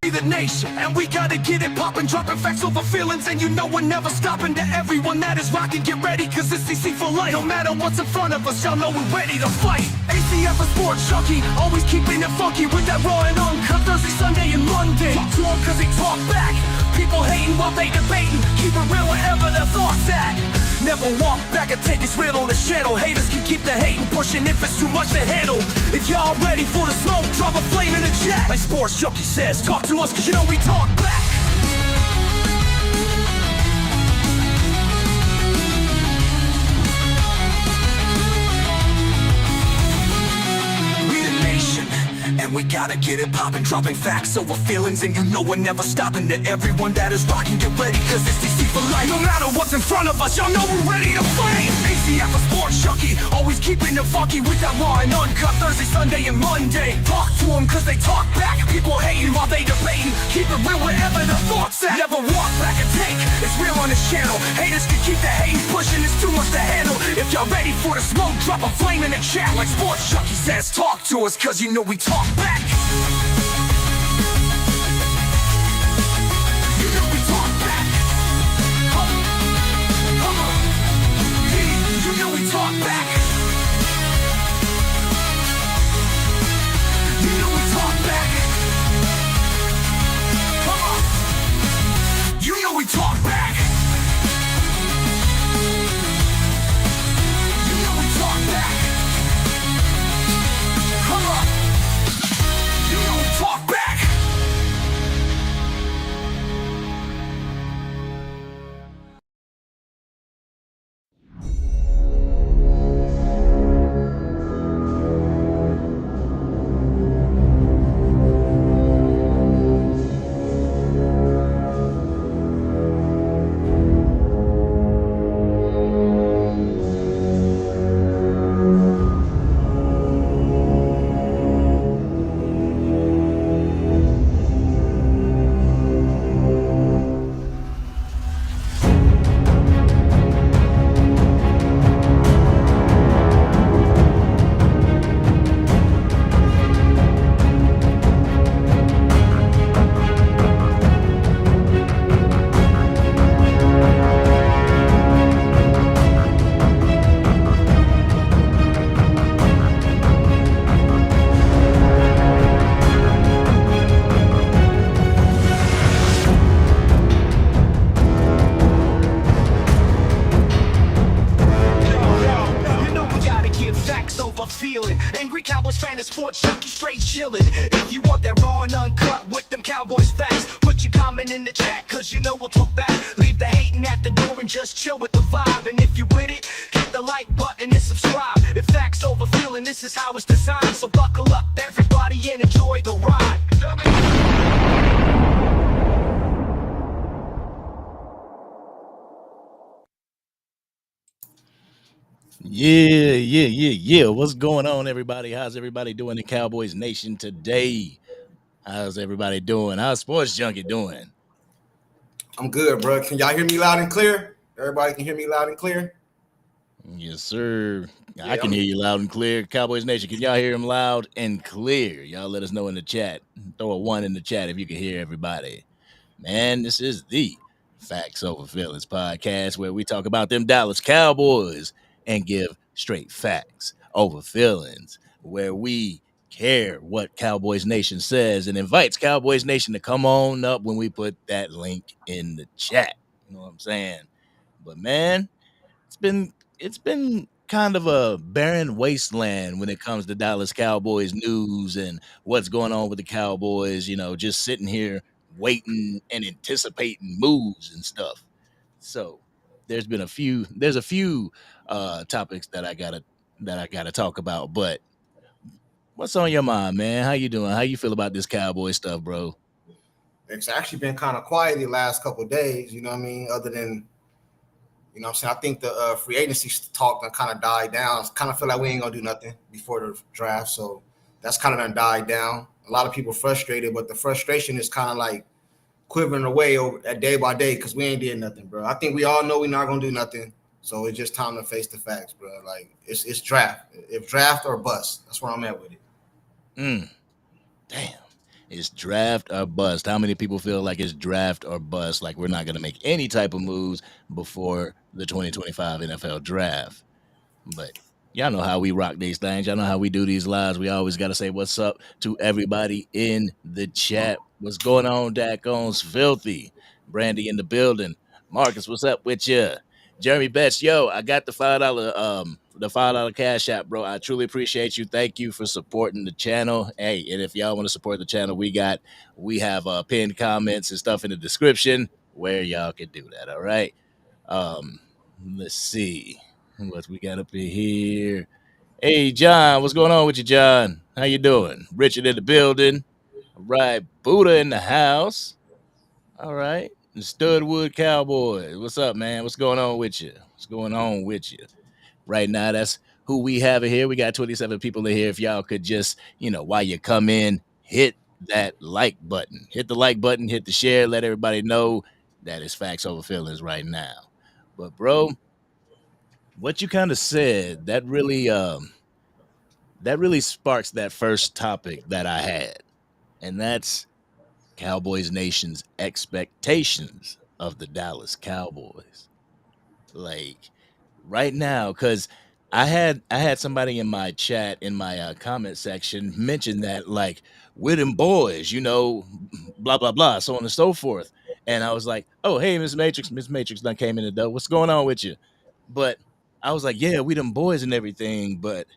the nation, and we gotta get it poppin', dropping facts over feelings, and you know we're never stopping. To everyone that is rockin', get ready, cause it's CC for life. No matter what's in front of us, y'all know we're ready to fight. ACF a sports junkie, always keeping it funky with that raw and uncut Thursday, Sunday, and Monday. Talk to them cause they talk back. People hating while they debating, keep it real wherever their thoughts at. Never walk back and take this real on the channel. Haters can keep the hating pushing if it's too much to handle. If y'all ready for the smoke, drop a flame in the chat. Like Sports Junkie says, talk to us cause you know we talk back. We the nation, and we gotta get it poppin', dropping facts over feelings, and you know we're never stopping. To everyone that is rocking, get ready, cause it's DC for life. No matter what's in front of us, y'all know we're ready to fight. ACF a sports junkie, always keeping it funky with that raw and uncut Thursday, Sunday, and Monday. Talk to them cause they talk back. People hating while they debating, keep it real wherever the thoughts at. Never walk back and take, it's real on this channel. Haters can keep the hating pushing, it's too much to handle. If y'all ready for the smoke, drop a flame in the chat. Like Sports Junkie says, talk to us cause you know we talk back. You know we talk back. Come on. You know we talk back. You know we talk back. Come on. You know we talk back. You know we talk back. Come on. You know we talk back. Angry Cowboys fan and Sports Junkie straight chillin'. If you want that raw and uncut with them Cowboys facts, put your comment in the chat cause you know we'll talk back. Leave the hating at the door and just chill with the vibe. And if you with it, hit the like button and subscribe. If facts over feeling, this is how it's designed. So buckle up everybody and enjoy the ride. Yeah. What's going on, everybody? How's everybody doing in Cowboys Nation today? How's everybody doing? How's Sports Junkie doing? I'm good, bro. Can y'all hear me loud and clear? Everybody can hear me loud and clear? Yes, sir. I can hear you loud and clear. Cowboys Nation, can y'all hear him loud and clear? Y'all let us know in the chat. Throw a 1 in the chat if you can hear everybody. Man, this is the Facts Over Feelings podcast where we talk about them Dallas Cowboys and give straight facts over feelings, where we care what Cowboys Nation says and invites Cowboys Nation to come on up when we put that link in the chat. You know what I'm saying? But man, it's been kind of a barren wasteland when it comes to Dallas Cowboys news and what's going on with the Cowboys, you know, just sitting here waiting and anticipating moves and stuff. So there's a few topics that I gotta talk about. But what's on your mind, man? How you doing? How you feel about this Cowboy stuff, bro? It's actually been kind of quiet the last couple of days, you know what I mean? Other than, you know what I'm saying? I think the free agency talk kind of died down. I kind of feel like we ain't going to do nothing before the draft. So that's kind of done died down. A lot of people frustrated, but the frustration is kind of like quivering away over day by day because we ain't did nothing, bro. I think we all know we're not going to do nothing. So it's just time to face the facts, bro. Like, it's draft. If draft or bust, that's where I'm at with it. Damn. It's draft or bust. How many people feel like it's draft or bust? Like we're not going to make any type of moves before the 2025 NFL draft. But y'all know how we rock these things. Y'all know how we do these lives. We always got to say what's up to everybody in the chat. What's going on, Dak Owens? Filthy. Brandy in the building. Marcus, what's up with you? Jeremy Betts, yo, I got the $5 cash app, bro. I truly appreciate you. Thank you for supporting the channel. Hey, and if y'all want to support the channel, we have pinned comments and stuff in the description where y'all can do that. All right. Um, let's see what we got up in here. Hey, John, what's going on with you, John? How you doing? Richard in the building. All right, Buddha in the house. All right, the Studwood Cowboys. What's up, man? What's going on with you? What's going on with you? Right now, that's who we have in here. We got 27 people in here. If y'all could just, while you come in, hit that like button. Hit the like button, hit the share, let everybody know that it's facts over feelings right now. But bro, what you kind of said, that really sparks that first topic that I had. And that's Cowboys Nation's expectations of the Dallas Cowboys. Like right now, because I had somebody in my chat in my comment section mention that like with them boys, blah blah blah, so on and so forth. And I was like, oh hey, Miss Matrix done came in the door. What's going on with you? But I was like, yeah, we them boys and everything, but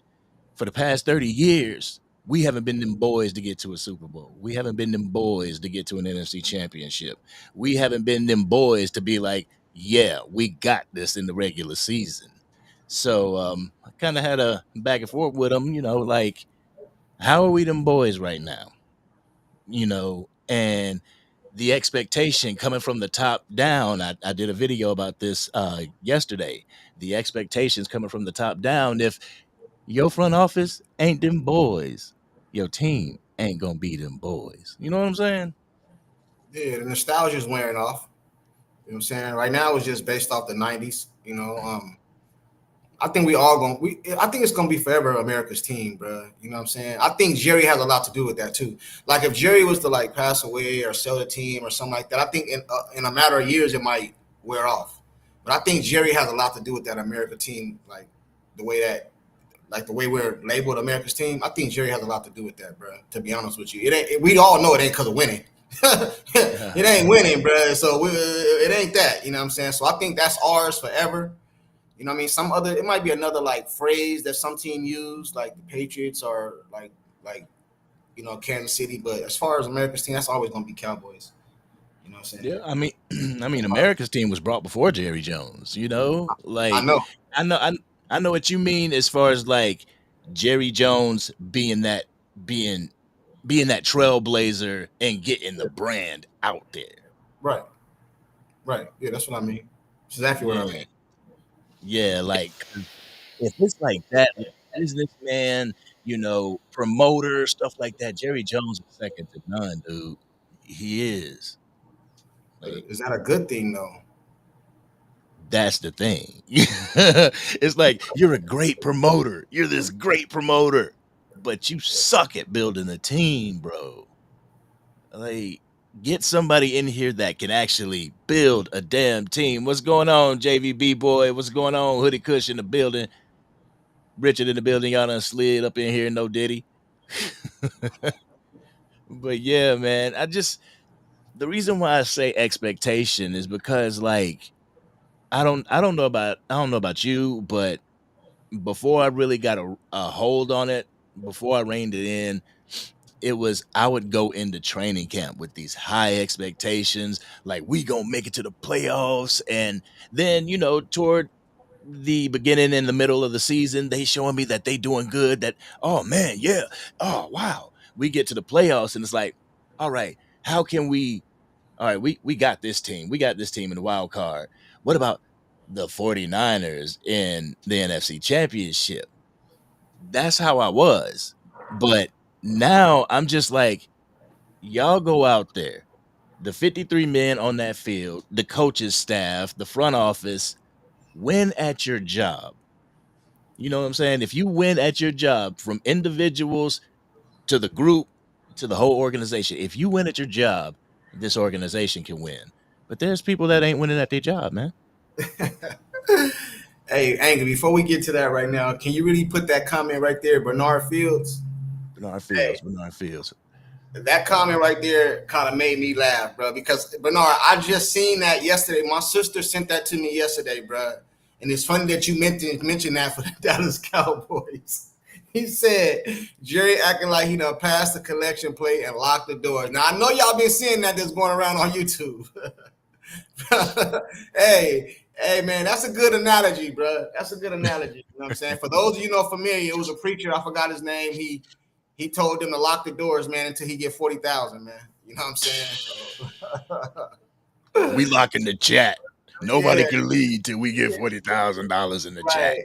for the past 30 years, we haven't been them boys to get to a Super Bowl. We haven't been them boys to get to an NFC championship. We haven't been them boys to be like, yeah, we got this in the regular season. So I kind of had a back and forth with them, like, how are we them boys right now? And the expectation coming from the top down. I did a video about this yesterday. The expectations coming from the top down. If your front office ain't them boys, your team ain't gonna be them boys. You know what I'm saying? Yeah, the nostalgia is wearing off. You know what I'm saying? Right now it's just based off the '90s. I think we all going. I think it's gonna be forever America's team, bro. You know what I'm saying? I think Jerry has a lot to do with that too. Like if Jerry was to like pass away or sell the team or something like that, I think in a matter of years it might wear off. But I think Jerry has a lot to do with that America team, the way that, like the way we're labeled America's team. I think Jerry has a lot to do with that, bro. To be honest with you, it ain't. We all know it ain't because of winning. It ain't winning, bro. So it ain't that. You know what I'm saying? So I think that's ours forever. You know what I mean? It might be another like phrase that some team use, like the Patriots or Kansas City. But as far as America's team, that's always gonna be Cowboys. You know what I'm saying? Yeah, I mean, America's team was brought before Jerry Jones. I know. I know, I know what you mean as far as like Jerry Jones being being that trailblazer and getting the brand out there. Right. Right. Yeah, that's what I mean. That's exactly what I mean. Yeah, like if it's like that, like businessman, promoter, stuff like that, Jerry Jones is second to none, dude. He is. Like, Is that a good thing though? that's the thing. It's like you're a great promoter. You're this great promoter, but you suck at building a team, bro. Like, get somebody in here that can actually build a damn team. What's going on, JVB boy? What's going on, Hoodie Kush in the building? Richard in the building. Y'all done slid up in here, no diddy. But yeah, man, the reason why I say expectation is because like I don't know about you, but before I really got a hold on it, before I reined it in, it was I would go into training camp with these high expectations, like we gonna make it to the playoffs, and then toward the beginning and the middle of the season, they showing me that they doing good. That oh man, yeah, oh wow, we get to the playoffs, and it's like, all right, how can we? All right, we got this team. We got this team in the wild card. What about the 49ers in the NFC Championship? That's how I was. But now I'm just like, y'all go out there. The 53 men on that field, the coaches staff, the front office, win at your job. You know what I'm saying? If you win at your job, from individuals to the group to the whole organization. If you win at your job, this organization can win. But there's people that ain't winning at their job, man. Hey, Angry, before we get to that right now, can you really put that comment right there, Bernard Fields? Bernard Hey, Fields. that comment right there kind of made me laugh, bro, because Bernard, I just seen that yesterday. My sister sent that to me yesterday, bro. And it's funny that you mentioned that for the Dallas Cowboys. He said Jerry acting like he done passed the collection plate and locked the door. Now I know y'all been seeing that that's going around on YouTube. hey, man, that's a good analogy, bro. That's a good analogy. You know what I'm saying? For those of you know familiar, it was a preacher. I forgot his name. He told them to lock the doors, man, until he get 40,000, man. You know what I'm saying? So. We locking the chat. Nobody can lead till we get $40,000 in the chat.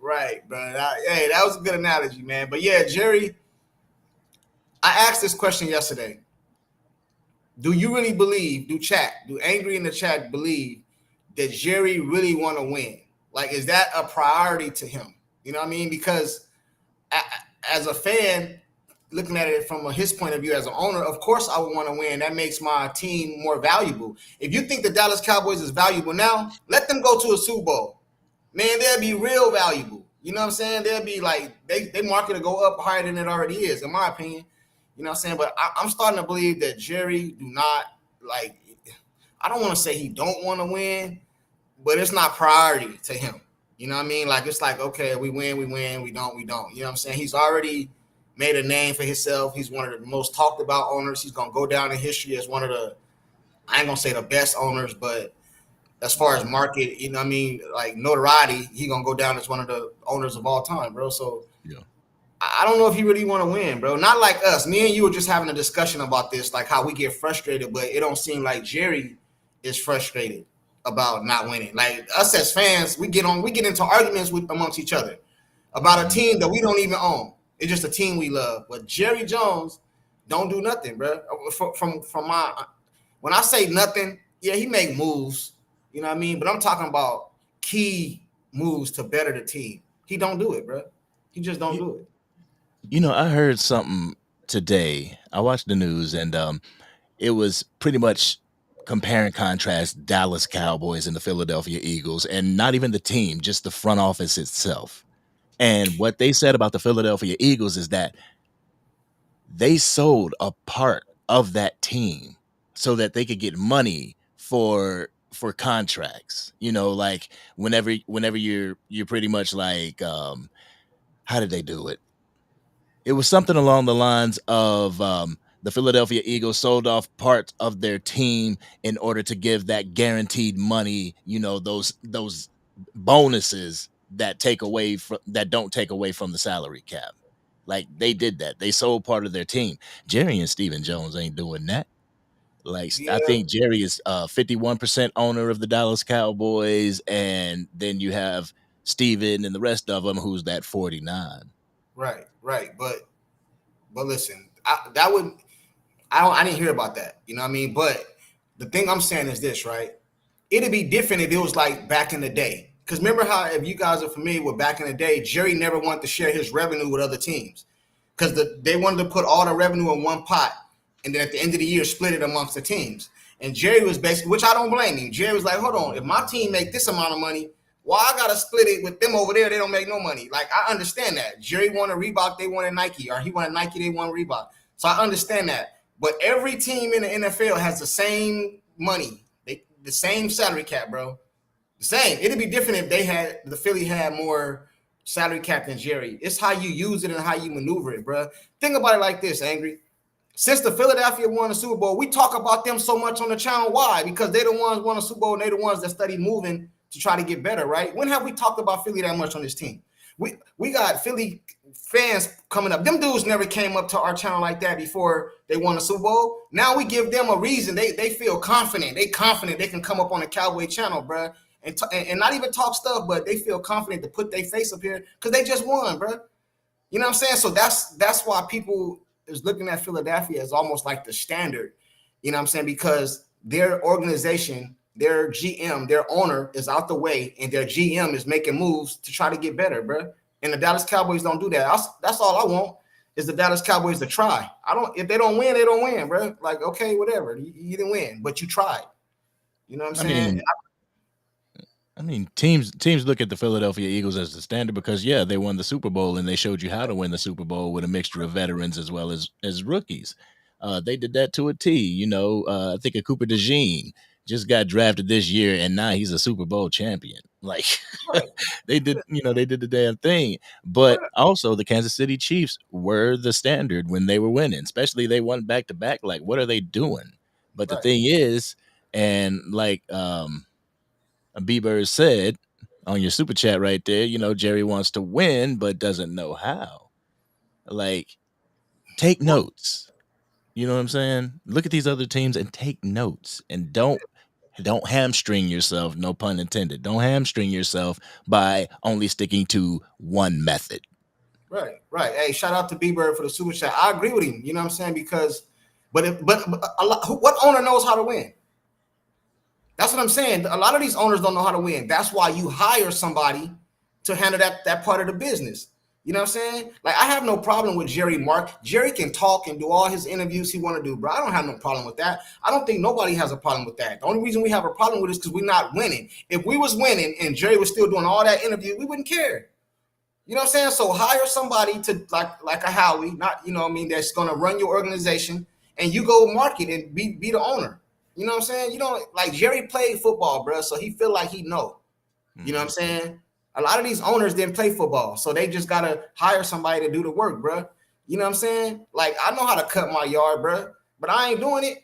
Right, bro. Hey, that was a good analogy, man. But yeah, Jerry, I asked this question yesterday. Do you really believe, do Angry in the chat believe that Jerry really want to win? Like, is that a priority to him? You know what I mean? Because as a fan, looking at it from his point of view as an owner, of course I would want to win. That makes my team more valuable. If you think the Dallas Cowboys is valuable now, let them go to a Super Bowl. Man, they'll be real valuable. You know what I'm saying? They'll be like, they market to go up higher than it already is, in my opinion. You know what I'm saying? But I'm starting to believe that Jerry do not, like, I don't want to say he don't want to win, but it's not priority to him. You know what I mean? Like, it's like, okay, we win, we don't. You know what I'm saying? He's already made a name for himself. He's one of the most talked about owners. He's going to go down in history as one of the, I ain't going to say the best owners, but as far as market, you know what I mean, like notoriety, he going to go down as one of the owners of all time, bro. So yeah. I don't know if he really want to win, bro. Not like us. Me and you were just having a discussion about this, like how we get frustrated, but it don't seem like Jerry is frustrated about not winning. Like us as fans, we get into arguments amongst each other about a team that we don't even own. It's just a team we love. But Jerry Jones don't do nothing, bro. From my, when I say nothing, yeah, he make moves. You know what I mean? But I'm talking about key moves to better the team. He don't do it, bro. He just don't do it. You know, I heard something today. I watched the news, and it was pretty much compare and contrast Dallas Cowboys and the Philadelphia Eagles, and not even the team, just the front office itself. And what they said about the Philadelphia Eagles is that they sold a part of that team so that they could get money for contracts. You know, like whenever you're pretty much like, how did they do it? It was something along the lines of the Philadelphia Eagles sold off parts of their team in order to give that guaranteed money, you know, those bonuses that don't take away from the salary cap. Like they did that. They sold part of their team. Jerry and Stephen Jones ain't doing that. Like, yeah. I think Jerry is 51% owner of the Dallas Cowboys, and then you have Stephen and the rest of them who's that 49. Right. But listen, I didn't hear about that. You know what I mean? But the thing I'm saying is this, right? It'd be different if it was like back in the day. Because remember how, if you guys are familiar with back in the day, Jerry never wanted to share his revenue with other teams because they wanted to put all the revenue in one pot and then at the end of the year split it amongst the teams. And Jerry was basically, which I don't blame him. Jerry was like, hold on, if my team make this amount of money, why I got to split it with them over there? They don't make no money. Like, I understand that. Jerry wanted Reebok, they wanted Nike, or he wanted Nike, they wanted Reebok. So I understand that. But every team in the NFL has the same money, the same salary cap, bro. The same. It'd be different if the Philly had more salary cap than Jerry. It's how you use it and how you maneuver it, bro. Think about it like this, Angry. Since the Philadelphia won the Super Bowl, we talk about them so much on the channel. Why? Because they're the ones won the Super Bowl and they're the ones that study moving to try to get better, right? When have we talked about Philly that much on this team? We got Philly fans coming up. Them dudes never came up to our channel like that before they won the Super Bowl. Now we give them a reason. They feel confident. They confident they can come up on the Cowboy channel, bro, and not even talk stuff, but they feel confident to put their face up here because they just won, bro. You know what I'm saying? So that's why people is looking at Philadelphia as almost like the standard. You know what I'm saying? Because their organization, their GM, their owner is out the way, and their GM is making moves to try to get better, bro. And the Dallas Cowboys don't do that. That's all I want is the Dallas Cowboys to try. If they don't win, they don't win, bro. Like, okay, whatever. You didn't win, but you tried. You know what I'm saying? I mean, teams look at the Philadelphia Eagles as the standard because they won the Super Bowl and they showed you how to win the Super Bowl with a mixture of veterans as well as rookies. They did that to a T. I think a Cooper DeJean just got drafted this year and now he's a Super Bowl champion. Like Right. they did the damn thing. But also the Kansas City Chiefs were the standard when they were winning, especially they won back to back. Like, what are they doing? But the thing is, and like Bieber said on your super chat right there, Jerry wants to win but doesn't know how. Like, take notes. You know what I'm saying? Look at these other teams and take notes, and don't hamstring yourself, no pun intended. Don't hamstring yourself by only sticking to one method. Right. Hey, shout out to Bieber for the super chat. I agree with him. You know what I'm saying? Because, but what owner knows how to win? That's what I'm saying. A lot of these owners don't know how to win. That's why you hire somebody to handle that part of the business. You know what I'm saying? Like, I have no problem with Jerry Mark. Jerry can talk and do all his interviews he want to do, bro. I don't have no problem with that. I don't think nobody has a problem with that. The only reason we have a problem with it is because we're not winning. If we was winning and Jerry was still doing all that interview, we wouldn't care. You know what I'm saying? So hire somebody to like a Howie, not, that's going to run your organization, and you go market and be the owner. You know what I'm saying? You don't, like, Jerry played football, bro, so he feel like he know. You know what I'm saying? A lot of these owners didn't play football, so they just got to hire somebody to do the work, bro. You know what I'm saying? Like, I know how to cut my yard, bro, but I ain't doing it.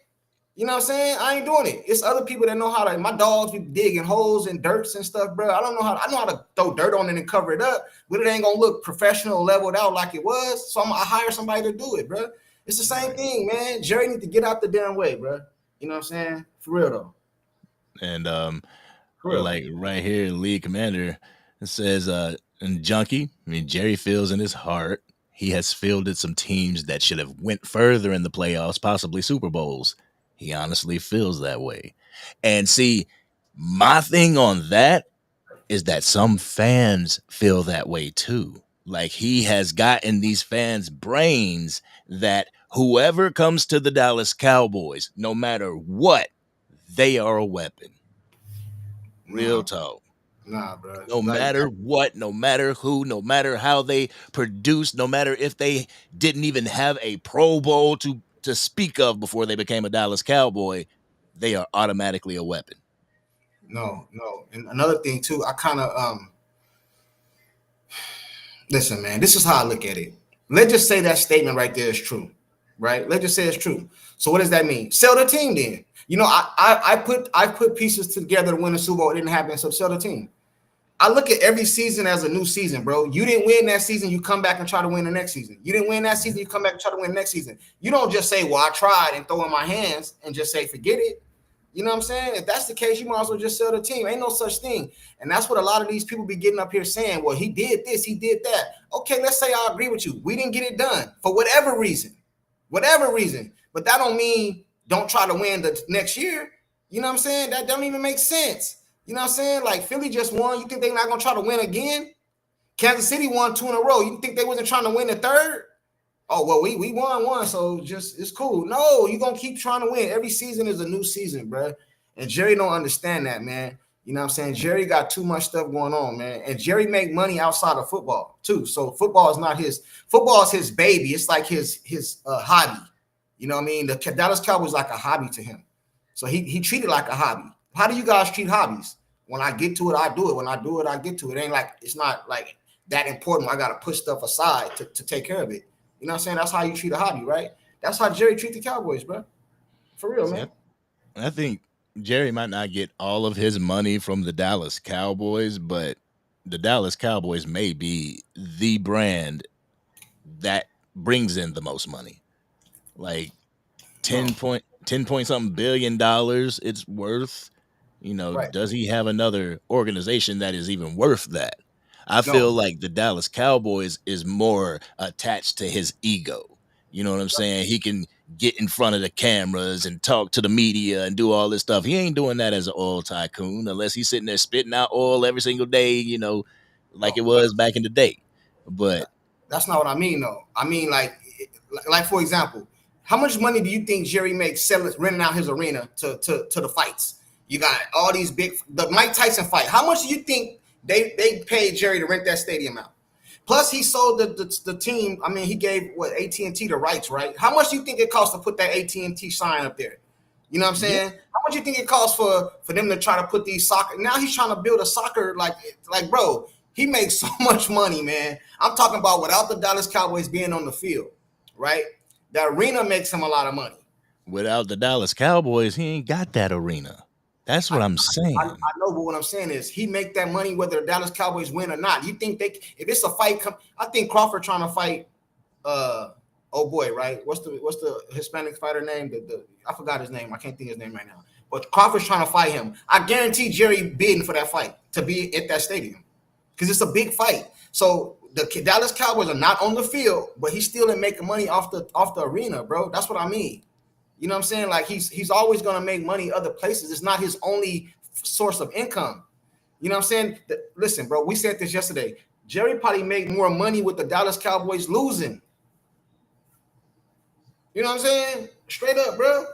You know what I'm saying? I ain't doing it. It's other people that know how to. My dogs be digging holes and dirts and stuff, bro. I know how to throw dirt on it and cover it up, but it ain't going to look professional, leveled out like it was, so I hire somebody to do it, bro. It's the same thing, man. Jerry need to get out the damn way, bro. You know what I'm saying? For real, though. And like right here, league commander says, and Junkie, I mean, Jerry feels in his heart he has fielded some teams that should have went further in the playoffs, possibly Super Bowls. He honestly feels that way. And see, my thing on that is that some fans feel that way too. Like, he has gotten these fans' brains that whoever comes to the Dallas Cowboys, no matter what, they are a weapon. Real talk. Nah, bro. No matter what, no matter who, no matter how they produce, no matter if they didn't even have a Pro Bowl to speak of before they became a Dallas Cowboy, they are automatically a weapon. No. And another thing too, I kind of listen, man, this is how I look at it. Let's just say that statement right there is true, right? Let's just say it's true. So what does that mean? Sell the team then. I put pieces together to win the Super Bowl. It didn't happen, so sell the team. I look at every season as a new season, bro. You didn't win that season, you come back and try to win the next season. You didn't win that season, you come back and try to win the next season. You don't just say, well, I tried, and throw in my hands and just say, forget it. You know what I'm saying? If that's the case, you might as well just sell the team. Ain't no such thing. And that's what a lot of these people be getting up here saying, well, he did this, he did that. Okay, let's say I agree with you. We didn't get it done for whatever reason. But that don't mean don't try to win the next year. You know what I'm saying? That don't even make sense. You know what I'm saying? Like, Philly just won. You think they're not going to try to win again? Kansas City won 2 in a row. You think they wasn't trying to win the third? Oh, well, we won one, so just it's cool. No, you're going to keep trying to win. Every season is a new season, bro. And Jerry don't understand that, man. You know what I'm saying? Jerry got too much stuff going on, man. And Jerry make money outside of football, too. So football is not his. Football is his baby. It's like his hobby. You know what I mean? The Dallas Cowboys like a hobby to him. So he treated it like a hobby. How do you guys treat hobbies? When I get to it, I do it. When I do it, I get to it. It ain't like, it's not like that important. I got to push stuff aside to take care of it. You know what I'm saying? That's how you treat a hobby, right? That's how Jerry treat the Cowboys, bro. For real, man. I think Jerry might not get all of his money from the Dallas Cowboys, but the Dallas Cowboys may be the brand that brings in the most money. Like 10 point something billion dollars it's worth. Right. Does he have another organization that is even worth that? I feel like the Dallas Cowboys is more attached to his ego. You know what I'm saying? He can get in front of the cameras and talk to the media and do all this stuff. He ain't doing that as an oil tycoon unless he's sitting there spitting out oil every single day, like it was back in the day. But that's not what I mean, though. I mean, like, like for example, how much money do you think Jerry makes renting out his arena to the fights? You got all these the Mike Tyson fight. How much do you think they paid Jerry to rent that stadium out? Plus, he sold the team. I mean, he gave AT&T the rights, right? How much do you think it costs to put that AT&T sign up there? You know what I'm saying? Yeah. How much do you think it costs for them to try to put these soccer? Now he's trying to build a soccer like bro. He makes so much money, man. I'm talking about without the Dallas Cowboys being on the field, right? The arena makes him a lot of money. Without the Dallas Cowboys, he ain't got that arena. That's what I'm saying. I know, but what I'm saying is he make that money whether the Dallas Cowboys win or not. You think if it's a fight, I think Crawford trying to fight, oh boy, right? What's the Hispanic fighter name? I forgot his name. I can't think his name right now. But Crawford's trying to fight him. I guarantee Jerry bidding for that fight to be at that stadium because it's a big fight. So the Dallas Cowboys are not on the field, but he's still making money off the arena, bro. That's what I mean. You know what I'm saying? Like he's always going to make money other places. It's not his only source of income. You know what I'm saying? Listen, bro, we said this yesterday. Jerry probably made more money with the Dallas Cowboys losing. You know what I'm saying? Straight up, bro.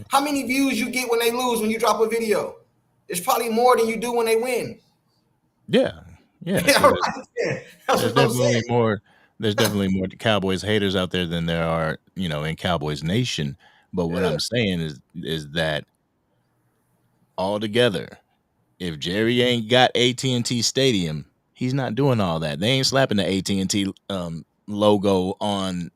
How many views you get when they lose when you drop a video? It's probably more than you do when they win. Yeah. Yeah. Yeah, there's definitely more. There's definitely more Cowboys haters out there than there are, in Cowboys Nation. But what I'm saying is that altogether, if Jerry ain't got AT&T Stadium, he's not doing all that. They ain't slapping the AT&T logo on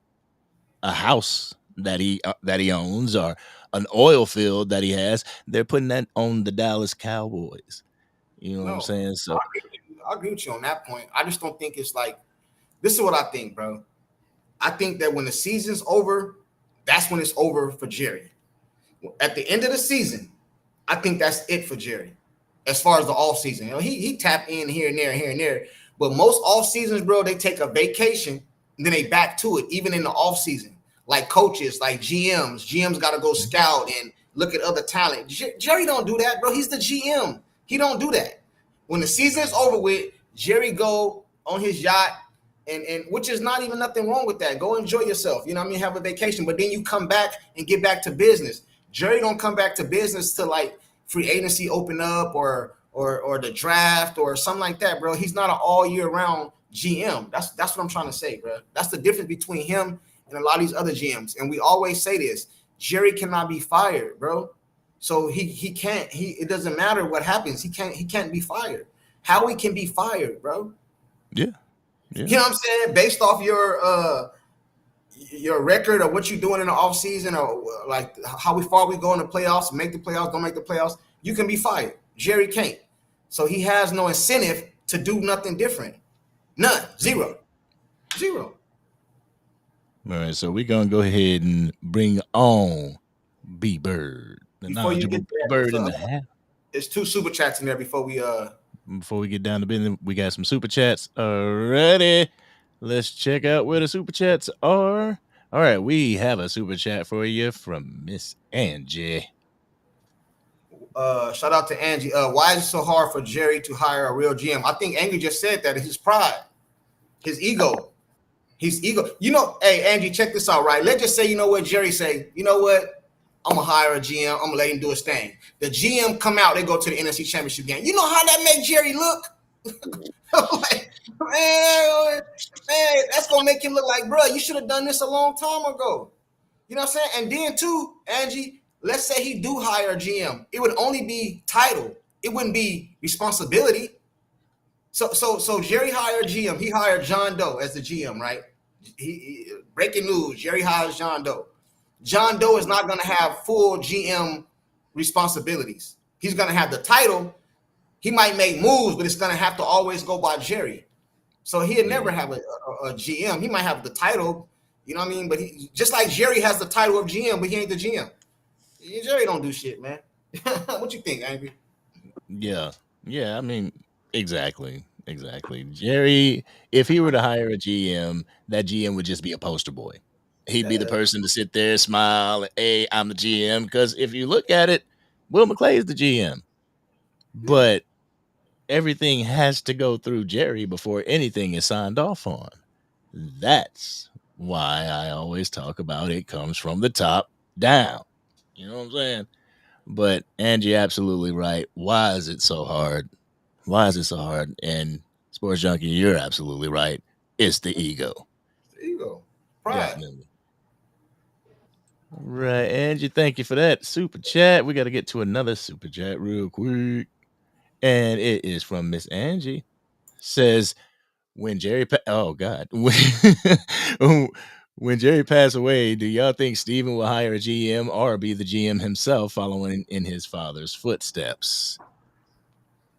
a house that he owns or an oil field that he has. They're putting that on the Dallas Cowboys. You know what I'm saying? So I agree with you on that point. I just don't think it's like. This is what I think, bro. I think that when the season's over, that's when it's over for Jerry. At the end of the season, I think that's it for Jerry. As far as the off season, he tapped in here and there. But most off seasons, bro, they take a vacation and then they back to it, even in the off season. Like coaches, like GMs got to go scout and look at other talent. Jerry don't do that, bro. He's the GM. He don't do that. When the season's over with, Jerry go on his yacht. And which is not even nothing wrong with that. Go enjoy yourself. You know what I mean? Have a vacation. But then you come back and get back to business. Jerry don't come back to business till like free agency open up or the draft or something like that, bro. He's not an all year round GM. That's what I'm trying to say, bro. That's the difference between him and a lot of these other GMs. And we always say this. Jerry cannot be fired, bro. So he can't. It doesn't matter what happens. He can't be fired. Howie can be fired, bro. Yeah. You know what I'm saying? Based off your record or what you're doing in the offseason or like how far we go in the playoffs, make the playoffs, don't make the playoffs, you can be fired. Jerry can't. So he has no incentive to do nothing different. None. Zero. All right, so we're going to go ahead and bring on B-Bird. Before you get there, Bird in the hat. There's 2 super chats in there before we get down to business. We got some super chats already. Let's check out where the super chats are. All right, we have a super chat for you from Miss Angie. Shout out to Angie. Why is it so hard for Jerry to hire a real GM? I think Angie just said that. It's his pride, his ego. Hey, Angie, check this out, right? Let's just say, Jerry say, you know what? I'm going to hire a GM. I'm going to let him do his thing. The GM come out, they go to the NFC Championship game. You know how that make Jerry look? Like, man, that's going to make him look like, bro, you should have done this a long time ago. You know what I'm saying? And then, too, Angie, let's say he do hire a GM. It would only be title. It wouldn't be responsibility. So Jerry hired GM. He hired John Doe as the GM, right? Breaking news, Jerry hires John Doe. John Doe is not going to have full GM responsibilities. He's going to have the title. He might make moves, but it's going to have to always go by Jerry. So he'll never have a GM. He might have the title, you know what I mean? But just like Jerry has the title of GM, but he ain't the GM. Jerry don't do shit, man. What you think, Angry? Yeah, I mean, exactly. Jerry, if he were to hire a GM, that GM would just be a poster boy. He'd be the person to sit there, smile, and, hey, I'm the GM. Because if you look at it, Will McClay is the GM. But everything has to go through Jerry before anything is signed off on. That's why I always talk about it comes from the top down. You know what I'm saying? But Angie, absolutely right. Why is it so hard? Why is it so hard? And Sports Junkie, you're absolutely right. It's the ego. There you go. Pride. Definitely. Right, Angie, thank you for that super chat. We got to get to another super chat real quick. And it is from Miss Angie. Says, when oh God. When Jerry passed away, do y'all think Steven will hire a GM or be the GM himself following in his father's footsteps?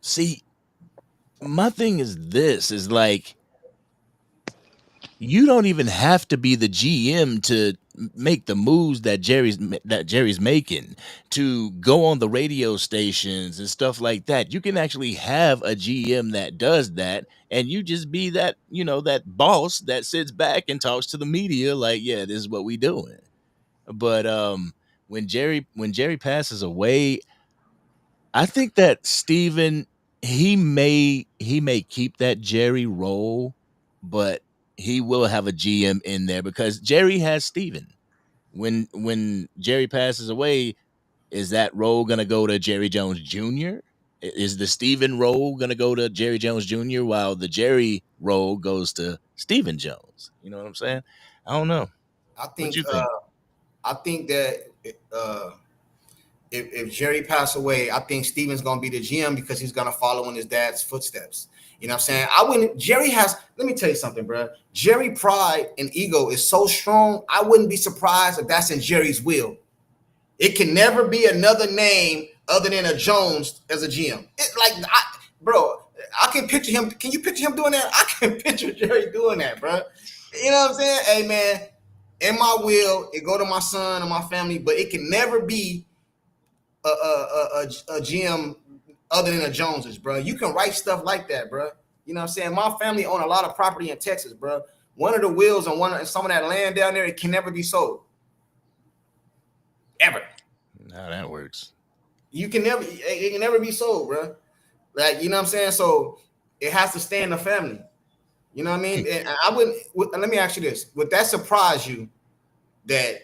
See, my thing is like, you don't even have to be the GM to make the moves that Jerry's making, to go on the radio stations and stuff like that. You can actually have a GM that does that, and you just be that, that boss that sits back and talks to the media like, yeah, this is what we doing. But when Jerry passes away, I think that Steven, he may keep that Jerry role, but he will have a GM in there because Jerry has Steven. When Jerry passes away, is that role gonna go to Jerry Jones Jr.? Is the Steven role gonna go to Jerry Jones Jr. while the Jerry role goes to Steven Jones? You know what I'm saying? I don't know. I What think you think? I think that if Jerry passed away, I think Steven's gonna be the GM because he's gonna follow in his dad's footsteps. You know what I'm saying? I wouldn't. Jerry has. Let me tell you something, bro. Jerry pride and ego is so strong. I wouldn't be surprised if that's in Jerry's will. It can never be another name other than a Jones as a GM. Bro, I can picture him. Can you picture him doing that? I can picture Jerry doing that, bro. You know what I'm saying? Hey, man, in my will, it go to my son and my family, but it can never be a GM other than a Joneses, bro. You can write stuff like that, bro. You know what I'm saying? My family own a lot of property in Texas, bro. One of the wheels on some of that land down there, it can never be sold. Ever. How that works. It can never be sold, bro. Like, you know what I'm saying? So it has to stay in the family. You know what I mean? And I wouldn't. Let me ask you this: would that surprise you that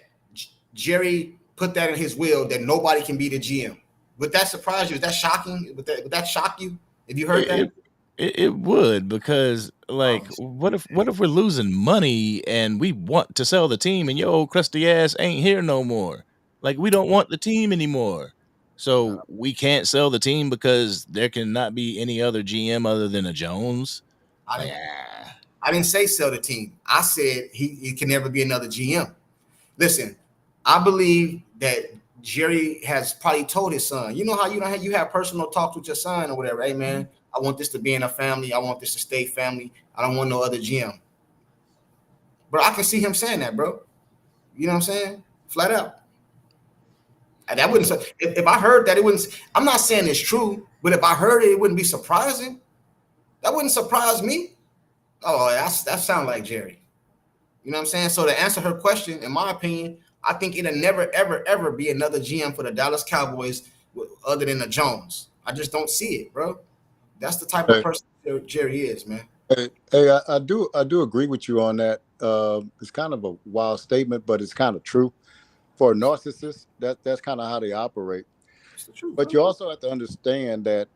Jerry put that in his will that nobody can be the GM? Would that surprise you? Is that shocking? Would that shock you if you heard that? It would, because like, what if we're losing money and we want to sell the team and your old crusty ass ain't here no more? Like, we don't want the team anymore. So we can't sell the team because there cannot be any other GM other than a Jones. Like, I didn't say sell the team. I said he can never be another GM. Listen, I believe that Jerry has probably told his son, you know how you have personal talks with your son or whatever. Hey, man, I want this to be in a family. I want this to stay family. I don't want no other GM. Bro, I can see him saying that, bro. You know what I'm saying? Flat out. And that wouldn't. If I heard that, it wouldn't. I'm not saying it's true, but if I heard it, it wouldn't be surprising. That wouldn't surprise me. Oh, that sounds like Jerry. You know what I'm saying? So to answer her question, in my opinion, I think it'll never, ever, ever be another GM for the Dallas Cowboys other than a Jones. I just don't see it, bro. That's the type of person Jerry is, man. Hey, I do agree with you on that. It's kind of a wild statement, but it's kind of true. For a narcissist, that's kind of how they operate. But you also have to understand that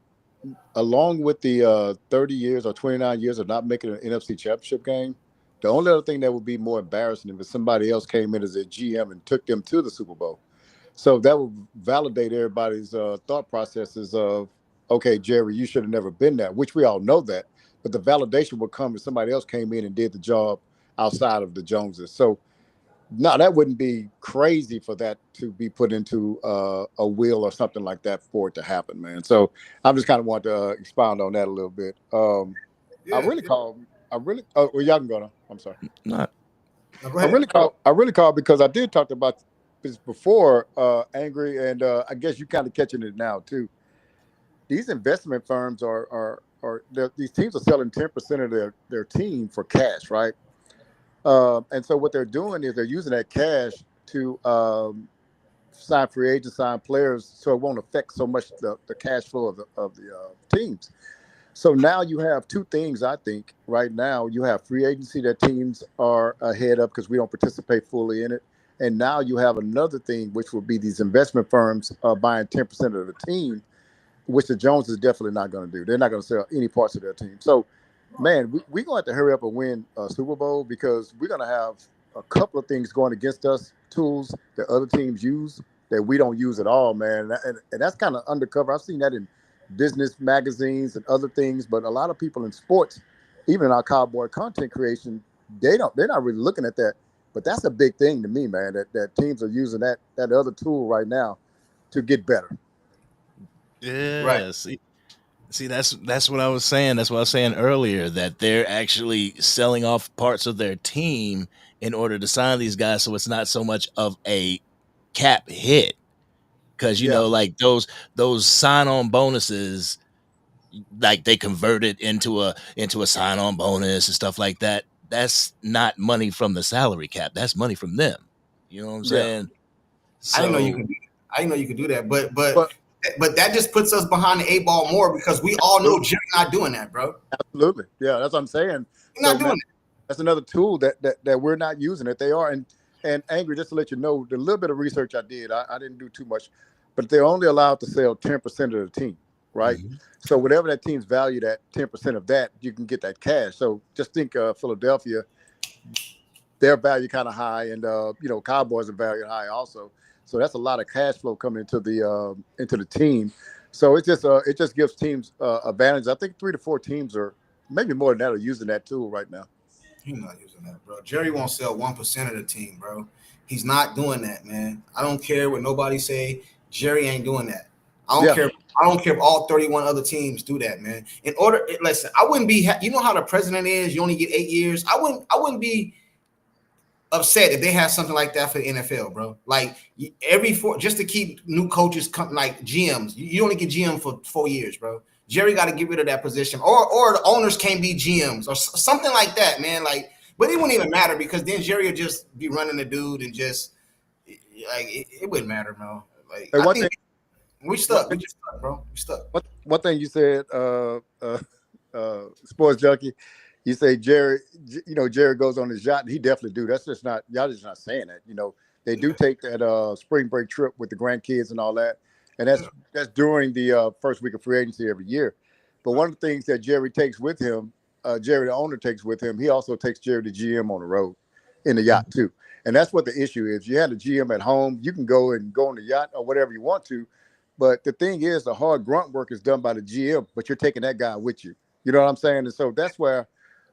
along with the 30 years or 29 years of not making an NFC championship game, the only other thing that would be more embarrassing if somebody else came in as a GM and took them to the Super Bowl. So that would validate everybody's thought processes of, okay, Jerry, you should have never been there, which we all know that. But the validation would come if somebody else came in and did the job outside of the Joneses. So, no, that wouldn't be crazy for that to be put into a will or something like that for it to happen, man. So I'm just kind of want to expound on that a little bit. Oh, y'all can go now. I'm sorry. Not. No, go ahead. I really called because I did talk about this before, Angry, and I guess you kind of catching it now too. These investment firms these teams are selling 10% of their team for cash, right? And so what they're doing is they're using that cash to sign free agents, sign players, so it won't affect so much the cash flow of the teams. So now you have two things, I think. Right now, you have free agency that teams are ahead of because we don't participate fully in it. And now you have another thing, which will be these investment firms buying 10% of the team, which the Joneses definitely not going to do. They're not going to sell any parts of their team. So, man, we're going to have to hurry up and win a Super Bowl because we're going to have a couple of things going against us, tools that other teams use that we don't use at all, man. And that's kind of undercover. I've seen that in business magazines and other things, but a lot of people in sports, even in our cowboy content creation, they're not really looking at that. But that's a big thing to me, man, that teams are using that other tool right now to get better. Yeah. Right. See, that's what I was saying. That's what I was saying earlier, that they're actually selling off parts of their team in order to sign these guys, so it's not so much of a cap hit. Because Yeah. like those sign-on bonuses, like they convert it into a sign-on bonus and stuff like that. That's not money from the salary cap. That's money from them. You know what I'm Yeah. saying? I didn't know you So could. I didn't know you could do that. But But that just puts us behind the eight ball more because we all know Jerry not doing that, bro. absolutely. Yeah, that's what I'm saying. He's not So, man, doing it. that's another tool that we're not using that they are. And Angry, just to let you know, the little bit of research I did, I didn't do too much, but they're only allowed to sell 10% of the team, right? Mhm. So whatever that team's valued at, 10% of that, you can get that cash. So just think Philadelphia, their value kind of high, and Cowboys are valued high also. So that's a lot of cash flow coming into the team. So it just gives teams advantage. I think 3 to 4 teams are maybe more than that are using that tool right now. He's not using that, bro. Jerry won't sell 1% of the team, bro. He's not doing that, man. I don't care what nobody say. Jerry ain't doing that. I don't Yeah. care. I don't care if all 31 other teams do that, man. Listen, I wouldn't be. You know how the president is. You only get 8 years. I wouldn't be upset if they had something like that for the NFL, bro. Like every 4, just to keep new coaches like GMs. You only get GM for 4 years, bro. Jerry got to get rid of that position, or the owners can't be GMs or something like that, man. Like, but it wouldn't even matter because then Jerry would just be running the dude and just like it wouldn't matter, bro. Like Hey, I think we stuck. We just stuck, bro. We stuck. one thing you said, sports junkie, you say Jerry, Jerry goes on his yacht. He definitely do. That's just not y'all just not saying that. They do take that spring break trip with the grandkids and all that, and that's during the first week of free agency every year. But one of the things that Jerry takes with him, Jerry the owner takes with him, he also takes Jerry the GM on the road in the yacht too. And that's what the issue is. You had a GM at home, you can go on the yacht or whatever you want to. But the thing is, the hard grunt work is done by the GM, but you're taking that guy with you. You know what I'm saying? And so that's where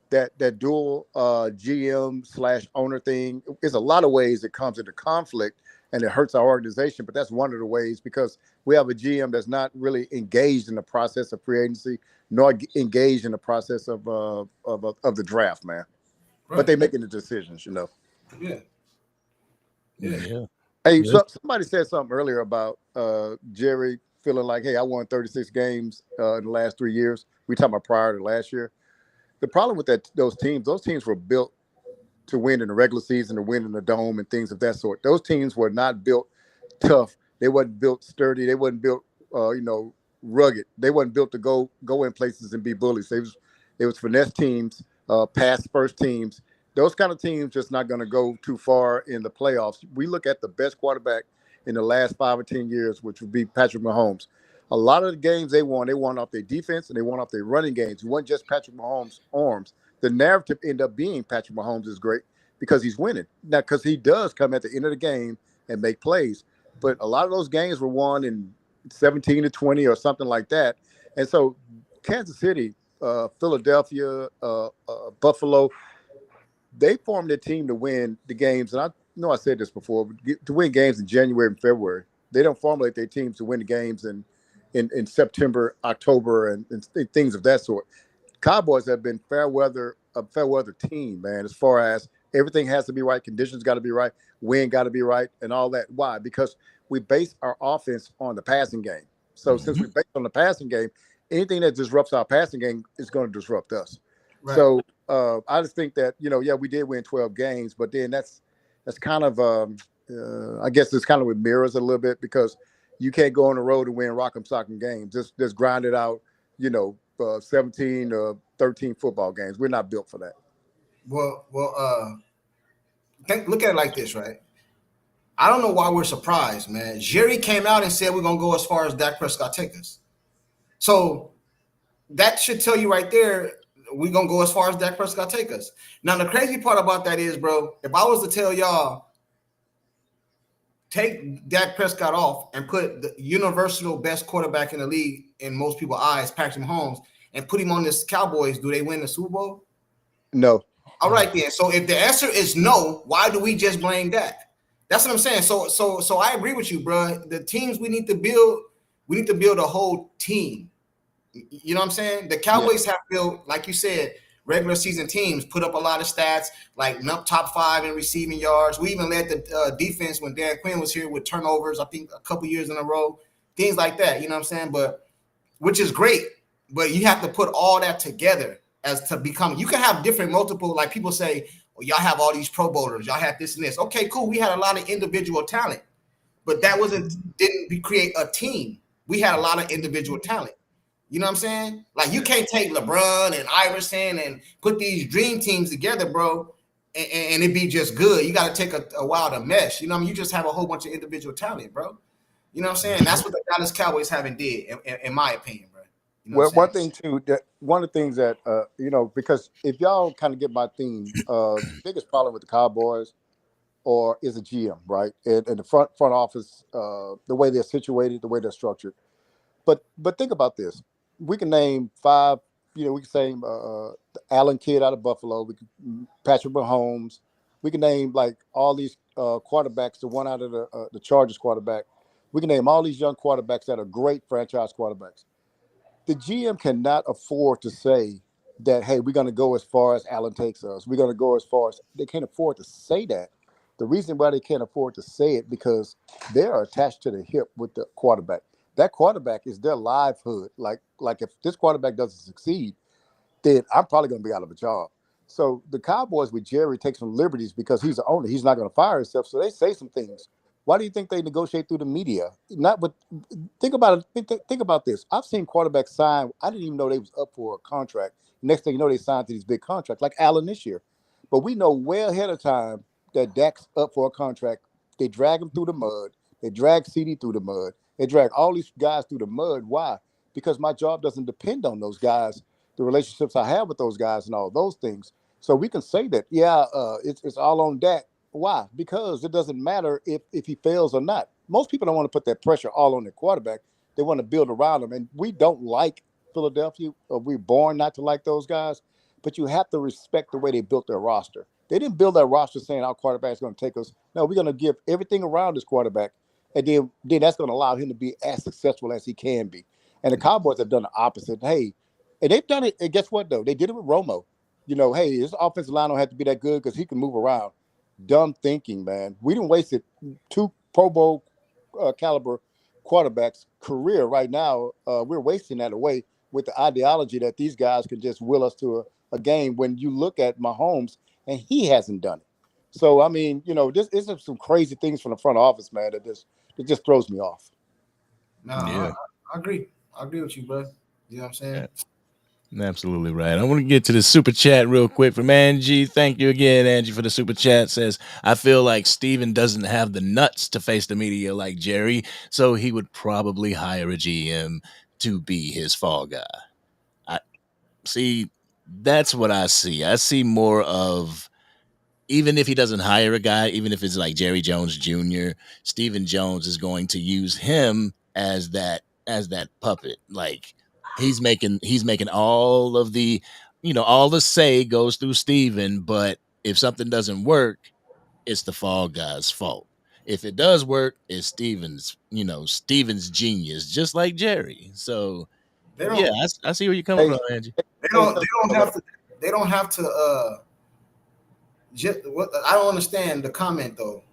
that dual GM/owner thing is a lot of ways it comes into conflict and it hurts our organization. But that's one of the ways because we have a GM that's not really engaged in the process of free agency, nor engaged in the process of the draft, man. Right. But they're making the decisions, Yeah. Yeah. Hey, Yeah. somebody said something earlier about Jerry feeling like, hey, I won 36 games in the last 3 years. We talking about prior to last year. The problem with those teams were built to win in the regular season, to win in the dome and things of that sort. Those teams were not built tough. They wasn't built sturdy. They wasn't built, rugged. They wasn't built to go in places and be bullies. They was finesse teams, pass first teams. Those kind of teams just not going to go too far in the playoffs. We look at the best quarterback in the last 5 or 10 years, which would be Patrick Mahomes. A lot of the games they won off their defense and they won off their running games. It wasn't just Patrick Mahomes' arms. The narrative ended up being Patrick Mahomes is great because he's winning. Now, because he does come at the end of the game and make plays. But a lot of those games were won in 17-20 or something like that. And so Kansas City, Philadelphia, Buffalo, they formed a team to win the games. And I know I said this before, but to win games in January and February. They don't formulate their teams to win the games in September, October, and things of that sort. Cowboys have been a fair weather team, man, as far as everything has to be right, conditions got to be right, wind got to be right, and all that. Why? Because we base our offense on the passing game. So since we base on the passing game, anything that disrupts our passing game is going to disrupt us. Right. So I just think that, we did win 12 games, but then that's kind of, I guess it's kind of with mirrors a little bit because you can't go on the road and win rock'em sock'em games. Just grind it out, 17 or 13 football games. We're not built for that. Well, look at it like this, right? I don't know why we're surprised, man. Jerry came out and said we're gonna go as far as Dak Prescott take us. So that should tell you right there, we're gonna go as far as Dak Prescott take us. Now, the crazy part about that is, bro, if I was to tell y'all, take Dak Prescott off and put the universal best quarterback in the league in most people's eyes, Patrick Mahomes, and put him on this Cowboys, do they win the Super Bowl? No. All right, then. So if the answer is no, why do we just blame Dak? That's what I'm saying. So I agree with you, bro. The teams we need to build a whole team. You know what I'm saying? The Cowboys have built, like you said, regular season teams, put up a lot of stats, like top 5 in receiving yards. We even led the defense when Dan Quinn was here with turnovers, I think a couple years in a row, things like that. You know what I'm saying? But which is great, but you have to put all that together as to become. You can have different multiple, like people say, well, y'all have all these Pro Bowlers, y'all have this and this. Okay, cool. We had a lot of individual talent, but that didn't create a team. We had a lot of individual talent. You know what I'm saying? Like, you can't take LeBron and Iverson and put these dream teams together, bro, and it be just good. You got to take a while to mesh. You know what I mean? You just have a whole bunch of individual talent, bro. You know what I'm saying? That's what the Dallas Cowboys haven't did, in my opinion, bro. You know well, one thing too, one of the things that because if y'all kind of get my theme, the biggest problem with the Cowboys is a GM, right? And the front office, the way they're situated, the way they're structured. But think about this. We can name 5. We can say the Allen kid out of Buffalo. We can Patrick Mahomes. We can name like all these quarterbacks. The one out of the Chargers quarterback. We can name all these young quarterbacks that are great franchise quarterbacks. The GM cannot afford to say that, hey, we're going to go as far as Allen takes us. We're going to go as far as they can't afford to say that. The reason why they can't afford to say it because they are attached to the hip with the quarterback. That quarterback is their livelihood. Like if this quarterback doesn't succeed, then I'm probably going to be out of a job. So the Cowboys with Jerry take some liberties because he's the owner. He's not going to fire himself. So they say some things. Why do you think they negotiate through the media? Think about it. Think about this. I've seen quarterbacks sign. I didn't even know they was up for a contract. Next thing you know, they signed to these big contracts, like Allen this year. But we know well ahead of time that Dak's up for a contract. They drag him through the mud. They drag CD through the mud. They drag all these guys through the mud. Why? Because my job doesn't depend on those guys, the relationships I have with those guys and all those things. So we can say that, it's all on Dak. Why? Because it doesn't matter if he fails or not. Most people don't want to put that pressure all on the quarterback. They want to build around him. And we don't like Philadelphia. We're born not to like those guys. But you have to respect the way they built their roster. They didn't build that roster saying our quarterback is going to take us. No, we're going to give everything around this quarterback. And then that's going to allow him to be as successful as he can be. And the Cowboys have done the opposite. Hey, and they've done it. And guess what, though? They did it with Romo. Hey, his offensive line don't have to be that good because he can move around. Dumb thinking, man. We didn't waste 2 Pro Bowl caliber quarterbacks' career right now. We're wasting that away with the ideology that these guys can just will us to a game when you look at Mahomes and he hasn't done it. So, I mean, this is some crazy things from the front office, man, that just throws me off. No, yeah. I agree. I agree with you, bro. You know what I'm saying? Yeah. Absolutely right. I want to get to the super chat real quick from Angie. Thank you again, Angie, for the super chat. Says, I feel like Steven doesn't have the nuts to face the media like Jerry, so he would probably hire a GM to be his fall guy. That's what I see. I see more of, even if he doesn't hire a guy, even if it's like Jerry Jones Jr., Stephen Jones is going to use him as that puppet. Like he's making all of the, all the say goes through Stephen, but if something doesn't work, it's the fall guy's fault. If it does work, it's Stephen's genius, just like Jerry. So I see where you're coming from, Angie. They don't have to I don't understand the comment though.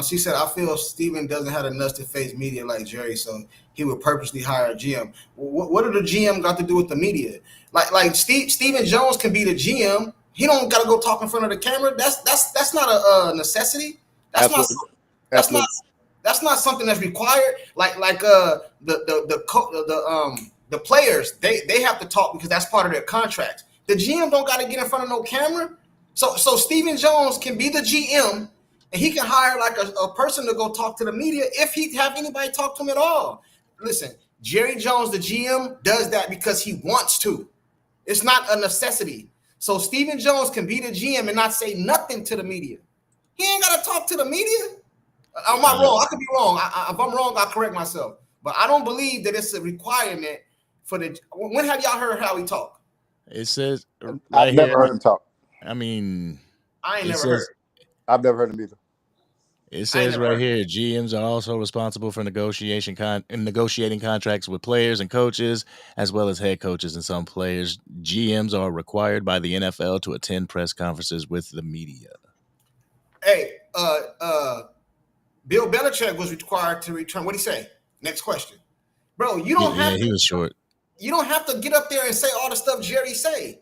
She said, I feel Steven doesn't have the nuts to face media like Jerry, so he would purposely hire a GM. What do the GM got to do with the media? Like Stephen Jones can be the GM. He don't got to go talk in front of the camera. That's not a necessity. That's not something that's required. Like the The players, they have to talk because that's part of their contract. The GM don't got to get in front of no camera. So Stephen Jones can be the GM, and he can hire like a person to go talk to the media if he have anybody talk to him at all. Listen, Jerry Jones, the GM, does that because he wants to. It's not a necessity. So Stephen Jones can be the GM and not say nothing to the media. He ain't got to talk to the media. Am I wrong? I could be wrong. If I'm wrong, I'll correct myself. But I don't believe that it's a requirement for the. When have y'all heard how he talk? It says right I've never here, heard him talk. I mean, I ain't it never says, heard. I've never heard him either. It says right here, GMs are also responsible for negotiating contracts with players and coaches, as well as head coaches and some players. GMs are required by the NFL to attend press conferences with the media. Hey, Bill Belichick was required to return. What do you say? Next question, bro. You don't have. He was short. You don't have to get up there and say all the stuff Jerry say.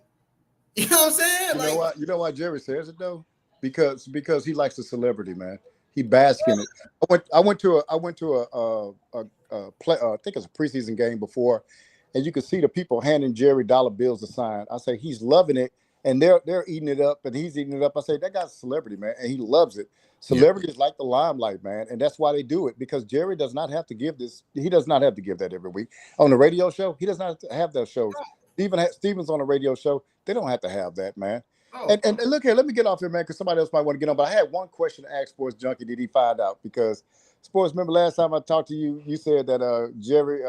You know what I'm saying? You know why Jerry says it though? Because he likes the celebrity, man. He basks in it. I went to a play. I think it's a preseason game before, and you could see the people handing Jerry dollar bills to sign. I say he's loving it, and they're eating it up, and he's eating it up. I say that guy's a celebrity, man, and he loves it. Celebrities like the limelight, man, and that's why they do it. Because Jerry does not have to give this. He does not have to give that every week on the radio show. He does not have to have those shows. Stevens on a radio show. They don't have to have that, man. And look here, let me get off here, man, because somebody else might want to get on. But I had one question to ask Sports Junkie. Did he find out? Because Sports, remember last time I talked to you, you said that Jerry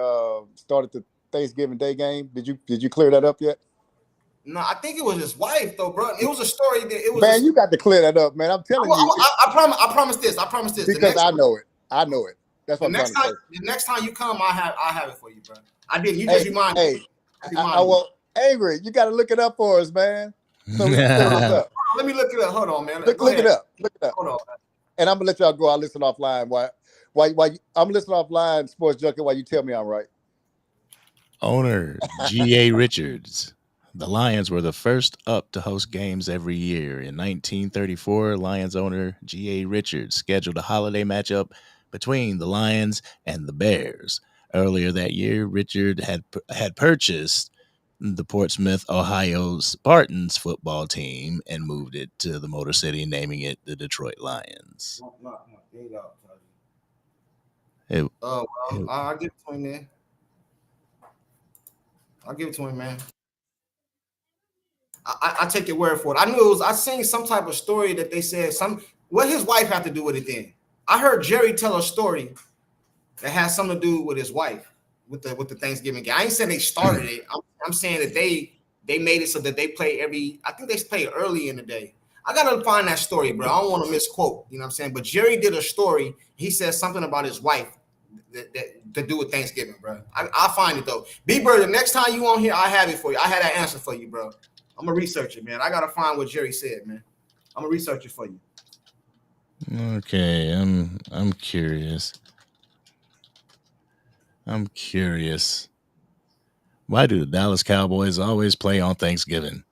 started the Thanksgiving Day game. Did you clear that up yet? No, I think it was his wife, though, bro. It was a story that it was. Man, you got to clear that up, man. I'm telling you. I promise this. Because I know it. That's what I'm trying to say. The next time you come, I have it for you, bro. I didn't. You just remind me. I will. Angry, you got to look it up for us, man. So let me look it up. Hold on, man. Look it up. Hold on. And I'm gonna let y'all go. I'll listen offline. Why I'm listening offline, Sports Junkie, while you tell me I'm right. Owner G.A. Richards. The Lions were the first up to host games every year. In 1934, Lions owner G.A. Richards scheduled a holiday matchup between the Lions and the Bears. Earlier that year, Richard had purchased the Portsmouth, Ohio Spartans football team and moved it to the Motor City, naming it the Detroit Lions. I'll give it to him, man. I'll give it to him, man. I take your word for it. I seen some type of story that they said what his wife had to do with it then. I heard Jerry tell a story that has something to do with his wife with the Thanksgiving game. I ain't saying they started it. I'm saying that they made it so that they play I think they play early in the day. I gotta find that story, bro. I don't want to misquote, you know what I'm saying? But Jerry did a story. He said something about his wife that to do with Thanksgiving, bro. I'll find it though. B-Bird, the next time you on here, I have it for you. I had that answer for you, bro. I'm gonna research it, man. I gotta find what Jerry said, man. I'm gonna research it for you. Okay, I'm curious. Why do the Dallas Cowboys always play on Thanksgiving?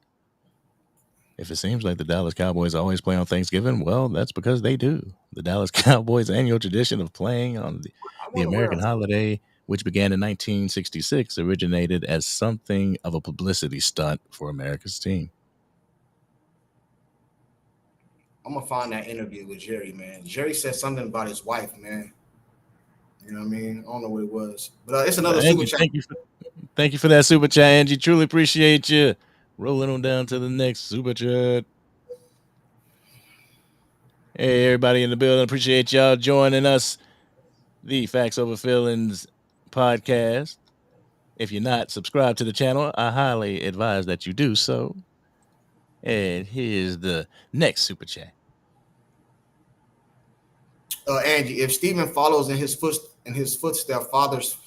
If it seems like the Dallas Cowboys always play on Thanksgiving, well, that's because they do. The Dallas Cowboys' annual tradition of playing on the American holiday, which began in 1966, originated as something of a publicity stunt for America's team. I'm gonna find that interview with Jerry, man. Jerry said something about his wife, man. You know what I mean? I don't know what it was, but it's another super chat. Thank you for that super chat, Angie. Truly appreciate you. Rolling on down to the next super chat. Hey, everybody in the building. Appreciate y'all joining us. The Facts Over Feelings podcast. If you're not subscribed to the channel, I highly advise that you do so. And here's the next super chat. Angie, if Stephen follows in his footsteps, father's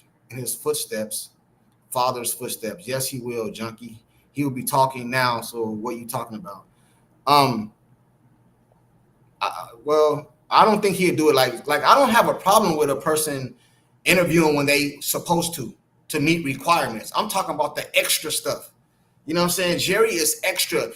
footsteps, yes, he will, Junkie. He will be talking now. So what are you talking about? I don't think he'd do it like I don't have a problem with a person interviewing when they supposed to meet requirements. I'm talking about the extra stuff. You know what I'm saying? Jerry is extra.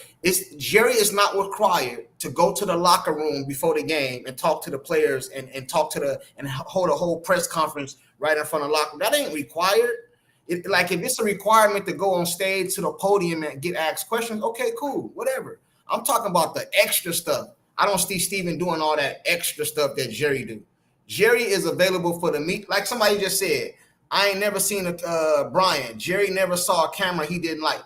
Jerry is not required to go to the locker room before the game and talk to the players and talk to and hold a whole press conference right in front of the locker room. That ain't required. Like if it's a requirement to go on stage to the podium and get asked questions, okay, cool, whatever. I'm talking about the extra stuff. I don't see Steven doing all that extra stuff that Jerry do. Jerry is available for the meet. Like somebody just said, I ain't never seen a Brian. Jerry never saw a camera he didn't like.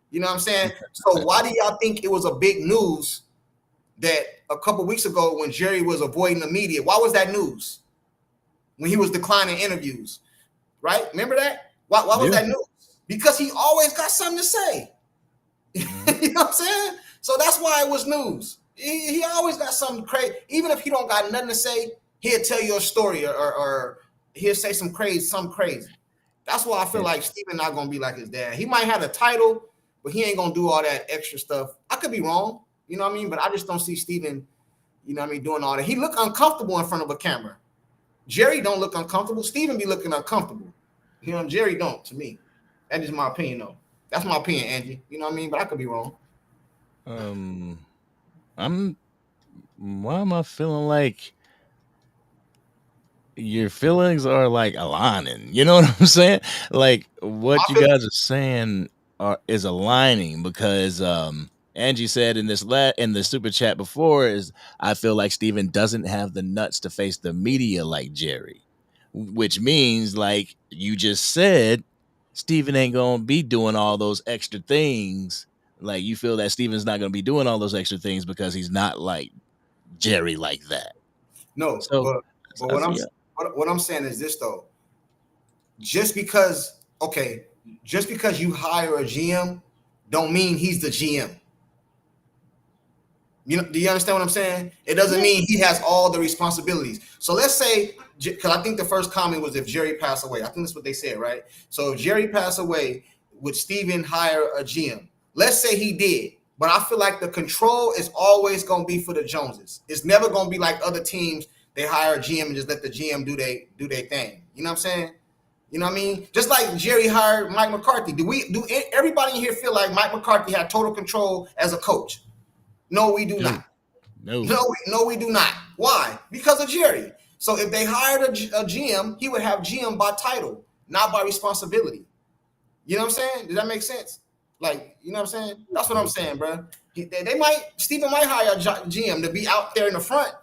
You know what I'm saying? So why do y'all think it was a big news that a couple weeks ago when Jerry was avoiding the media? Why was that news? When he was declining interviews, right? Remember that? Why was that news? Because he always got something to say. You know what I'm saying? So that's why it was news. He always got something crazy. Even if he don't got nothing to say, he'll tell you a story or he'll say something crazy. That's why I feel like Steven not gonna be like his dad. He might have a title, but he ain't gonna do all that extra stuff. I could be wrong, you know what I mean? But I just don't see Steven, you know what I mean, doing all that. He look uncomfortable in front of a camera. Jerry don't look uncomfortable. Steven be looking uncomfortable. You know, Jerry don't, to me. That is my opinion, though. That's my opinion, Angie. You know what I mean? But I could be wrong. Why am I feeling like your feelings are like aligning? You know what I'm saying? Like what you guys are saying is aligning because Angie said in the super chat before is I feel like Steven doesn't have the nuts to face the media like Jerry, which means like you just said, Steven ain't gonna be doing all those extra things. Like you feel that Steven's not gonna be doing all those extra things because he's not like Jerry like that. No, so but what I'm saying is this though. Just because you hire a GM, don't mean he's the GM. You know, do you understand what I'm saying? It doesn't mean he has all the responsibilities. So let's say, because I think the first comment was if Jerry passed away. I think that's what they said, right? So if Jerry passed away, would Steven hire a GM? Let's say he did. But I feel like the control is always going to be for the Joneses. It's never going to be like other teams. They hire a GM and just let the GM do their thing. You know what I'm saying? You know what I mean? Just like Jerry hired Mike McCarthy. Do everybody in here feel like Mike McCarthy had total control as a coach? No, we do not. No, we do not. Why? Because of Jerry. So if they hired a GM, he would have GM by title, not by responsibility. You know what I'm saying? Does that make sense? Like, you know what I'm saying? That's what I'm saying, bro. Steven might hire a GM to be out there in the front,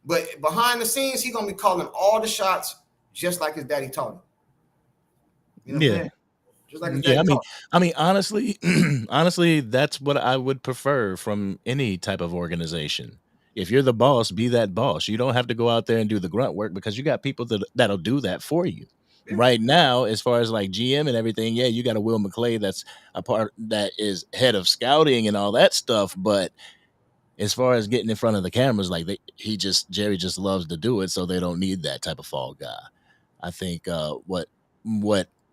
but behind the scenes, he's gonna be calling all the shots, just like his daddy taught him. You know what I'm saying? Just like his daddy taught him. I mean, honestly, that's what I would prefer from any type of organization. If you're the boss, be that boss. You don't have to go out there and do the grunt work because you got people that'll do that for you. Yeah. Right now, as far as like GM and everything, you got a Will McClay that's a part that is head of scouting and all that stuff. But as far as getting in front of the cameras, like Jerry just loves to do it, so they don't need that type of fall guy. I think what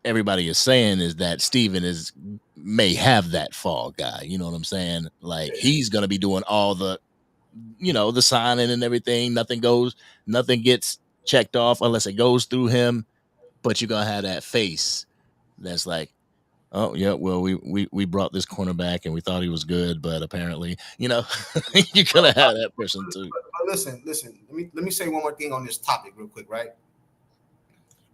everybody is saying is that Steven may have that fall guy. You know what I'm saying? Like he's gonna be doing all the, the signing and everything. Nothing gets checked off unless it goes through him. But you're gonna have that face that's like, oh yeah, well we brought this cornerback and we thought he was good, but apparently, you're gonna have that person too. But listen. Let me say one more thing on this topic real quick, right?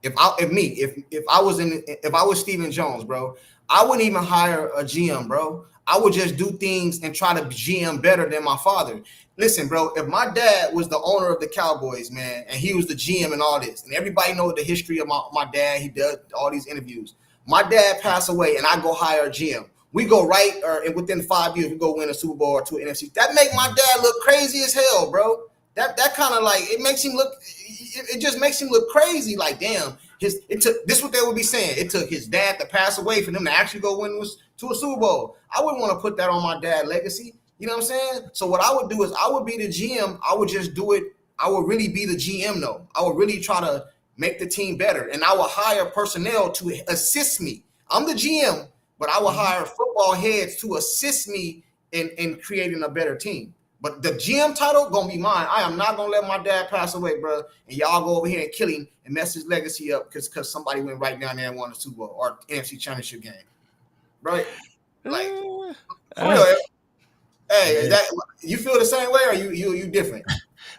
If I was Steven Jones, bro, I wouldn't even hire a GM, bro. I would just do things and try to GM better than my father. Listen, bro, if my dad was the owner of the Cowboys, man, and he was the GM and all this, and everybody knows the history of my dad, he does all these interviews. My dad passed away, and I go hire a GM. We go and within 5 years, we go win a Super Bowl or two NFC. That make my dad look crazy as hell, bro. That kind of like it makes him look. It just makes him look crazy. Like, damn, this what they would be saying. It took his dad to pass away for them to actually go win to a Super Bowl. I wouldn't want to put that on my dad's legacy. You know what I'm saying? So what I would do is I would be the GM. I would just do it. I would really be the GM though. I would really try to make the team better, and I would hire personnel to assist me. I'm the GM, but I would hire football heads to assist me in creating a better team. But the GM title gonna be mine. I am not gonna let my dad pass away, bro. And y'all go over here and kill him and mess his legacy up because somebody went right down there and won a Super Bowl or NFC Championship game, right? Like, for real. Hey, is that you feel the same way or you different?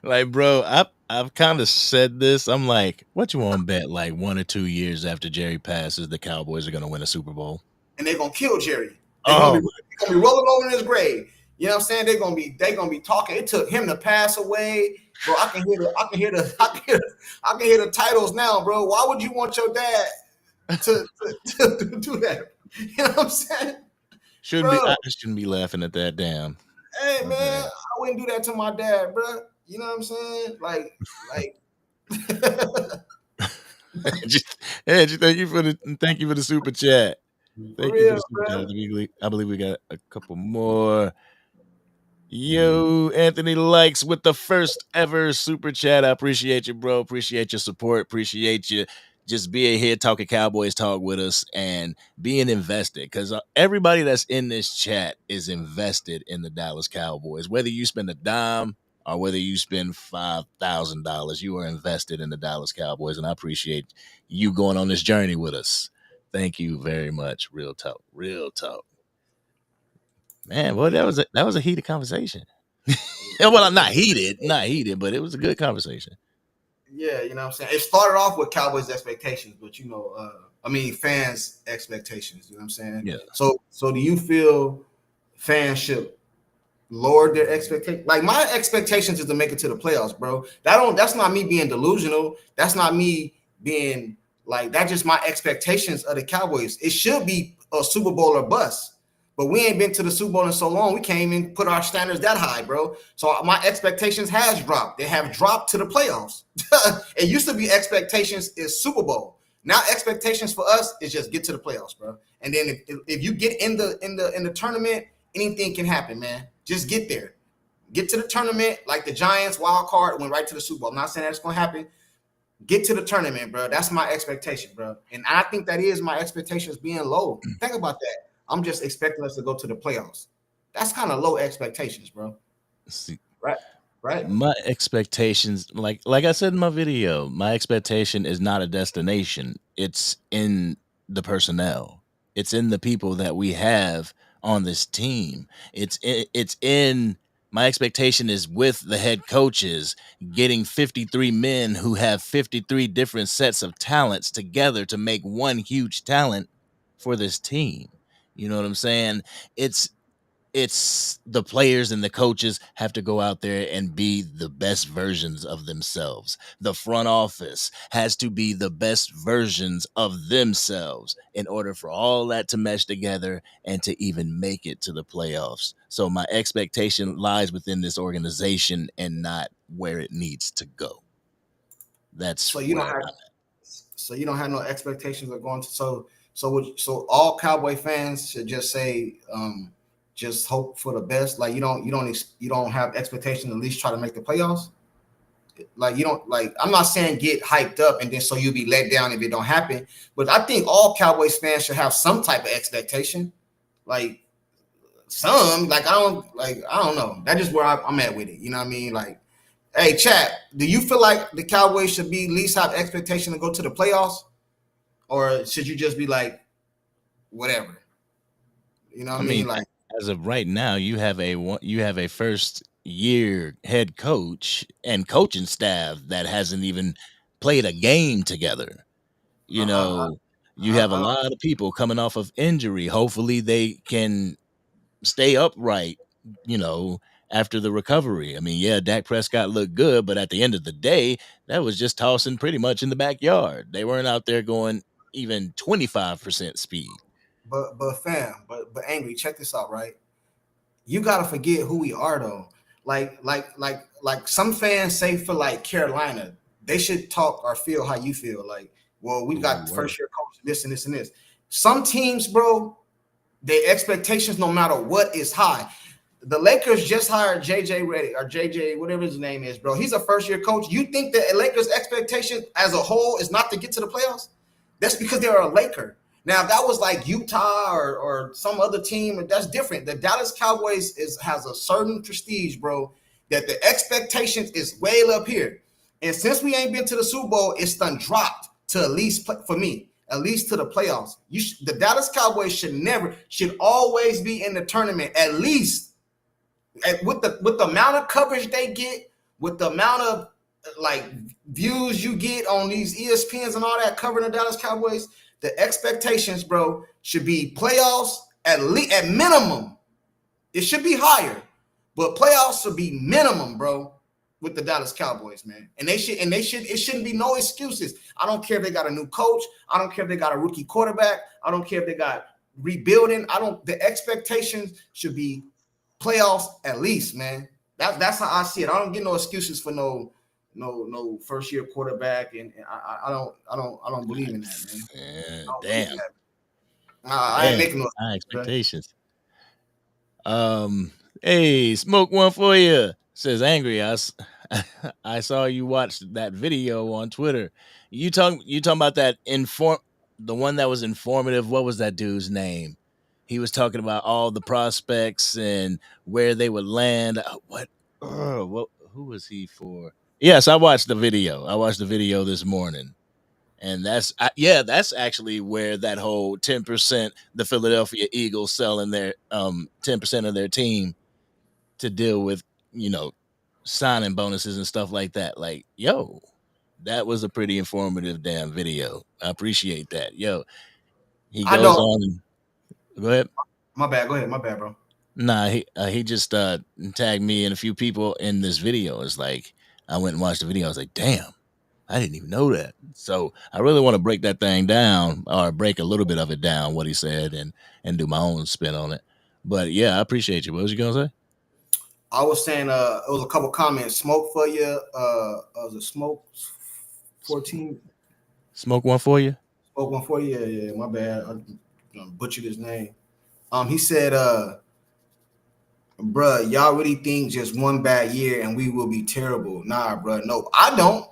Like, bro, I've kind of said this. I'm like, what you want to bet? Like 1 or 2 years after Jerry passes, the Cowboys are going to win a Super Bowl. And they're gonna kill Jerry. They're Oh, gonna be rolling over in his grave. You know what I'm saying? They're gonna be talking. It took him to pass away, bro. I can hear the titles now, bro. Why would you want your dad to do that? You know what I'm saying? I shouldn't be laughing at that. Damn. Hey man, I wouldn't do that to my dad, bro. You know what I'm saying? Like. Thank you for the super chat. Thank you for the super chat. I believe we got a couple more. Yo, Anthony Likes with the first ever super chat. I appreciate you, bro. Appreciate your support. Appreciate you just being here talking Cowboys talk with us and being invested, because everybody that's in this chat is invested in the Dallas Cowboys. Whether you spend a dime or whether you spend $5,000, you are invested in the Dallas Cowboys, and I appreciate you going on this journey with us. Thank you very much. Real talk. Man, well, that was a heated conversation. Well, not heated, but it was a good conversation. Yeah, you know what I'm saying? It started off with Cowboys expectations, but fans expectations, you know what I'm saying? Yeah. So do you feel fans should lower their expectations? Like, my expectations is to make it to the playoffs, bro. That's not me being delusional. That's not me being like, that's just my expectations of the Cowboys. It should be a Super Bowl or bust. But we ain't been to the Super Bowl in so long. We can't even put our standards that high, bro. So my expectations has dropped. They have dropped to the playoffs. It used to be expectations is Super Bowl. Now expectations for us is just get to the playoffs, bro. And then if you get in the tournament, anything can happen, man. Just get there. Get to the tournament like the Giants wild card went right to the Super Bowl. I'm not saying that's going to happen. Get to the tournament, bro. That's my expectation, bro. And I think that is my expectations being low. Think about that. I'm just expecting us to go to the playoffs. That's kind of low expectations, bro. See, right. My expectations, like I said in my video, my expectation is not a destination. It's in the personnel. It's in the people that we have on this team. It's in my expectation is with the head coaches getting 53 men who have 53 different sets of talents together to make one huge talent for this team. You know what I'm saying? It's the players and the coaches have to go out there and be the best versions of themselves. The front office has to be the best versions of themselves in order for all that to mesh together and to even make it to the playoffs. So my expectation lies within this organization and not where it needs to go. That's so you don't have no expectations of going to so all Cowboy fans should just say just hope for the best. Like you don't have expectations, at least try to make the playoffs. Like you don't like. I'm not saying get hyped up and then so you'll be let down if it don't happen. But I think all Cowboys fans should have some type of expectation. Like some, like I don't know. That's just where I'm at with it. You know what I mean? Like, hey, chat, do you feel like the Cowboys should be at least have expectation to go to the playoffs, or should you just be like, whatever? You know what I mean? Like, as of right now, you have a first year head coach and coaching staff that hasn't even played a game together. You know, you have a lot of people coming off of injury. Hopefully they can stay upright, after the recovery. I mean, yeah, Dak Prescott looked good, but at the end of the day, that was just tossing pretty much in the backyard. They weren't out there going even 25% speed. But Angry, check this out, right? You gotta forget who we are though. Like some fans say for like Carolina, they should talk or feel how you feel. Like, well, we got first year coach, this and this and this. Some teams, bro, their expectations, no matter what, is high. The Lakers just hired JJ Redick or JJ, whatever his name is, bro. He's a first year coach. You think the Lakers' expectation as a whole is not to get to the playoffs? That's because they're a Laker. Now, if that was like Utah or some other team, that's different. The Dallas Cowboys has a certain prestige, bro, that the expectations is way up here. And since we ain't been to the Super Bowl, it's done dropped to at least, for me, at least to the playoffs. The Dallas Cowboys should always be in the tournament, at least with the amount of coverage they get, with the amount of like views you get on these ESPNs and all that covering the Dallas Cowboys, the expectations, bro, should be playoffs at minimum. It should be higher, but playoffs should be minimum, bro, with the Dallas Cowboys, man. And it shouldn't be no excuses. I don't care if they got a new coach. I don't care if they got a rookie quarterback. I don't care if they got rebuilding. The expectations should be playoffs at least, man. That's how I see it. I don't get no excuses for no first year quarterback, and I don't believe in that, man. Damn. I ain't making no expectations. Hey, smoke one for you. Says angry. I saw you watched that video on Twitter. You talking about that the one that was informative. What was that dude's name? He was talking about all the prospects and where they would land. Who was he for? Yes, I watched the video. I watched the video this morning. And that's actually where that whole 10%, the Philadelphia Eagles selling their 10% of their team to deal with, signing bonuses and stuff like that. Like, yo, that was a pretty informative damn video. I appreciate that. Yo, he goes on and go ahead. My bad. Go ahead. My bad, bro. Nah, he just tagged me and a few people in this video. It's like I went and watched the video. I was like, damn. I didn't even know that. So I really want to break that thing down, or break a little bit of it down, what he said, and do my own spin on it. But yeah, I appreciate you. What was you gonna say? I was saying it was a couple comments. Smoke for you. Was it Smoke 14? Smoke one for you? Smoke one for you. Yeah, my bad. I butchered his name. He said, bruh, y'all really think just one bad year and we will be terrible? Nah, bruh. No, I don't.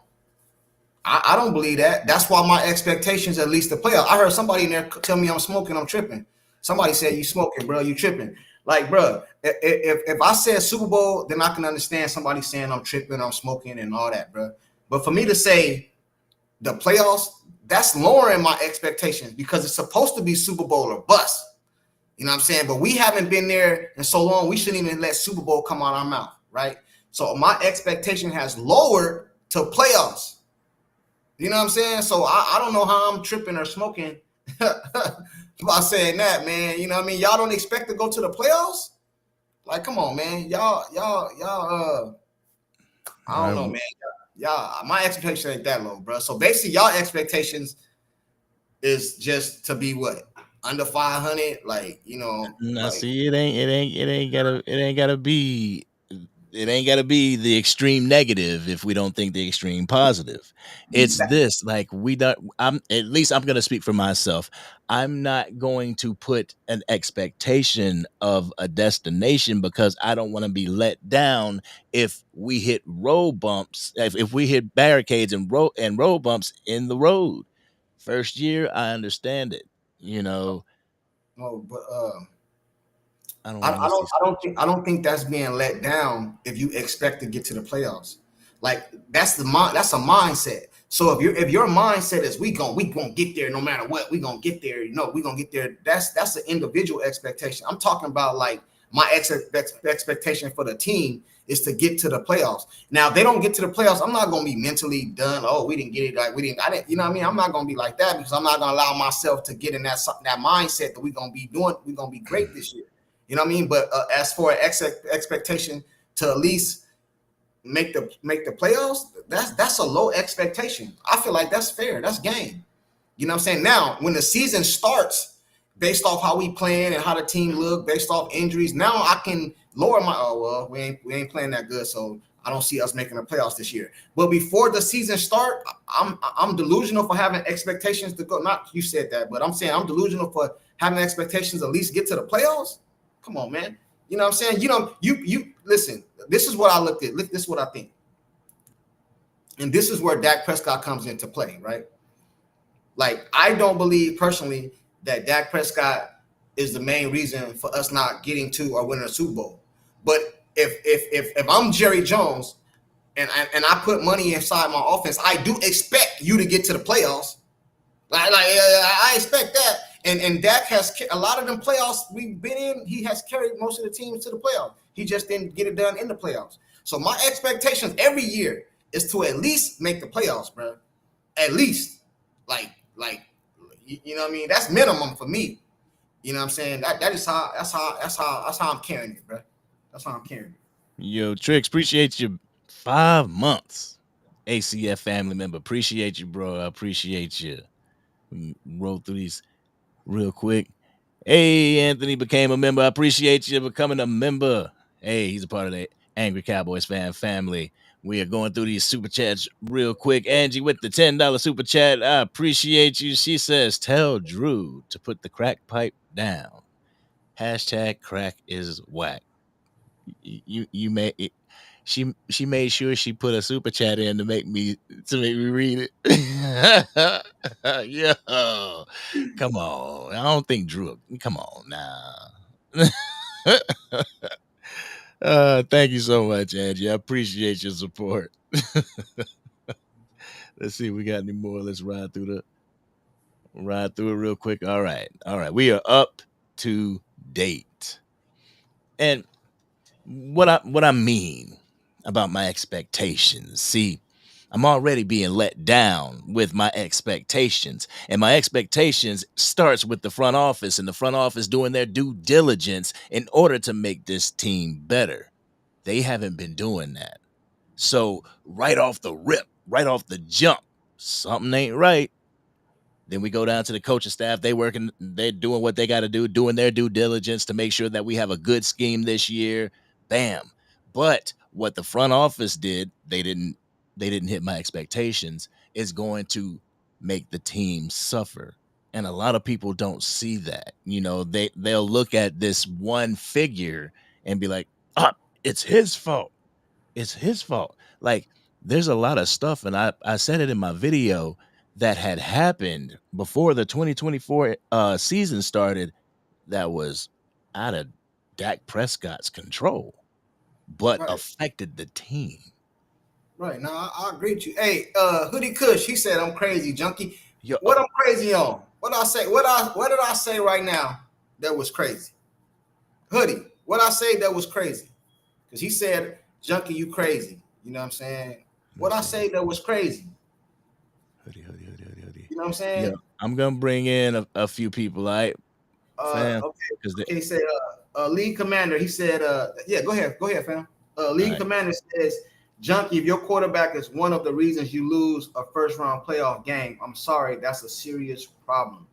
I don't believe that. That's why my expectations, at least the playoff. I heard somebody in there tell me I'm smoking, I'm tripping. Somebody said you smoking, bro, you tripping. Like, bro, if I said Super Bowl, then I can understand somebody saying I'm tripping, I'm smoking, and all that, bro. But for me to say the playoffs, that's lowering my expectations because it's supposed to be Super Bowl or bust. You know what I'm saying? But we haven't been there in so long, we shouldn't even let Super Bowl come out our mouth, right? So my expectation has lowered to playoffs. You know what I'm saying? So I don't know how I'm tripping or smoking by saying that, man. You know what I mean? Y'all don't expect to go to the playoffs? Like, come on, man. Y'all, I don't know, man. Y'all, my expectation ain't that low, bro. So basically, y'all expectations is just to be what? Under 500? Like, No, see, it ain't gotta be the extreme negative if we don't think the extreme positive. It's this, like, I'm gonna speak for myself. I'm not going to put an expectation of a destination because I don't want to be let down if we hit road bumps, if we hit barricades and road bumps in the road. First year, I understand it, No, but I don't think that's being let down if you expect to get to the playoffs. Like that's a mindset. So if your mindset is we gonna get there no matter what, we gonna get there, we gonna get there. That's an individual expectation. I'm talking about like my expectation for the team is to get to the playoffs. Now if they don't get to the playoffs, I'm not gonna be mentally done. Oh, we didn't get it. Like I didn't. You know what I mean? I'm not gonna be like that because I'm not gonna allow myself to get in that mindset that we're gonna be great this year. You know what I mean? But as for expectation to at least make the playoffs, that's a low expectation. I feel like that's fair. That's game. You know what I'm saying? Now, when the season starts, based off how we playing and how the team look, based off injuries, now I can lower my we ain't playing that good, so I don't see us making the playoffs this year. But before the season start, I'm delusional for having expectations to go. Not you said that, but I'm saying I'm delusional for having expectations to at least get to the playoffs. Come on, man. You know what I'm saying? You listen, this is what I looked at. This is what I think. And this is where Dak Prescott comes into play, right? Like, I don't believe personally that Dak Prescott is the main reason for us not getting to or winning a Super Bowl. But if I'm Jerry Jones and I put money inside my offense, I do expect you to get to the playoffs. I expect that. And Dak has a lot of them playoffs we've been in. He has carried most of the teams to the playoffs. He just didn't get it done in the playoffs. So my expectations every year is to at least make the playoffs, bro. At least, like, you know what I mean? That's minimum for me. You know what I'm saying? That's how I'm carrying it, bro. That's how I'm carrying it. Yo, Tricks, appreciate you 5 months. ACF family member, appreciate you, bro. I appreciate you. Roll through these real quick. Hey, Anthony became a member. I appreciate you becoming a member. Hey, he's a part of the Angry Cowboys fan family. We are going through these super chats real quick. Angie with the $10 super chat. I appreciate you. She says, tell Drew to put the crack pipe down. Hashtag crack is whack. You may it, she made sure she put a super chat in to make me read it. Yeah, come on. I don't think Drew. Come on now. Thank you so much, Angie. I appreciate your support. Let's see if we got any more. Let's ride through it real quick. All right. We are up to date. And what I mean about my expectations. See, I'm already being let down with my expectations. And my expectations starts with the front office, and the front office doing their due diligence in order to make this team better. They haven't been doing that. So right off the rip, right off the jump, something ain't right. Then we go down to the coaching staff. They're doing what they got to do, doing their due diligence to make sure that we have a good scheme this year. Bam. But what the front office did, they didn't hit my expectations, is going to make the team suffer. And a lot of people don't see that. You know, they'll look at this one figure and be like, it's his fault. It's his fault. Like, there's a lot of stuff, and I said it in my video, that had happened before the 2024 season started that was out of Dak Prescott's control, but affected the team. Right. Now, I agree with you. Hey, Hoodie Kush, he said I'm crazy, Junkie. What I'm crazy on? What I say? What did I say right now that was crazy? Hoodie, what I say that was crazy? Because he said, Junkie, you crazy. You know what I'm saying? What I say that was crazy? Hoodie. You know what I'm saying? Yeah, I'm gonna bring in a few people, right? Okay. Say league commander. He said, yeah, go ahead, fam. League commander says, Junkie, if your quarterback is one of the reasons you lose a first round playoff game, I'm sorry, that's a serious problem.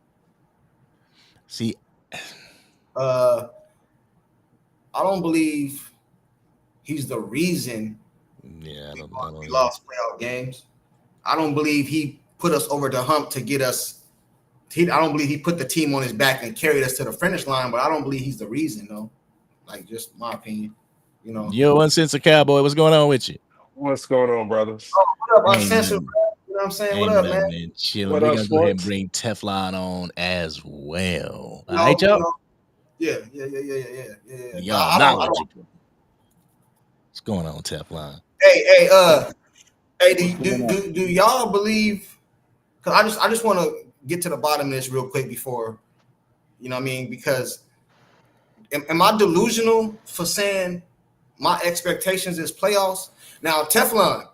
See, I don't believe he's the reason. Yeah, we lost playoff games. I don't believe he put us over the hump to get us. I don't believe he put the team on his back and carried us to the finish line, but I don't believe he's the reason, though. Like, just my opinion, you know. Yo, Uncensored Cowboy, what's going on with you? What's going on, brothers? Oh, what up, Uncensored? You know what I'm saying? What up, man? Chilling. We're gonna go ahead and bring Teflon on as well. All right, y'all. Yeah. Y'all knowledgeable. What's going on, Teflon? Hey, do y'all believe? Because I just want to get to the bottom of this real quick before, you know what I mean? Because am I delusional for saying my expectations is playoffs? Now, Teflon,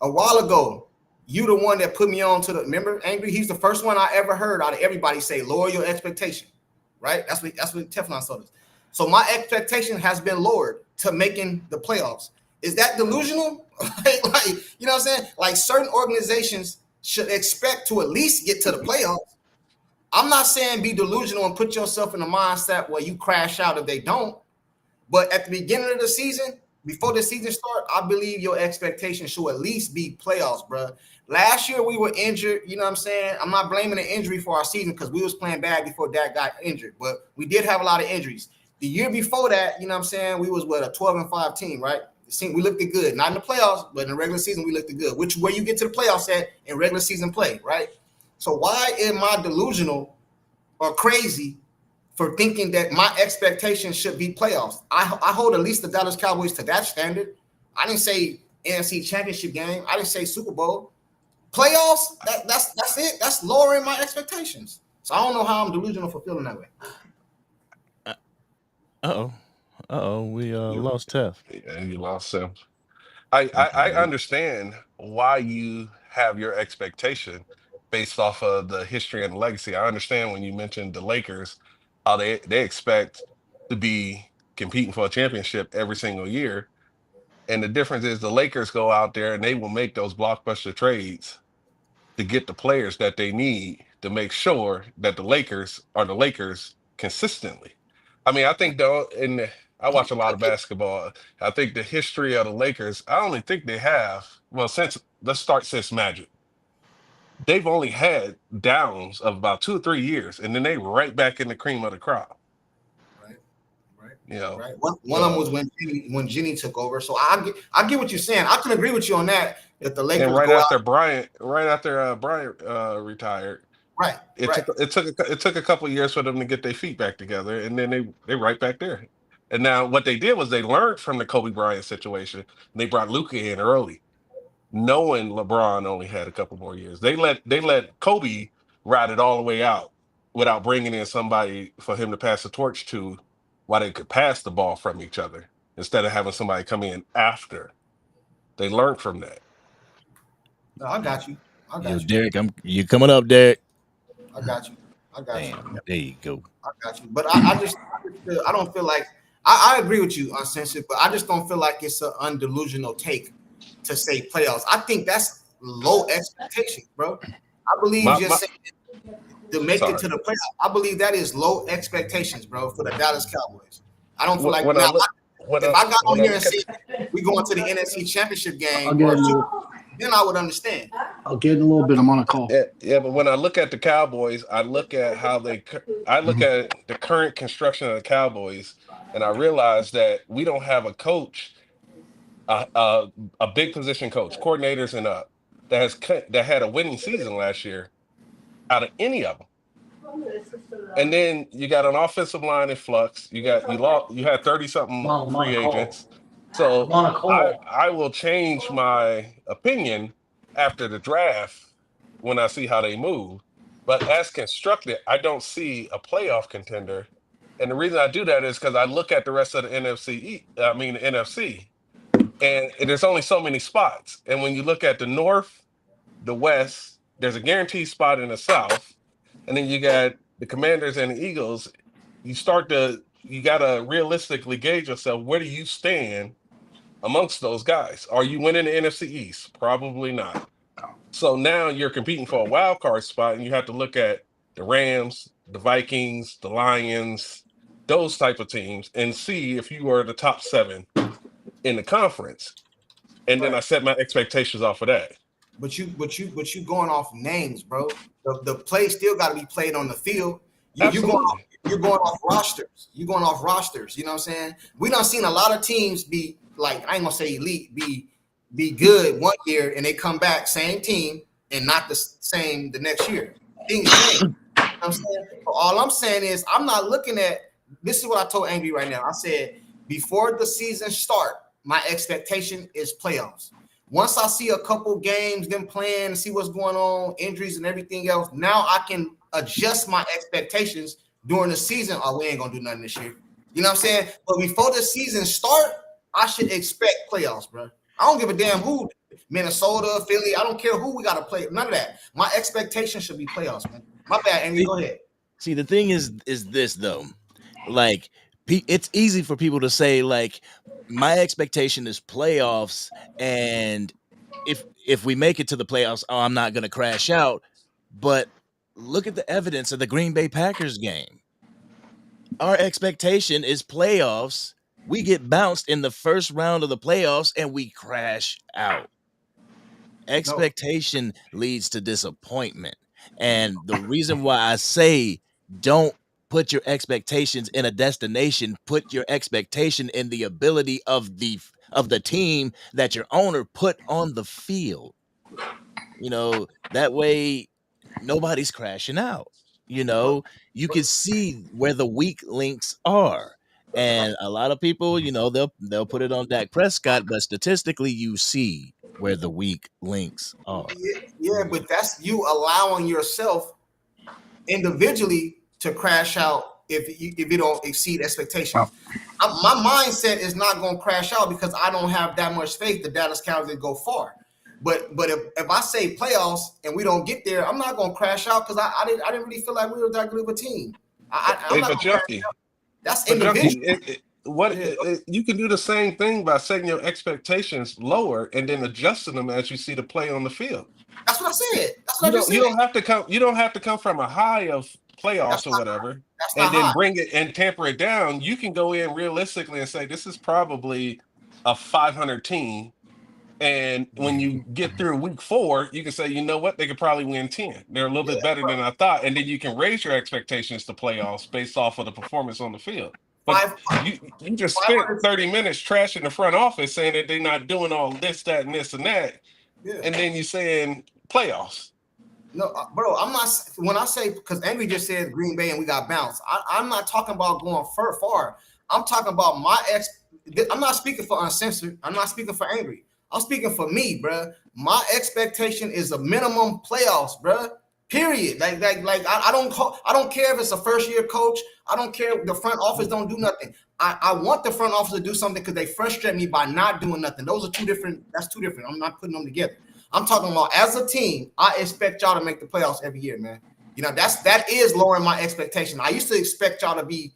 a while ago, you the one that put me on to remember Angry? He's the first one I ever heard out of everybody say, lower your expectation, right? That's what Teflon told us. So my expectation has been lowered to making the playoffs. Is that delusional? like, you know what I'm saying? Like, certain organizations should expect to at least get to the playoffs. I'm not saying be delusional and put yourself in a mindset where you crash out if they don't. But at the beginning of the season, before the season start, I believe your expectation should at least be playoffs, bro. Last year we were injured, you know what I'm saying? I'm not blaming the injury for our season because we was playing bad before Dak got injured, but we did have a lot of injuries. The year before that, you know what I'm saying, we was a 12-5 team, right? We looked good, not in the playoffs, but in the regular season we looked good. Which where you get to the playoffs at in regular season play, right? So why am I delusional or crazy for thinking that my expectations should be playoffs? I hold at least the Dallas Cowboys to that standard. I didn't say NFC Championship game. I didn't say Super Bowl. Playoffs, that's it. That's lowering my expectations. So I don't know how I'm delusional for feeling that way. We lost Tef. Yeah, you lost him. I understand why you have your expectation based off of the history and legacy. I understand when you mentioned the Lakers, how they expect to be competing for a championship every single year. And the difference is the Lakers go out there and they will make those blockbuster trades to get the players that they need to make sure that the Lakers are the Lakers consistently. I mean, I think though, and I watch a lot I of get basketball. I think the history of the Lakers, I only think they have, well, since let's start since Magic. They've only had downs of about 2 or 3 years, and then they right back in the cream of the crop. right, right, You know, right. One of them was when Jenny took over. So I get what you're saying. I can agree with you on that. That the and Lakers go out. Right after Bryant retired, Right, right. it took a couple of years for them to get their feet back together, and then they right back there. And now what they did was they learned from the Kobe Bryant situation, and they brought Luka in early, knowing LeBron only had a couple more years. They let Kobe ride it all the way out without bringing in somebody for him to pass the torch to, while they could pass the ball from each other instead of having somebody come in after. They learned from that. No, I got you. I Yo, got you. Derek, you coming up, Derek? I got you. I got you. Damn, there you go. I got you. But I don't feel like I agree with you, Uncensored, but I just don't feel like it's an undelusional take to say playoffs. I think that's low expectations, bro. I believe My, just my, saying to make it sorry. to the playoffs. I believe that is low expectations, bro, for the Dallas Cowboys. I don't feel like When I now look when if I I got when on I here and look at said we going to the NFC Championship I'll game get or in a Super little, Bowl, then I would understand. I'll get in a little bit. I'm on a call. yeah, but when I look at the Cowboys, I look at I look at the current construction of the Cowboys, and I realize that we don't have a coach, a a, a big position coach, coordinators and up that had a winning season last year out of any of them. And then you got an offensive line in flux. You had 30 something Mom, I'm on free a call. agents. I'm So on a call. I will change my opinion after the draft when I see how they move. But as constructed, I don't see a playoff contender. And the reason I do that is because I look at the rest of the the NFC, and there's only so many spots. And when you look at the North, the West, there's a guaranteed spot in the South, and then you got the Commanders and the Eagles. You gotta realistically gauge yourself. Where do you stand amongst those guys? Are you winning the NFC East? Probably not. So now you're competing for a wild card spot, and you have to look at the Rams, the Vikings, the Lions, those type of teams, and see if you are the top seven in the conference. And then I Right. set my expectations off of that. But you going off names, bro. The play still got to be played on the field. Absolutely. You're going off rosters. You're going off rosters. You know what I'm saying? We done seen a lot of teams be like, I ain't gonna say elite, be good one year and they come back same team and not the same the next year. Things change. You know what I'm saying? So all I'm saying is I'm not looking at this is what I told Angry right now. I said before the season start, my expectation is playoffs. Once I see a couple games, them playing and see what's going on, injuries and everything else, now I can adjust my expectations during the season. Oh, we ain't gonna do nothing this year. You know what I'm saying? But before the season start, I should expect playoffs, bro. I don't give a damn who, Minnesota, Philly. I don't care who we got to play. None of that. My expectation should be playoffs, man. My bad, Amy. Go ahead. See, the thing is this though, like it's easy for people to say like my expectation is playoffs, and if we make it to the playoffs, oh, I'm not gonna crash out. But look at the evidence of the Green Bay Packers game. Our expectation is playoffs. We get bounced in the first round of the playoffs and we crash out. Expectation leads to disappointment. And the reason why I say don't put your expectations in a destination, put your expectation in the ability of the team that your owner put on the field. You know, that way nobody's crashing out. You know, you can see where the weak links are. And a lot of people, you know, they'll put it on Dak Prescott, but statistically you see where the weak links are. Yeah, but that's you allowing yourself individually to crash out if you don't exceed expectations. my mindset is not going to crash out because I don't have that much faith the Dallas Cowboys will go far. But if I say playoffs and we don't get there, I'm not going to crash out because I didn't really feel like we were that good of a team. I'm not Junkie, that's individual. You can do the same thing by setting your expectations lower and then adjusting them as you see the play on the field. That's what I said. That's what I just said. You don't have to come from a high of playoffs or whatever, and then bring it and tamper it down. You can go in realistically and say this is probably a 500 team, and when you get through week 4, you can say, you know what, they could probably win 10. They're a little bit better than I thought, and then you can raise your expectations to playoffs based off of the performance on the field. But you just spent 30 minutes trashing the front office saying that they're not doing all this, that, and this and that, and then you saying playoffs. No, bro, I'm not. When I say, because Angry just said Green Bay and we got bounced, I'm not talking about going far. I'm talking about I'm not speaking for Uncensored. I'm not speaking for Angry. I'm speaking for me, bro. My expectation is a minimum playoffs, bro. Period. Like I don't care if it's a first year coach. I don't care if the front office don't do nothing. I want the front office to do something because they frustrate me by not doing nothing. Those are two different. That's two different. I'm not putting them together. I'm talking about as a team. I expect y'all to make the playoffs every year, man. You know that is lowering my expectation. I used to expect y'all to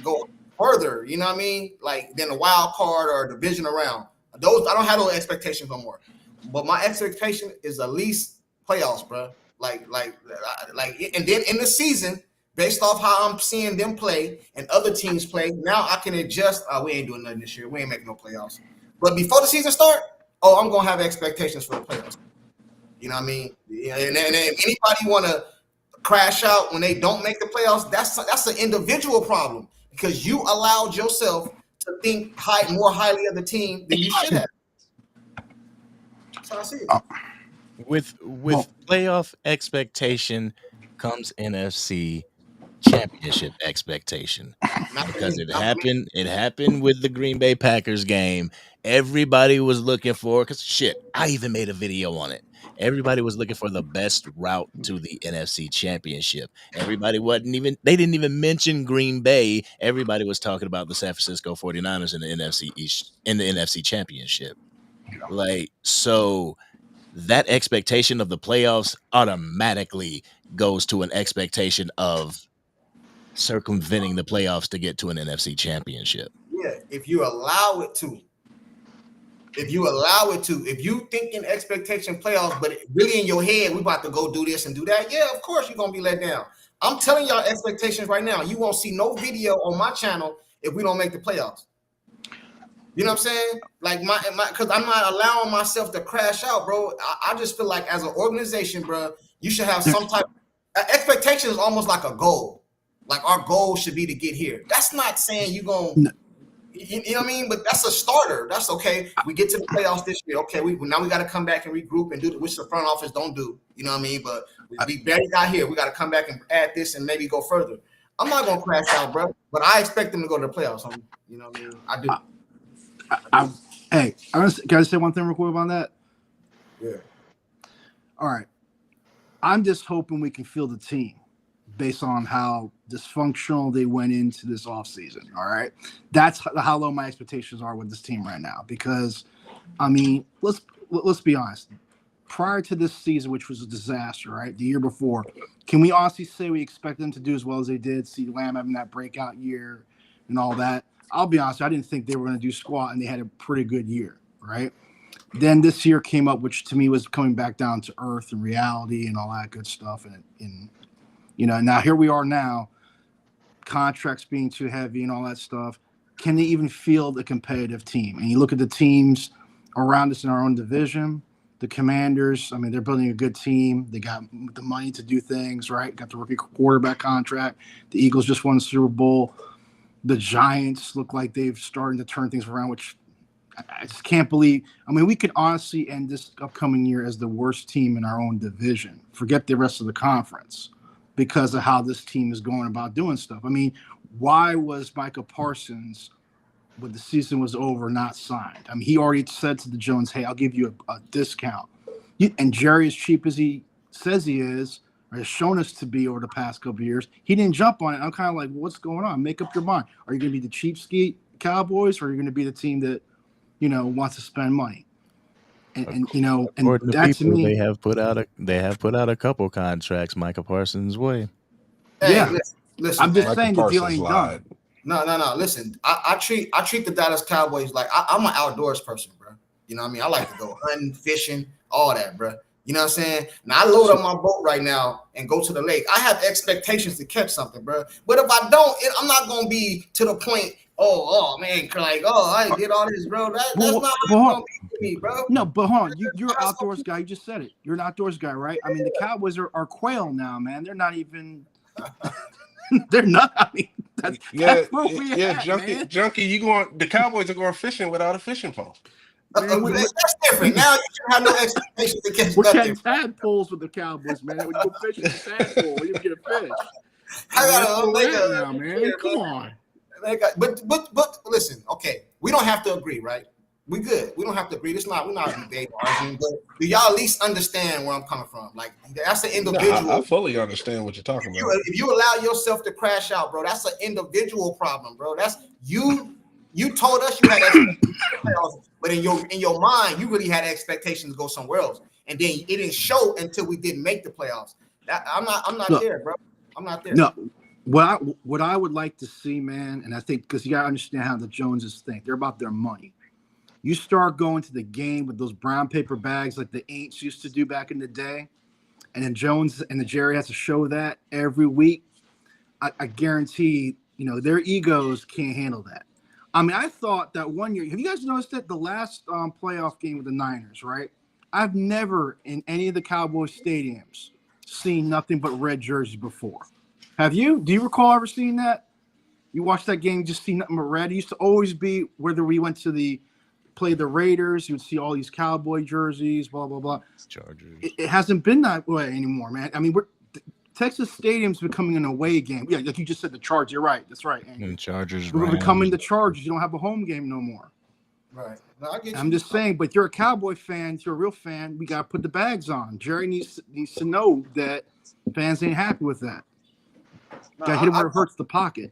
go further. You know what I mean? Like than a wild card or a division round. Those I don't have those expectations no more. But my expectation is at least playoffs, bro. Like, and then in the season, based off how I'm seeing them play and other teams play, now I can adjust. We ain't doing nothing this year. We ain't making no playoffs. But before the season start, I'm gonna have expectations for the playoffs. You know what I mean? And if anybody want to crash out when they don't make the playoffs, that's an individual problem because you allowed yourself to think more highly of the team than you should have. That's how I see it. With playoff expectation comes NFC championship expectation because it happened with the Green Bay Packers game. Everybody was looking for I even made a video on it. Everybody was looking for the best route to the NFC championship. Everybody they didn't even mention Green Bay. Everybody was talking about the San Francisco 49ers in the NFC East in the NFC championship. So that expectation of the playoffs automatically goes to an expectation of circumventing the playoffs to get to an NFC championship. Yeah, if you allow it to. If you think in expectation playoffs, but really in your head, we about to go do this and do that, yeah, of course you're going to be let down. I'm telling y'all expectations right now. You won't see no video on my channel if we don't make the playoffs. You know what I'm saying? Like because I'm not allowing myself to crash out, bro. I just feel like as an organization, bro, you should have some type expectation is almost like a goal. Like our goal should be to get here. That's not saying you know what I mean? But that's a starter. That's okay. We get to the playoffs this year. Okay, now we got to come back and regroup and do which the front office don't do. You know what I mean? But we barely got here. We got to come back and add this and maybe go further. I'm not gonna crash out, bro. But I expect them to go to the playoffs. You know what I mean? I do. Can I say one thing real quick on that? Yeah. All right. I'm just hoping we can feel the team based on how dysfunctional they went into this offseason. All right. That's how low my expectations are with this team right now. Because, I mean, let's be honest. Prior to this season, which was a disaster, right? The year before, can we honestly say we expect them to do as well as they did? See Lamb having that breakout year and all that. I'll be honest, I didn't think they were going to do squat, and they had a pretty good year, right? Then this year came up, which to me was coming back down to earth and reality and all that good stuff. And now here we are now, contracts being too heavy and all that stuff. Can they even field a competitive team? And you look at the teams around us in our own division, the Commanders, I mean, they're building a good team. They got the money to do things, right? Got the rookie quarterback contract. The Eagles just won the Super Bowl. The Giants look like they've started to turn things around, which I just can't believe. I mean, we could honestly end this upcoming year as the worst team in our own division. Forget the rest of the conference because of how this team is going about doing stuff. I mean, why was Micah Parsons, when the season was over, not signed? I mean, he already said to the Jones, hey, I'll give you a discount. And Jerry, as cheap as he says he is, or has shown us to be over the past couple of years, he didn't jump on it. I'm kind of like, what's going on? Make up your mind. Are you going to be the cheapskate Cowboys, or are you going to be the team that, wants to spend money? And According to that to people, me, they have put out a couple contracts Micah Parsons' way. Hey, yeah. listen, I'm just man. saying the deal Parsons ain't lied. done. No. Listen, I treat the Dallas Cowboys like I'm an outdoors person, bro. You know what I mean? I like to go hunting, fishing, all that, bro. You know what I'm saying? Now I load up my boat right now and go to the lake. I have expectations to catch something, bro. But if I don't, I'm not gonna be to the point. Oh man, like I did all this, bro. That's not how it's gonna be for me, bro. No, but hold on. You're an outdoors guy. You just said it. You're an outdoors guy, right? I mean, the Cowboys are quail now, man. They're not even. They're not. I mean, that's where we at, Junkie, man. Junkie, the Cowboys are going fishing without a fishing pole. Man, that's different. Now you should have no expectations to catch we're nothing. catching tadpoles with the Cowboys, man. When you go fishing with tadpole, you get a fish. I gotta That's where make we're at a now, man. Come on. But listen, okay, we don't have to agree, right? We good. We don't have to agree. We're not debating, arguing. But do y'all at least understand where I'm coming from? Like that's an individual. I fully understand what you're talking about. If you allow yourself to crash out, bro, that's an individual problem, bro. That's you. You told us you had expectations, but in your mind, you really had expectations to go somewhere else, and then it didn't show until we didn't make the playoffs. I'm not there, bro. I'm not there. No. What I would like to see, man, and I think because you gotta understand how the Joneses think. They're about their money. You start going to the game with those brown paper bags like the Aints used to do back in the day, and then Jones and the Jerry has to show that every week. I guarantee, their egos can't handle that. I mean, I thought that one year. Have you guys noticed that the last playoff game with the Niners, right? I've never in any of the Cowboys stadiums seen nothing but red jerseys before. Have you? Do you recall ever seeing that? You watched that game, just see nothing but red. It used to always be whether we went to play the Raiders, you would see all these Cowboy jerseys, blah blah blah. Chargers. It hasn't been that way anymore, man. I mean, Texas Stadium's becoming an away game. Yeah, like you just said, the Chargers. You're right. That's right. And Chargers. We're becoming the Chargers. You don't have a home game no more. Right. No, I get you. I'm just saying, but you're a Cowboy fan. You're a real fan. We got to put the bags on. Jerry needs to know that fans ain't happy with that. Got to hit him where it hurts the pocket.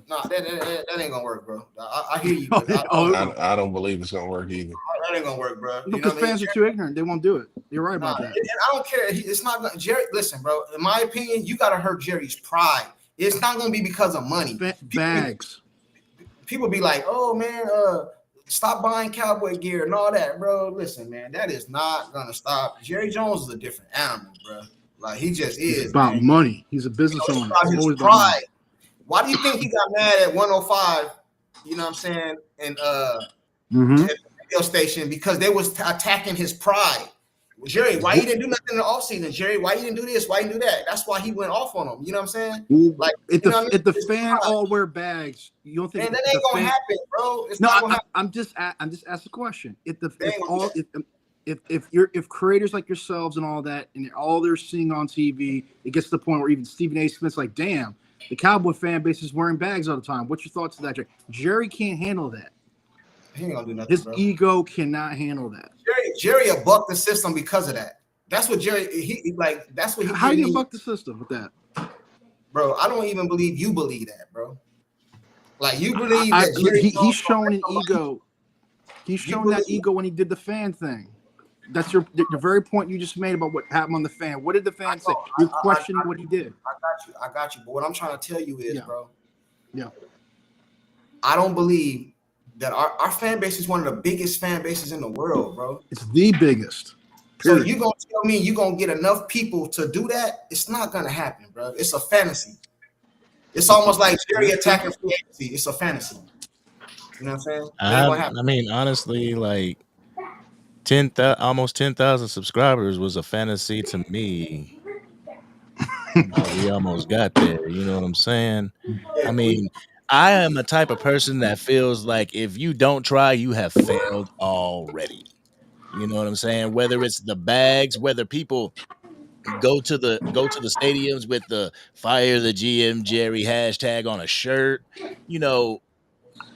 No, that ain't gonna work, bro. I hear you. I don't believe it's gonna work either. That ain't gonna work, bro. Because fans are too ignorant. They won't do it. You're right about that. And I don't care. It's not gonna, Jerry. Listen, bro. In my opinion, you gotta hurt Jerry's pride. It's not gonna be because of money. Bags. People be like, "Oh man, stop buying Cowboy gear and all that, bro." Listen, man, that is not gonna stop. Jerry Jones is a different animal, bro. Like he just is. It's about money. He's a business owner. It's his pride. Why do you think he got mad at 105? You know what I'm saying? And at the radio station because they was attacking his pride. Jerry, why you didn't do nothing in the offseason? Jerry, why you didn't do this? Why you didn't do that? That's why he went off on him. You know what I'm saying? Like if the fan all wear bags, you don't think that ain't gonna happen, bro? It's no, not gonna happen. I'm just asking a question. If creators like yourselves and all that, and all they're seeing on TV, it gets to the point where even Stephen A. Smith's like, damn, the Cowboy fan base is wearing bags all the time. What's your thoughts on that, Jerry? Jerry can't handle that. He ain't gonna do nothing. His bro. ego cannot handle that. Jerry bucked the system because of that. That's what Jerry. That's what he. How do you buck the system with that, bro? I don't even believe you believe that, bro. Like you believe that Jerry he's showing an ego. He's showing that ego when he did the fan thing. That's the very point you just made about what happened on the fan. What did the fan say? You're questioning what he did. I got you. But what I'm trying to tell you is, bro. Yeah. I don't believe that our fan base is one of the biggest fan bases in the world, bro. It's the biggest. Period. So you gonna tell me you gonna get enough people to do that? It's not gonna happen, bro. It's a fantasy. It's almost like Jerry attacking free agency. It's a fantasy. You know what I'm saying? I mean, honestly, like almost 10,000 subscribers was a fantasy to me. We almost got there. You know what I'm saying? I mean, I am the type of person that feels like if you don't try, you have failed already. You know what I'm saying? Whether it's the bags, whether people go to the stadiums with the fire the GM Jerry hashtag on a shirt,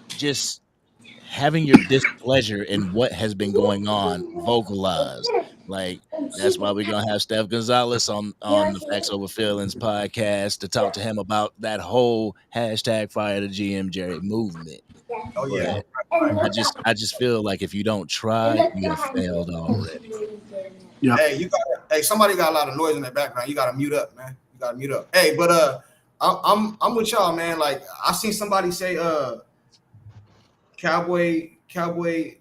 just having your displeasure in what has been going on vocalized, Like, that's why we're gonna have Steph Gonzalez on the Facts Over Feelings podcast to talk to him about that whole hashtag Fire the GM Jerry movement. Oh yeah. But I just feel like if you don't try, you have failed already. Yeah. Hey, somebody got a lot of noise in the background. You gotta mute up, man. You gotta mute up. Hey, but I'm with y'all, man. Like I seen somebody say Cowboy Huddle.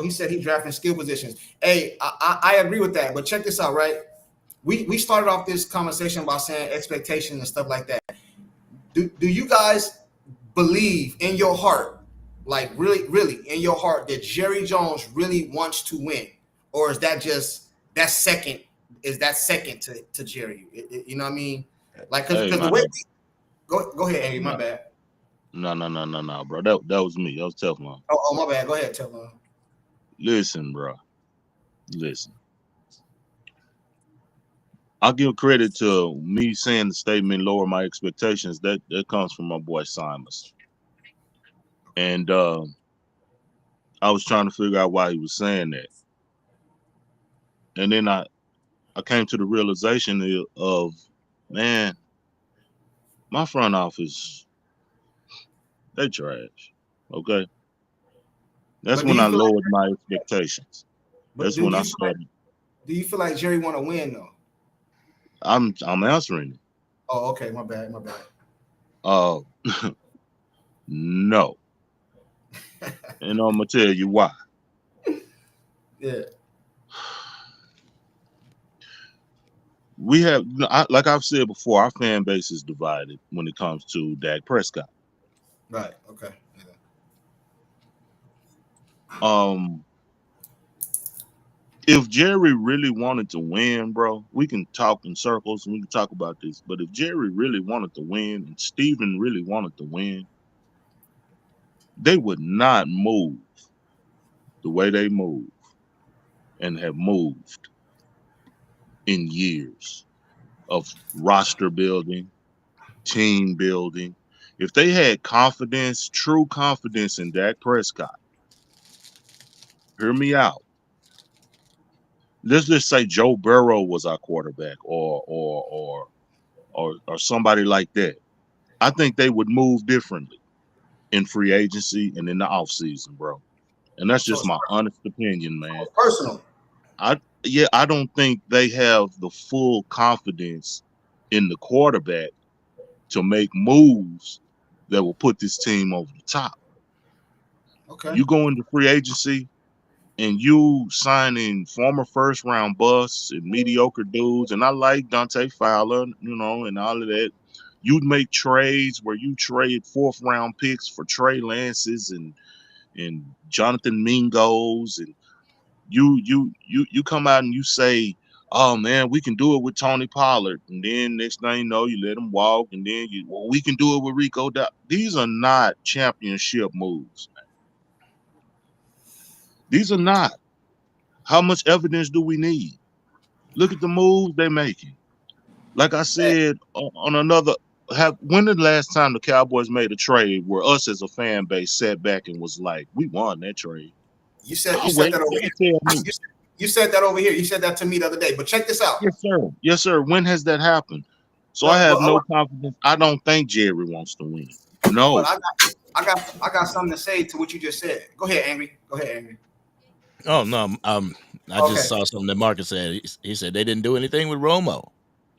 He said he drafting skill positions. Hey, I agree with that. But check this out, right? We started off this conversation by saying expectations and stuff like that. Do you guys believe in your heart, like really in your heart, that Jerry Jones really wants to win, or is that second to Jerry? You know what I mean? Like because the way go ahead, Andy. My bad. No, bro. That was me. That was Teflon. Oh, my bad. Go ahead, Teflon. Listen, bro. Listen. I'll give credit to me saying the statement lower my expectations. That comes from my boy Simons. And I was trying to figure out why he was saying that. And then I came to the realization of, man, my front office, they trash. Okay. That's when I lowered my expectations. That's when I started. Do you feel like Jerry want to win though? I'm answering it. Oh, okay. My bad. No. And I'm gonna tell you why. Yeah. We have, like I've said before, our fan base is divided when it comes to Dak Prescott. Right. Okay. Yeah. If Jerry really wanted to win, bro, we can talk in circles and we can talk about this. But if Jerry really wanted to win and Steven really wanted to win, they would not move the way they move and have moved in years of roster building, team building. If they had confidence, true confidence in Dak Prescott, hear me out. Let's just say Joe Burrow was our quarterback or somebody like that. I think they would move differently in free agency and in the offseason, bro. And that's just my honest opinion, man. Personal. I don't think they have the full confidence in the quarterback to make moves that will put this team over the top. Okay. You go into free agency and you signing former first round busts and mediocre dudes, and I like Dante Fowler, and all of that. You'd make trades where you trade 4th round picks for Trey Lances and Jonathan Mingos, and you come out and you say, oh man, we can do it with Tony Pollard, and then next thing you know, you let him walk, and then we can do it with Rico. These are not championship moves, man. These are not. How much evidence do we need? Look at the moves they're making. Like I said on another, when the last time the Cowboys made a trade where us as a fan base sat back and was like, we won that trade? You said that over here. You said that over here. You said that to me the other day. But check this out. Yes, sir. Yes, sir. When has that happened? So I have no confidence. I don't think Jerry wants to win. No. But I got something to say to what you just said. Go ahead, Angry. Oh no, I just saw something that Marcus said. He said they didn't do anything with Romo.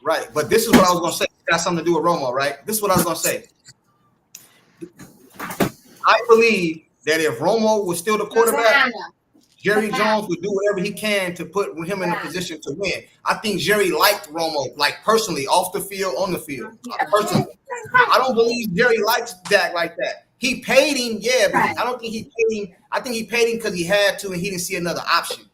Right, but this is what I was gonna say. It got something to do with Romo, right? This is what I was gonna say. I believe that if Romo was still the quarterback, Jerry Jones would do whatever he can to put him in a position to win. I think Jerry liked Romo, like personally, off the field, on the field. Personally, I don't believe Jerry likes Dak like that. He paid him, yeah, but I don't think he paid him. I think he paid him because he had to, and he didn't see another option.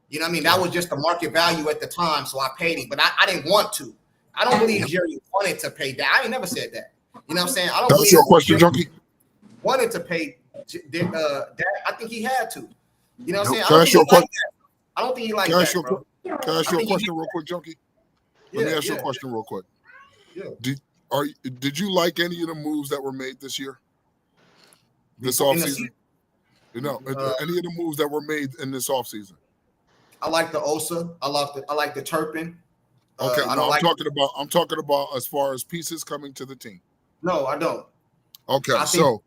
You know what I mean? That was just the market value at the time, so I paid him. But I didn't want to. I don't believe Jerry wanted to pay Dak. I ain't never said that. You know what I'm saying? I don't That's your question, Junkie. Wanted to pay Dak. I think he had to. You know what I'm saying? I don't think he liked that, bro. Can I ask you a question real quick, Junkie? Let me ask you a question real quick. Yeah. Did you like any of the moves that were made this year? This offseason? Any of the moves that were made in this offseason? I like the Osa. I like the Turpin. Okay, I no, don't I'm like. talking about as far as pieces coming to the team. No, I don't. Okay, I think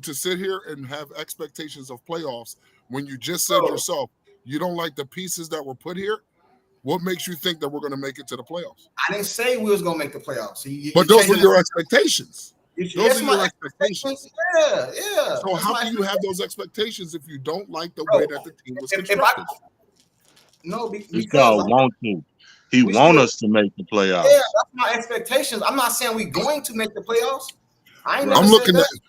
to sit here and have expectations of playoffs when you just said yourself you don't like the pieces that were put here. What makes you think that we're going to make it to the playoffs? I didn't say we was going to make the playoffs. So but those were your expectations. Those are your expectations. Yeah. So how can you have those expectations if you don't like the way that the team was constructed? It's called want to. He wants us to make the playoffs. Yeah, that's my expectations. I'm not saying we're going to make the playoffs. I ain't never I'm looking said at. that.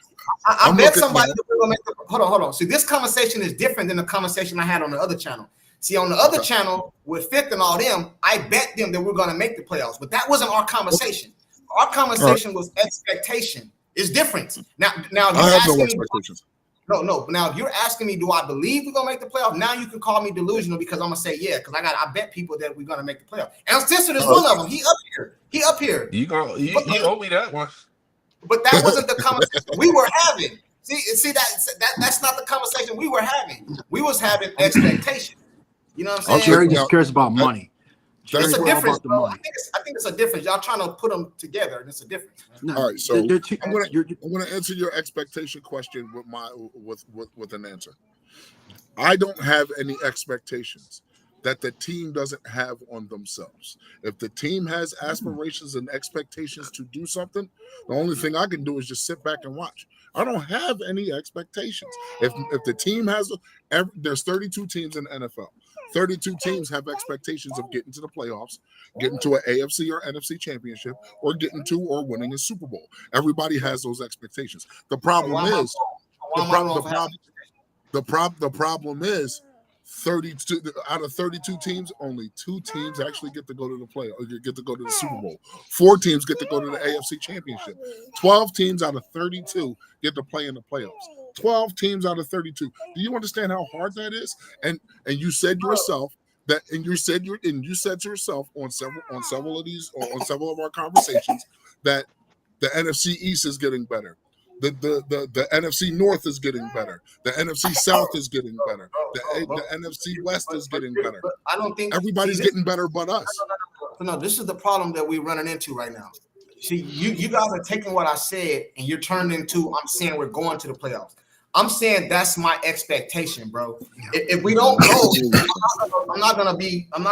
I bet somebody that we're gonna make the. Hold on. See, this conversation is different than the conversation I had on the other channel. See, on the other channel with Fifth and all them, I bet them that we're gonna make the playoffs, but that wasn't our conversation. Our conversation was expectation. It's different. Now I have no expectations. No. Now, if you're asking me, do I believe we're gonna make the playoff? Now you can call me delusional because I'm gonna say yeah, because I bet people that we're gonna make the playoff. And Stinson is one of them. He up here. You owe me that one. But that wasn't the conversation we were having. See that's not the conversation we were having. We was having expectations. You know what I'm saying? Jerry just cares about money. It's a difference, bro. I think it's a difference. Y'all trying to put them together, and it's a difference. No, all right, so I'm gonna answer your expectation question with an answer. I don't have any expectations that the team doesn't have on themselves. If the team has aspirations and expectations to do something, the only thing I can do is just sit back and watch. I don't have any expectations. If the team has, there's 32 teams in the NFL. 32 teams have expectations of getting to the playoffs, getting to an AFC or NFC championship, or getting to or winning a Super Bowl. Everybody has those expectations. The problem is, the problem is 32 out of 32 teams, only 2 teams actually get to go to the playoff, get to go to the Super Bowl. 4 teams get to go to the AFC championship. 12 teams out of 32 get to play in the playoffs. 12 teams out of 32. Do you understand how hard that is? And you said yourself that, and you said to yourself on several of our conversations that the NFC East is getting better. The NFC North is getting better. The NFC South is getting better. The NFC West is getting better. I don't think everybody's getting better but us. No, this is the problem that we're running into right now. See, you guys are taking what I said and you're turning into I'm saying we're going to the playoffs. I'm saying that's my expectation, bro. If we don't go, I'm not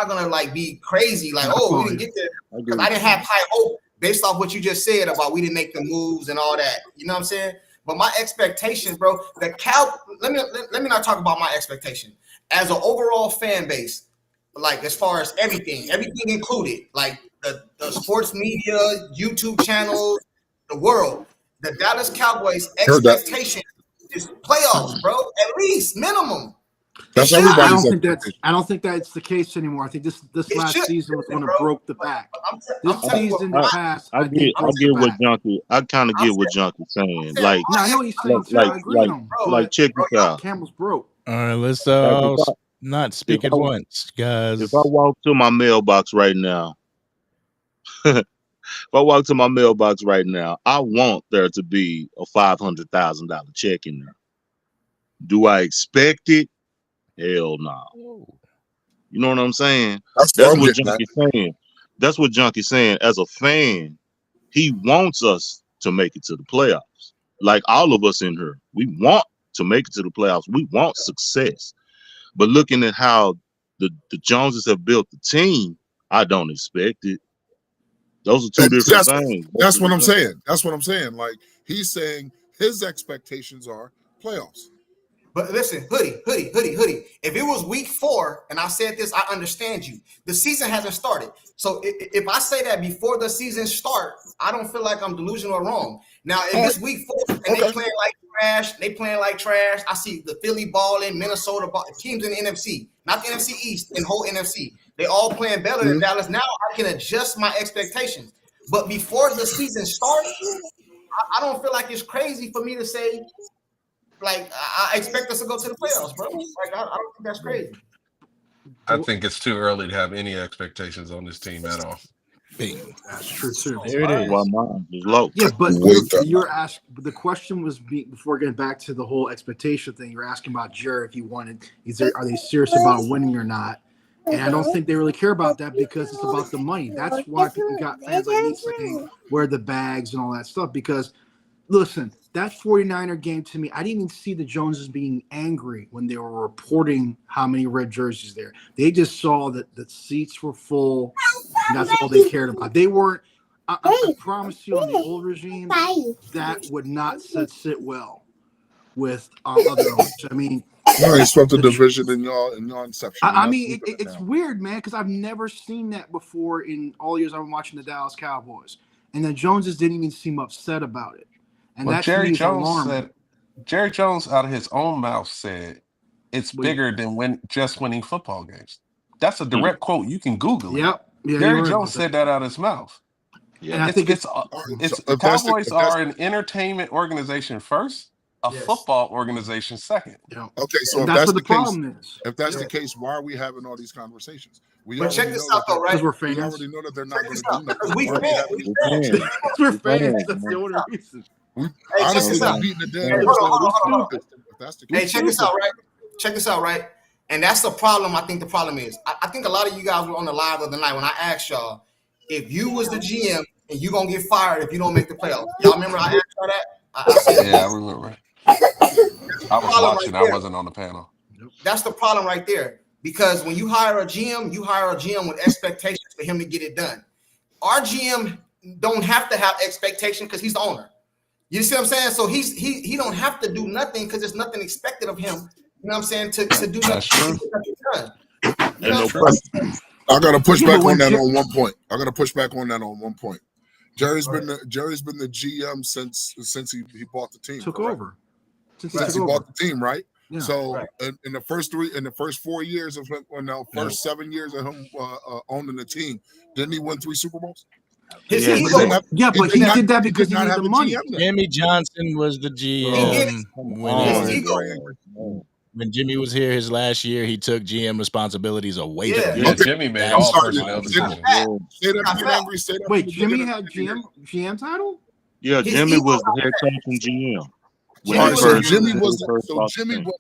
gonna like be crazy, like, oh, we didn't get there because I didn't have high hope based off what you just said about we didn't make the moves and all that. You know what I'm saying? But my expectation, bro, let me not talk about my expectation. As an overall fan base, like as far as everything included, like the sports media, YouTube channels, the world, the Dallas Cowboys expectation is playoffs, bro. At least minimum. That's I don't think that's the case anymore. I think this last season was when it broke the back. This season past, I get what Junkie. I kind of get what Junkie's saying. Like, I know he's saying. I agree with him. Like, check this out. Camel's broke. All right, let's not speak at once, guys. If I walk to my mailbox right now, I want there to be a $500,000 check in there. Do I expect it? Hell no. You know what I'm saying? That's what Junkie's saying. That's what Junkie's saying. As a fan, he wants us to make it to the playoffs. Like all of us in here, we want to make it to the playoffs. We want success. But looking at how the Joneses have built the team, I don't expect it. Those are two different things. That's what I'm saying. That's what I'm saying. Like he's saying his expectations are playoffs. But listen, hoodie. If it was week 4 and I said this, I understand you. The season hasn't started. So if I say that before the season starts, I don't feel like I'm delusional or wrong. Now, if it's week 4 and they playing like trash, I see the Philly balling, Minnesota teams in the NFC, not the NFC East, in whole NFC. They all playing better than Dallas. Now I can adjust my expectations. But before the season starts, I don't feel like it's crazy for me to say, like, I expect us to go to the playoffs, bro. Like, I don't think that's crazy. I think it's too early to have any expectations on this team at all. Bing. That's true too. There it is. Why mine is low. Yeah, but Wait, you're asking. The question was before getting back to the whole expectation thing. You're asking about Jared if he wanted. Are they serious about winning or not? And I don't think they really care about that because it's about the money. That's why people got fans like me saying where are the bags and all that stuff. Because listen, that 49er game to me, I didn't even see the Joneses being angry when they were reporting how many red jerseys there. They just saw that the seats were full, and that's all they cared about. They weren't. I promise you, on the old regime, that would not sit well with other owners. I mean, no, he swept the division in your inception. I mean, it's weird, man, because I've never seen that before in all years I've been watching the Dallas Cowboys, and the Joneses didn't even seem upset about it. And Well, that Jerry to me is Jones alarming. said, Jerry Jones out of his own mouth said, it's bigger than just winning football games. That's a direct quote. You can Google it. Yep. Yeah, Jerry you're right Jones about said that out of his mouth. And I think it's the Cowboys are an entertainment organization first, a football organization second. Yeah. Okay, so And if that's that's what the the case, problem is. if that's the case, why are we having all these conversations? But check this out, though, right? Because we're We fans. already know that they're not Check going this to do out, nothing. because we Why are we fans. having We these fans. conversations? Because we're fans. That's the only reason. We Hey, check honestly this out. been beating the Hey, dead hold horse on, that hold on. we're stupid. If that's the Hey, case, check this out, right? Check this out, right? And that's the problem. I think the problem is, I think a lot of you guys were on the live the other night when I asked y'all, if you was the GM and you gonna get fired if you don't make the playoffs. Y'all remember I asked y'all that? I said, Yeah, I remember. I was watching. I wasn't on the panel. That's the problem right there. Because when you hire a GM, you hire a GM with expectations for him to get it done. Our GM don't have to have expectation because he's the owner. You see what I'm saying? So he don't have to do nothing because there's nothing expected of him. You know what I'm saying? To do nothing. That's true. You know, I got to push Yeah, back but when on that Jer- on one point. I got to push back on that on one point. Jerry's been the GM since he bought the team. Took correct? over. Since he bought the team, right? Yeah. So in the first 4 years of him, or no, first 7 years of him owning the team, didn't he win 3 Super Bowls? his Yeah, ego. But he did that because he did not needed have the a money. GM then. Jimmy Johnson was the GM His ego. when Jimmy was here his last year. He took GM responsibilities away from him. Yeah, Jimmy made That's all the personnel problem. decisions. Say that again, Angry. Say that Wait, from the Jimmy beginning. had GM title? Yeah, His Jimmy ego was the got head coach and GM. When Jimmy they was So first- Jimmy when was they first so bought the Jimmy team. was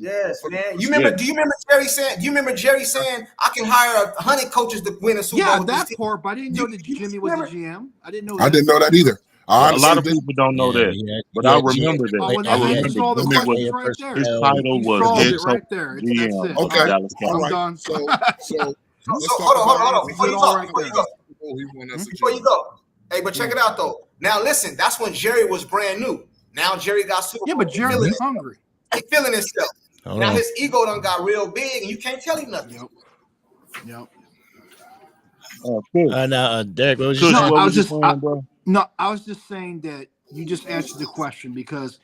Yes, for the man. first- You remember? Do you remember Jerry saying? Do you remember Jerry saying I can hire 100 coaches to win a Super Bowl Yeah, with this that team? part, but I didn't know that Jimmy was the GM. I didn't know that. I didn't know that either. I A lot of honestly people don't know that, but I remember that. Well, I then remember you saw the Jimmy questions was right there. his title You was solved head it coach right there. That's GM it. of Okay. the Dallas All Cowboys. right. done. So So let's hold talk on, hold on, hold about on. Before you all talk, right before you there. go, he won as a before you GM. go. Hey, but check it out though. Now listen, that's when Jerry was brand new. Now Jerry got Super Bowl. Yeah, but He Jerry feeling was it. hungry. He feeling himself. Hold Now on. his ego done got real big, and you can't tell him nothing. Yep. Now, Derek, what was you Kush, saying? what I was was you just saying, bro? I was just saying that you just answered the question because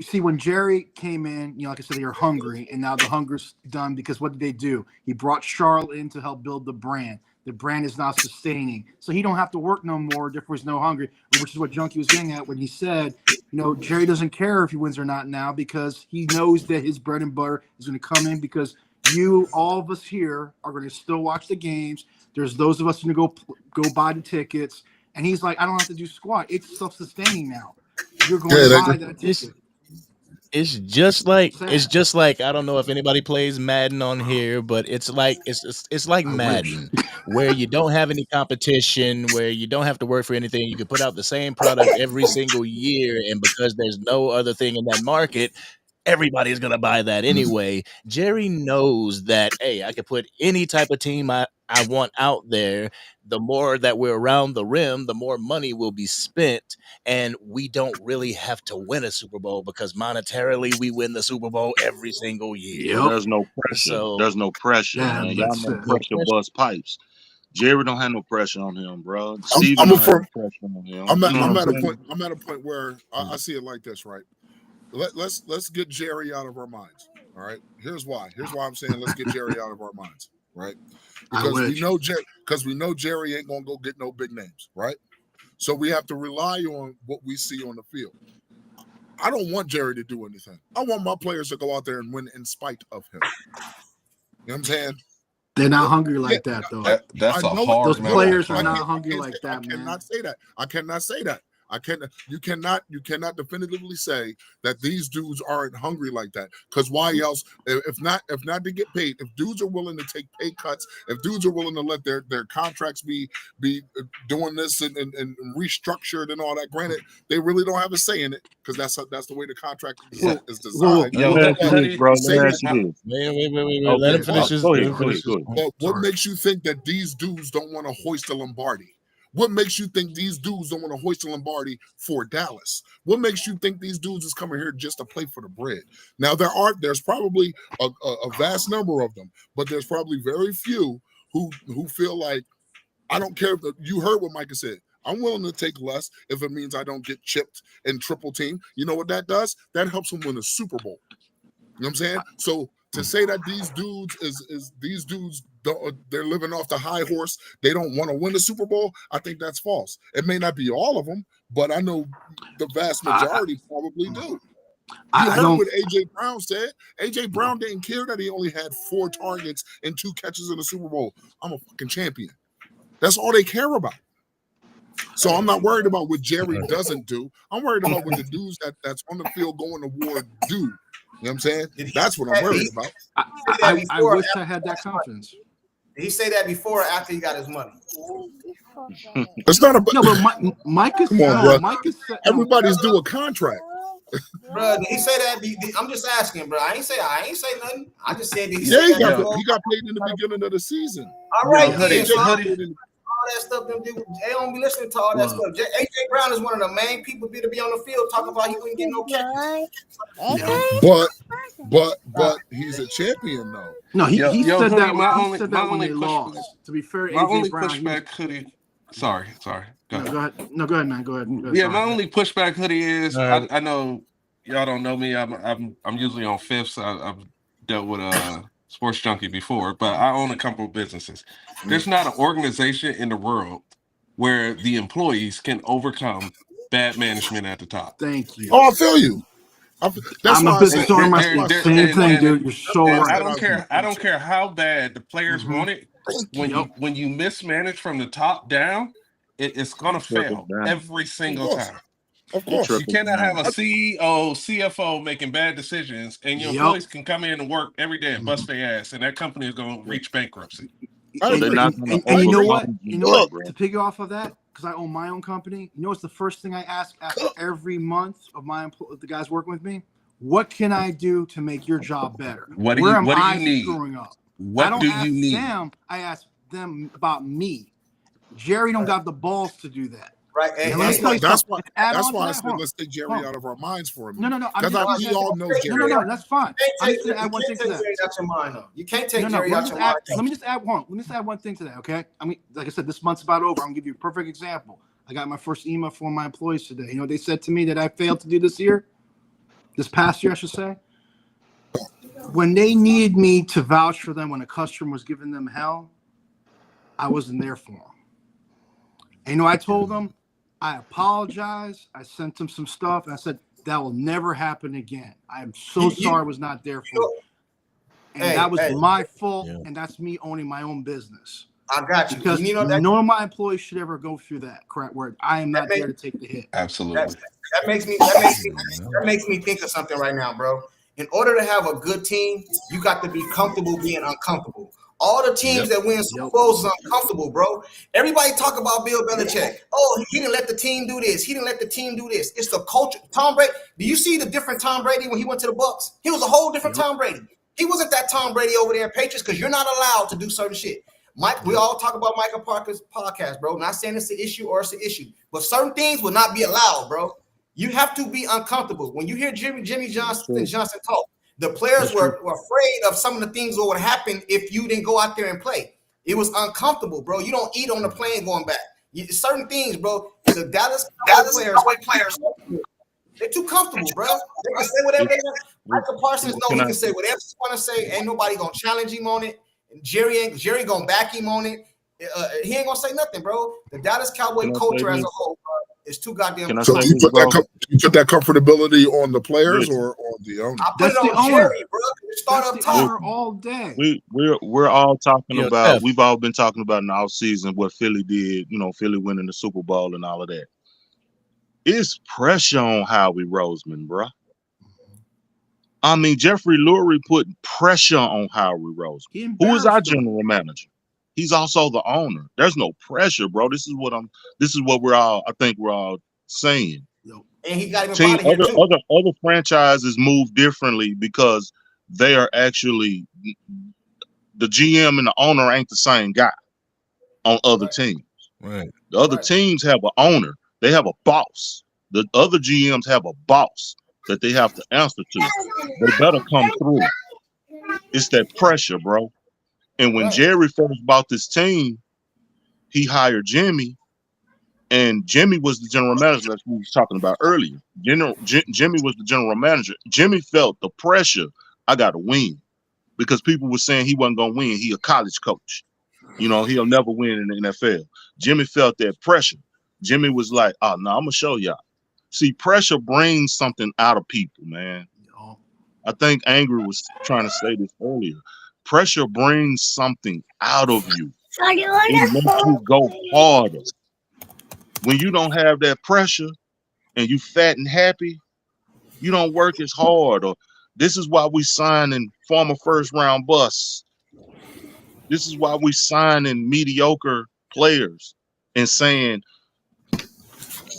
see when Jerry came in, like I said, they were hungry, and now the hunger's done because what did they do? He brought Charlotte in to help build the brand. The brand is not sustaining, so he don't have to work no more. Therefore, he's no hungry, which is what Junkie was getting at when he said, Jerry doesn't care if he wins or not now because he knows that his bread and butter is going to come in because all of us here, are going to still watch the games. There's those of us who go buy the tickets, and he's like, I don't have to do squat. It's self-sustaining now. You're going to buy that ticket. It's just like I don't know if anybody plays Madden on here, but it's like it's like Madden, where you don't have any competition, where you don't have to work for anything. You can put out the same product every single year, and because there's no other thing in that market, everybody's gonna buy that anyway. Jerry knows that, hey, I could put any type of team I want out there. The more that we're around the rim, the more money will be spent, and we don't really have to win a Super Bowl because monetarily we win the Super Bowl every single year. Well, there's no pressure. So There's no pressure, man. Y'all know pressure bust pipes. Jerry don't have no pressure on him, bro. Steven don't have no pressure on him. I'm at a point where I see it like this, right? Let's get Jerry out of our minds. All right. Here's why I'm saying let's get Jerry out of our minds, right? Because we know Jerry ain't gonna go get no big names, right? So we have to rely on what we see on the field. I don't want Jerry to do anything. I want my players to go out there and win in spite of him. You know what I'm saying? They're not hungry like that, though. That's a I know it. hard Those amount. players are I not can't- hungry I like can't- that, I man. cannot say that. I cannot say that. You cannot definitively say that these dudes aren't hungry like that. Because why else? If not to get paid, if dudes are willing to take pay cuts, if dudes are willing to let their contracts be doing this and restructured and all that. Granted, they really don't have a say in it because that's the way the contract is designed. Yo, Let me ask you this, bro. Say Let me ask you this. Wait. Let him finish his. Go let ahead. him Go finish ahead. his Go ahead. point. But what Sorry. makes you think that these dudes don't want to hoist a Lombardi? What makes you think these dudes don't want to hoist a Lombardi for Dallas? What makes you think these dudes is coming here just to play for the bread? Now there's probably a vast number of them, but there's probably very few who feel like, I don't care. You heard what Micah said. I'm willing to take less if it means I don't get chipped and triple team. You know what that does? That helps them win a Super Bowl. You know what I'm saying? So to say that these dudes these dudes they're living off the high horse, they don't want to win the Super Bowl, I think that's false. It may not be all of them, but I know the vast majority probably do. You heard what AJ Brown said. AJ Brown didn't care that he only had 4 targets and 2 catches in the Super Bowl. I'm a fucking champion. That's all they care about. So I'm not worried about what Jerry doesn't do. I'm worried about what the dudes that's on the field going to war do. You know what I'm saying? That's what I'm worried about. I wish I had that confidence. Did he say that before or after he got his money? It's not a. No, but Mike is. Come on, bro. Mike is. Everybody's due a contract. Bro, did he say that? I'm just asking, bro. I ain't say nothing. I just said that he Yeah, said he that. got paid in the beginning of the season. All right, Yo, then. So all Hoodie. that stuff, they don't be listening to all that stuff. AJ Brown is one of the main people to be on the field talking about he couldn't get no catches. But he's a champion though. No, he said Hoodie, that. He said that when they lost. To be fair, My only AJ Brown. pushback, Hoodie. Sorry. Go ahead. No, go ahead, man. Go ahead. Yeah, my only pushback, Hoodie, is Right. I know y'all don't know me. I'm usually on fifths. I've dealt with Sports Junkie before, but I own a couple of businesses. There's not an organization in the world where the employees can overcome bad management at the top. Thank you. Oh, I feel you. That's I'm why a business owner myself. Same thing, dude. You're so right. I don't care how bad the players want it. When you mismanage from the top down, it's gonna fail every single time. Of course. You cannot have a CEO, CFO making bad decisions, and your employees can come in and work every day and bust their ass, and that company is going to reach bankruptcy. And you know what? To piggy off of that, because I own my own company, you know what's the first thing I ask after every month of the guys working with me? What can I do to make your job better? What do you need? Screwing up? What do you need? I ask them about me. Jerry don't got the balls to do that. Right. That's why I said let's take Jerry out of our minds for a minute. No. Because we all know Jerry. No, that's fine. I'm just gonna add one thing to that. You can't take Jerry out your mind. Let me just add one thing to that, okay? I mean, like I said, this month's about over. I'm gonna give you a perfect example. I got my first email from my employees today. You know what they said to me that I failed to do this past year, I should say? When they needed me to vouch for them when a customer was giving them hell, I wasn't there for them. And you know, I told them, I apologize. I sent them some stuff, and I said that will never happen again. I am so sorry I was not there for you. And that was my fault, and that's me owning my own business. I got you. Because none of my employees should ever go through that, correct? Where I am not there to take the hit. Absolutely. That makes me think of something right now, bro. In order to have a good team, you got to be comfortable being uncomfortable. All the teams that win Super Bowls is uncomfortable, bro. Everybody talk about Bill Belichick. Oh, he didn't let the team do this. He didn't let the team do this. It's the culture. Tom Brady. Do you see the different Tom Brady when he went to the Bucs? He was a whole different Tom Brady. He wasn't that Tom Brady over there in Patriots because you're not allowed to do certain shit. Mike, we all talk about Michael Parker's podcast, bro. Not saying it's an issue or it's an issue, but certain things will not be allowed, bro. You have to be uncomfortable. When you hear Jimmy Johnson talk, the players were afraid of some of the things that would happen if you didn't go out there and play. It was uncomfortable, bro. You don't eat on the plane going back. Certain things, bro. The Dallas players, they're too comfortable, bro. They can say whatever they want. Michael Parsons knows he can say whatever he want to say. Ain't nobody gonna challenge him on it. Jerry gonna back him on it. He ain't gonna say nothing, bro. The Dallas Cowboy culture as a whole, bro, is too goddamn. So you put that comfortability on the players or The owner. I put That's it the on owner. Jerry, bro. Start That's up the top. owner all day. We're all talking Yo, about. Steph. We've all been talking about in the offseason what Philly did. Philly winning the Super Bowl and all of that. It's pressure on Howie Roseman, bro. I mean, Jeffrey Lurie put pressure on Howie Roseman, who is our embarrassed him. general manager. He's also the owner. There's no pressure, bro. This is what I think we're all saying. And he got him out of here too. Other franchises move differently because they are actually the GM and the owner ain't the same guy on other teams. Right. The other teams have an owner. They have a boss. The other GMs have a boss that they have to answer to. They better come through. It's that pressure, bro. And when Jerry first bought this team, he hired Jimmy, and Jimmy was the general manager that we was talking about earlier. Jimmy was the general manager. Jimmy felt the pressure. I got to win, because people were saying he wasn't going to win. He a college coach. He'll never win in the NFL. Jimmy felt that pressure. Jimmy was like, oh, no, I'm going to show y'all. See, pressure brings something out of people, man. I think Angry was trying to say this earlier. Pressure brings something out of you. It makes you go harder. When you don't have that pressure and you fat and happy, you don't work as hard. Or this is why we signing former first-round busts. This is why we signing mediocre players and saying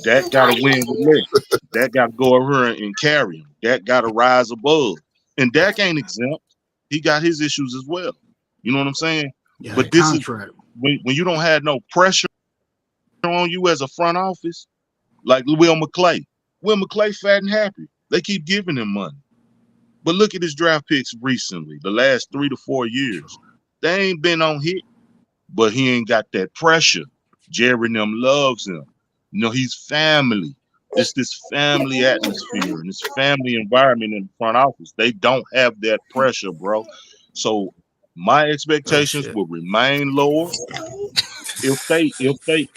that got to win with Lick. That got to go over here and carry him. That got to rise above. And Dak ain't exempt. He got his issues as well. You know what I'm saying? Yeah, but this contract. is when you don't have no pressure on you as a front office, like Will McClay. Will McClay fat and happy. They keep giving him money. But look at his draft picks recently, the last 3 to 4 years. They ain't been on hit, but he ain't got that pressure. Jerry and them loves him. He's family. It's this family atmosphere and this family environment in the front office. They don't have that pressure, bro. So my expectations will remain lower. If they,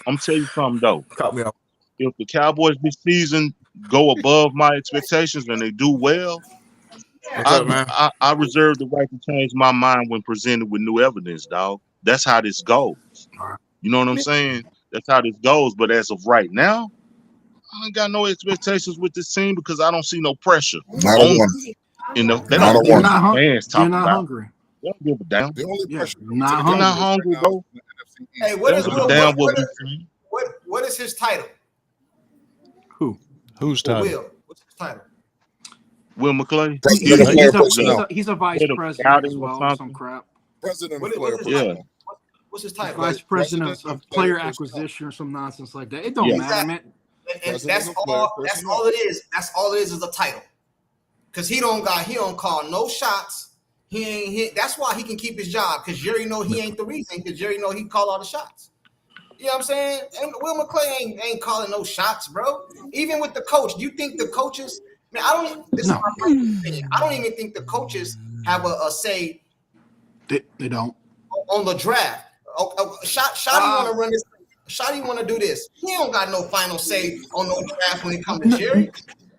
I'm telling you something though. Caught me off. If the Cowboys this season go above my expectations and they do well, What's up, man? I reserve the right to change my mind when presented with new evidence, dog. That's how this goes. You know what I'm saying? That's how this goes. But as of right now, I ain't got no expectations with this team because I don't see no pressure. Not a one. They Not don't a give one. a fans They're talking not about. hungry. They don't give a damn. The only pressure not They're not hungry, bro. Hey, what is They don't give a damn what we see. what is his title? Whose title? Will. What's his title? Will McClay. He's a vice president as well, some crap. President of What's his player. title? What's his title? Vice president of player acquisition or some nonsense like that. It don't matter, man. And that's all it is. That's all it is a title. Cause he don't call no shots. He ain't hit. That's why he can keep his job. Cause Jerry know he ain't the reason. Cause Jerry know he call all the shots. You know what I'm saying? And Will McClay ain't calling no shots, bro. Even with the coach, you think the coaches? Man, this is my personal opinion. I don't even think the coaches have a say. They don't on the draft. Shotty want to run this. Shotty want to do this. He don't got no final say on no draft when it comes to Jerry.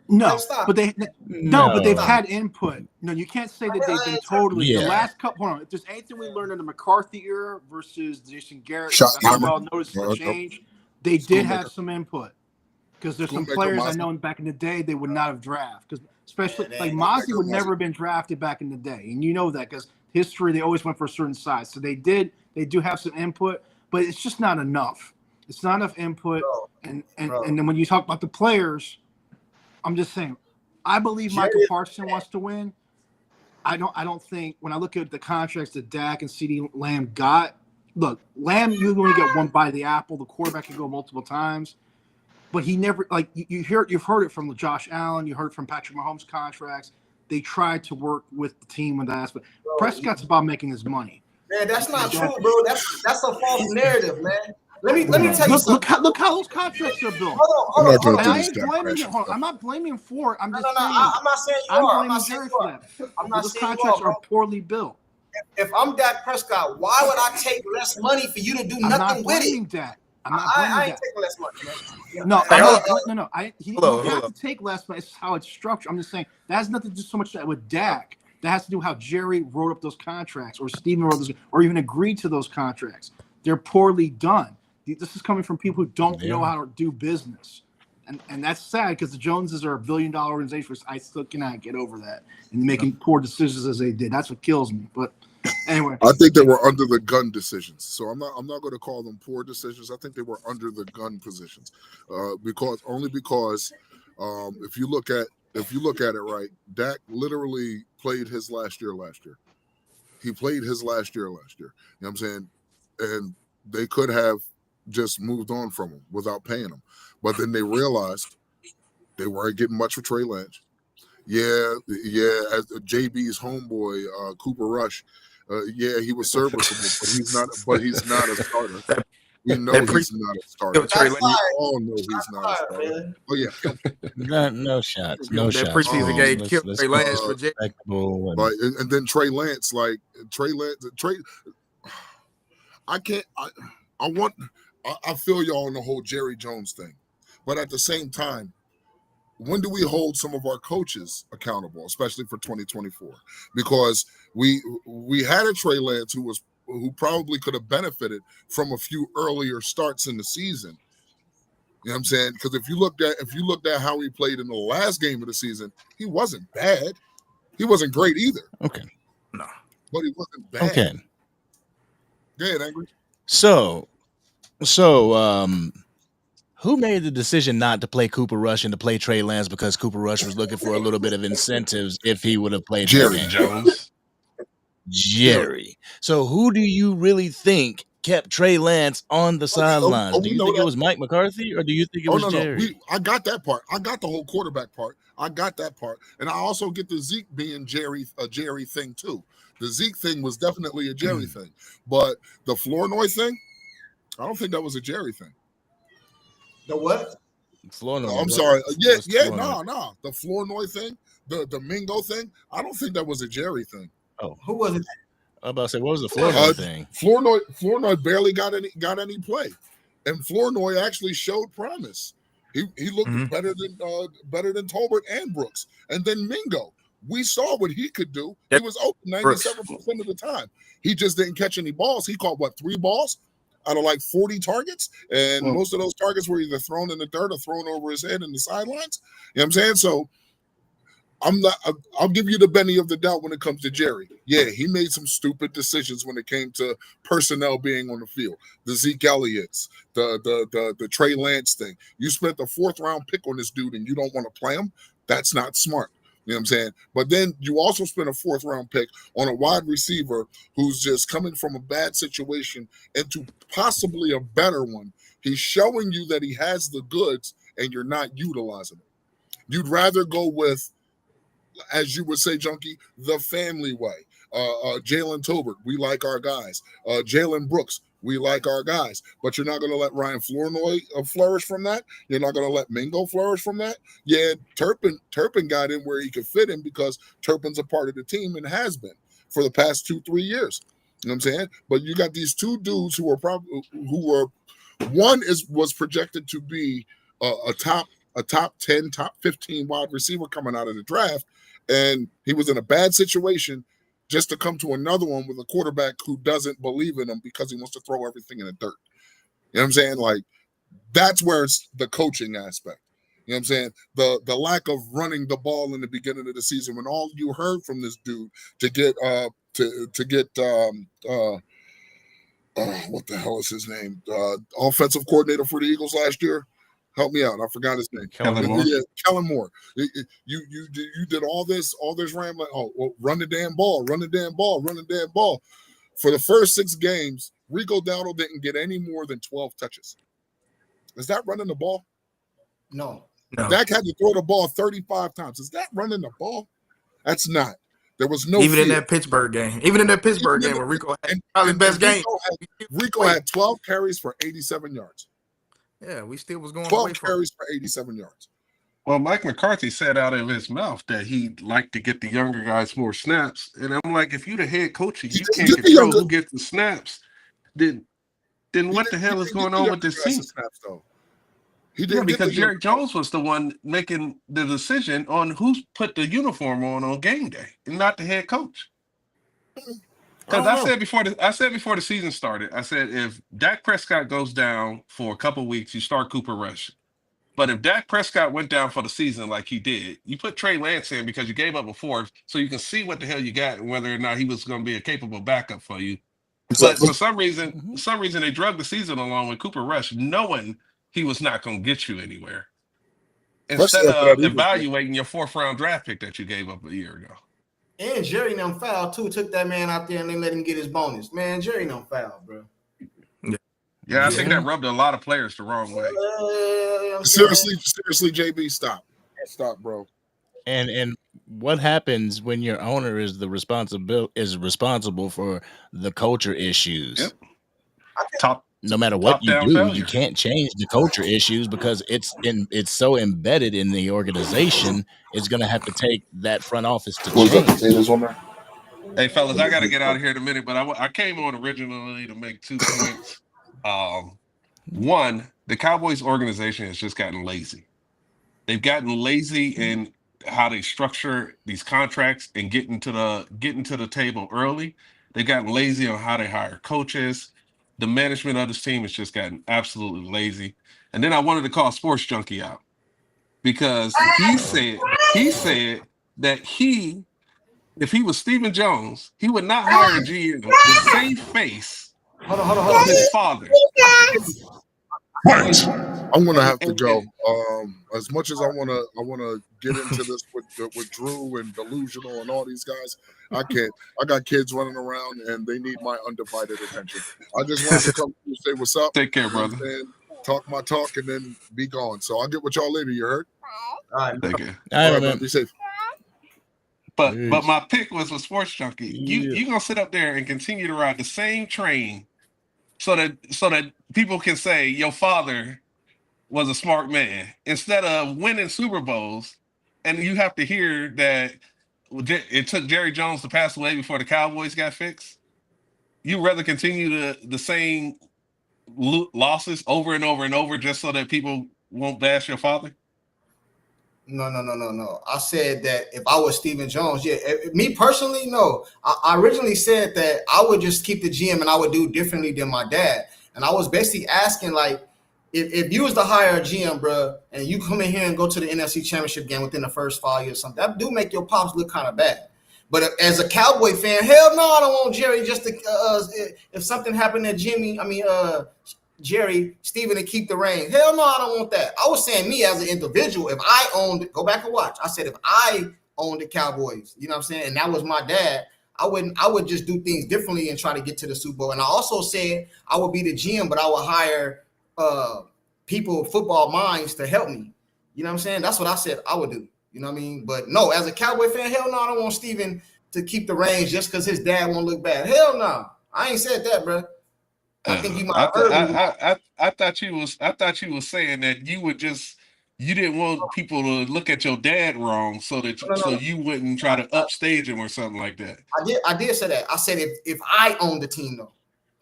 No, but they've had input. No, you can't say that they've been totally. The last couple. Hold on. If there's anything we learned in the McCarthy era versus Jason Garrett, I'll notice the change. They did have some input because there's some players I know back in the day they would not have drafted. Because especially like Mozzie would never have been drafted back in the day, and you know that because history they always went for a certain size. So they do have some input, but it's just not enough. It's not enough input, and then when you talk about the players. I'm just saying, I believe Michael Parsons wants to win. I don't think when I look at the contracts that Dak and CeeDee Lamb got, look, Lamb, you only get one bite of the apple. The quarterback can go multiple times, but he never you've heard it from Josh Allen, you heard it from Patrick Mahomes' contracts. They tried to work with the team with that, but Prescott's about making his money. Man, that's not true, bro. That's a false narrative, man. Let me tell you something. Look how those contracts are built. Hold on. I ain't blaming you. I'm not blaming him for it. I'm just saying. I'm not saying you are. I'm not saying you are. I'm not those saying contracts you are, are poorly built. If I'm Dak Prescott, why would I take less money for you to do nothing with it? Dak. I'm not blaming I ain't Dak. taking less money, man. No, Hey, no. He hold on, have hold on. to take less, but it's how it's structured. I'm just saying that has nothing to do so much with Dak. That has to do with how Jerry wrote up those contracts, or Steven wrote those, or even agreed to those contracts. They're poorly done. This is coming from people who don't know how to do business, and that's sad because the Joneses are $1 billion organization. I still cannot get over that and making poor decisions as they did. That's what kills me. But anyway, I think they were under the gun decisions. So I'm not going to call them poor decisions. I think they were under the gun positions, because if you look at it right, Dak literally played his last year. He played his last year. You know what I'm saying? And they could have just moved on from him without paying him. But then they realized they weren't getting much for Trey Lance. Yeah, as JB's homeboy, Cooper Rush, he was serviceable, but he's not a starter. We know he's not a starter. We all know he's not a starter. Oh yeah, no shots. That preseason game killed Trey Lance for Jay. And then Trey Lance, I can't. I feel y'all on the whole Jerry Jones thing, but at the same time, when do we hold some of our coaches accountable, especially for 2024? Because we had a Trey Lance who probably could have benefited from a few earlier starts in the season. You know what I'm saying? Because if you looked at how he played in the last game of the season, he wasn't bad. He wasn't great either. Okay. No. But he wasn't bad. Okay. Go ahead, Angry. So, who made the decision not to play Cooper Rush and to play Trey Lance because Cooper Rush was looking for a little bit of incentives if he would have played Jerry Jones? Jerry. So who do you really think kept Trey Lance on the sidelines? Do you think it was Mike McCarthy or do you think it was Jerry? I got that part. I got the whole quarterback part. I got that part. And I also get the Zeke being a Jerry thing too. The Zeke thing was definitely a Jerry thing. But the Flournoy thing, I don't think that was a Jerry thing. The what? Flournoy. I'm sorry. No. The Flournoy thing, the Mingo thing, I don't think that was a Jerry thing. Oh, who was it? I'm about to say, what was the Flournoy thing? Flournoy barely got any play, and Flournoy actually showed promise. He looked better than Tolbert and Brooks, and then Mingo. We saw what he could do. He was open 97% of the time. He just didn't catch any balls. He caught 3 balls out of 40 targets, and most of those targets were either thrown in the dirt or thrown over his head in the sidelines. You know what I'm saying? So I'll give you the benefit of the doubt when it comes to Jerry. Yeah, he made some stupid decisions when it came to personnel being on the field. The Zeke Elliott's, the Trey Lance thing. You spent the 4th round pick on this dude and you don't want to play him? That's not smart. You know what I'm saying? But then you also spent a 4th round pick on a wide receiver who's just coming from a bad situation into possibly a better one. He's showing you that he has the goods and you're not utilizing it. You'd rather go with, as you would say, Junkie, the family way. Jalen Tolbert, we like our guys. Jalen Brooks, we like our guys. But you're not going to let Ryan Flournoy flourish from that. You're not going to let Mingo flourish from that. Yeah, Turpin got in where he could fit in because Turpin's a part of the team and has been for the past 2-3 years. You know what I'm saying? But you got these 2 dudes who were one was projected to be a top 10, top 15 wide receiver coming out of the draft. And he was in a bad situation just to come to another one with a quarterback who doesn't believe in him because he wants to throw everything in the dirt. You know what I'm saying? That's where it's the coaching aspect. You know what I'm saying? The lack of running the ball in the beginning of the season when all you heard from this dude to get what the hell is his name? Offensive coordinator for the Eagles last year. Help me out. I forgot his name. Kellen Moore. Yeah, Kellen Moore. You did all this rambling. Run the damn ball. For the first 6 games, Rico Dowdle didn't get any more than 12 touches. Is that running the ball? No. Dak had to throw the ball 35 times. Is that running the ball? That's not. There was no in that Pittsburgh game. Even in that Pittsburgh game where Rico had probably the best game. Rico had 12 carries for 87 yards. Yeah, we still was going 12 carries for 87 yards. Well, Mike McCarthy said out of his mouth that he'd like to get the younger guys more snaps. And I'm like, if you're the head coach, you can't control who gets the snaps, then then what the hell is going on with this team? Snaps, though. He Yeah, didn't get because the Jerry Jones was the one making the decision on who put the uniform on game day, and not the head coach. Because I said before the season started, I said if Dak Prescott goes down for a couple weeks, you start Cooper Rush. But if Dak Prescott went down for the season like he did, you put Trey Lance in because you gave up a fourth, so you can see what the hell you got and whether or not he was going to be a capable backup for you. But for some reason, they drug the season along with Cooper Rush, knowing he was not going to get you anywhere. Instead of evaluating your 4th-round draft pick that you gave up a year ago. And Jerry them fouled too. Took that man out there and they let him get his bonus. Man, Jerry them fouled, bro. Yeah, I think that rubbed a lot of players the wrong way. Seriously, JB, stop, bro. And what happens when your owner is responsible for the culture issues? Yep. No matter what you do, failure. you can't change the culture issues because it's so embedded in the organization. It's going to have to take that front office to change. Hey, fellas, I got to get out of here in a minute, but I came on originally to make 2 points. One, the Cowboys organization has just gotten lazy. They've gotten lazy in how they structure these contracts and getting to the table early. They've gotten lazy on how they hire coaches. The management of this team has just gotten absolutely lazy. And then I wanted to call Sports Junkie out because he said that if he was Stephen Jones, he would not hire a GM the same face of his father. I'm gonna have to go. As much as I wanna get into this with Drew and Delusional and all these guys, I can't. I got kids running around and they need my undivided attention. I just wanted to come and say what's up. Take care, brother. And talk my talk and then be gone. So I'll get with y'all later. You heard? All right. Take care. All right, man. Be safe. But my pick was with Sports Junkie. You gonna sit up there and continue to ride the same train so that people can say your father was a smart man instead of winning Super Bowls, and you have to hear that it took Jerry Jones to pass away before the Cowboys got fixed. You rather continue the same losses over and over and over just so that people won't bash your father? No. I said that if I was Stephen Jones, me personally, no. I originally said that I would just keep the GM and I would do differently than my dad. And I was basically asking, like, if you was to hire a GM, bro, and you come in here and go to the NFC Championship game within the first 5 years or something, that do make your pops look kind of bad. But as a Cowboy fan, hell no, I don't want Jerry just to if something happened to Jerry, Steven to keep the reins. Hell no, I don't want that. I was saying me as an individual, if I owned it, go back and watch. I said if I owned the Cowboys, you know what I'm saying, and that was my dad, I would just do things differently and try to get to the Super Bowl. And I also said I would be the GM, but I would hire people, football minds to help me. You know what I'm saying? That's what I said I would do. You know what I mean? But no, as a Cowboy fan, hell no, I don't want Steven to keep the reins just because his dad won't look bad. Hell no. I ain't said that, bro. I think you might have heard me. I thought you was saying that you didn't want people to look at your dad wrong so you wouldn't try to upstage him or something like that. I did say that. I said if I own the team though.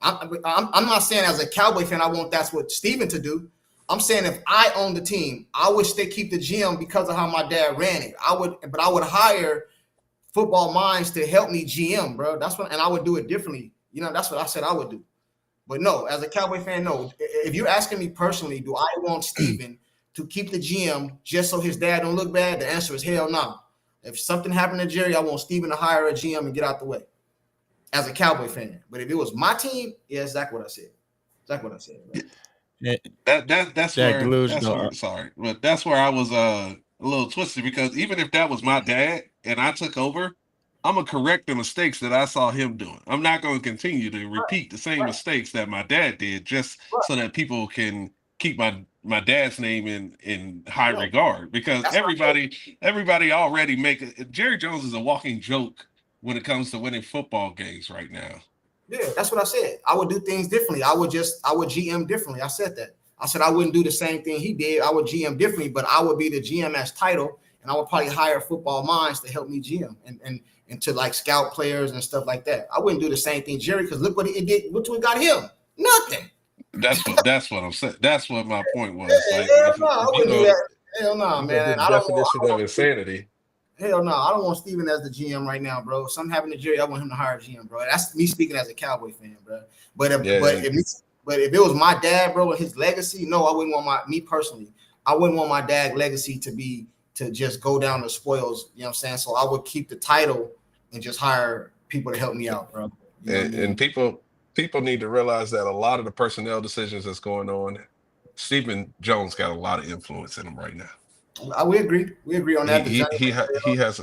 I'm not saying as a Cowboy fan I want that's what Steven to do. I'm saying if I own the team, I would still keep the GM because of how my dad ran it. I would hire football minds to help me GM, bro. And I would do it differently. You know, that's what I said I would do. But no, as a Cowboy fan, no. If you're asking me personally, do I want Steven to keep the GM just so his dad don't look bad? The answer is hell no. If something happened to Jerry, I want Steven to hire a GM and get out the way. As a Cowboy fan. But if it was my team, yeah, exactly what I said. Exactly what I said. Right? That's where I was a little twisted because even if that was my dad and I took over, I'm gonna correct the mistakes that I saw him doing. I'm not going to continue to repeat the same mistakes that my dad did just so that people can keep my dad's name in high regard because everybody already Jerry Jones is a walking joke when it comes to winning football games right now. Yeah, that's what I said. I would do things differently. I would GM differently. I said that. I said I wouldn't do the same thing he did. I would GM differently, but I would be the GM as title, and I would probably hire football minds to help me GM and to like scout players and stuff like that. I wouldn't do the same thing, Jerry, because look what it did. Look what got him. Nothing. That's what I'm saying. That's what my point was. Yeah, Like, hell if, no, I if you wouldn't do go, that. Hell no, you go do man. the I don't definition of want insanity. hell no, I don't want Steven as the GM right now, bro. If something happened to Jerry, I want him to hire a GM, bro. That's me speaking as a Cowboy fan, bro. But if Yeah, if it was my dad, bro, and his legacy, no, I wouldn't want me personally. I wouldn't want my dad's legacy to just go down the spoils. You know what I'm saying? So I would keep the title and just hire people to help me out, bro. You know what I mean? and people need to realize that a lot of the personnel decisions that's going on, Stephen Jones got a lot of influence in him right now. We agree. We agree on that. He has.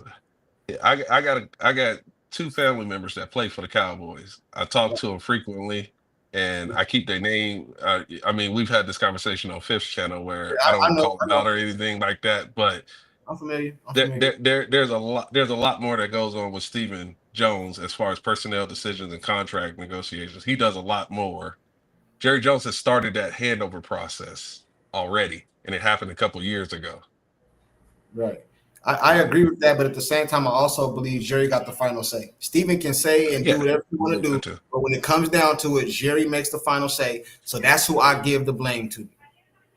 I got two family members that play for the Cowboys. I talk to them frequently, and I keep their name. I mean, we've had this conversation on Fifth Channel where I don't call them out or anything like that, but I'm familiar. there's a lot more that goes on with Stephen Jones as far as personnel decisions and contract negotiations. He does a lot more. Jerry Jones has started that handover process already, and it happened a couple years ago. Right. I agree with that, but at the same time, I also believe Jerry got the final say. Steven can say and do whatever you want to do, but when it comes down to it, Jerry makes the final say. So that's who I give the blame to.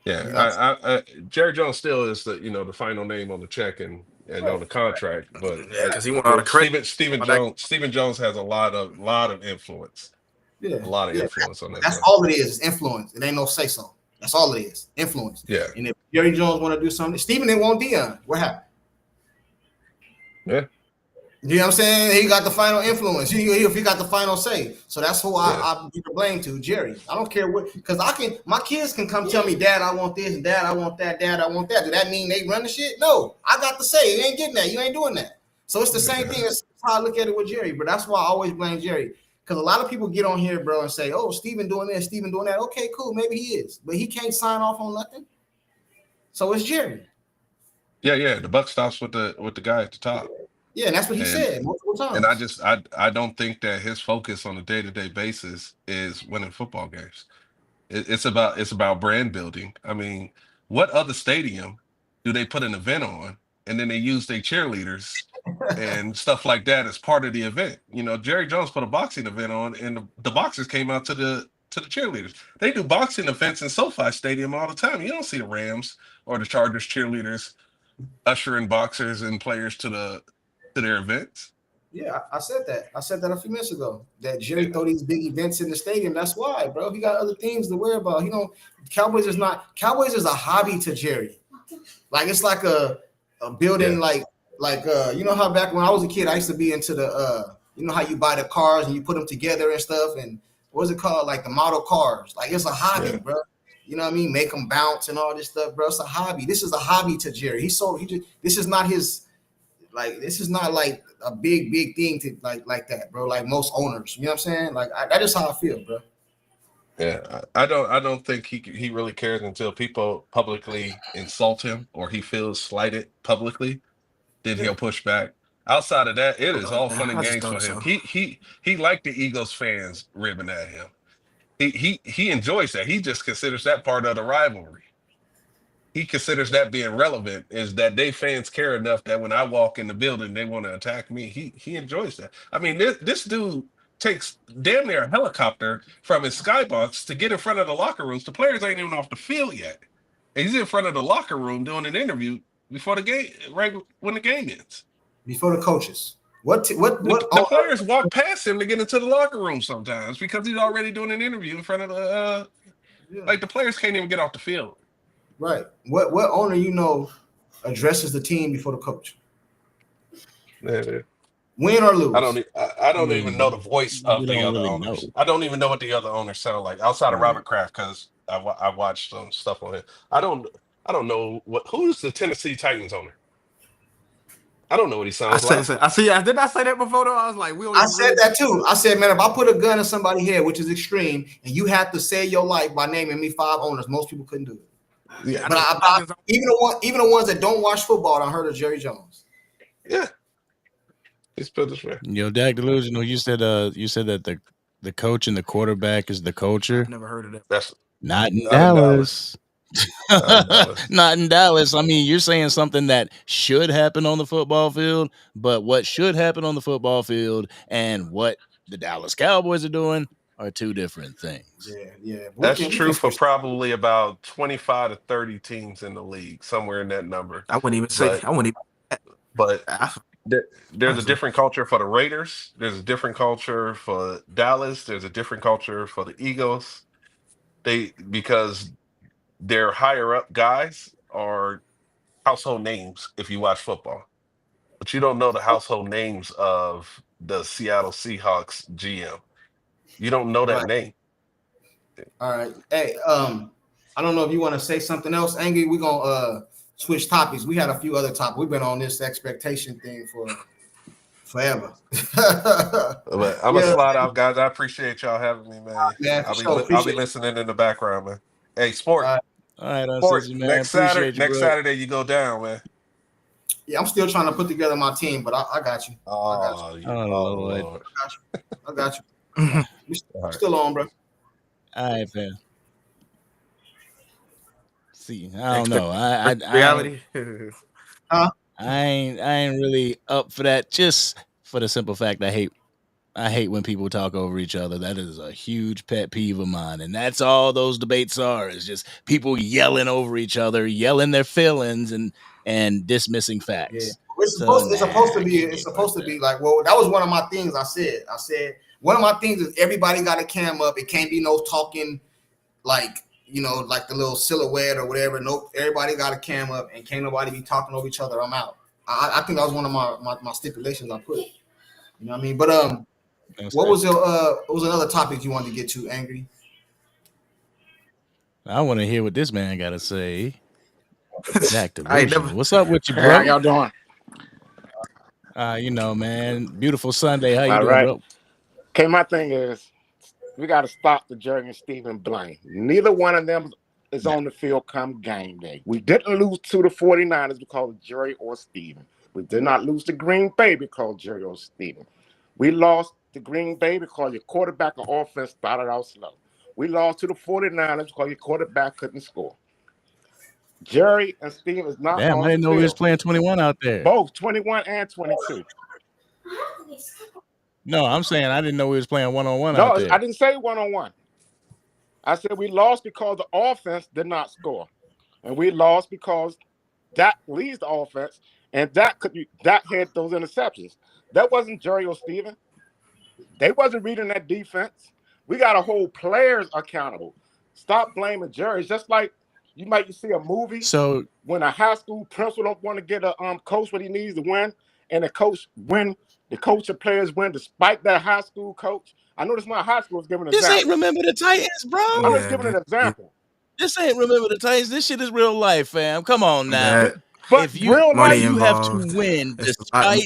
Yeah, you know? Jerry Jones still is the final name on the check and on the contract, but because he won all the credit. Stephen Jones has a lot of influence. Yeah, a lot of influence on that. That's all it is influence. It ain't no say so. That's all it is, influence. Yeah. And if Jerry Jones want to do something, Stephen didn't want Deion. What happened? Yeah. You know what I'm saying? He got the final influence. He got the final say. So that's who I give the blame to, Jerry. I don't care what, because my kids can come tell me, Dad, I want this, and Dad, I want that, Dad, I want that. Do that mean they run the shit? No, I got to say, you ain't getting that. You ain't doing that. So it's the same thing as how I look at it with Jerry, but that's why I always blame Jerry. Because a lot of people get on here, bro, and say, oh, Steven doing this, Steven doing that. Okay, cool, maybe he is, but he can't sign off on nothing. So it's Jerry. Yeah. The buck stops with the guy at the top. Yeah, and that's what he said multiple times. And I don't think that his focus on a day-to-day basis is winning football games. It's about brand building. I mean, what other stadium do they put an event on and then they use their cheerleaders and stuff like that as part of the event? You know, Jerry Jones put a boxing event on and the boxers came out to the cheerleaders. They do boxing events in SoFi Stadium all the time. You don't see the Rams or the Chargers cheerleaders ushering boxers and players to their events. Yeah, I said that. I said that a few minutes ago. That Jerry throw these big events in the stadium. That's why, bro. He got other things to worry about. Cowboys is a hobby to Jerry. Like it's like a building, like you know how back when I was a kid, I used to be into the you know how you buy the cars and you put them together and stuff, and what's it called? Like the model cars. Like it's a hobby, bro. You know what I mean? Make them bounce and all this stuff, bro. It's a hobby. This is a hobby to Jerry. This is not his. Like this is not like a big thing to like that, bro. Like most owners, you know what I'm saying? Like that is how I feel, bro. Yeah, I don't think he really cares until people publicly insult him or he feels slighted publicly. Then he'll push back. Outside of that, it is all fun and games for him. He liked the Eagles fans ribbing at him. He enjoys that. He just considers that part of the rivalry. He considers that being relevant is that they fans care enough that when I walk in the building, they want to attack me. He enjoys that. I mean, this dude takes damn near a helicopter from his skybox to get in front of the locker rooms. The players ain't even off the field yet. And he's in front of the locker room doing an interview before the game, right when the game ends. Before the coaches. The players walk past him to get into the locker room sometimes because he's already doing an interview in front of the like the players can't even get off the field. Right. What owner addresses the team before the coach? Yeah. Win or lose? I don't even know the voice of the other owners. I don't even know what the other owners sound like outside of Robert Kraft because I watched some stuff on him. I don't know who's the Tennessee Titans owner. I don't know what he sounds like. Did I say that before though? I was like, I said that too. I said, man, if I put a gun in somebody's head, which is extreme, and you have to save your life by naming me 5 owners, most people couldn't do it. Yeah, but even the ones that don't watch football, I heard of Jerry Jones. Yeah, he's put this way. Yo, Dak Delusional, you said that the coach and the quarterback is the culture. I've never heard of that. That's not in Dallas. Not in Dallas. I mean, you're saying something that should happen on the football field, but what should happen on the football field and what the Dallas Cowboys are doing are two different things. Yeah. That's true for probably about 25 to 30 teams in the league, somewhere in that number. I wouldn't even say. I wouldn't even. But there's a different culture for the Raiders. There's a different culture for Dallas. There's a different culture for the Eagles. Because their higher up guys are household names if you watch football, but you don't know the household names of the Seattle Seahawks GM. You don't know that name. All right. Hey, I don't know if you want to say something else, Angry. We're gonna switch topics. We had a few other topics. We've been on this expectation thing for forever. But I'm gonna slide out, guys. I appreciate y'all having me, man. Yeah, I'll be listening in the background, man. Hey, Sport. All right, Sport. man. Next Saturday, you go down, man. Yeah, I'm still trying to put together my team, but I got you. Oh, Lord. I got you. We're still on, bro. All right, fam. See, I don't know. Reality. I ain't really up for that. Just for the simple fact, I hate when people talk over each other. That is a huge pet peeve of mine, and that's all those debates are. Is just people yelling over each other, yelling their feelings, and dismissing facts. Yeah. It's supposed to be like, well, that was one of my things I said. I said one of my things is everybody got a cam up. It can't be no talking like, like the little silhouette or whatever. Nope, everybody got a cam up and can't nobody be talking over each other. I'm out. I think that was one of my stipulations I put. You know what I mean? But what was another topic you wanted to get to, Angry? I want to hear what this man got to say. Dak never. What's up with you, bro? How y'all doing? Man, beautiful Sunday. How you All doing, right. bro? Okay, my thing is, we got to stop the Jerry and Steven blame. Neither one of them is on the field come game day. We didn't lose to the 49ers because of Jerry or Steven. We did not lose to Green Bay because of Jerry or Steven. We lost to Green Bay because your quarterback and offense started out slow. We lost to the 49ers because your quarterback couldn't score. Jerry and Steve is not Damn, on I didn't the know field. we was playing 21 out there. Both 21 and 22. No, I'm saying I didn't know we was playing one-on-one No, out there. I didn't say one-on-one. I said we lost because the offense did not score. And we lost because Dak leads the offense, and Dak had those interceptions. That wasn't Jerry or Steven. They wasn't reading that defense. We got to hold players accountable. Stop blaming Jerry. It's just like you might see a movie when a high school principal don't want to get a coach what he needs to win, and the coach and players win despite that high school coach. I noticed my high school was giving an example. This ain't Remember the Titans, bro. I'm just giving an example. This ain't Remember the Titans. This shit is real life, fam. Come on now. But if you real life, you have to win despite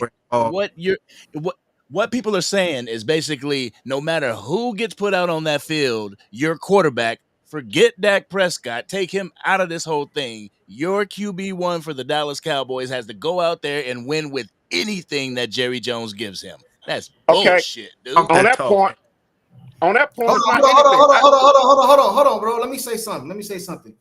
what people are saying is basically no matter who gets put out on that field, your quarterback, forget Dak Prescott, take him out of this whole thing. Your QB1 for the Dallas Cowboys has to go out there and win with anything that Jerry Jones gives him. That's bullshit, dude. On that point, hold on, bro. Let me say something.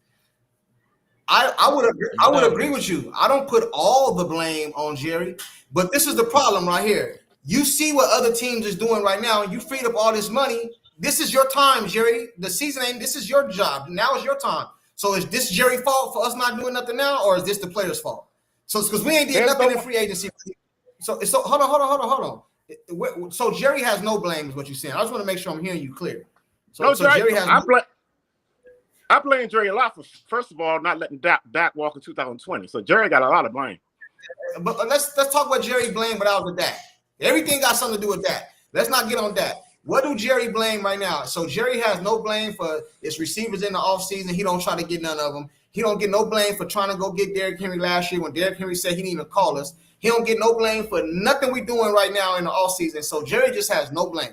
I would agree with you. I don't put all the blame on Jerry, but this is the problem right here. You see what other teams is doing right now, and you freed up all this money. This is your time, Jerry. The season ain't. This is your job. Now is your time. So is this Jerry's fault for us not doing nothing now, or is this the players' fault? So it's because we ain't did nothing in free agency. So hold on. So Jerry has no blame, is what you're saying. I just want to make sure I'm hearing you clear. So Jerry has. I blame Jerry a lot for, first of all, not letting Dak walk in 2020. So Jerry got a lot of blame. But let's talk about Jerry blame without the Dak. Everything got something to do with that. Let's not get on that. What do Jerry blame right now? So Jerry has no blame for his receivers in the offseason. He don't try to get none of them. He don't get no blame for trying to go get Derrick Henry last year when Derrick Henry said he didn't even call us. He don't get no blame for nothing we doing right now in the offseason. So Jerry just has no blame.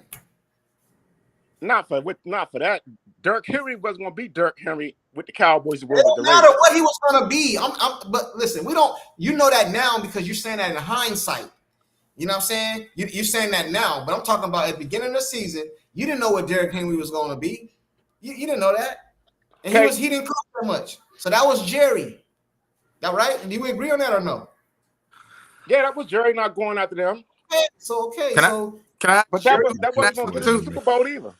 Not for that. Derrick Henry wasn't going to be Derrick Henry with the Cowboys. It don't matter what he was going to be. But listen, we don't. You know that now because you're saying that in hindsight. You know what I'm saying? You're saying that now, but I'm talking about at the beginning of the season. You didn't know what Derrick Henry was going to be. You didn't know that, and he didn't cost that much. So that was Jerry. That right? Do you agree on that or no? Yeah, that was Jerry not going after them. So okay, Can I? But that wasn't going to get the Super Bowl either.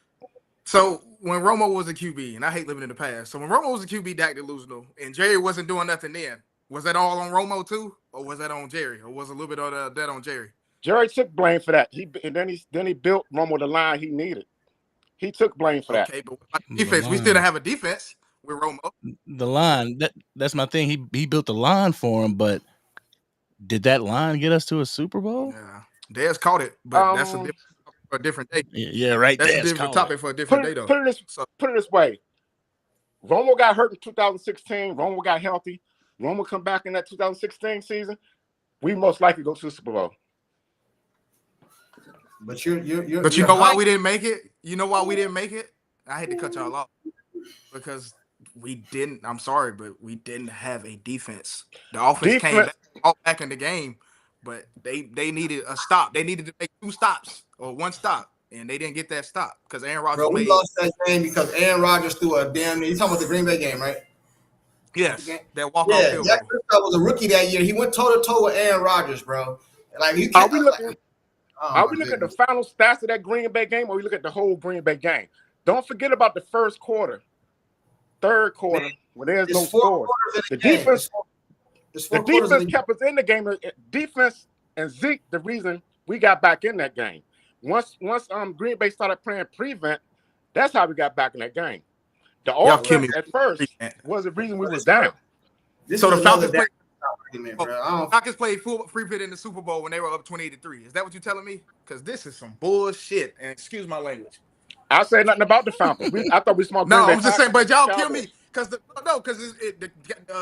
So when Romo was a QB, and I hate living in the past. So when Romo was a QB, Dak did lose no, and Jerry wasn't doing nothing then. Was that all on Romo too, or was that on Jerry, or was a little bit of that on Jerry? Jerry took blame for that. Then he built Romo the line he needed. He took blame for that. Okay, but defense, we still don't have a defense with Romo. The line, that's my thing. He built the line for him, but did that line get us to a Super Bowl? Yeah, Dez caught it, but that's a different day. Yeah, right. That's a different topic for a different day, though. Put it this way: Romo got hurt in 2016. Romo got healthy. Romo come back in that 2016 season. We most likely go to the Super Bowl. But you know why we didn't make it? You know why we didn't make it? I hate to cut y'all off because we didn't. I'm sorry, but we didn't have a defense. The offense came back in the game, but they needed a stop. They needed to make 2 stops or 1 stop, and they didn't get that stop because Aaron Rodgers. We lost that game because Aaron Rodgers threw a damn. You talking about the Green Bay game, right? Yes, that walk-off field goal. Dak Prescott was a rookie that year. He went toe-to-toe with Aaron Rodgers, bro. Like you can't. Are we looking at the final stats of that Green Bay game, or we look at the whole Green Bay game? Don't forget about the first quarter, third quarter, when there's no scores. The defense kept us in the game. Defense and Zeke, the reason we got back in that game. Once Green Bay started playing prevent, that's how we got back in that game. The offense at first was the reason we was down. So the Falcons played full prevent in the Super Bowl when they were up 28-3. Is that what you're telling me? Because this is some bullshit. And excuse my language. I said nothing about the Falcons. I thought we smoked. No, I'm just saying, but y'all kill me because the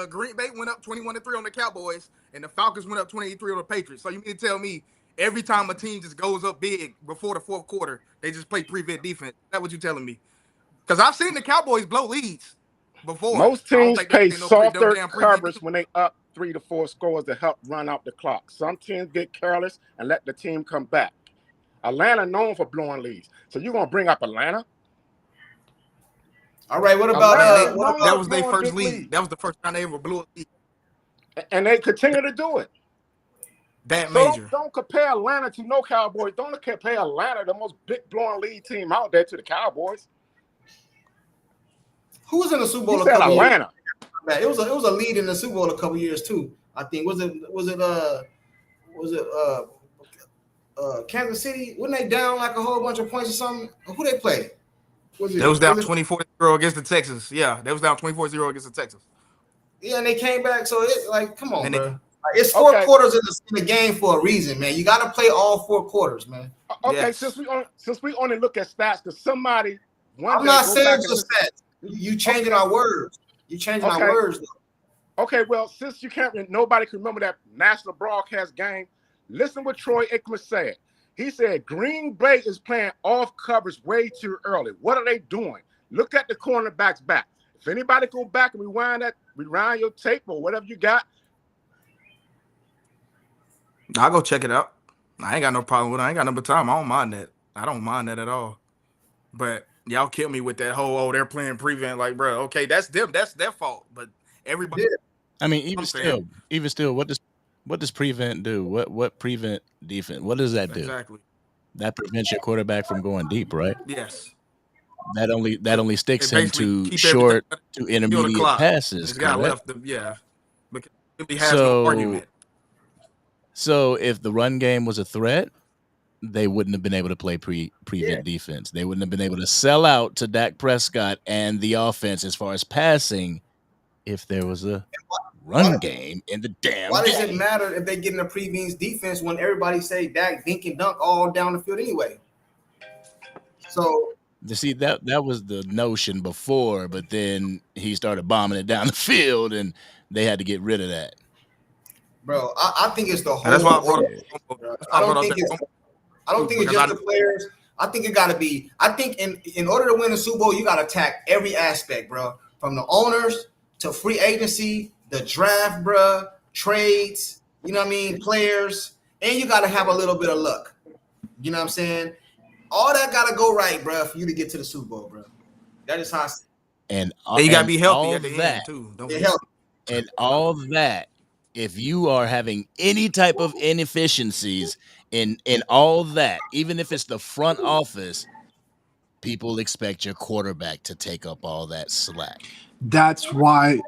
Green Bay went up 21-3 on the Cowboys, and the Falcons went up 28-3 on the Patriots. So you mean to tell me every time a team just goes up big before the fourth quarter, they just play prevent defense? Is that what you're telling me? Because I've seen the Cowboys blow leads before. Most teams play softer coverage when they up 3 to 4 scores to help run out the clock. Some teams get careless and let the team come back. Atlanta known for blowing leads. So you're going to bring up Atlanta? All right, what about that was their first lead. That was the first time they ever blew a lead. And they continue to do it. That major. Don't compare Atlanta to no Cowboys. Don't compare Atlanta, the most big blowing lead team out there, to the Cowboys. Who was in the Super Bowl? Atlanta. It was a lead in the Super Bowl a couple years too. I think was it Kansas City? Wasn't they down like a whole bunch of points or something? Who they play? They was down 24-0 against the Texans. Yeah, they was down 24-0 against the Texans. Yeah, and they came back. So it's like, come on, bro. It's 4 quarters in the game for a reason, man. You got to play all 4 quarters, man. Okay, yes. since we only look at stats, because somebody. I'm not saying just stats. You changing our words. You changing our words. Though. Okay, well, since nobody can remember that national broadcast game, listen what Troy Aikman said. He said Green Bay is playing off coverage way too early. What are they doing? Look at the cornerbacks back. If anybody go back and rewind your tape or whatever you got. I'll go check it out. I ain't got no problem with it. I ain't got no time. I don't mind that. I don't mind that at all. But y'all kill me with that whole, they're playing prevent. Like, bro, okay, that's them. That's their fault. But everybody. I mean, even still, what does prevent do? What prevent defense? What does that do? Exactly. That prevents your quarterback from going deep, right? Yes. That only sticks him to short to intermediate passes. Because he has no argument. So if the run game was a threat, they wouldn't have been able to play prevent defense. They wouldn't have been able to sell out to Dak Prescott and the offense as far as passing if there was a run game in the damn Why does it matter if they get in a prevent defense when everybody say Dak dink and dunk all down the field anyway? So you see, that was the notion before, but then he started bombing it down the field and they had to get rid of that. Bro, I think it's the whole. That's why I don't think it's just the players. I think it got to be. I think in order to win a Super Bowl, you got to attack every aspect, bro. From the owners to free agency, the draft, bro, trades. You know what I mean? Players, and you got to have a little bit of luck. You know what I'm saying? All that got to go right, bro, for you to get to the Super Bowl, bro. That is how. And you got to be healthy at the end too. Don't be healthy. And all that. If you are having any type of inefficiencies in all that, even if it's the front office, people expect your quarterback to take up all that slack. That's why.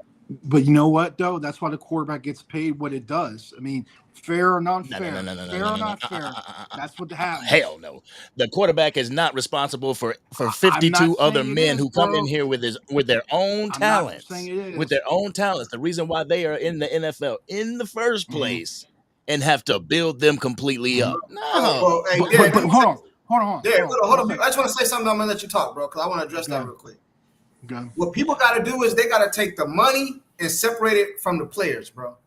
But you know what, though? That's why the quarterback gets paid what it does. I mean, fair or not fair, fair or not fair. That's what happens. Hell no. The quarterback is not responsible for 52 other men who come in here with their own talents. With their own talents. The reason why they are in the NFL in the first place and have to build them completely up. No. Hey, but hold on. I just want to say something. I'm gonna let you talk, bro, because I want to address that real quick. What people got to do is they got to take the money and separate it from the players, bro.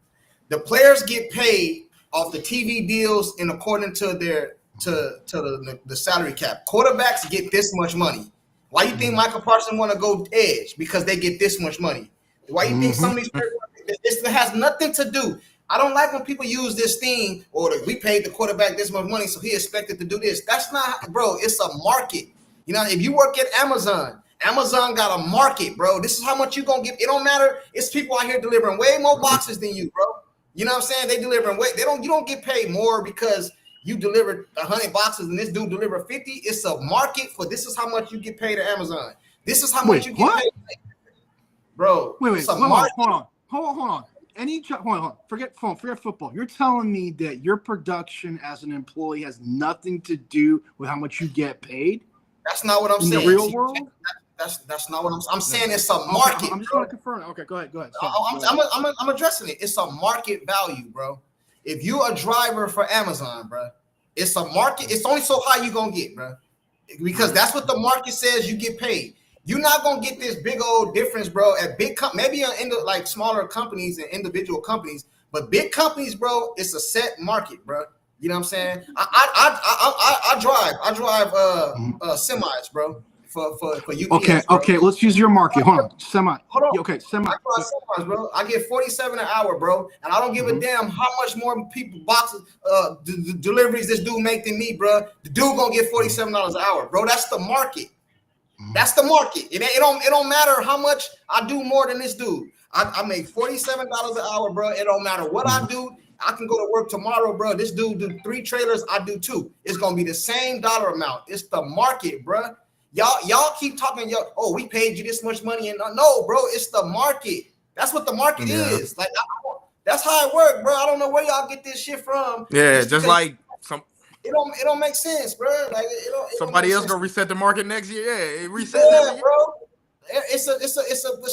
The players get paid off the TV deals and according to their the salary cap. Quarterbacks get this much money. Why you think Michael Parsons want to go edge? Because they get this much money. Why you think some of these players, this has nothing to do. I don't like when people use this thing, or we paid the quarterback this much money, so he expected to do this. That's not, bro. It's a market. You know, if you work at Amazon got a market, bro. This is how much you gonna get. It don't matter. It's people out here delivering way more boxes than you, bro. You know what I'm saying? They delivering way. You don't get paid more because you delivered 100 boxes and this dude delivered 50. It's a market for this is how much you get paid at Amazon. This is how much you get paid, bro. Wait. Hold on. Hold on. Forget football. You're telling me that your production as an employee has nothing to do with how much you get paid? That's not what I'm saying. In the real world? That's not what I'm saying. It's a market. I'm just going to confirm it. Okay, go ahead. I'm addressing it. It's a market value, bro. If you're a driver for Amazon, bro, it's a market. It's only so high you gonna get, bro, because that's what the market says you get paid. You're not gonna get this big old difference, bro. At big maybe like smaller companies and individual companies, but big companies, bro, it's a set market, bro. You know what I'm saying? I drive semis, bro. For UPS, okay. Let's use your market. Hold on. Semi. Hold on. Okay, semi. I drive semis, bro. I get 47 an hour, bro, and I don't give a damn how much more people boxes deliveries this dude make than me, bro. The dude gonna get $47 an hour, bro. That's the market. That's the market. It don't matter how much I do more than this dude. I make $47 an hour, bro. It don't matter what I do. I can go to work tomorrow, bro. This dude do 3 trailers, I do 2. It's gonna be the same dollar amount. It's the market, bro. Y'all keep talking, we paid you this much money, and no, bro, it's the market. That's what the market is. Like that's how it works, bro. I don't know where y'all get this shit from. Yeah, just like some. It don't make sense, bro. Like somebody else gonna reset the market next year. Yeah, it resets every year. Bro. It's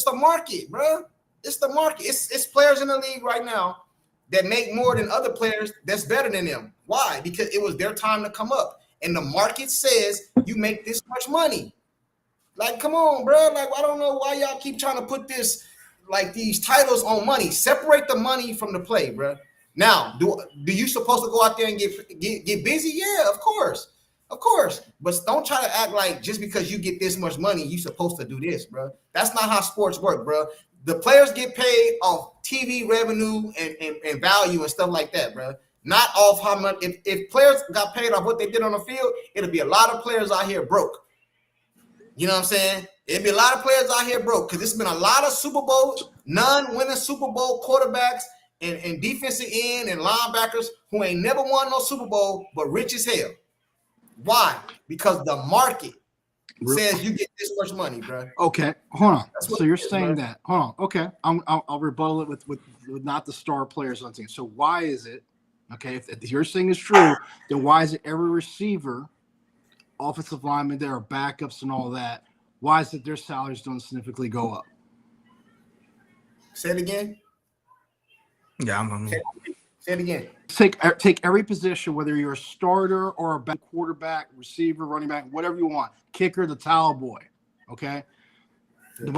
the market, bro. It's the market. It's players in the league right now that make more than other players that's better than them. Why? Because it was their time to come up. And the market says you make this much money. Like, come on, bro. Like, I don't know why y'all keep trying to put this, like, these titles on money. Separate the money from the play, bro. Now, do you supposed to go out there and get busy? Yeah, of course. But don't try to act like just because you get this much money, you supposed to do this, bro. That's not how sports work, bro. The players get paid off TV revenue and value and stuff like that, bro. Not off how much. If players got paid off what they did on the field, it'll be a lot of players out here broke. You know what I'm saying? It'll be a lot of players out here broke because there's been a lot of Super Bowls, non-winning Super Bowl quarterbacks and defensive end and linebackers who ain't never won no Super Bowl but rich as hell. Why? Because the market says you get this much money, bro. Okay, hold on. So you're saying that? Hold on. Okay, I'll rebuttal it with not the star players on the team. So why is it? Okay, if you're saying is true, then why is it every receiver, offensive lineman, there are backups and all that? Why is it their salaries don't significantly go up? Say it again. Yeah, I'm say it again. Take every position, whether you're a starter or a back quarterback, receiver, running back, whatever you want, kicker, the towel boy. Okay, the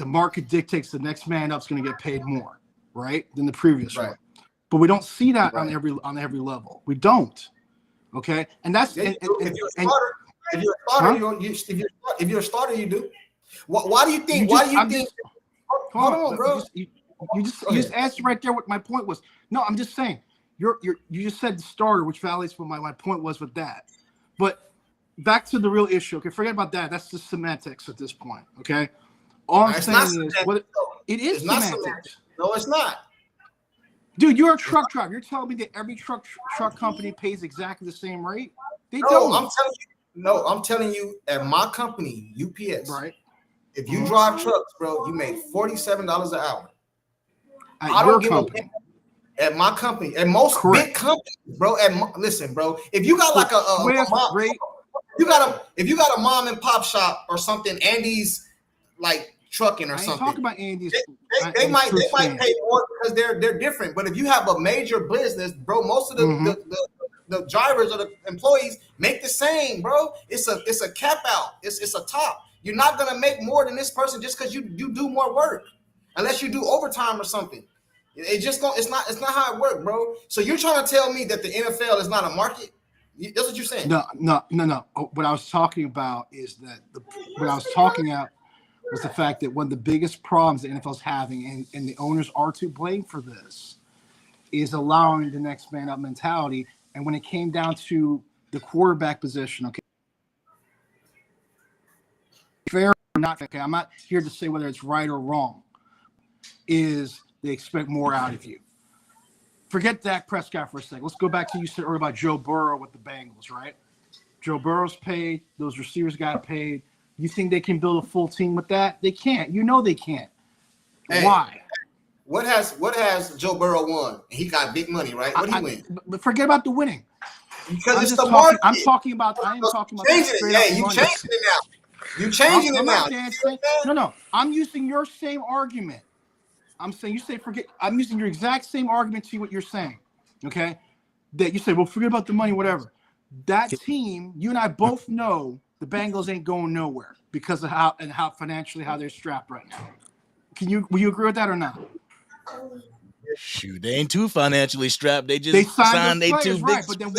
market dictates the next man up is going to get paid more, right, than the previous one. But we don't see that on every level. We don't. Okay, and that's if you're a starter, you do. Why do you think? Hold on, bro. You just answered right there what my point was. No, I'm just saying you just said the starter, which validates what my point was with that. But back to the real issue. Okay, forget about that. That's just semantics at this point. Okay, all I'm saying is it is semantics. No, it's not. Dude, you're a truck driver. You're telling me that every truck company pays exactly the same rate? They don't. No, I'm telling you, at my company, UPS, right? If you drive trucks, bro, you make $47 an hour. At your company. At my company, at most big companies, bro. Listen, bro. If you got like if you got a mom and pop shop or something, Andy's like trucking or something. Talk about Andy's. They might pay more because they're different. But if you have a major business, bro, most of the drivers or the employees make the same, bro. It's a cap out. It's a top. You're not gonna make more than this person just because you do more work, unless you do overtime or something. It's not how it works, bro. So you're trying to tell me that the NFL is not a market? That's what you're saying. No. What I was talking about is that what I was talking about was the fact that one of the biggest problems the NFL's having, and the owners are to blame for this, is allowing the next man up mentality. And when it came down to the quarterback position, okay, fair or not fair, okay, I'm not here to say whether it's right or wrong, is they expect more out of you. Forget Dak Prescott for a second. Let's go back to you said earlier about Joe Burrow with the Bengals, right? Joe Burrow's paid. Those receivers got paid. You think they can build a full team with that? They can't. You know they can't. Hey, why? What has Joe Burrow won? He got big money, right? What did he win? But forget about the winning. Because it's the market. I am talking about. Changing it. Yeah, you changing it now. You changing it now. No. I'm using your same argument. I'm saying you say forget. I'm using your exact same argument to see what you're saying. Okay, that you say, well, forget about the money, whatever. That team, you and I both know the Bengals ain't going nowhere because of how financially how they're strapped right now. Will you agree with that or not? Shoot, they ain't too financially strapped. They just signed they two big right, but then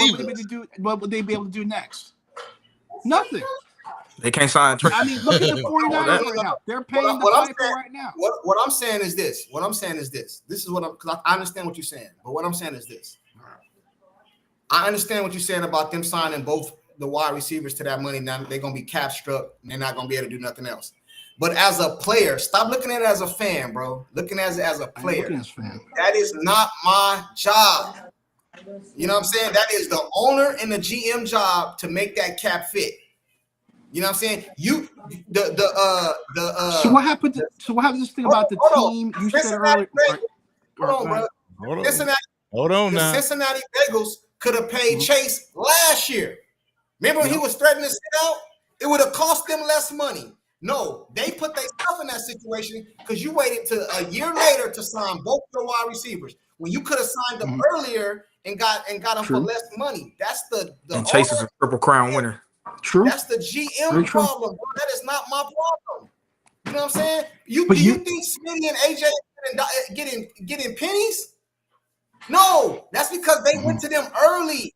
what would they be able to do next? Nothing. They can't sign. I mean, look at the 49ers right now. They're paying the piper right now. What I'm saying is this. This is what because I understand what you're saying. But what I'm saying is this. I understand what you're saying about them signing both the wide receivers to that money. Now they're gonna be cap struck. They're not gonna be able to do nothing else. But as a player, stop looking at it as a fan, bro. Looking at it as a player. That is not my job. You know what I'm saying? That is the owner and the GM job to make that cap fit. You know what I'm saying? So what happened? So what happened? This thing about the team you said earlier. Hold on, bro. Cincinnati Bengals could have paid Chase last year. Remember when he was threatening to sit out? It would have cost them less money. No, they put themselves in that situation because you waited to a year later to sign both your wide receivers when you could have signed them earlier and got them for less money. That's the and Chase is a Triple Crown winner. True. That's the GM problem, bro. That is not my problem. You know what I'm saying? You think Smitty and AJ getting pennies? No, that's because they went to them early.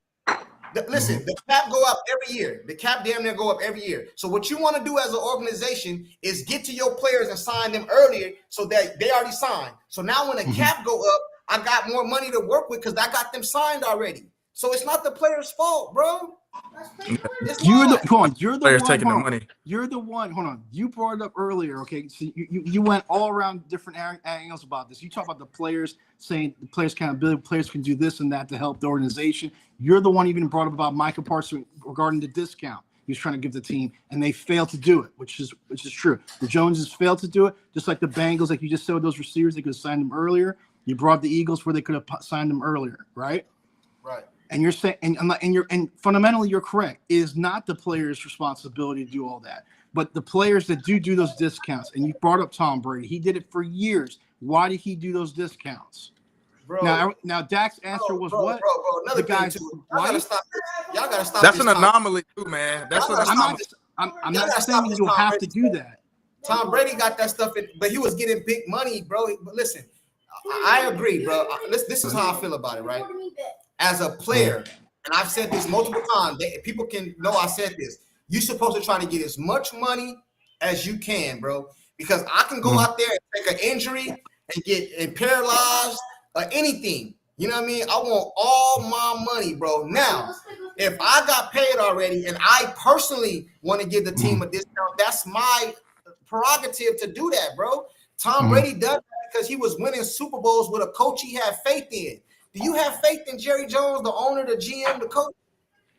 Listen, the cap go up every year. The cap damn near go up every year. So what you want to do as an organization is get to your players and sign them earlier so that they already signed. So now when the cap go up, I got more money to work with because I got them signed already. So it's not the player's fault, bro. You're the players one taking the money. You're the one. Hold on. You brought it up earlier. Okay, so you went all around different angles about this. You talk about the players saying the players can't build, players can do this and that to help the organization. You're the one even brought up about Micah Parsons regarding the discount he was trying to give the team, and they failed to do it, which is true. The Joneses failed to do it, just like the Bengals, like you just said with those receivers, they could have signed them earlier. You brought the Eagles where they could have signed them earlier, right? Right. And you're saying, and fundamentally, you're correct. It is not the player's responsibility to do all that, but the players that do those discounts. And you brought up Tom Brady; he did it for years. Why did he do those discounts? Bro, now Dak's answer was what? Bro, the guys. Y'all gotta stop. That's an anomaly, too, man. That's an anomaly. I'm not saying you have to do that. Tom Brady got that stuff, but he was getting big money, bro. But listen, I agree, bro. This is how I feel about it, right? As a player, and I've said this multiple times, people can know I said this. You're supposed to try to get as much money as you can, bro, because I can go out there and take an injury and get paralyzed or anything. You know what I mean? I want all my money, bro. Now, if I got paid already and I personally want to give the team a discount, that's my prerogative to do that, bro. Tom Brady done that because he was winning Super Bowls with a coach he had faith in. Do you have faith in Jerry Jones, the owner, the GM, the coach?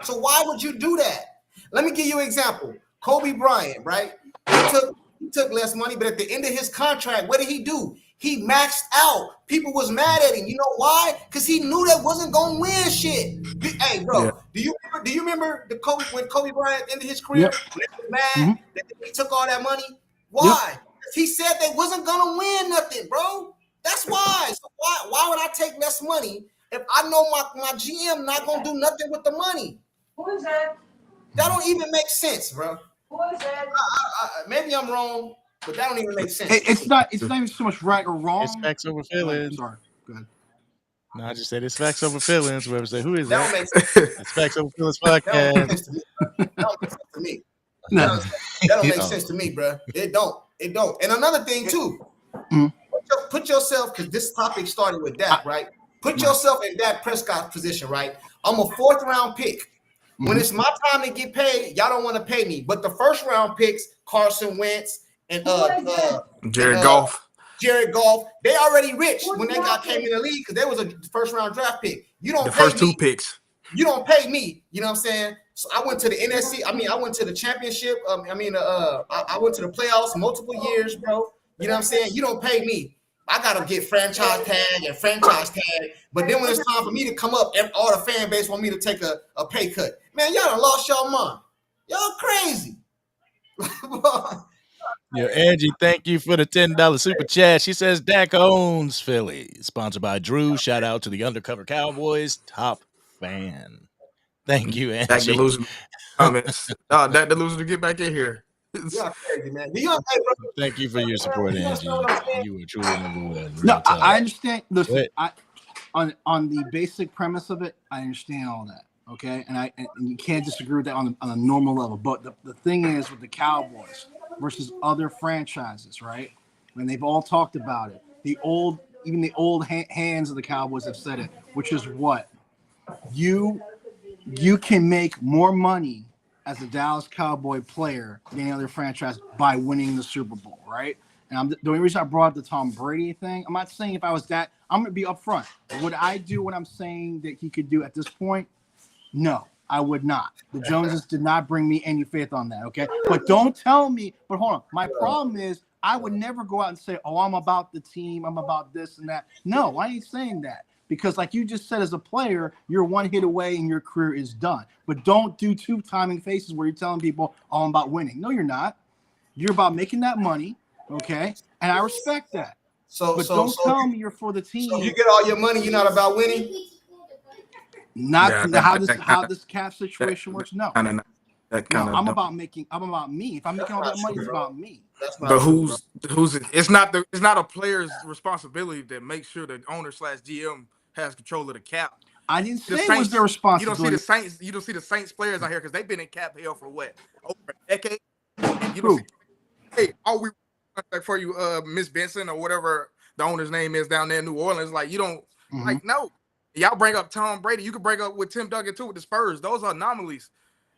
So why would you do that? Let me give you an example. Kobe Bryant, right? He took less money, but at the end of his contract, what did he do? He maxed out. People was mad at him. You know why? Because he knew that wasn't gonna win shit. Hey, bro, do you remember when Kobe Bryant ended his career? Yep. When they were mad that he took all that money? Why? Because he said they wasn't gonna win nothing, bro. That's why. So why would I take less money if I know my GM not gonna do nothing with the money? Who is that? That don't even make sense, bro. Who is that? Maybe I'm wrong, but that don't even make sense. It's not even so much right or wrong. It's facts over feelings. Sorry, go ahead. No, I just said it's facts over feelings. Whoever said, who is That that? don't make sense. It's facts over feelings That don't make podcast. sense to me. No. That don't make sense to me, bro. It don't. And another thing too, put yourself, because this topic started with Dak, right? Put yourself in Dak Prescott's position, right? I'm a 4th round pick. When it's my time to get paid, y'all don't want to pay me. But the 1st round picks, Carson Wentz and Jared Goff. Jared Goff, they already rich when they came in the league because they was a 1st round draft pick. You don't The pay first me. 2 picks. You don't pay me. You know what I'm saying? So I went to the NFC. I went to the championship. I went to the playoffs multiple years, bro. You know what I'm saying? You don't pay me. I gotta get franchise tag. But then when it's time for me to come up, all the fan base want me to take a pay cut. Man, y'all done lost y'all mind. Y'all crazy. Yo, Angie, thank you for the $10 super chat. She says Dak owns Philly. Sponsored by Drew. Shout out to the Undercover Cowboys top fan. Thank you, Angie. Dak delusional comments. Dak delusional to get back in here. Y'all crazy, man. Thank you for your support, Angie. You were truly number one. No, I understand. Listen, on the basic premise of it, I understand all that. Okay, and you can't disagree with that on a normal level. But the thing is with the Cowboys versus other franchises, right? And they've all talked about it. Even the old hands of the Cowboys have said it, which is what you can make more money as a Dallas Cowboy player than any other franchise by winning the Super Bowl, right? And the only reason I brought up the Tom Brady thing, I'm not saying if I was that, I'm going to be upfront. Would I do what I'm saying that he could do at this point? No, I would not. The Joneses did not bring me any faith on that, okay? But don't tell me, but hold on. My problem is I would never go out and say, oh, I'm about the team, I'm about this and that. No, I ain't saying that. Because like you just said, as a player, you're one hit away and your career is done. But don't do 2 timing faces where you're telling people, oh, I'm about winning. No, you're not. You're about making that money, okay? And I respect that. But don't tell me you're for the team. So you get all your money, you're not about winning? How this cap situation works. No. I'm about me. If I'm making all that money, it's about me. But who's it's not a player's responsibility to make sure the owner / GM has control of the cap. I didn't say it was their responsibility. You don't see the Saints players out here because they've been in cap hell for what, over a decade. You True. don't see, hey, all we for you, Miss Benson or whatever the owner's name is down there in New Orleans. Like you don't like no. Y'all bring up Tom Brady. You can bring up with Tim Duncan too with the Spurs. Those are anomalies.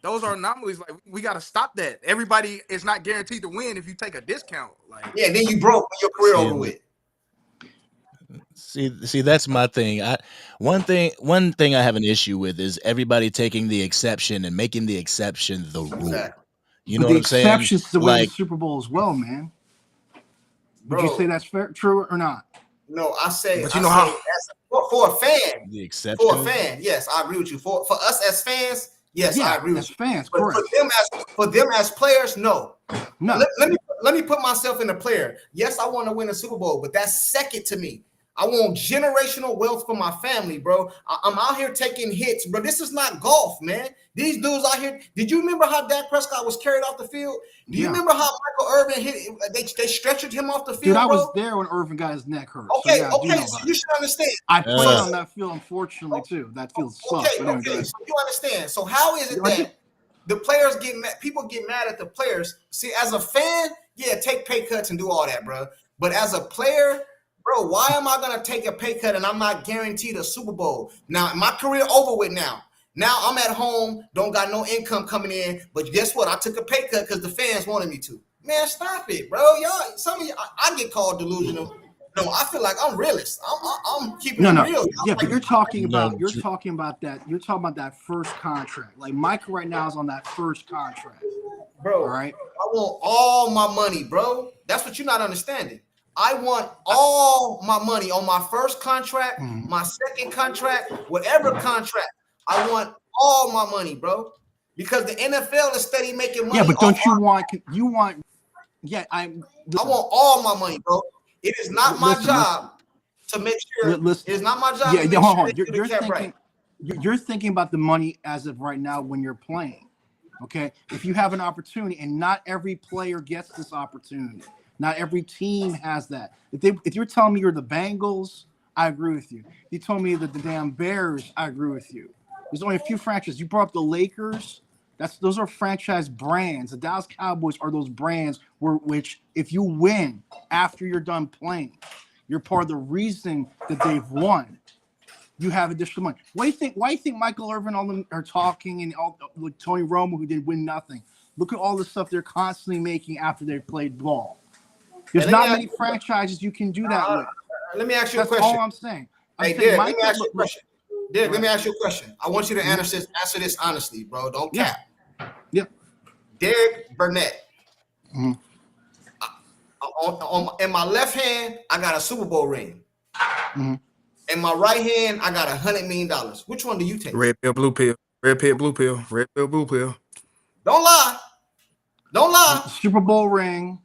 Like we got to stop that. Everybody is not guaranteed to win if you take a discount. Like then you broke your career over with. See, that's my thing. One thing I have an issue with is everybody taking the exception and making the exception the rule. Exactly. You know what I'm saying? The exception's to win the Super Bowl as well, man. Would you say that's fair, true or not? No, I say. But you know how for a fan, the exception. For a fan, yes, I agree with you. For us as fans, yes, I agree with you. Fans, but correct. For them as players, no. No. Let me put myself in a player. Yes, I want to win a Super Bowl, but that's second to me. I want generational wealth for my family, bro. I'm out here taking hits, bro. This is not golf, man. These dudes out here. Did you remember how Dak Prescott was carried off the field? Do you remember how Michael Irvin hit? They stretchered him off the field, Dude, I bro? was there when Irvin got his neck hurt. Okay, so you should understand. I played on that field, unfortunately, too. That field sucks. Okay, so you understand. So how is it that the players get mad? People get mad at the players. See, as a fan, take pay cuts and do all that, bro. But as a player, bro, why am I going to take a pay cut and I'm not guaranteed a Super Bowl? Now, my career over with now. Now I'm at home, don't got no income coming in, but guess what? I took a pay cut because the fans wanted me to. Man, stop it, bro. Y'all, some of you, I get called delusional. No, I feel like I'm realist. I'm keeping it No. real. Yeah, but you're talking about No, that. You're talking about that first contract. Like Michael right now is on that first contract. Bro, All right. I want all my money, bro. That's what you're not understanding. I want all my money on my first contract, my second contract, whatever contract. I want all my money, bro. Because the NFL is steady making money. Yeah, but don't you want? Yeah, I want all my money, bro. It is not my job to make sure. It is not my job. Yeah, hold on. You're thinking about the money as of right now when you're playing. Okay, if you have an opportunity, and not every player gets this opportunity, not every team has that. If you're telling me you're the Bengals, I agree with you. If you told me that the damn Bears, I agree with you. There's only a few franchises. You brought up the Lakers. Those are franchise brands. The Dallas Cowboys are those brands which if you win after you're done playing, you're part of the reason that they've won. You have additional money. Why do you think Michael Irvin, all them are talking, and all like Tony Romo, who did win nothing? Look at all the stuff they're constantly making after they've played ball. There's not many franchises you can do that with. Let me ask you a question. That's all I'm saying. Hey, Derek, let me ask you a question. Derek, let me ask you a question. I want you to answer this honestly, bro. Don't cap. Yep. Derek Burnett. In my left hand, I got a Super Bowl ring. In my right hand, I got $100 million. Which one do you take? Red pill, blue pill. Red pill, blue pill. Red pill, blue pill. Don't lie. Don't lie. Super Bowl ring,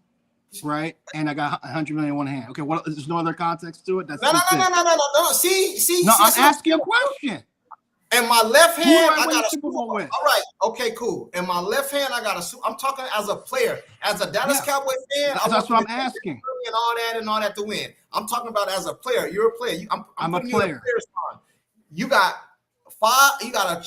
right? And I got $100 million in one hand. Okay, what? There's no other context to it. That's No. See. I'm asking a question. In my left hand, I got a Super Bowl with. All right, okay, cool. In my left hand, I got I'm talking as a player, as a Dallas Cowboys fan. That's what I'm asking. And all that to win. I'm talking about as a player. You're a player. I'm a player. You got You got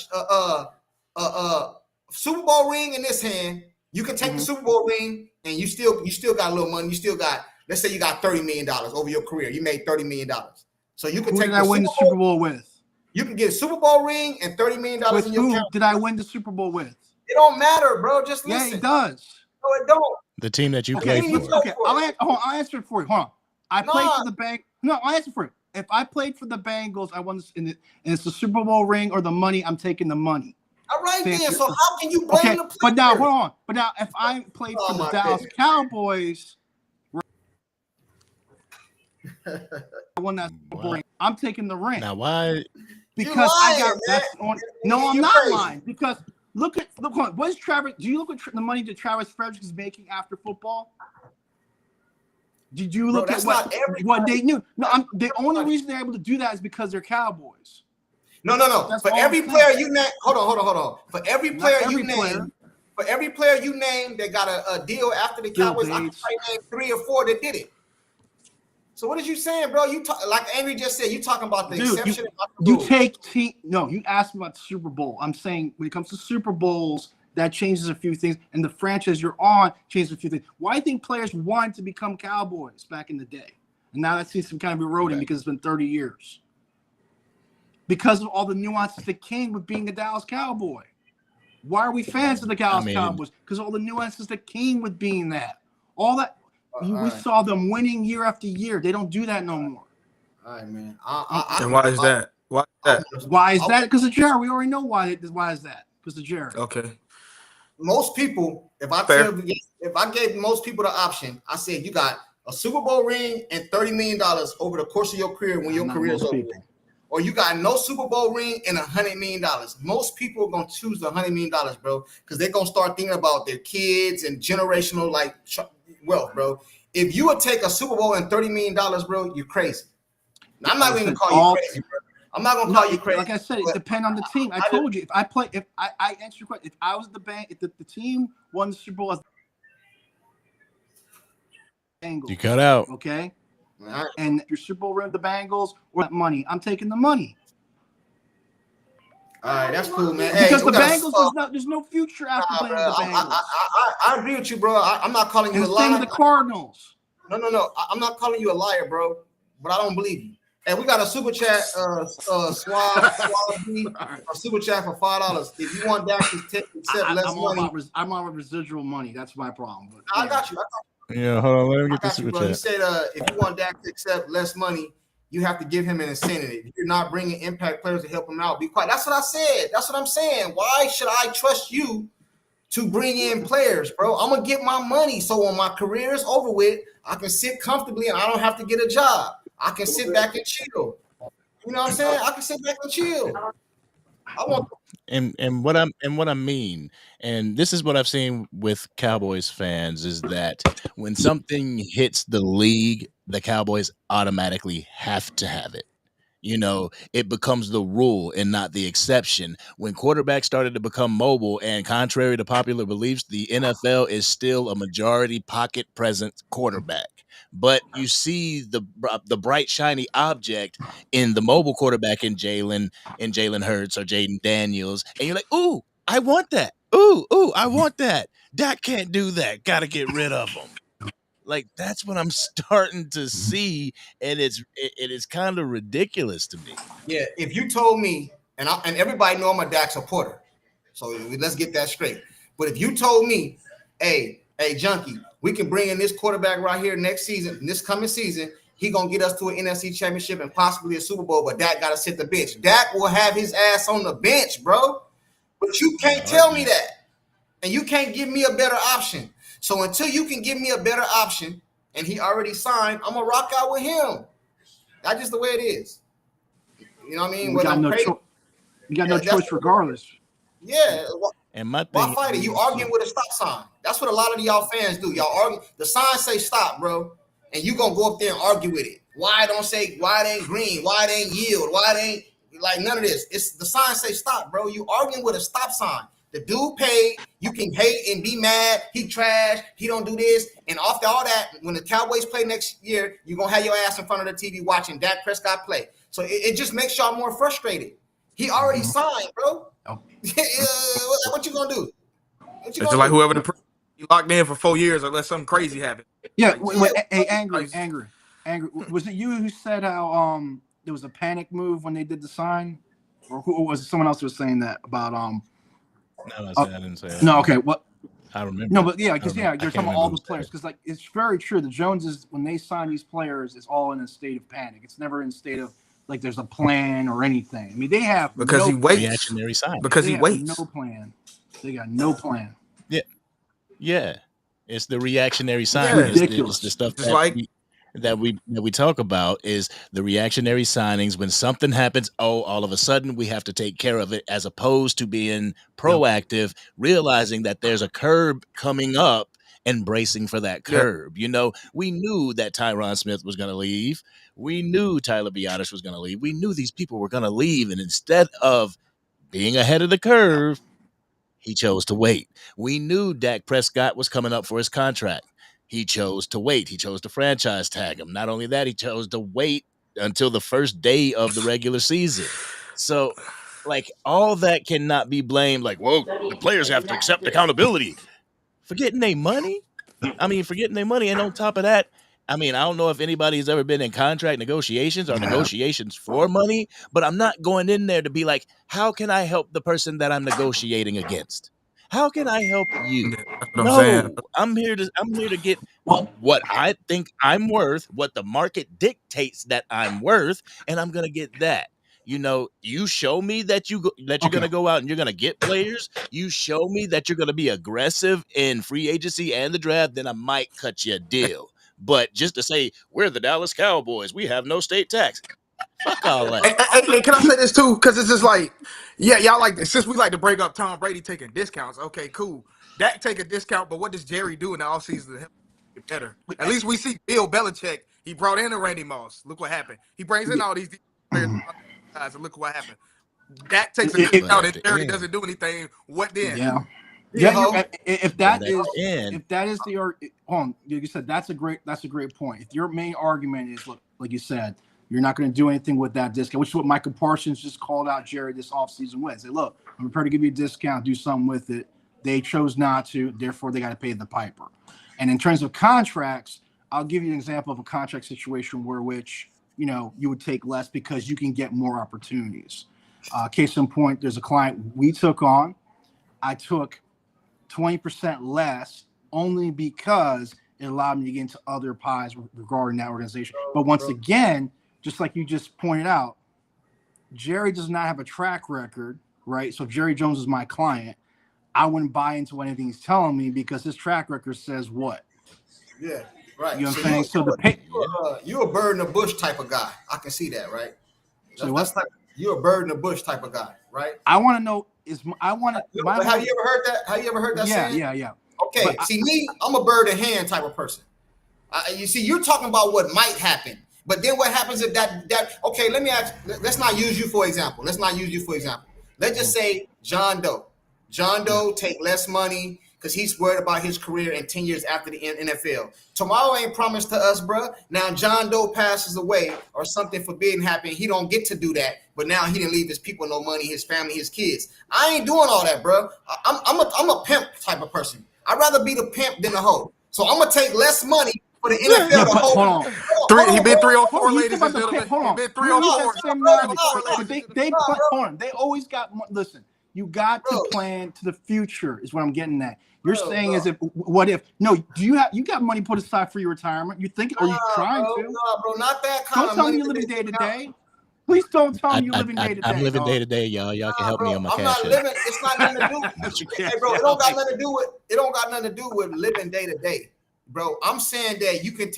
a Super Bowl ring in this hand. You can take the Super Bowl ring, and you still got a little money. You still got, let's say, you got $30 million over your career. You made $30 million. So you can take. Who did I win the Super Bowl with? You can get a Super Bowl ring and $30 million in your account. Did I win the Super Bowl with? It don't matter, bro. Just listen. Yeah, it does. No, it don't. The team that you play for. Okay, I'll answer it for you. Hold on. I played for the Bengals. No, I'll answer for it. If I played for the Bengals, I won this, and it's the Super Bowl ring or the money. I'm taking the money. All right, then. So how can you blame the player? But now, hold on. But now, if I played for the Dallas Cowboys, I won that Super Bowl ring. I'm taking the ring. Now, why? Because I got that's on. No, I'm not lying. Because look on. What is Travis? Do you look at the money that Travis Frederick is making after football? Did you look at what they knew? No, the only reason they're able to do that is because they're Cowboys. No. For every player you name, hold on. For every player you name, that got a deal after the Cowboys, I can name 3 or 4 that did it. So what is you saying, bro? You talk like Andrew just said. You talking about the exception? You asked me about the Super Bowl. I'm saying when it comes to Super Bowls, that changes a few things, and the franchise you're on changes a few things. Why do you think players wanted to become Cowboys back in the day, and now that seems to be kind of eroding because it's been 30 years? Because of all the nuances that came with being a Dallas Cowboy. Why are we fans of the Dallas Cowboys? Because all the nuances that came with being that. All that. We saw them winning year after year. They don't do that no more. All right, man. And why is that? Why is that? Why is that? Because of Jared. We already know why is that. Because of Jared. Okay. Most people, if I gave most people the option, I said you got a Super Bowl ring and $30 million over the course of your career when your career is over. Or you got no Super Bowl ring and $100 million. Most people are gonna choose the $100 million, bro, because they're gonna start thinking about their kids and generational wealth, bro. If you would take a Super Bowl and $30 million, bro, you're crazy. Now, I'm not even gonna call you crazy, bro. I'm not gonna call you crazy. Like I said, it depends on the team. I told you, if I answered your question, if I was if the team won the Super Bowl as Bengals, You cut out. Okay. Right. And your Super Bowl ring, the Bengals, or that money, I'm taking the money. All right, that's cool, man. Because the Bengals, there's no future after playing the Bengals. I agree with you, bro. I'm not calling you a liar. Same with the Cardinals. No. I'm not calling you a liar, bro. But I don't believe you. And we got a super chat, Swab B, a super chat for $5. If you want that to accept less money, I'm on residual money. That's my problem. But, I got you. Yeah, hold on. Let me I get this got you, super bro. He chat. said if you want Dak to accept less money, you have to give him an incentive. If you're not bringing impact players to help him out, be quiet. That's what I said. That's what I'm saying. Why should I trust you to bring in players, bro? I'm gonna get my money, so when my career is over with, I can sit comfortably and I don't have to get a job. I can sit back and chill. You know what I'm saying? I can sit back and chill. I want. And what I mean, and this is what I've seen with Cowboys fans, is that when something hits the league, the Cowboys automatically have to have it. You know, it becomes the rule and not the exception. When quarterbacks started to become mobile, and contrary to popular beliefs, the NFL is still a majority pocket presence quarterback. But you see the bright shiny object in the mobile quarterback in Jalen Hurts or Jaden Daniels, and you're like, ooh, I want that. Ooh, I want that. Dak can't do that. Got to get rid of him. Like, that's what I'm starting to see, and it is kind of ridiculous to me. Yeah, if you told me, and everybody know I'm a Dak supporter, so let's get that straight. But if you told me, hey, Junkie, we can bring in this quarterback right here next season, this coming season, he gonna get us to an NFC championship and possibly a Super Bowl, but Dak gotta sit the bench. Dak will have his ass on the bench, bro. But you can't tell me that, and you can't give me a better option. So until you can give me a better option, and he already signed, I'm gonna rock out with him. That's just the way it is. You know what I mean? You got no choice regardless. Yeah. And my thing, why fight it? You arguing with a stop sign. That's what a lot of y'all fans do. Y'all argue. The sign say stop, bro, and you gonna go up there and argue with it. Why it ain't green? Why it ain't yield? Why it ain't like none of this? It's the sign say stop, bro. You arguing with a stop sign. The dude paid. You can hate and be mad. He trash. He don't do this. And after all that, when the Cowboys play next year, you're going to have your ass in front of the TV watching Dak Prescott play. So it just makes y'all more frustrated. He already signed, bro. Oh. What you going to do? It's just like whoever you locked in for 4 years unless something crazy happened. Yeah. Hey, angry. Was it you who said how there was a panic move when they did the sign? Or who was it? Someone else was saying that about No, I didn't say that. No, okay. What? I remember. No, but yeah, because you're talking about all the who said players. it. Because like it's very true. The Joneses, when they sign these players, it's all in a state of panic. It's never in a state of like there's a plan or anything. I mean, they have because he waits. Reactionary sign. Because he waits. No plan. They got no plan. Yeah. It's the reactionary sign. Yeah, ridiculous. It's the stuff Just that like we talk about is the reactionary signings. When something happens, all of a sudden we have to take care of it, as opposed to being proactive, realizing that there's a curb coming up and bracing for that curb. You know, we knew that Tyron Smith was going to leave. We knew Tyler Biotish was going to leave. We knew these people were going to leave, and instead of being ahead of the curve, he chose to wait. We knew Dak Prescott was coming up for his contract. He chose to wait. He chose to franchise tag him. Not only that, he chose to wait until the first day of the regular season. So, like, all that cannot be blamed. Like, well, the players have to accept accountability for getting their money. And on top of that, I mean, I don't know if anybody's ever been in contract negotiations or negotiations for money, but I'm not going in there to be like, how can I help the person that I'm negotiating against? How can I help you? No, I'm here to get what I think I'm worth, what the market dictates that I'm worth, and I'm gonna get that. You know, you show me that you're gonna go out and you're gonna get players. You show me that you're gonna be aggressive in free agency and the draft, then I might cut you a deal. But just to say we're the Dallas Cowboys, we have no state tax. Fuck all that. Hey, can I say this too? Because it's just like, y'all like this. Since we like to break up Tom Brady taking discounts, okay, cool. Dak take a discount, but what does Jerry do in the offseason to help get better? At least we see Bill Belichick. He brought in a Randy Moss. Look what happened. He brings in all these players, and look what happened. Dak takes a discount, and Jerry doesn't do anything. What then? Yeah. If that is the you said that's a great point. If your main argument is look, like you said, you're not going to do anything with that discount, which is what Michael Parsons just called out Jerry this offseason with. Say, look, I'm prepared to give you a discount, do something with it. They chose not to, therefore they got to pay the piper. And in terms of contracts, I'll give you an example of a contract situation which you would take less because you can get more opportunities. Case in point, there's a client we took on. I took 20% less only because it allowed me to get into other pies regarding that organization. But once again, just like you just pointed out, Jerry does not have a track record, right? So if Jerry Jones is my client, I wouldn't buy into anything he's telling me because his track record says what? Yeah, right. You know what I'm saying? So you're a bird in the bush type of guy. I can see that, right? You're a bird in the bush type of guy, right? I want to know have you ever heard that? Have you ever heard that? Yeah. Okay, me, I'm a bird in hand type of person. You see, you're talking about what might happen, but then what happens if that? Okay, let me ask. Let's not use you for example. Let's just say John Doe. John Doe take less money because he's worried about his career in 10 years after the NFL. Tomorrow ain't promised to us, bro. Now John Doe passes away or something forbidden happen. He don't get to do that, but now he didn't leave his people no money, his family, his kids. I ain't doing all that, bro. I'm a pimp type of person. I'd rather be the pimp than the hoe. So I'm gonna take less money for the NFL to hold. He been 304, ladies and gentlemen. He been 304. They always got. Listen, you got to plan to the future. Is what I'm getting at. You're saying as if what if? No, do you got money put aside for your retirement? You think? Are you trying to? No, bro, not that kind don't of tell money. me you're living day to day. Please don't tell me you're living day to day. I'm living day to day, y'all. Y'all can help me on my cash app. Living. It's not nothing to do. Hey, bro, it don't got nothing to do with. It don't got nothing to do with living day to day, bro. I'm saying that you can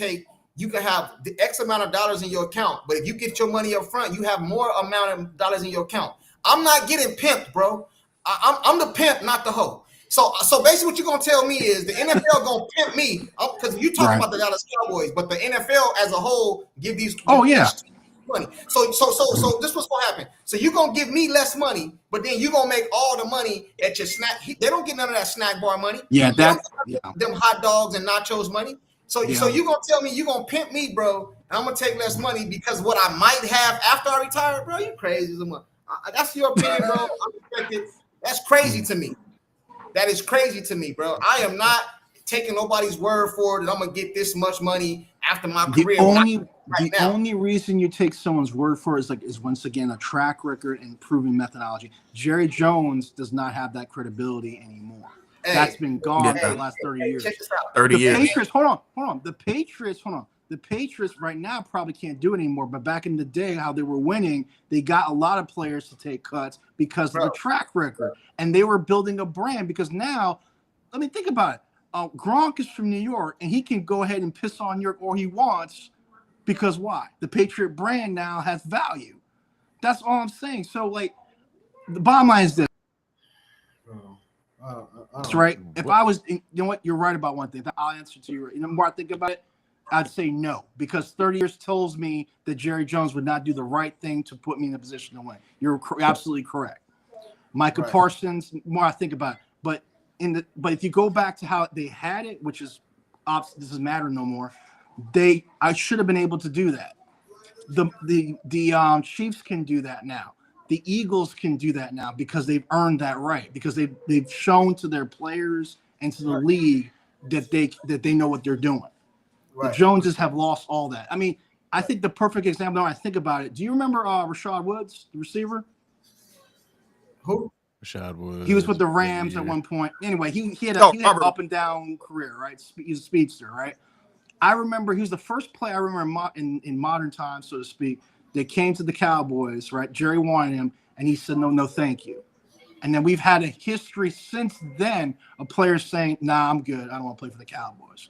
have the X amount of dollars in your account, but if you get your money up front, you have more amount of dollars in your account. I'm not getting pimped, bro. I'm the pimp, not the hoe. So basically, what you're gonna tell me is the NFL gonna pimp me because you talking about the Dallas Cowboys, but the NFL as a whole give these. Money. So this what's gonna happen. So you're gonna give me less money, but then you're gonna make all the money at your snack. They don't get none of that snack bar money. Yeah, them hot dogs and nachos money. So you're gonna tell me you're gonna pimp me, bro, and I'm gonna take less money because what I might have after I retire, bro. You crazy as a mother. That's your opinion, bro. That's crazy to me. That is crazy to me, bro. I am not taking nobody's word for it that I'm gonna get this much money after my career. The only reason you take someone's word for it is once again a track record and proven methodology. Jerry Jones does not have that credibility anymore. That's been gone for the last 30 years. 30 years. Patriots, hold on. The Patriots right now probably can't do it anymore. But back in the day, how they were winning, they got a lot of players to take cuts because of the track record, and they were building a brand. Because now, let me think about it. Gronk is from New York, and he can go ahead and piss on New York or he wants. Because why? The Patriot brand now has value. That's all I'm saying. So, like, the bottom line is this. That's right. If I was, you know what? You're right about one thing. I'll answer to you. The more I think about it, I'd say no. Because 30 years tells me that Jerry Jones would not do the right thing to put me in a position to win. You're absolutely correct. Micah Parsons, the more I think about it. But if you go back to how they had it, which is, this doesn't matter no more. I should have been able to do that. The Chiefs can do that now. The Eagles can do that now because they've earned that right. Because they've shown to their players and to the league that they know what they're doing. Right. The Joneses have lost all that. I mean, I think the perfect example. When I think about it, do you remember Rashad Woods, the receiver? Who? Rashad Woods. He was with the Rams at one point. Anyway, he had an up and down career, right? He's a speedster, right? I remember he was the first player I remember in modern times, so to speak, that came to the Cowboys, right? Jerry wanted him, and he said, no, thank you. And then we've had a history since then of players saying, nah, I'm good. I don't want to play for the Cowboys.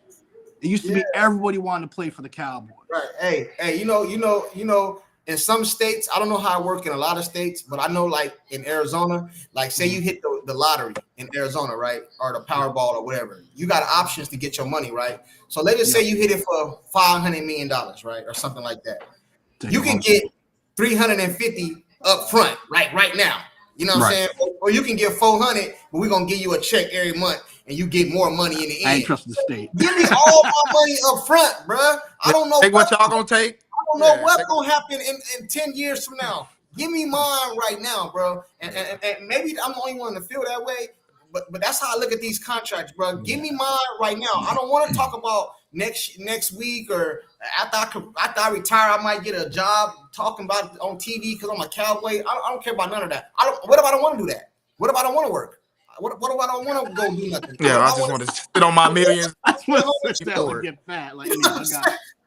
It used to be everybody wanted to play for the Cowboys. Right. Hey, you know, in some states, I don't know how it works in a lot of states, but I know like in Arizona, like say you hit the lottery in Arizona, right? Or the Powerball or whatever. You got options to get your money, right? So let's just say you hit it for $500 million, right? Or something like that. You can get 350 up front, right now. You know what I'm saying? Or you can get 400, but we're going to give you a check every month and you get more money in the end. I ain't trust the state. Give me all my money up front, bro. I don't know. Take what y'all going to take. I don't know what's going to happen in 10 years from now. Give me mine right now, bro. And maybe I'm the only one to feel that way, but that's how I look at these contracts, bro. Give me mine right now. I don't want to talk about next week or after I retire, I might get a job talking about it on TV because I'm a Cowboy. I don't care about none of that. What if I don't want to do that? What if I don't want to work? What if I don't want to go do nothing? Yeah, I just want to sit on my millions. I just want to sit down for and it. get fat. Like, You know what I'm saying?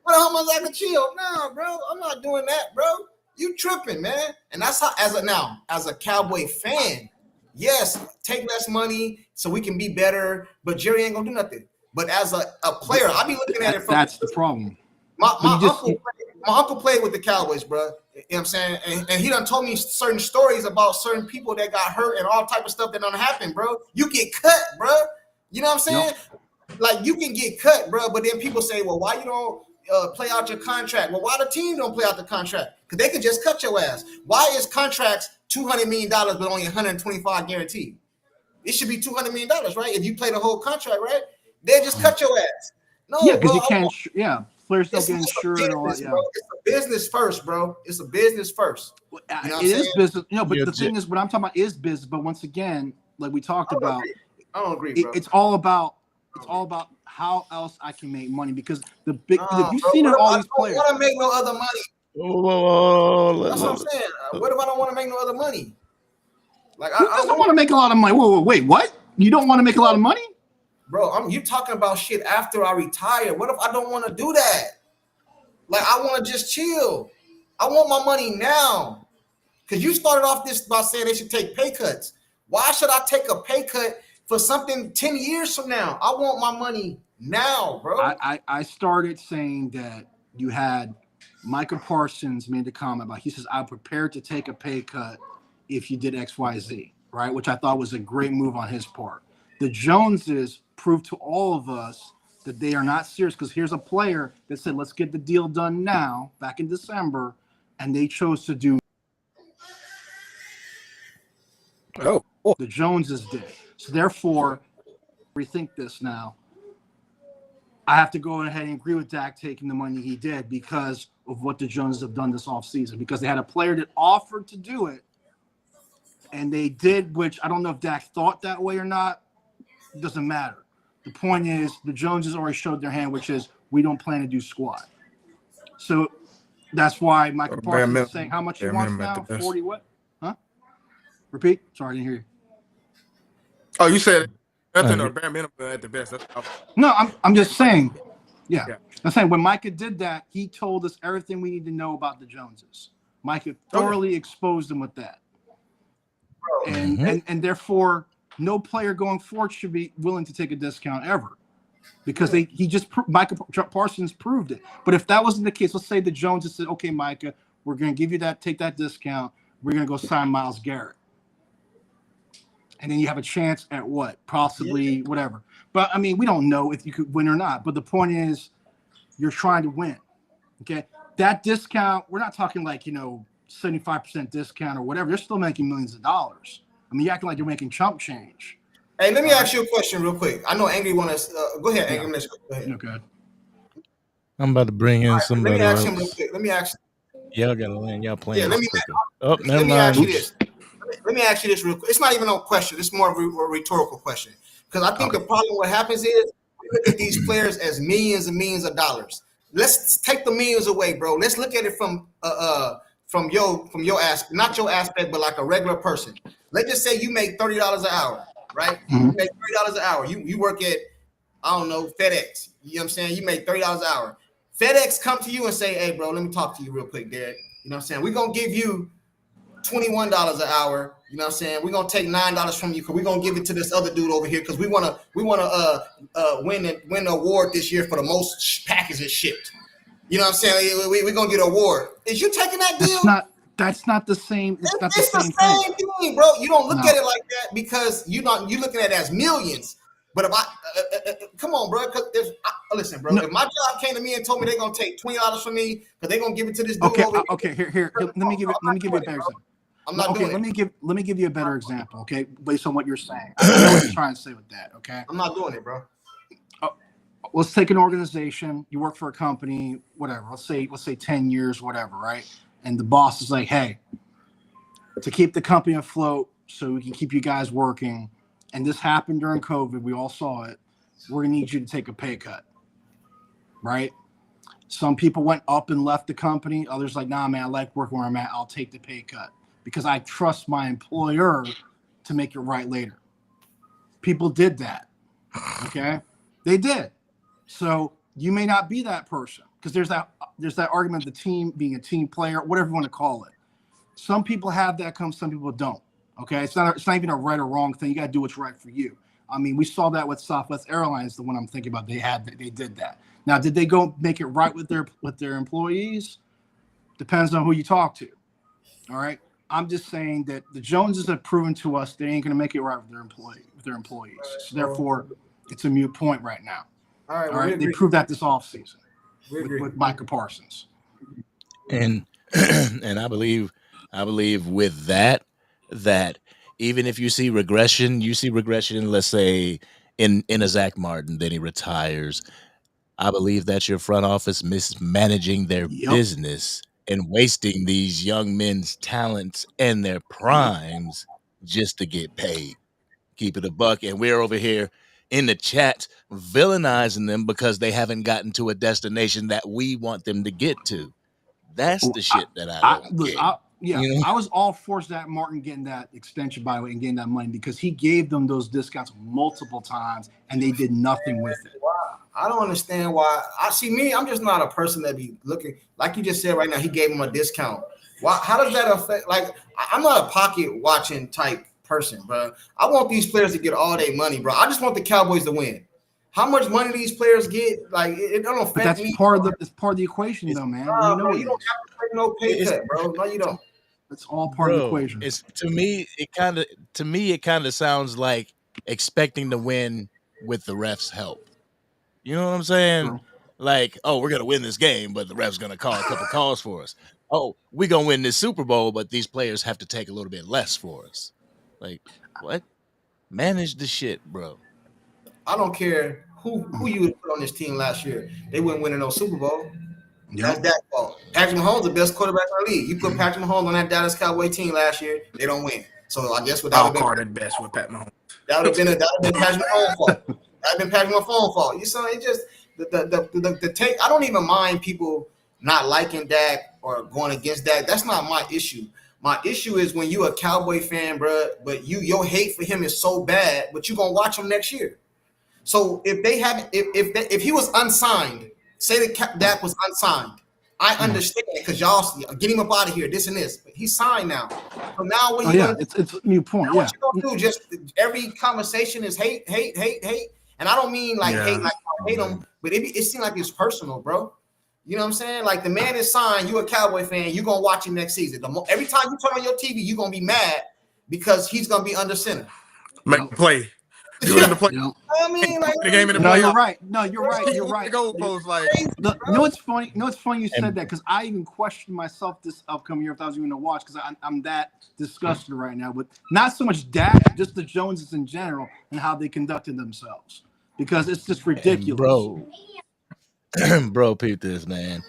How much I can chill? Nah, bro, I'm not doing that, bro. You tripping, man. And that's how, as a Cowboy fan, yes, take less money so we can be better, but Jerry ain't gonna do nothing. But as a player, I be looking at it from that's the problem. My uncle played with the Cowboys, bro. You know what I'm saying? And he done told me certain stories about certain people that got hurt and all type of stuff that done happen, bro. You get cut, bro. You know what I'm saying? Yep. Like, you can get cut, bro. But then people say, well, why you don't play out your contract? Well, why the team don't play out the contract? Because they can just cut your ass. Why is contracts $200 million but only 125 guaranteed? It should be $200 million, right? If you play the whole contract, right? They just cut your ass. No, yeah, because bro, you can't. Players don't get insured and all that. Yeah. It's a business first, bro. It's a business first. You know it is business. But the thing is, what I'm talking about is business. But once again, like we talked about, I don't agree, bro. It's all about how else I can make money, because the big you've seen it all these players. I don't want to make no other money. That's what I'm saying. What if I don't want to make no other money? Like, Who doesn't want to make a lot of money? Wait, what? You don't want to make a lot of money? Bro, you talking about shit after I retire. What if I don't want to do that? Like, I want to just chill. I want my money now. Because you started off this by saying they should take pay cuts. Why should I take a pay cut for something 10 years from now? I want my money now, bro. I started saying that you had Micah Parsons made the comment about, he says, I'm prepared to take a pay cut if you did XYZ, right? Which I thought was a great move on his part. The Joneses proved to all of us that they are not serious, because here's a player that said, let's get the deal done now, back in December, and they chose to do. The Joneses did. So therefore, rethink this now. I have to go ahead and agree with Dak taking the money he did because of what the Joneses have done this offseason, because they had a player that offered to do it, and they did, which I don't know if Dak thought that way or not. It doesn't matter. The point is, the Joneses already showed their hand, which is we don't plan to do squat. So that's why Michael Parsons is saying how much he wants now. 40 what? Huh? Repeat. Sorry, I didn't hear you. Oh, you said nothing or bare minimum at the best. No, I'm just saying. Yeah. I'm saying when Micah did that, he told us everything we need to know about the Joneses. Micah thoroughly exposed them with that. And therefore, no player going forward should be willing to take a discount ever, because Micah Parsons proved it. But if that wasn't the case, let's say the Joneses said, okay, Micah, we're going to give you take that discount. We're going to go sign Myles Garrett. And then you have a chance at what? Possibly whatever. But I mean, we don't know if you could win or not. But the point is, you're trying to win. Okay. That discount, we're not talking like, 75% discount or whatever. You're still making millions of dollars. I mean, you're acting like you're making chump change. Hey, let me ask you a question real quick. I know Angry wants to go ahead, Angry. Let's go ahead. Okay. I'm about to bring in somebody Let me ask else. him real quick. Let me ask. Y'all gotta land. Y'all playing. Yeah, let me never mind. ask you this. Let me ask you this real quick. It's not even a question. It's more of a rhetorical question. Because I think the problem what happens is we look at these players as millions and millions of dollars. Let's take the millions away, bro. Let's look at it from your aspect, not your aspect, but like a regular person. Let's just say you make $30 an hour, right? Mm-hmm. You make $30 an hour. You work at, I don't know, FedEx. You know what I'm saying? You make $30 an hour. FedEx come to you and say, hey, bro, let me talk to you real quick, Derek. You know what I'm saying? We're going to give you $21 an hour. You know what I'm saying? We're going to take $9 from you because we're going to give it to this other dude over here because we want to win the award this year for the most packages shipped. You know what I'm saying? We're going to get an award. Is you taking that deal? That's not the same. It's not the same thing, bro. You don't look at it like that because you're looking at it as millions. But if I come on, bro, because listen, bro. If my job came to me and told me they're gonna take $20 from me because they're gonna give it to this dude over here. Here. Let me give you a better example. I'm not doing it. Let me give you a better example, okay, based on what you're saying. I know what you're trying to say with that, okay? I'm not doing it, bro. Let's take an organization. You work for a company, whatever. Let's say 10 years, whatever, right? And the boss is like, hey, to keep the company afloat so we can keep you guys working, and this happened during COVID, we all saw it, we're going to need you to take a pay cut, right? Some people went up and left the company. Others like, nah, man, I like working where I'm at. I'll take the pay cut because I trust my employer to make it right later. People did that. Okay, they did. So you may not be that person because there's that argument of the team being a team player, whatever you want to call it. Some people have that come, some people don't. Okay, it's not even a right or wrong thing. You got to do what's right for you. I mean, we saw that with Southwest Airlines, the one I'm thinking about. They did that. Now, did they go make it right with their employees? Depends on who you talk to. All right. I'm just saying that the Joneses have proven to us they ain't going to make it right with their employees. So therefore, it's a moot point right now. All right. They proved that this offseason with Micah Parsons. And and I believe with that even if you see regression, let's say in a Zach Martin, then he retires. I believe that's your front office mismanaging their business and wasting these young men's talents and their primes just to get paid. Keep it a buck. And we're over here in the chat villainizing them because they haven't gotten to a destination that we want them to get to. That's the shit that I don't get. I was all for Zach Martin getting that extension, by the way, and getting that money because he gave them those discounts multiple times and they did nothing with it. I don't understand why. I'm just not a person that be looking, like you just said right now, he gave him a discount. Why? How does that affect? Like, I'm not a pocket watching type person, bro. I want these players to get all their money, bro. I just want the Cowboys to win. How much money these players get, like, it don't affect but that's me. It's part of the equation, though, man. You don't have to take no pay cut, bro. No, you don't. It's all part of the equation. To me, it kind of sounds like expecting to win with the refs' help. You know what I'm saying? True. Like, oh, we're gonna win this game, but the ref's gonna call a couple calls for us. Oh, we're gonna win this Super Bowl, but these players have to take a little bit less for us. Like, what? Manage the shit, bro. I don't care who you would put on this team last year. They wouldn't win no Super Bowl. That's Dak's fault. Patrick Mahomes, the best quarterback in the league. You put Patrick Mahomes on that Dallas Cowboy team last year, they don't win. So I guess without the best with Pat Mahomes. That would have been Patrick Mahomes' fault. That would have been Patrick Mahomes' fault. You saw it just the take. I don't even mind people not liking Dak or going against Dak. That's not my issue. My issue is when you a Cowboy fan, bro, but your hate for him is so bad, but you gonna watch him next year. So if he was unsigned, say that Dak was unsigned, I understand because y'all get him up out of here, this and this. But he's signed now. So now when it's a new point. What you gonna do? Just every conversation is hate. And I don't mean like hate like I hate him, but it seems like it's personal, bro. You know what I'm saying? Like the man is signed, you a Cowboy fan, you're gonna watch him next season. Every time you turn on your TV, you're gonna be mad because he's gonna be under center. Make a play. Do it in the play. I mean, like, the game in the play. You're right. No, you're right. You're right. The goalpost, like, it's funny. It's funny you said that because I even questioned myself this upcoming year if I was even going to watch because I'm that disgusted right now. But not so much Dak, just the Joneses in general and how they conducted themselves because it's just ridiculous. Bro, peep this, man.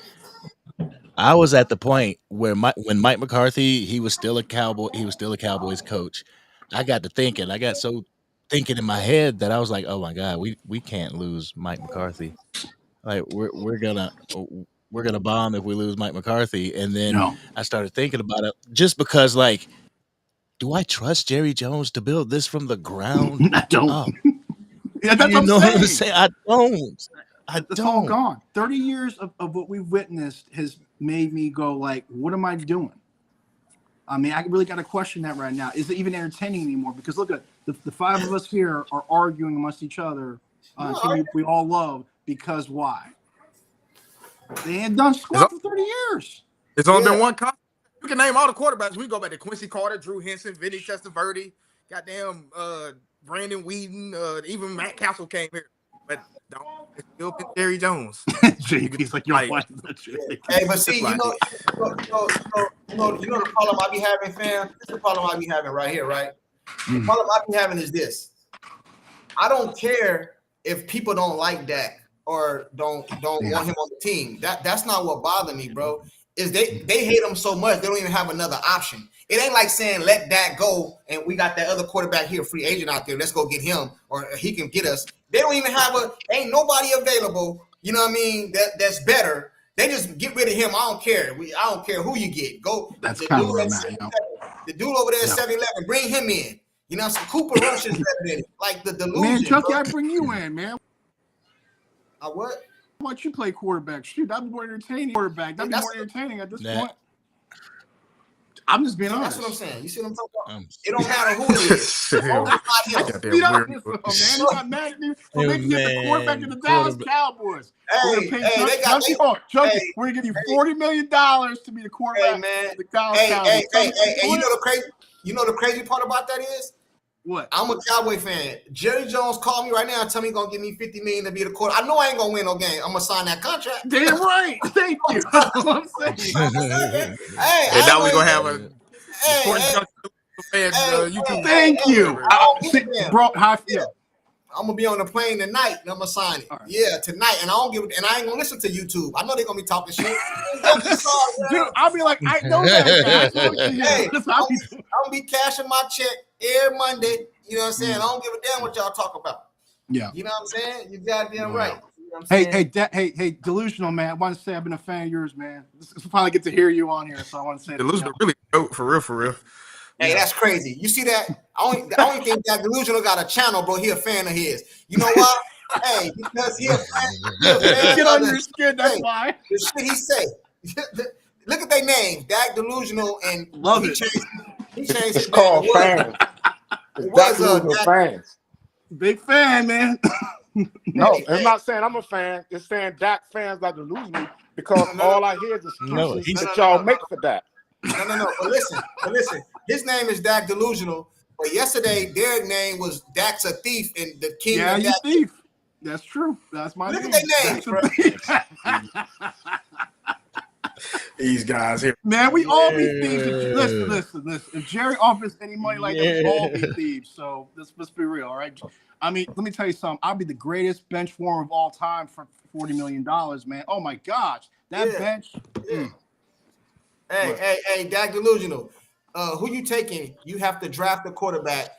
I was at the point where when Mike McCarthy, he was still a Cowboy. He was still a Cowboys coach. I got to thinking. I got so thinking in my head that I was like, oh my God, we can't lose Mike McCarthy. Like we're gonna bomb if we lose Mike McCarthy. And then I started thinking about it just because, like, do I trust Jerry Jones to build this from the ground I don't. up? Yeah, that's you know what I'm saying? I don't. It's all gone. 30 years of what we've witnessed has made me go like, what am I doing? I mean, I really got to question that right now. Is it even entertaining anymore? Because look at the five of us here are arguing amongst each other on a team we all love because why? They ain't done squat for 30 years. It's only been one conference. You can name all the quarterbacks. We go back to Quincy Carter, Drew Henson, Vinny Testaverde, goddamn Brandon Whedon, even Matt Castle came here. But it's still been Jerry Jones. He's like, you're right. Hey, but see, you know the problem I be having, fam? This is the problem I be having right here, right? The problem I be having is this. I don't care if people don't like Dak or don't want him on the team. That's not what bothers me, bro. Is they hate him so much they don't even have another option. It ain't like saying let Dak go and we got that other quarterback here, free agent out there. Let's go get him or he can get us. They don't even have ain't nobody available. You know what I mean? That's better. They just get rid of him. I don't care. I don't care who you get. Go. That's kind of where I'm at. The dude over there at 7-Eleven, bring him in. You know, some Cooper Rush is better than it. Like the delusion. Man, Junkie, bro. I bring you in, man. What? Why don't you play quarterback? Shoot, that'd be more entertaining. Quarterback, that'd be more entertaining at this point. I'm just being honest. That's what I'm saying. You see what I'm talking about? It don't matter who it is. As long as it's not him. Be honest, man. You got mad at me for making him the quarterback of the Dallas Cowboys. Hey, Junkie, we're gonna give you $40 million to be the quarterback of the Dallas Cowboys. Hey, you know the crazy part about that is? What? I'm a Cowboy fan. Jerry Jones called me right now and tell me he's gonna give me $50 million to be the quarterback. I know I ain't gonna win no game. I'm gonna sign that contract. Damn right. Thank you. That's what I'm saying. And now we're gonna have a YouTube. Thank you. Bro, how I feel. I'm gonna be on the plane tonight and I'm gonna sign it. Right. Yeah, tonight. And I ain't gonna listen to YouTube. I know they're gonna be talking shit. Dude, I'll be like, I know that. Hey, I'm gonna be cashing my check every Monday. You know what I'm saying? I don't give a damn what y'all talk about. Yeah. You know what I'm saying? You goddamn right. You know Hey, Delusional, man. I want to say I've been a fan of yours, man. This finally get to hear you on here, so I want to say Delusional really dope, for real. Hey, that's crazy. You see that? The only thing that Delusional got a channel, bro. He a fan of his. You know why? Hey, because he a fan. Get on your skin. That's why. The shit he say. Look at their names, Dak Delusional, and love it. He changed it's called fans. It was fans. Big fan, man. No, I'm not saying I'm a fan. It's saying Dak fans are delusional because all I hear is excuses that y'all make for that. No. But listen. His name is Dak Delusional. But yesterday, their name was Dak's a thief and the king. Yeah, of you Dak. Thief. That's true. That's my name. Look at their names, bro. These guys here, man. We all be thieves. Listen. If Jerry offers any money like that, we all be thieves. So let's be real, all right? I mean, let me tell you something. I'll be the greatest bench warmer of all time for $40 million, man. Oh my gosh, that bench. Yeah. Hey, Dak Delusional. Who you taking? You have to draft a quarterback.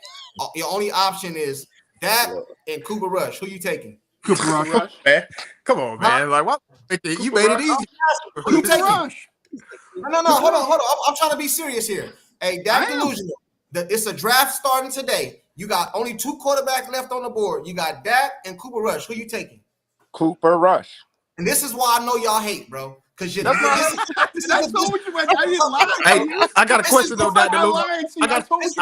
Your only option is Dak and Cooper Rush. Who you taking? Cooper Rush. Man. Come on, man. Like what? You made it easy. Who you taking? Rush. No. Hold on. I'm trying to be serious here. Hey, Dak Delusional. It's a draft starting today. You got only 2 quarterbacks left on the board. You got Dak and Cooper Rush. Who you taking? Cooper Rush. And this is why I know y'all hate, bro. Because you're I got a question though, Dak Delusional. I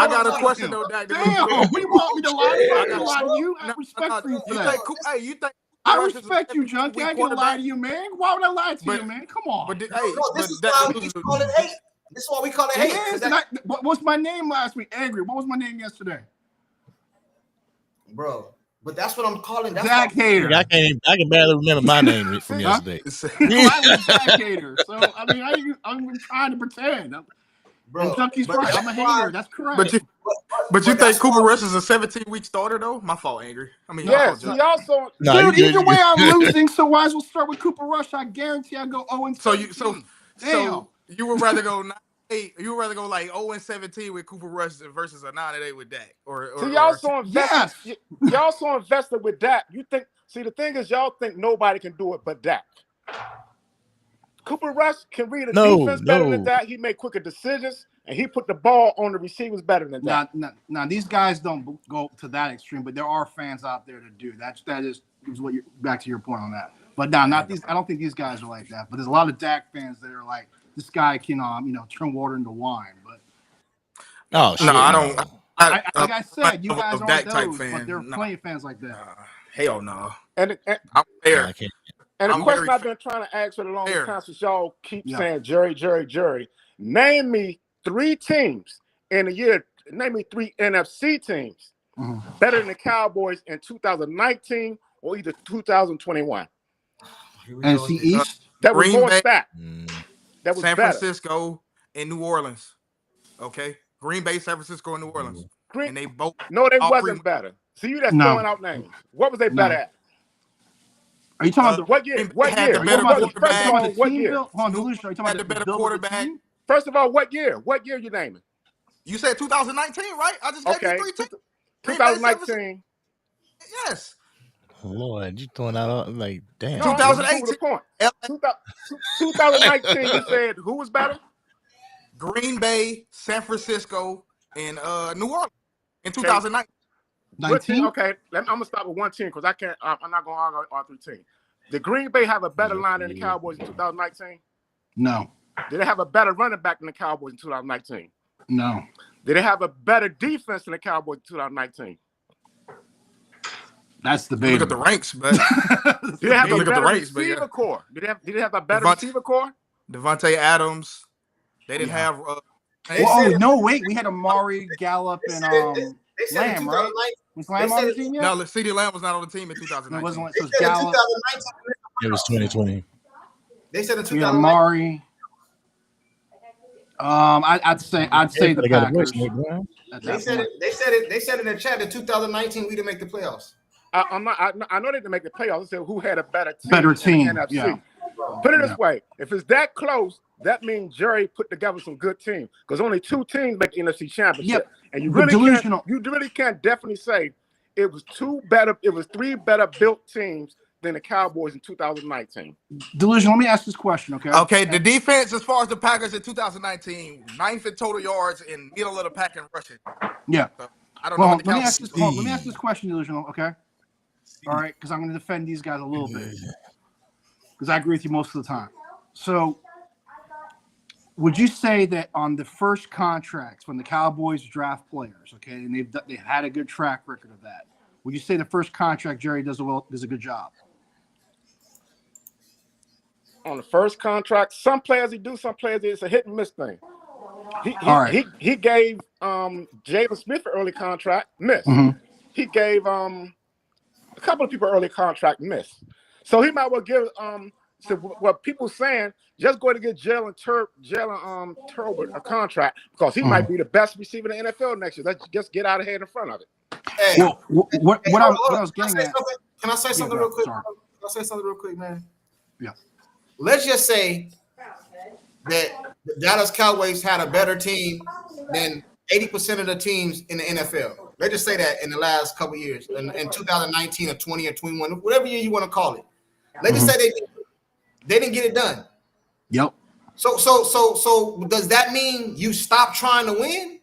got a question though, Dak Delusional. Damn, what do you want me to lie to you? I respect you for that. You think I respect you, Junkie. I ain't gonna lie to you, man. Why would I lie to you, man? Come on. This is why we call it hate. This is why we call it hate. What's my name last week? Angry. What was my name yesterday? Bro. But that's what I'm calling. Dak Hater. I can barely remember my name from yesterday. I was Dak Hater. So I mean, I'm trying to pretend. Bro, Junkie's right. I'm a hater. That's correct. But you think Cooper Rush is a 17-week starter though? My fault, Angry. I mean, yes. He also, dude. Either way, I'm losing. So why as well start with Cooper Rush? I guarantee I go 0-17. So you would rather go 9-8? You would rather go like 0-17 with Cooper Rush versus a 9-8 with Dak? So y'all so invested. Y'all so invested with Dak. You think? See, the thing is, y'all think nobody can do it but Dak. Cooper Rush can read a defense better than that. He make quicker decisions, and he put the ball on the receivers better than that. Now, these guys don't go to that extreme, but there are fans out there that do. That is what you're back to your point on that. But not these. I don't think these guys are like that. But there's a lot of Dak fans that are like, this guy can turn water into wine. But I don't. Like I said, you guys aren't those, but there are plenty of fans like that. Hell no. And I'm fair. And the question I've been trying to ask for the longest time, since y'all keep saying Jerry. Name me 3 teams in a year. Name me 3 NFC teams better than the Cowboys in 2019 or either 2021. NFC East. That was more stacked. That was San better. Francisco and New Orleans. Okay, Green Bay, San Francisco, and New Orleans. And they both. No, they wasn't better. See, you that's throwing out names. What was they better at? Are you talking about what year? What year? What year? Hold on, Delusion. Are you talking about the better quarterback? First of all, what year? What year you naming? You said 2019, right? I just gave you 3 teams. 2019. Yes. Lord, you throwing out like damn. 2018. 2019. You said who was better? Green Bay, San Francisco, and New Orleans. in 2009. 19? Okay, I'm gonna start with one team because I can't. I'm not gonna argue all three teams. Did Green Bay have a better line than the Cowboys in 2019? No. Did they have a better running back than the Cowboys in 2019? No. Did they have a better defense than the Cowboys in 2019? That's the Look at the ranks, but Did they have a look at the better ranks, receiver core? Did they have a better receiver core? Devontae Adams. They didn't have. No, wait. We had Amari, Gallup, and Lamb, right? Was Lamb on the team yet? No, CeeDee Lamb was not on the team in 2019. It wasn't. So it's Gallup. It was 2020. They said in 2019. We had Amari. I'd say the Packers. They said in the chat that 2019 we didn't make the playoffs. I know they didn't make the playoffs. I said who had a better team? In the NFC. Yeah. Put it this way: if it's that close, that means Jerry put together some good teams because only 2 teams make the NFC Championship, Yep. and you But really can't definitely say it was 3 better built teams than the Cowboys in 2019. Delusion. Let me ask this question, okay? Okay, the defense as far as the Packers in 2019, 9th in total yards and middle of the pack in rushing. Yeah. So, I don't know. Let me ask this question, Delusional, okay? All right, because I'm going to defend these guys a little bit because I agree with you most of the time. So, would you say that on the first contracts when the Cowboys draft players, okay, and they've had a good track record of that, would you say the first contract Jerry does a good job? On the first contract, some players he do, some players it's a hit and miss thing. He gave Jalen Smith an early contract, miss. Mm-hmm. He gave a couple of people early contract, miss. So he might well give so what people saying, just go to get Jalen Turbot a contract because he might be the best receiver in the NFL next year. Let's just get out of here in front of it. Hey, what I was getting at. Can I say something real quick? Sorry. Can I say something real quick, man? Yeah. Let's just say that the Dallas Cowboys had a better team than 80% of the teams in the NFL. Let's just say that in the last couple of years, in 2019 or 20 or 21, whatever year you want to call it. Let's just say they didn't get it done. Yep. So does that mean you stop trying to win?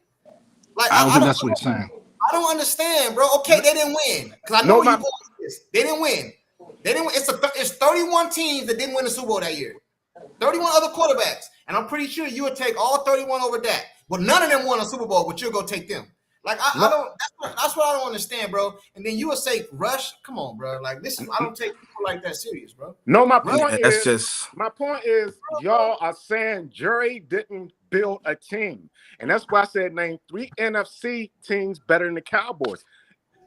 Like I don't think that's what he's saying. I don't understand, bro. Okay, they didn't win because I know you believe this. They didn't win. They didn't win. It's 31 teams that didn't win the Super Bowl that year. 31 other quarterbacks, and I'm pretty sure you would take all 31 over Dak. But none of them won a Super Bowl, but you'll go take them. Like I don't. That's what I don't understand, bro. And then you would say Rush. Come on, bro. Like this is. I don't take people like that serious, bro. No, my point is y'all are saying Jerry didn't build a team, and that's why I said name 3 NFC teams better than the Cowboys.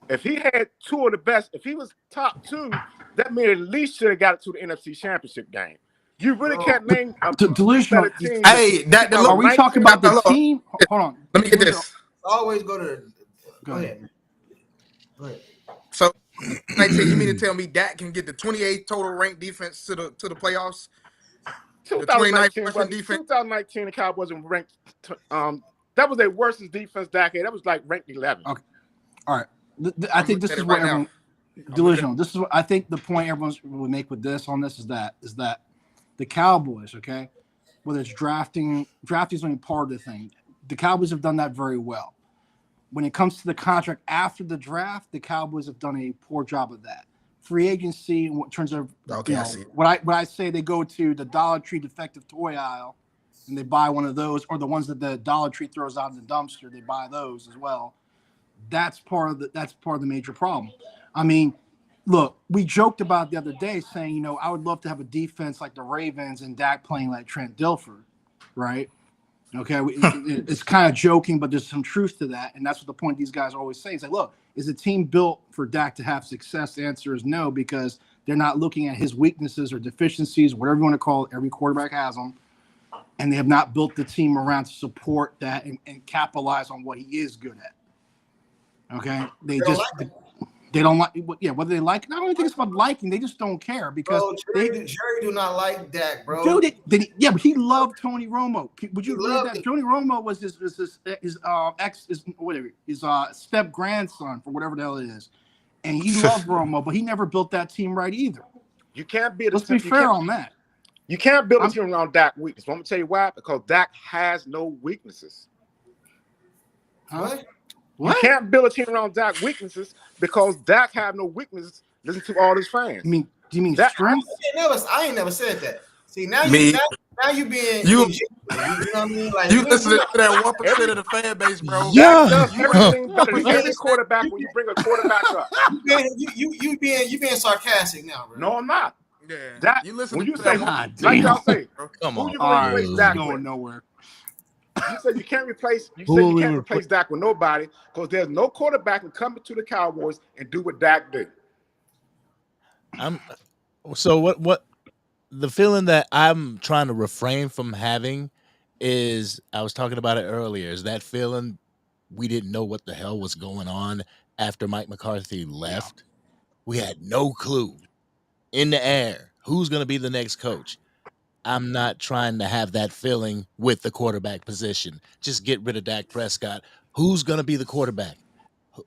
If he had 2 of the best, if he was top 2, that means at least should have got it to the NFC Championship game. You really can't name a delusional team. Hey, are we talking about the team? Hold on. Let me get this. Always go to. Go ahead. So, 19, you mean to tell me Dak can get the 28th total ranked defense to the playoffs? 2019, 2019, the Cowboys were ranked. That was their worst defense decade. That was like ranked 11. Okay. All right. I think this is what everyone delusional. This is what I think the point everyone would make with this is that the Cowboys, okay, whether it's drafting is only part of the thing. The Cowboys have done that very well. When it comes to the contract after the draft, the Cowboys have done a poor job of that. Free agency, in terms of what I say, they go to the Dollar Tree defective toy aisle and they buy one of those, or the ones that the Dollar Tree throws out in the dumpster, they buy those as well. That's part of the major problem. I mean, look, we joked about the other day saying, I would love to have a defense like the Ravens and Dak playing like Trent Dilfer, right? Okay, it's kind of joking, but there's some truth to that, and that's what the point these guys always say. It's like, look, is the team built for Dak to have success? The answer is no, because they're not looking at his weaknesses or deficiencies, whatever you want to call it. Every quarterback has them, and they have not built the team around to support that and capitalize on what he is good at. Okay, they don't like, whether they like it. I don't even think it's about liking. They just don't care because Jerry do not like Dak, bro. Dude, but he loved Tony Romo. Would you believe that? Tony Romo was his step grandson for whatever the hell it is, and he loved Romo, but he never built that team right either. You can't build. Let's be fair on that. You can't build a team around Dak's weakness. I'm gonna tell you why. Because Dak has no weaknesses. Huh? What? You can't build a team around Dak's weaknesses because Dak have no weaknesses. Listen to all his fans. Do you mean Dak- strength? I ain't never said that. See, now Me- you being You- genuine. You know what I mean? Like You listening to that 1% of the fan base, bro. Yeah. Dak does everything better than You every being- quarterback when you bring a quarterback up. you being sarcastic now, bro. No, I'm not. Yeah. Dak, You listen when to you that say, God like damn. y'all say, Come who on. you All gonna right, replace it's Dak going with? nowhere. You said you can't replace. You Who said will you we can't replace Dak with nobody because there's no quarterback who come to the Cowboys and do what Dak did. So what the feeling that I'm trying to refrain from having is, I was talking about it earlier, is that feeling we didn't know what the hell was going on after Mike McCarthy left. We had no clue in the air who's going to be the next coach. I'm not trying to have that feeling with the quarterback position. Just get rid of Dak Prescott. Who's going to be the quarterback?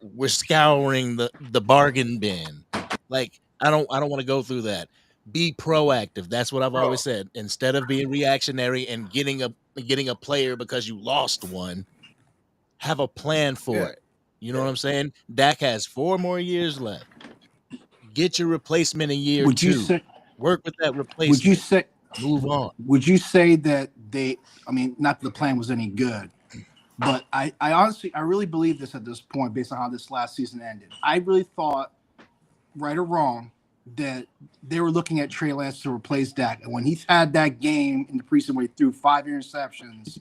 We're scouring the bargain bin. Like, I don't want to go through that. Be proactive. That's what I've always said. Instead of being reactionary and getting a player because you lost one, have a plan for it. You know what I'm saying? Dak has 4 more years left. Get your replacement in year 2. Work with that replacement. Move on. Would you say that not that the plan was any good, but I honestly, I really believe this at this point based on how this last season ended. I really thought, right or wrong, that they were looking at Trey Lance to replace Dak. And when he's had that game in the preseason where he threw 5 interceptions,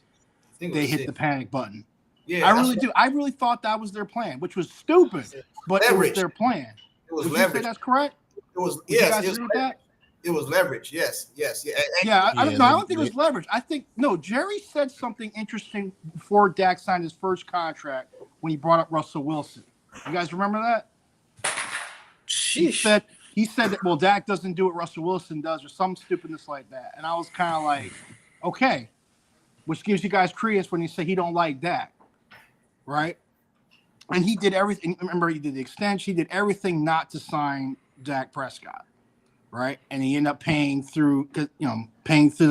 they hit the panic button. Yeah, I really do. I really thought that was their plan, which was stupid, but it was their plan. Would you say that's correct? It was. Would you guys agree with that? It was leverage. Yes. I don't think it was leverage. I think Jerry said something interesting before Dak signed his first contract when he brought up Russell Wilson. You guys remember that? Sheesh. He said that Dak doesn't do what Russell Wilson does or some stupidness like that. And I was kind of like, okay, which gives you guys credence when you say he don't like Dak, right? And he did everything. Remember, he did the extension. He did everything not to sign Dak Prescott. Right, and he ended up paying through the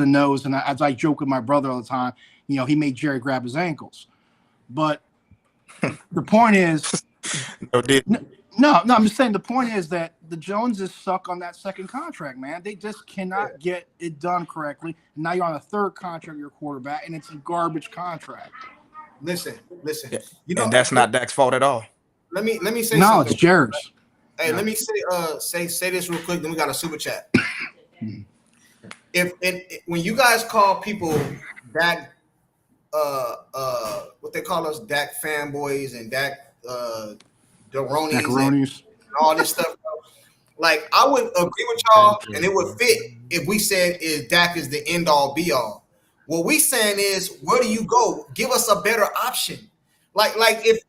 nose. And as I joke with my brother all the time, he made Jerry grab his ankles. But the point is, no, I'm just saying the point is that the Joneses suck on that second contract, man. They just cannot get it done correctly. And now you're on a third contract, your quarterback, and it's a garbage contract. Listen. Yeah. And that's not Dak's fault at all. Let me say something. No, it's Jared's. Hey, let me say this real quick. Then we got a super chat. When you guys call people Dak, what they call us, Dak fanboys and Dak Daronis and all this stuff, like I would agree with y'all, and it would fit if we said Dak is the end all be all. What we saying is, where do you go? Give us a better option. Like if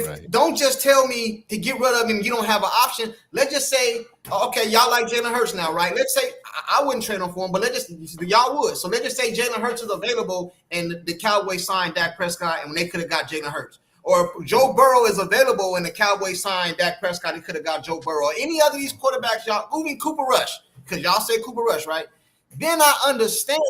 Right. Don't just tell me to get rid of him. You don't have an option. Let's just say, okay, y'all like Jalen Hurts now, right? Let's say I wouldn't trade him for him, but y'all would. So let's just say Jalen Hurts is available and the Cowboys signed Dak Prescott, and when they could have got Jalen Hurts, or if Joe Burrow is available and the Cowboys signed Dak Prescott, he could have got Joe Burrow. Or any other of these quarterbacks, y'all, moving Cooper Rush, because y'all say Cooper Rush, right? Then I understand.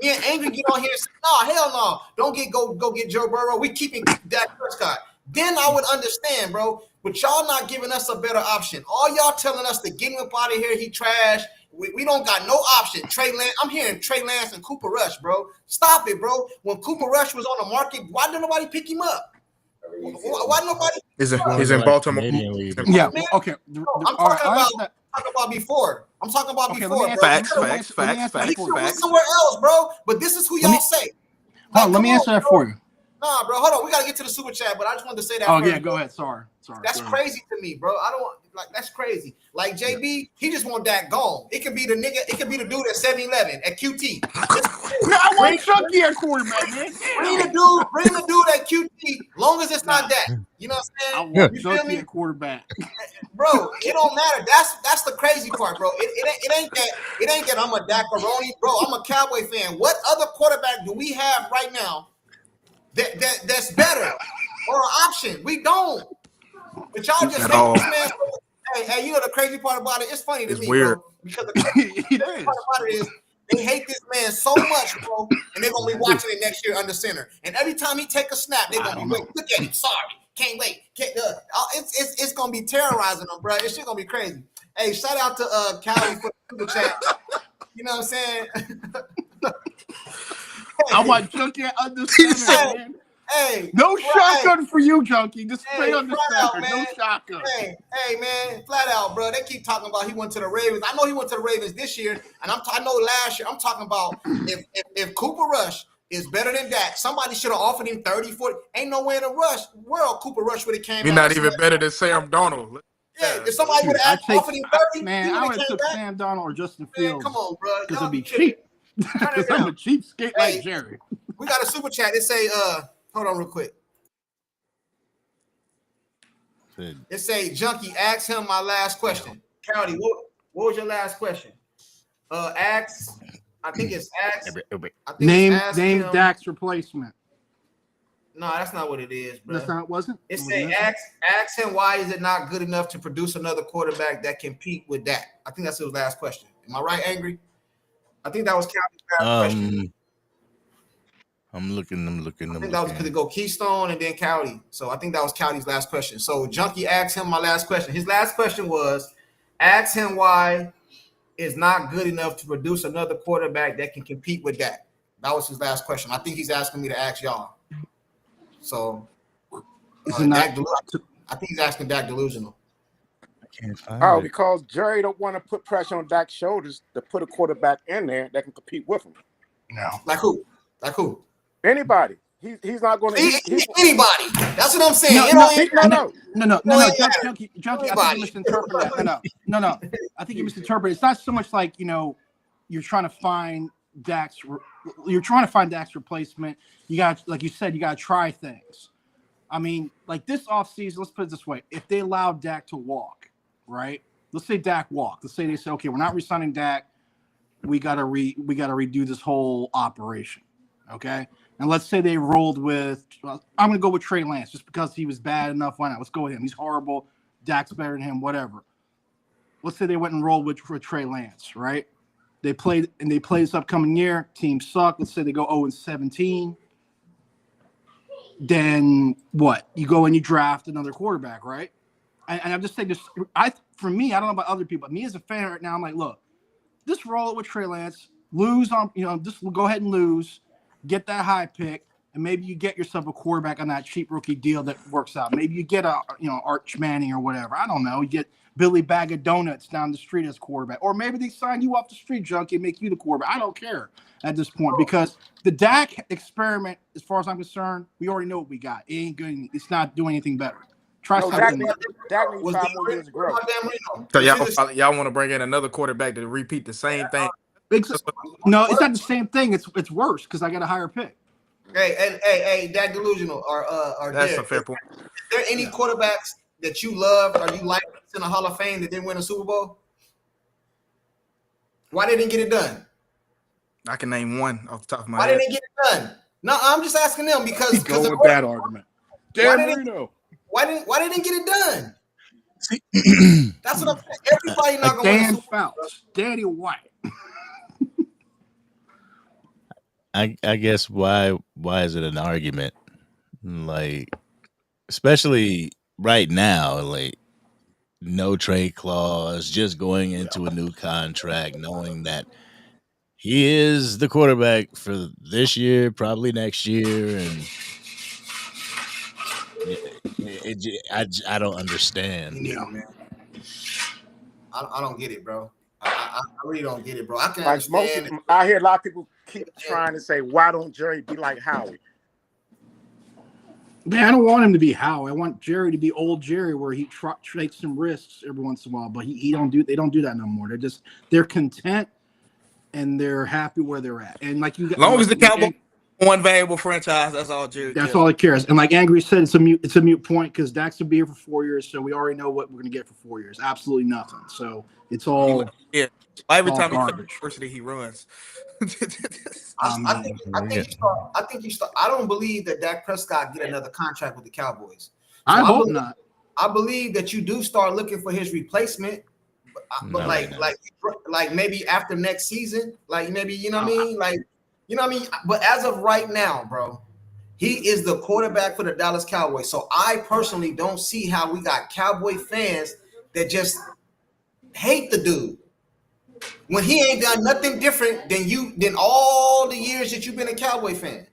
Being angry, get on here and say, no, hell no. Don't go get Joe Burrow. We keeping Dak Prescott. Then I would understand, bro. But y'all not giving us a better option. All y'all telling us to get him up out of here. He trash. We don't got no option. Trey Lance. I'm hearing Trey Lance and Cooper Rush, bro. Stop it, bro. When Cooper Rush was on the market, why didn't nobody pick him up? Why nobody? He's in Baltimore. Yeah. Okay. I'm talking about before. I'm talking about before. Facts. Somewhere else, bro. But this is who y'all say. Let me answer that for you. Nah, bro. Hold on. We gotta get to the super chat, but I just wanted to say that. Oh first, yeah, go ahead. Sorry. That's crazy to me, bro. I don't that's crazy. Like JB, he just want that gone. It could be the nigga. It could be the dude at 7-Eleven at QT. I want Junkie at quarterback, man. Bring the dude at QT. Long as it's not that. You know what I'm saying? I want Junkie at quarterback. Bro, it don't matter. That's the crazy part, bro. It ain't that I'm a Dakaroni, bro. I'm a Cowboy fan. What other quarterback do we have right now that's better or an option? We don't. But y'all just hate this man. Hey, you know the crazy part about it? It's funny to me, weird. bro. Because the crazy part about it is they hate this man so much, bro, and they're gonna be watching it next year under center. And every time he take a snap, they're gonna be waiting. Look at him, sorry. Can't wait. It's gonna be terrorizing them, bro. This shit gonna be crazy. Hey, shout out to Callie for the super chat. You know what I'm saying? I want Junkie under center, man. Hey, no shotgun for you, Junkie. Just straight under center. No shotgun. Hey, man, flat out, bro. They keep talking about he went to the Ravens. I know he went to the Ravens this year, and I know last year. I'm talking about if Cooper Rush is better than Dak, somebody should have offered him 30, 40. Ain't no way in the world Cooper Rush would have came. He's not even better than Sam Darnold. Yeah, if somebody would have offered him 30, man, I would have took Sam Darnold or Justin Fields. Man, come on, bro. Because it'd be cheap. Because I'm a cheapskate like Jerry. We got a super chat. They say, hold on real quick. It say, Junkie, ask him my last question. Cowdy, what was your last question? I think it's name Dak's replacement. No, that's not what it is, bro. That's not, wasn't? It say, ask him why is it not good enough to produce another quarterback that can compete with Dak? I think that's his last question. Am I right, Angry? I think that was Cowdy's last question. I'm looking. I think that was because it go Keystone and then Cowdy. So I think that was Cowdy's last question. So Junkie asked him my last question. His last question was, ask him why it's not good enough to produce another quarterback that can compete with Dak. That was his last question. I think he's asking me to ask y'all. So I think he's asking Dak delusional. I can't find it. Because Jerry don't want to put pressure on Dak's shoulders to put a quarterback in there that can compete with him. No. Like who? Anybody. He's not going to anybody. That's what I'm saying. No. Junkie, I think you misinterpreted that. No. I think you misinterpreted. It's not so much like, you're trying to find Dak's replacement. You got, like you said, you got to try things. I mean, like this offseason, let's put it this way. If they allow Dak to walk, right? Let's say Dak walked. Let's say they say, okay, we're not re-signing Dak. We gotta redo this whole operation. Okay. And let's say they rolled with, I'm going to go with Trey Lance just because he was bad enough. Why not? Let's go with him. He's horrible. Dak's better than him, whatever. Let's say they went and rolled with Trey Lance, right? They played this upcoming year. Team suck. Let's say they go 0-17. Then what? You go and you draft another quarterback, right? And I'm just saying this. For me, I don't know about other people, but me as a fan right now, I'm like, look, just roll it with Trey Lance. Lose on, just go ahead and lose. Get that high pick, and maybe you get yourself a quarterback on that cheap rookie deal that works out. Maybe you get Arch Manning or whatever. I don't know. You get Billy Bag of Donuts down the street as quarterback, or maybe they sign you off the street, Junkie, and make you the quarterback. I don't care at this point because the Dak experiment, as far as I'm concerned, we already know what we got. It ain't good. It's not doing anything better. Try something. Dak needs 5 more years of growth. So y'all want to bring in another quarterback to repeat the same thing? No, it's not the same thing. It's worse because I got a higher pick. Hey, Dak delusional. That's a fair point. Is there any quarterbacks that you love or you like in the Hall of Fame that didn't win a Super Bowl? Why they didn't get it done? I can name one off the top of my head. Why didn't they get it done? No, I'm just asking them because go with that argument. Why didn't get it done? That's what I'm saying. Everybody not going to win a Super Bowl. Danny White. I guess why is it an argument? Like, especially right now, like no trade clause, just going into a new contract, knowing that he is the quarterback for this year, probably next year, and I don't understand. Yeah, man. I don't get it, bro. I really don't get it, bro. I can understand. I hear a lot of people keep trying to say, why don't Jerry be like Howie? Man, I don't want him to be Howie. I want Jerry to be old Jerry, where he takes some risks every once in a while. But they don't do that no more. They're content and they're happy where they're at. And like you, as long as the Cowboys one valuable franchise, that's all Jerry. That's all it cares. And like Angry said, it's a mute point because Dak's will be here for 4 years, so we already know what we're going to get for 4 years. Absolutely nothing. So it's all every time he comes to university, he runs. I think you start. I don't believe that Dak Prescott get another contract with the Cowboys. So I hope not. I believe that you do start looking for his replacement, but like maybe after next season, like maybe you know what I mean, like you know what I mean. But as of right now, bro, He is the quarterback for the Dallas Cowboys. So I personally don't see how we got Cowboy fans that just hate the dude when he ain't done nothing different than all the years that you've been a Cowboy fan,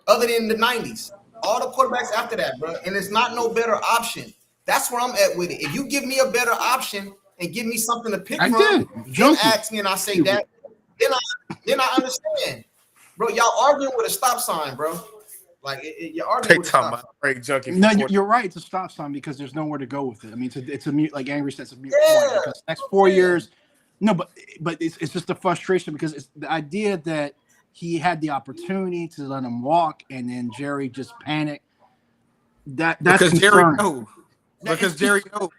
other than the 90s. All the quarterbacks after that, bro. And it's not no better option. That's where I'm at with it. If you give me a better option and give me something to pick from, then ask me and I say that, then I understand. Bro, y'all arguing with a stop sign, bro. Like you're arguing with a stop sign. Junkie. No, you're right. It's a stop sign because there's nowhere to go with it. I mean, it's a mute, like Angry said, it's a mute point. Because next 4 years, no, but it's just a frustration because it's the idea that he had the opportunity to let him walk and then Jerry just panicked. That's because concerning. Jerry knows. Because Jerry knows.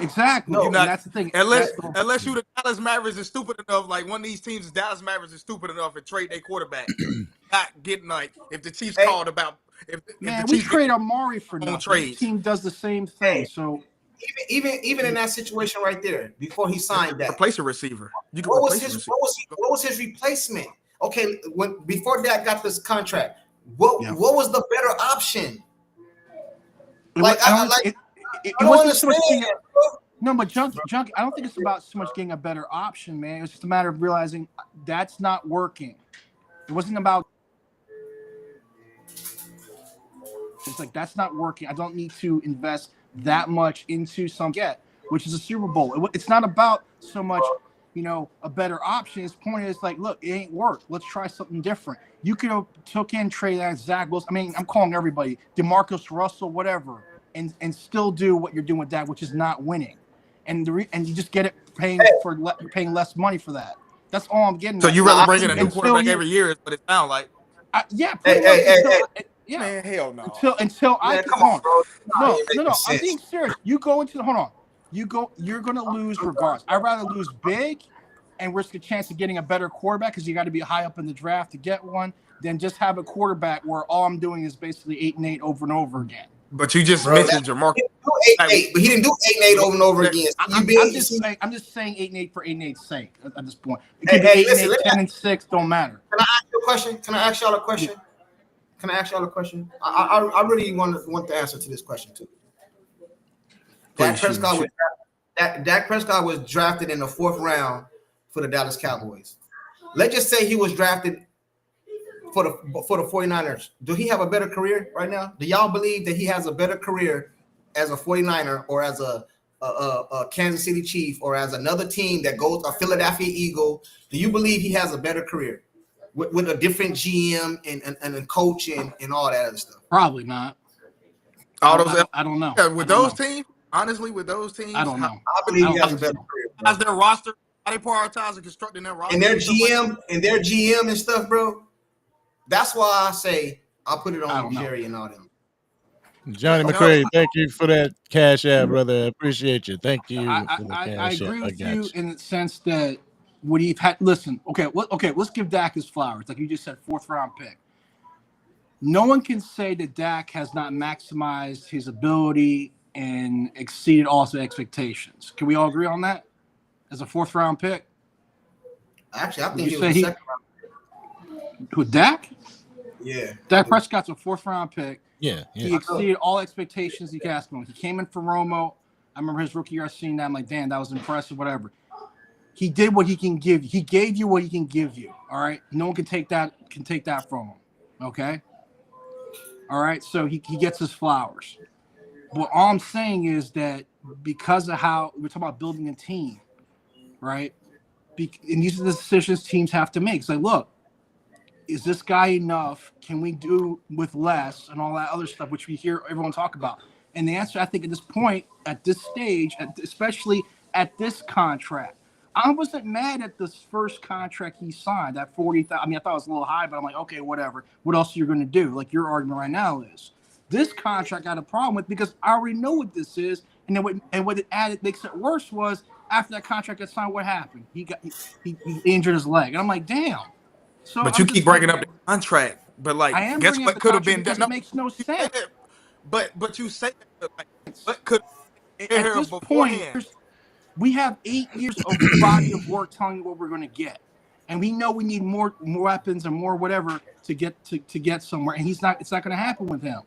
Exactly. No, that's the thing. Unless you the Dallas Mavericks is stupid enough, like one of these teams, the Dallas Mavericks is stupid enough and trade their quarterback. Not getting like if the Chiefs called about if the we Chiefs trade Amari for nothing. The team does the same thing. So even in that situation right there, before he signed that, replace a receiver. You can what was his replacement? Okay, before Dak got this contract, what was the better option? It wasn't so much no, but Junkie, I don't think it's about so much getting a better option, man. It was just a matter of realizing that's not working. It wasn't about. It's like that's not working. I don't need to invest that much into which is a Super Bowl. It's not about so much, a better option. His point is like, look, it ain't worked. Let's try something different. You could have took in Trey Lance, Zach Wilson. I mean, I'm calling everybody, DeMarcus Russell, whatever, and still do what you're doing with that, which is not winning. And you just get it paying less money for that. That's all I'm getting. So you rather bring in a new quarterback every year, but it sounds like. Man, hell no. Until I come on, bro. No. I'm being serious. You go into you're gonna lose regardless. I'd rather lose big and risk a chance of getting a better quarterback because you got to be high up in the draft to get one, than just have a quarterback where all I'm doing is basically 8-8 over and over again. But you just mentioned Jamarcus. But he didn't do 8-8 over and over again. I'm just saying 8-8 for 8-8's sake at this point. It could be 8-8, 10-6, don't matter. Can I ask you a question? Can I ask y'all a question? I really want the answer to this question too. Dak Prescott was drafted in the 4th round for the Dallas Cowboys. Let's just say he was drafted for the 49ers. Do he have a better career right now? Do y'all believe that he has a better career as a 49er or as a Kansas City Chief or as another team that goes a Philadelphia Eagle? Do you believe he has a better career with a different GM and coach and all that other stuff? Probably not. I don't know. Yeah, with those teams, honestly, I don't know. I believe he has a better career. How's their roster? How they prioritize and constructing their roster? And their GM and stuff, bro. That's why I say I'll put it on Jerry and all them. Johnny McCray, thank you for that cash out, brother. I appreciate you. Thank you. I agree with you in the sense that what you've had. Listen, okay, let's give Dak his flowers. Like you just said, 4th round pick. No one can say that Dak has not maximized his ability and exceeded all his expectations. Can we all agree on that? As a 4th round pick? Actually, I think he was a 2nd round pick. With Dak? Yeah. Dak Prescott's a 4th round pick. Yeah. He exceeded all expectations you could ask him. He came in for Romo. I remember his rookie year seeing that. I'm like, damn, that was impressive, whatever. He did what he can give you. He gave you what he can give you. All right. No one can take that from him. Okay. All right. So he gets his flowers. But all I'm saying is that because of how we're talking about building a team, right? And these are the decisions teams have to make. It's like, look, is this guy enough? Can we do with less and all that other stuff, which we hear everyone talk about? And the answer, I think, at this point, at this stage, especially at this contract, I wasn't mad at this first contract he signed, that $40,000. I mean, I thought it was a little high, but I'm like, okay, whatever. What else are you going to do? Like your argument right now is this contract I had a problem with because I already know what this is. And then what it added makes it worse was after that contract got signed, what happened? He injured his leg. And I'm like, damn. So but you keep breaking up the contract. But like, guess what could have been done? It makes no sense. But you say that, like, what could at this point, we have 8 years of body of work telling you what we're going to get. and we know we need more weapons and more whatever to get somewhere, and it's not going to happen with him.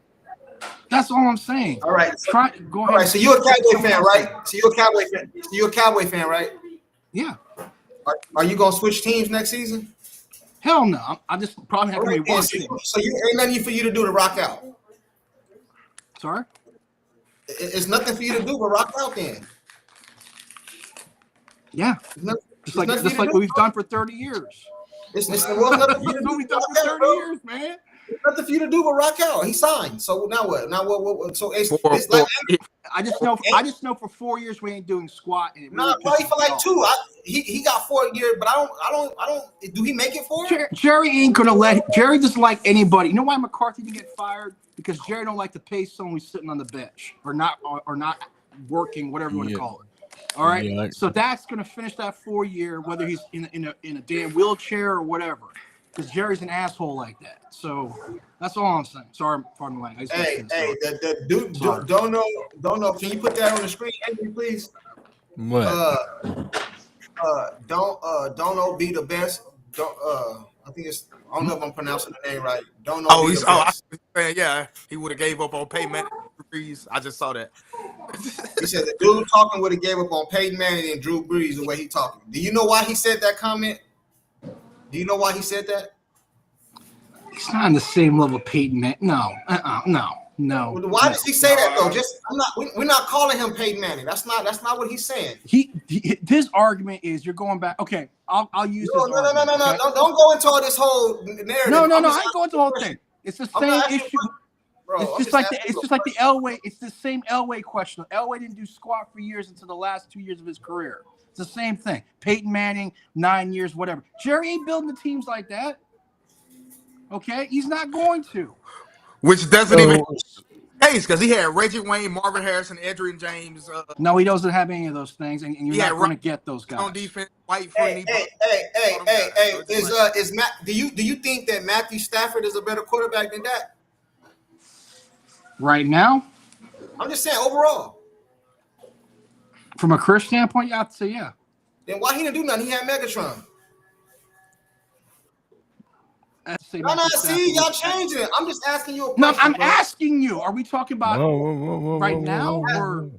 That's all I'm saying. All right. Go ahead. All right. So you're a Cowboy fan, right? So you're a Cowboy fan, right? Yeah. Are you gonna switch teams next season? Hell no. I just probably have to rewatch it. So you ain't nothing for you to do to rock out. Sorry? It's nothing for you to do but rock out then. Yeah. Just like what we've done for 30 years. It's nothing for you to do. We've done for 30 years, man. There's nothing for you to do but rock out. He signed. So now what? So it's like I just know for 4 years we ain't doing squat. And probably for like 2. He got 4 years, but I don't. Do he make it 4? Jerry ain't gonna Jerry doesn't like anybody. You know why McCarthy didn't get fired? Because Jerry don't like to pay someone who's sitting on the bench or not working, whatever you want to call it. All right. Yeah. So that's gonna finish that 4 year, whether he's in a damn wheelchair or whatever. Because Jerry's an asshole like that. So that's all I'm saying. Sorry, pardon my language. Hey, the dude, don't know. Can you put that on the screen, Anthony, please? What? Don't know be the best. I think it's. I don't know if I'm pronouncing the name right. Don't know. Yeah, he would have gave up on Peyton Manning. I just saw that. He said the dude talking would have gave up on Peyton Manning and Drew Brees the way he talking. Do you know why he said that comment? Do you know why he said that? He's not on the same level Peyton Manning. No. Well, why does he say that though? We're not calling him Peyton Manning. That's not what he's saying. His argument is you're going back. Okay, I'll use this. No. Don't go into all this whole narrative. No. I ain't going into the whole thing. It's the same issue. Bro, it's just like the Elway. It's the same Elway question. Elway didn't do squat for years until the last 2 years of his career. It's the same thing. Peyton Manning, 9 years, whatever. Jerry ain't building the teams like that. Okay, he's not going to. Which doesn't even case because he had Reggie Wayne, Marvin Harrison, Adrian James. No, he doesn't have any of those things, and you're not going to get those guys on defense. White hey, is Matt? Do you think that Matthew Stafford is a better quarterback than that? Right now, I'm just saying overall. From a career standpoint, you have to say yeah. Then why he didn't do nothing? He had Megatron. No, see, y'all changing it. I'm just asking you a question. No, I'm asking you. Are we talking about right now? Or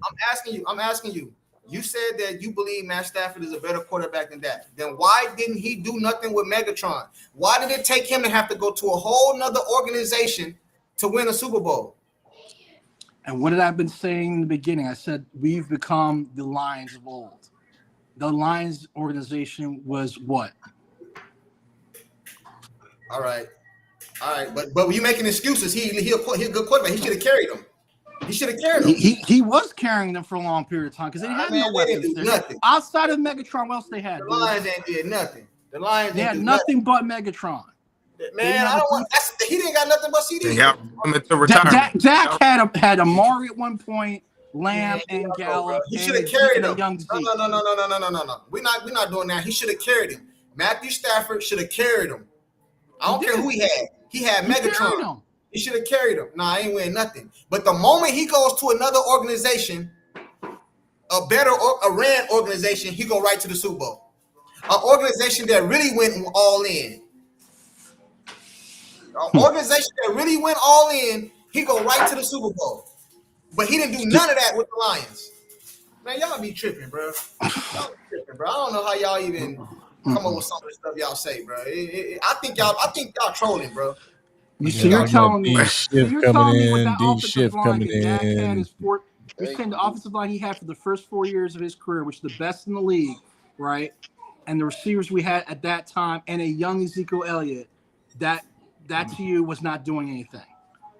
I'm asking you. You said that you believe Matt Stafford is a better quarterback than that. Then why didn't he do nothing with Megatron? Why did it take him to have to go to a whole nother organization to win a Super Bowl? And what did I been saying in the beginning? I said we've become the Lions of old. The Lions organization was what? All right, but you making excuses. He's a good quarterback. He should have carried them. He was carrying them for a long period of time because they had no weapons there. Nothing. Outside of Megatron, what else they had? The Lions ain't did nothing. They had nothing but Megatron. Man, I don't want. He didn't got nothing but CD. Dak had Amari at one point, Lamb and Gallup. He should have carried him. No. We're not doing that. He should have carried him. Matthew Stafford should have carried him. I don't care who he had. He had Megatron. He should have carried him. I ain't winning nothing. But the moment he goes to another organization, a ran organization, he go right to the Super Bowl. An organization that really went all in. An organization that really went all in, he go right to the Super Bowl. But he didn't do none of that with the Lions. Man, y'all be tripping, bro. I don't know how y'all even come up with some of the stuff y'all say, bro. I think y'all trolling, bro. You're telling me with that offensive line that Dak had his you're saying the offensive line he had for the first 4 years of his career, which is the best in the league, right? And the receivers we had at that time, and a young Ezekiel Elliott, that to you was not doing anything.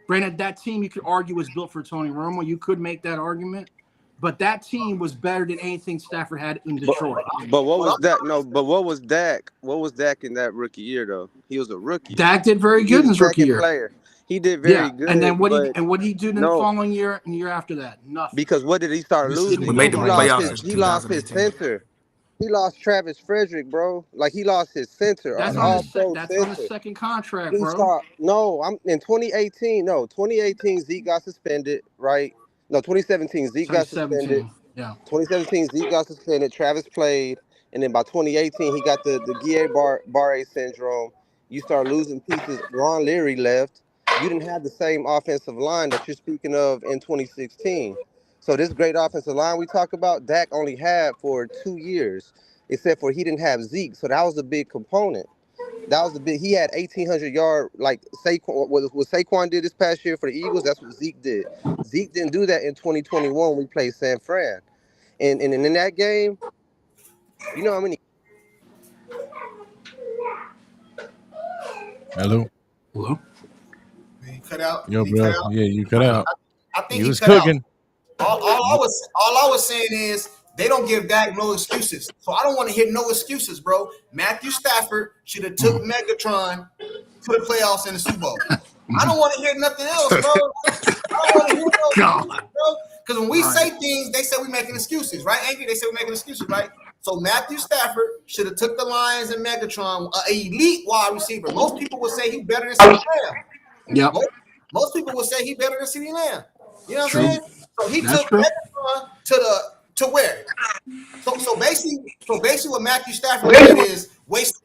Granted, that team you could argue was built for Tony Romo. You could make that argument. But that team was better than anything Stafford had in Detroit. But what was that? No, but what was Dak? What was Dak in that rookie year though? He was a rookie. Dak did very good in his rookie year. Player. He did very good. And then what did he do in the following year and the year after that? Nothing. Because what did he start losing? He lost his center. He lost Travis Frederick, bro. Like he lost his center. That's on the second contract, bro. I'm in 2018. No, 2018 Zeke got suspended, right? No, 2017 Zeke got suspended. Yeah. 2017 Zeke got suspended. Travis played, and then by 2018 he got the Guillain-Barré syndrome. You start losing pieces. Ron Leary left. You didn't have the same offensive line that you're speaking of in 2016. So this great offensive line we talk about, Dak only had for 2 years, except for he didn't have Zeke. So that was a big component. That was the big. He had 1,800 yard like Saquon. What Saquon did this past year for the Eagles, that's what Zeke did. Zeke didn't do that in 2021 when we played San Fran, and in that game, you know how many. Hello. Hello. He cut out. Yo, Did he cut bro. out? Yeah, you cut out. I think You he was cut out. cooking. All I was saying is they don't give Dak no excuses. So I don't want to hear no excuses, bro. Matthew Stafford should have took Megatron to the playoffs in the Super Bowl. I don't want to hear nothing else, bro. I don't want to hear no excuses, bro. Because when we say things, they say we're making excuses, right? Angry, they say we're making excuses, right? So Matthew Stafford should have took the Lions and Megatron, an elite wide receiver. Most people would say he's better than CeeDee Lamb. Yep. Most people would say he's better than CeeDee Lamb. You know what True. I'm saying? So he That's took true. Megatron to where? So basically what Matthew Stafford did is waste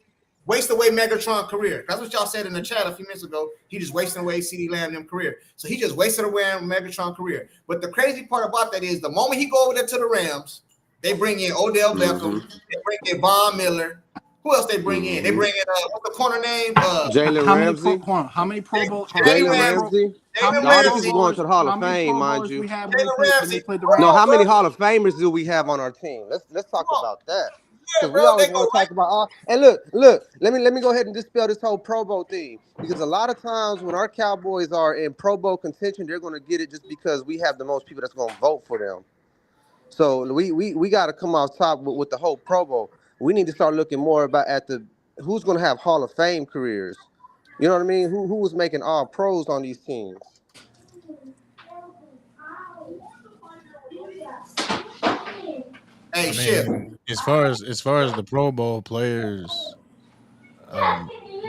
away Megatron's career. That's what y'all said in the chat a few minutes ago. He just wasted away CeeDee Lamb and career. So he just wasted away Megatron's career. But the crazy part about that is the moment he go over there to the Rams, they bring in Odell Beckham, they bring in Von Miller. Who else they bring in? They bring in what's the corner name? Jalen Ramsey. How many Pro Bowl? Jalen Ramsey. All this is going to the Hall of Fame, mind you. We had when they played the Rams. No, how many Hall of Famers do we have on our team? Let's talk about that. Because we always want to talk about all. And look. Let me go ahead and dispel this whole Pro Bowl thing. Because a lot of times when our Cowboys are in Pro Bowl contention, they're going to get it just because we have the most people that's going to vote for them. So we got to come off top with the whole Pro Bowl. We need to start looking more about who's going to have Hall of Fame careers. You know what I mean? Who was making all pros on these teams? Hey, as far as the Pro Bowl players,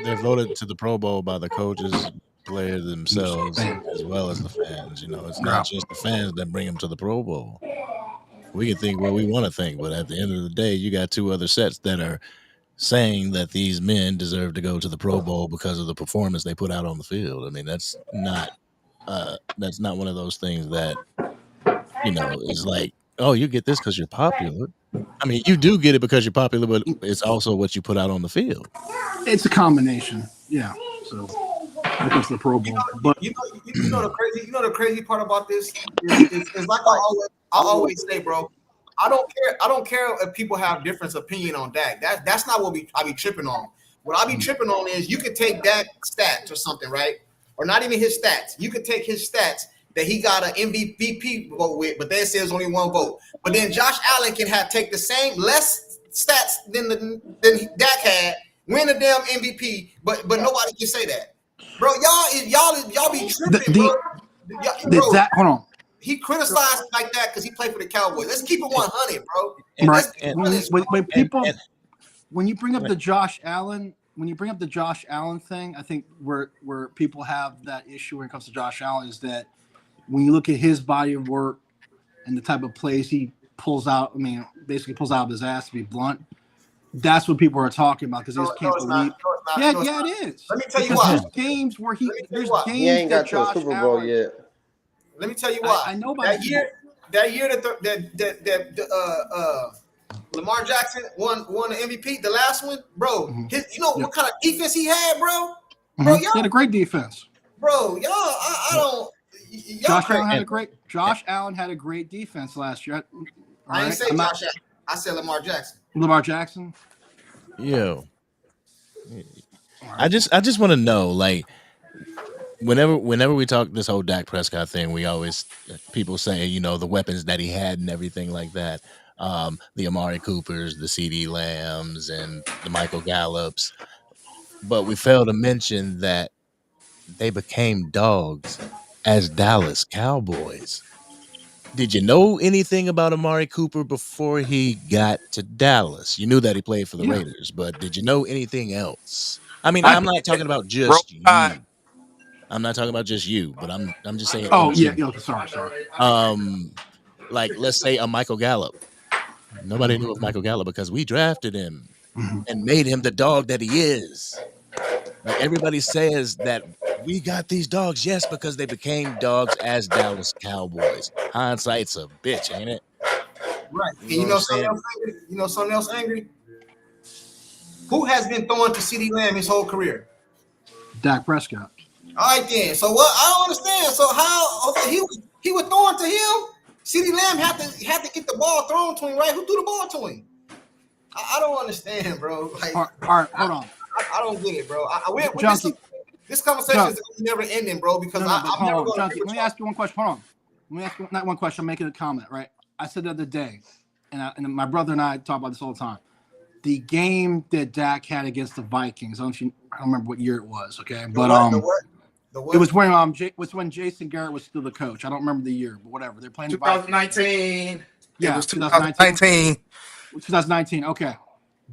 they're voted to the Pro Bowl by the coaches, players themselves, as well as the fans. You know, it's not just the fans that bring them to the Pro Bowl. We can think what we want to think, but at the end of the day, you got two other sets that are saying that these men deserve to go to the Pro Bowl because of the performance they put out on the field. I mean, that's not one of those things that, you know, is like, oh, you get this because you're popular. I mean, you do get it because you're popular, but it's also what you put out on the field. It's a combination, yeah. So that's the Pro Bowl. But you know the crazy part about this is like I always say, bro. I don't care if people have different opinion on Dak. That's not what I be tripping on. What I be tripping on is you could take Dak's stats or something, right? Or not even his stats. You could take his stats that he got an MVP vote with, but they say there's only one vote. But then Josh Allen can take the same less stats than Dak had, win the damn MVP, but nobody can say that, bro. Y'all be tripping, bro. Hold on. He criticized like that because he played for the Cowboys. Let's keep it 100, bro. Right. When you bring up the Josh Allen, thing, I think where people have that issue when it comes to Josh Allen is that when you look at his body of work and the type of plays he pulls out, basically pulls out of his ass, to be blunt. That's what people are talking about because they just can't believe. Yeah, it is. Let me tell you why. There's games where he ain't got to the Super Bowl yet. Let me tell you why. I know about that year that Lamar Jackson won the MVP, the last one, bro. What kind of defense he had, bro? Bro, he had a great defense. Bro, I don't. Josh Allen had a great defense last year. I didn't say Josh Allen. I said Lamar Jackson. Lamar Jackson. Yo, I just want to know, like, whenever we talk this whole Dak Prescott thing, we always people say, you know, the weapons that he had and everything like that. The Amari Coopers, the CD Lambs, and the Michael Gallups, but we fail to mention that they became dogs as Dallas Cowboys. Did you know anything about Amari Cooper before he got to Dallas? You knew that he played for the Raiders, but did you know anything else? I mean, I'm not talking about just you. I'm not talking about just you, but I'm just saying. Oh yeah, sorry. Like, let's say a Michael Gallup. Nobody knew of Michael Gallup because we drafted him and made him the dog that he is. Like everybody says that we got these dogs, yes, because they became dogs as Dallas Cowboys. Hindsight's a bitch, ain't it? Right. And You know what I'm saying? something else angry? Who has been throwing to CeeDee Lamb his whole career? Dak Prescott. All right, then. So what? I don't understand. So how? Okay, he was throwing to him. CeeDee Lamb had to get the ball thrown to him, right? Who threw the ball to him? I don't understand, bro. Like, all right, hold on. I don't get it, bro. Junkie. This conversation is never ending, bro. Because I'm never going to. Junkie, let me ask you one question. Hold on. Let me ask you not one question. I'm making a comment, right? I said the other day, and my brother and I talk about this all the time. The game that Dak had against the Vikings. I don't remember what year it was. Okay, but it was when Jason Garrett was still the coach. I don't remember the year, but whatever. They're playing 2019. Yeah, it was 2019. 2019. Okay.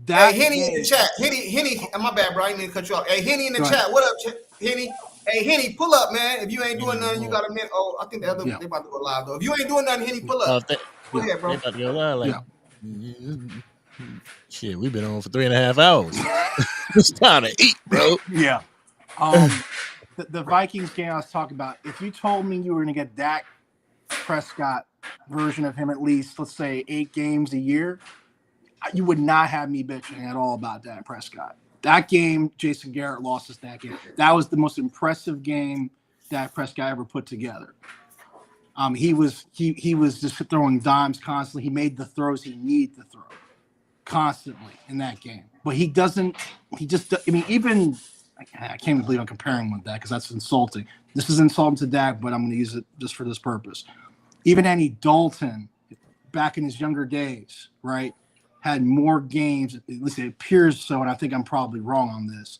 Hey, Henny in the chat. Henny. My bad, bro. I didn't mean to cut you off. Hey, Henny in the chat. What up, Henny? Hey, Henny, pull up, man. If you ain't doing nothing, you got a minute. Oh, I think they about to go live though. If you ain't doing nothing, Henny, pull up. Go ahead, bro. They about to go live. Like, shit, we've been on for 3.5 hours. It's time to eat, bro. Yeah. The Vikings game I was talking about. If you told me you were going to get Dak Prescott version of him at least, let's say 8 games a year, you would not have me bitching at all about Dak Prescott. That game, Jason Garrett lost us that game. That was the most impressive game Dak Prescott ever put together. He was just throwing dimes constantly. He made the throws he needed to throw constantly in that game. But I can't even believe I'm comparing him with that because that's insulting. This is insulting to Dak, but I'm going to use it just for this purpose. Even Andy Dalton, back in his younger days, right, had more games, at least it appears so, and I think I'm probably wrong on this,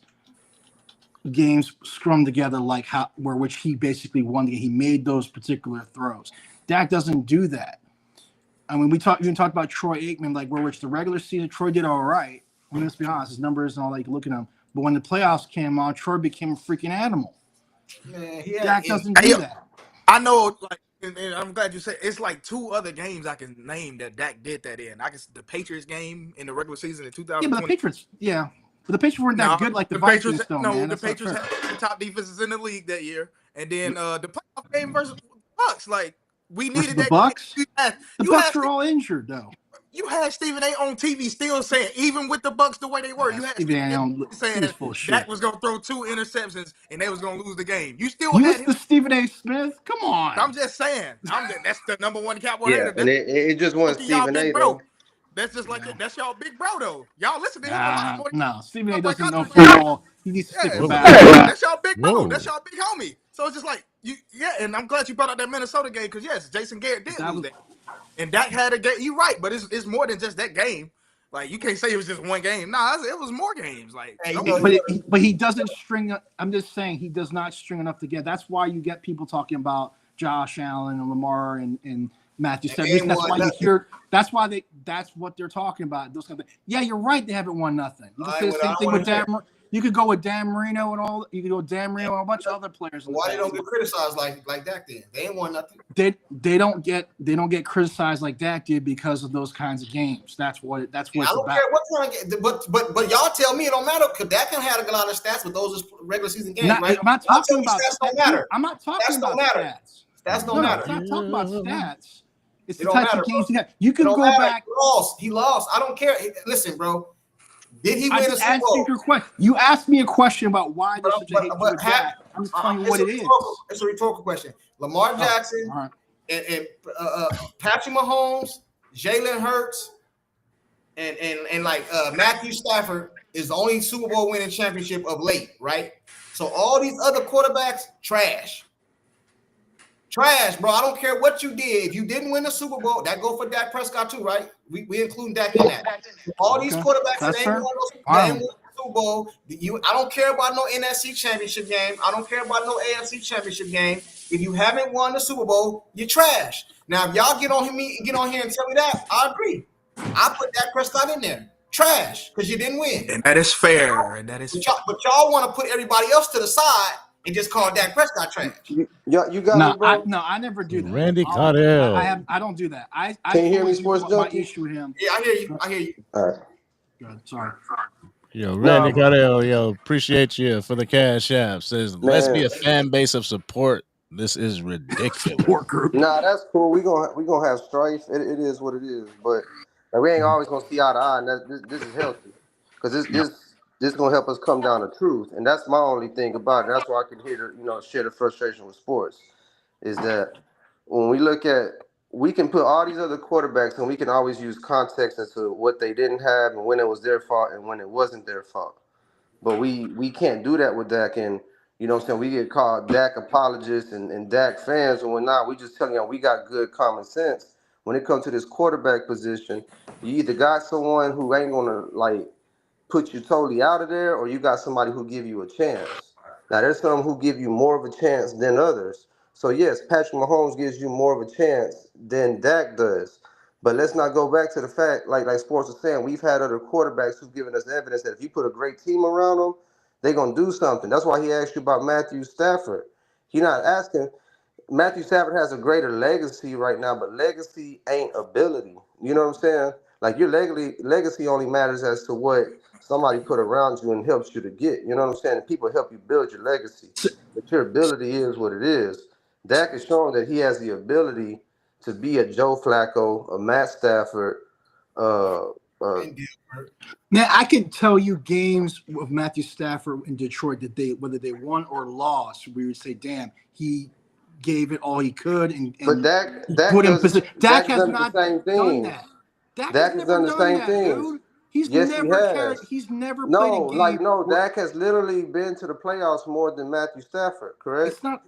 games scrummed together which he basically won the game. He made those particular throws. Dak doesn't do that. I mean, you can talk about Troy Aikman, which the regular season, Troy did all right. I mean, let's be honest, his numbers and all that, you can look at him. But when the playoffs came on, Troy became a freaking animal. Dak doesn't do that. I know, and I'm glad you said it's like 2 other games I can name that Dak did that in. The Patriots game in the regular season in 2020. Yeah, but the Patriots weren't that good like the Vikings. The Patriots had the top defenses in the league that year, and then the playoff game versus the Bucks. We needed the that. Bucks. The Bucks are all injured though. You had Stephen A. on TV still saying, even with the Bucks the way they were, you had Stephen A. saying Dak was going to throw 2 interceptions and they was going to lose the game. You still had him. The Stephen A. Smith? Come on. I'm just saying. That's the number 1 Cowboy. Yeah, and it just wasn't Stephen A. though. That's just that's y'all big bro though. Y'all listen to him a lot more. No, Stephen A. doesn't know football. He needs to stick with that. That's y'all big bro. That's y'all big homie. So it's just and I'm glad you brought up that Minnesota game because yes, Jason Garrett did lose that. And Dak had a game. You're right, but it's more than just that game. You can't say it was just one game. Nah, it was more games. But he doesn't string. I'm just saying he does not string enough together. That's why you get people talking about Josh Allen and Lamar and Matthew Stafford. That's why you hear. That's what they're talking about. Those kind of things. Yeah, you're right. They haven't won nothing. You can say the same thing with Dan. You could go with Dan Marino and all. You could go with Dan Marino and a bunch of other players. Why they don't get criticized like Dak did? They ain't won nothing. They don't get criticized like Dak did because of those kinds of games. That's what it's about. I don't care what kind of but y'all tell me it don't matter because Dak can have a lot of stats, but those are regular season games, right? I'm not talking about stats. Don't matter. I'm not talking about stats. Stats don't matter. I'm not talking about stats. It's the types of games you have. You can go back. He lost. I don't care. Listen, bro. Did he win a Super Bowl? You asked me a question about why there's such a hate for Dak. I'm just telling you what it is. It's a rhetorical question. Lamar Jackson and Patrick Mahomes, Jalen Hurts, and Matthew Stafford is the only Super Bowl winning championship of late, right? So all these other quarterbacks, trash. Trash, bro. I don't care what you did. If you didn't win the Super Bowl, that go for Dak Prescott too, right? We include Dak in that. All these quarterbacks that ain't won the Super Bowl. I don't care about no NFC championship game. I don't care about no AFC championship game. If you haven't won the Super Bowl, you're trash. Now, if y'all get on here and tell me that, I agree. I put Dak Prescott in there. Trash, because you didn't win. And that is fair. But y'all want to put everybody else to the side He just called Dak Prescott trash. You got me, bro. I never do that. Randy Cardell. I don't do that. I Can you hear me, told Sports my Junkie? issue with him. Yeah, I hear you. I hear you. All right. Good. Sorry. Yo, Randy Cardell, yo, appreciate you for the cash app. Says, let's be Man. a fan base of support. This is ridiculous. Support group. Nah, that's cool. We gonna have strife. It is what it is. But like, we ain't always gonna see eye to eye, and this is healthy, because this gonna help us come down to truth, and that's my only thing about it. That's why I can hear share the frustration with sports, is that when we look at, we can put all these other quarterbacks and we can always use context as to what they didn't have and when it was their fault and when it wasn't their fault. But we can't do that with Dak, and you know what I'm saying, we get called Dak apologists and Dak fans and whatnot. We just telling you we got good common sense. When it comes to this quarterback position, you either got someone who ain't gonna like put you totally out of there, or you got somebody who give you a chance. Now there's some who give you more of a chance than others. So yes, Patrick Mahomes gives you more of a chance than Dak does. But let's not go back to the fact, like Sports was saying, we've had other quarterbacks who've given us evidence that if you put a great team around them, they're going to do something. That's why he asked you about Matthew Stafford. He's not asking. Matthew Stafford has a greater legacy right now, but legacy ain't ability. You know what I'm saying? Like, your legacy only matters as to what somebody put around you and helps you to get. You know what I'm saying? People help you build your legacy. But your ability is what it is. Dak is showing that he has the ability to be a Joe Flacco, a Matt Stafford. Now, I can tell you games of Matthew Stafford in Detroit that whether they won or lost, we would say, damn, he gave it all he could. But Dak put him in position. Dak has done not the same done thing. that. Dak Has has done never the same that, thing. dude. He's Yes, never he has. carried. He's never played a game. Dak has literally been to the playoffs more than Matthew Stafford, correct? It's not,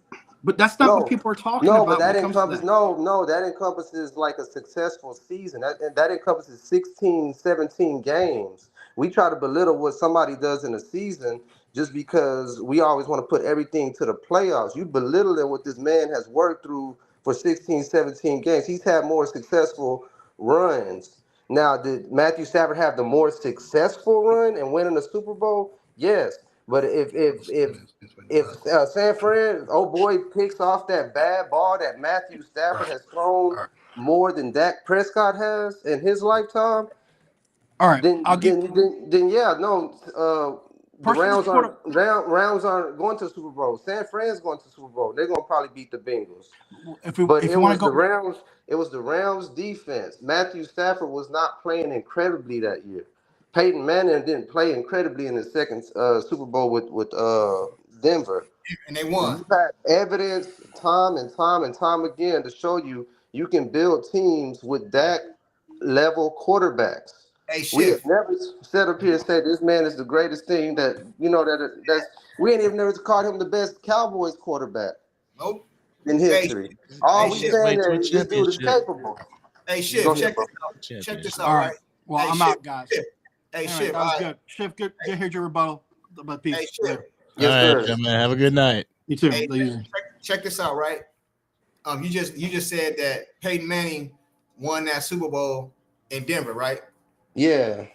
but that's not what people are talking about. But that encompasses that encompasses like a successful season. That encompasses 16, 17 games. We try to belittle what somebody does in a season just because we always want to put everything to the playoffs. You belittling what this man has worked through for 16, 17 games. He's had more successful runs. Now, did Matthew Stafford have the more successful run and winning the Super Bowl? Yes. But if San Fran, boy, picks off that bad ball that Matthew Stafford has thrown more than Dak Prescott has in his lifetime, all right, then yeah, no, the Rams aren't going to the Super Bowl. San Fran's going to the Super Bowl. They're going to probably beat the Bengals. It was the Rams defense. Matthew Stafford was not playing incredibly that year. Peyton Manning didn't play incredibly in the second Super Bowl with Denver. And they won. You've had evidence time and time again to show you can build teams with Dak level quarterbacks. Hey, we have never set up here and said this man is the greatest thing that's we ain't even never called him the best Cowboys quarterback. Nope. In history. All we saying is this dude is capable. Hey, Shiv, check this out. Check this out. All right. Well, hey, I'm Shiv, out, guys. Hey, Shiv, Shiv, that was good. Shiv, good. Here's your rebuttal. But peace. Hey, Shiv. Yes, all right, man. Have a good night. You too. Hey, check this out, right? You just said that Peyton Manning won that Super Bowl in Denver, right? Yeah.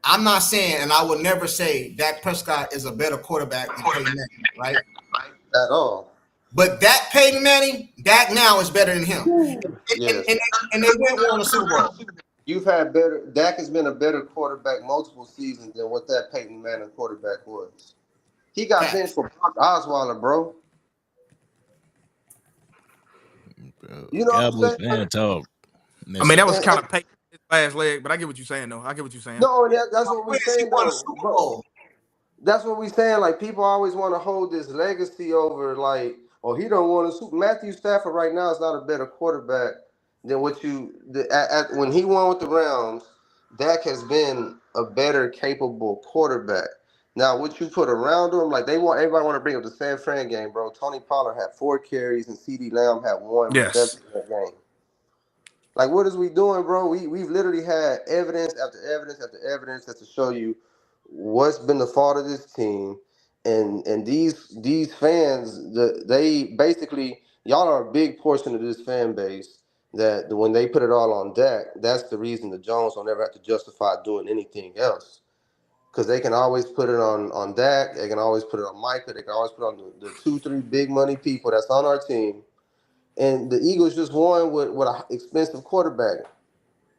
I'm not saying, and I will never say Dak Prescott is a better quarterback than Peyton Manning, right? At all. But that Peyton Manning, Dak now is better than him. Yes. And they won the Super Bowl. Dak has been a better quarterback multiple seasons than what that Peyton Manning quarterback was. He got benched for Brock Osweiler, bro. You know Cowboys what I'm saying? fan talk. I mean, that was kind of Peyton's last leg, but I get what you're saying, though. I get what you're saying. No, that's what we're saying, though. That's what we're saying. Like, people always want to hold this legacy over, like, oh, he don't want to. Matthew Stafford right now is not a better quarterback than what when he won with the Rams. Dak has been a better capable quarterback. Now, what you put around him, like everybody want to bring up the San Fran game, bro. Tony Pollard had 4 carries and CeeDee Lamb had 1 reception in that game. Like, what is we doing, bro? We've literally had evidence after evidence after evidence to show you what's been the fault of this team, and these fans, they basically, y'all are a big portion of this fan base that when they put it all on Dak, that's the reason the Jones don't ever have to justify doing anything else. because they can always put it on Dak. They can always put it on Micah. They can always put it on the 2-3 big money people that's on our team. And the Eagles just won with an expensive quarterback.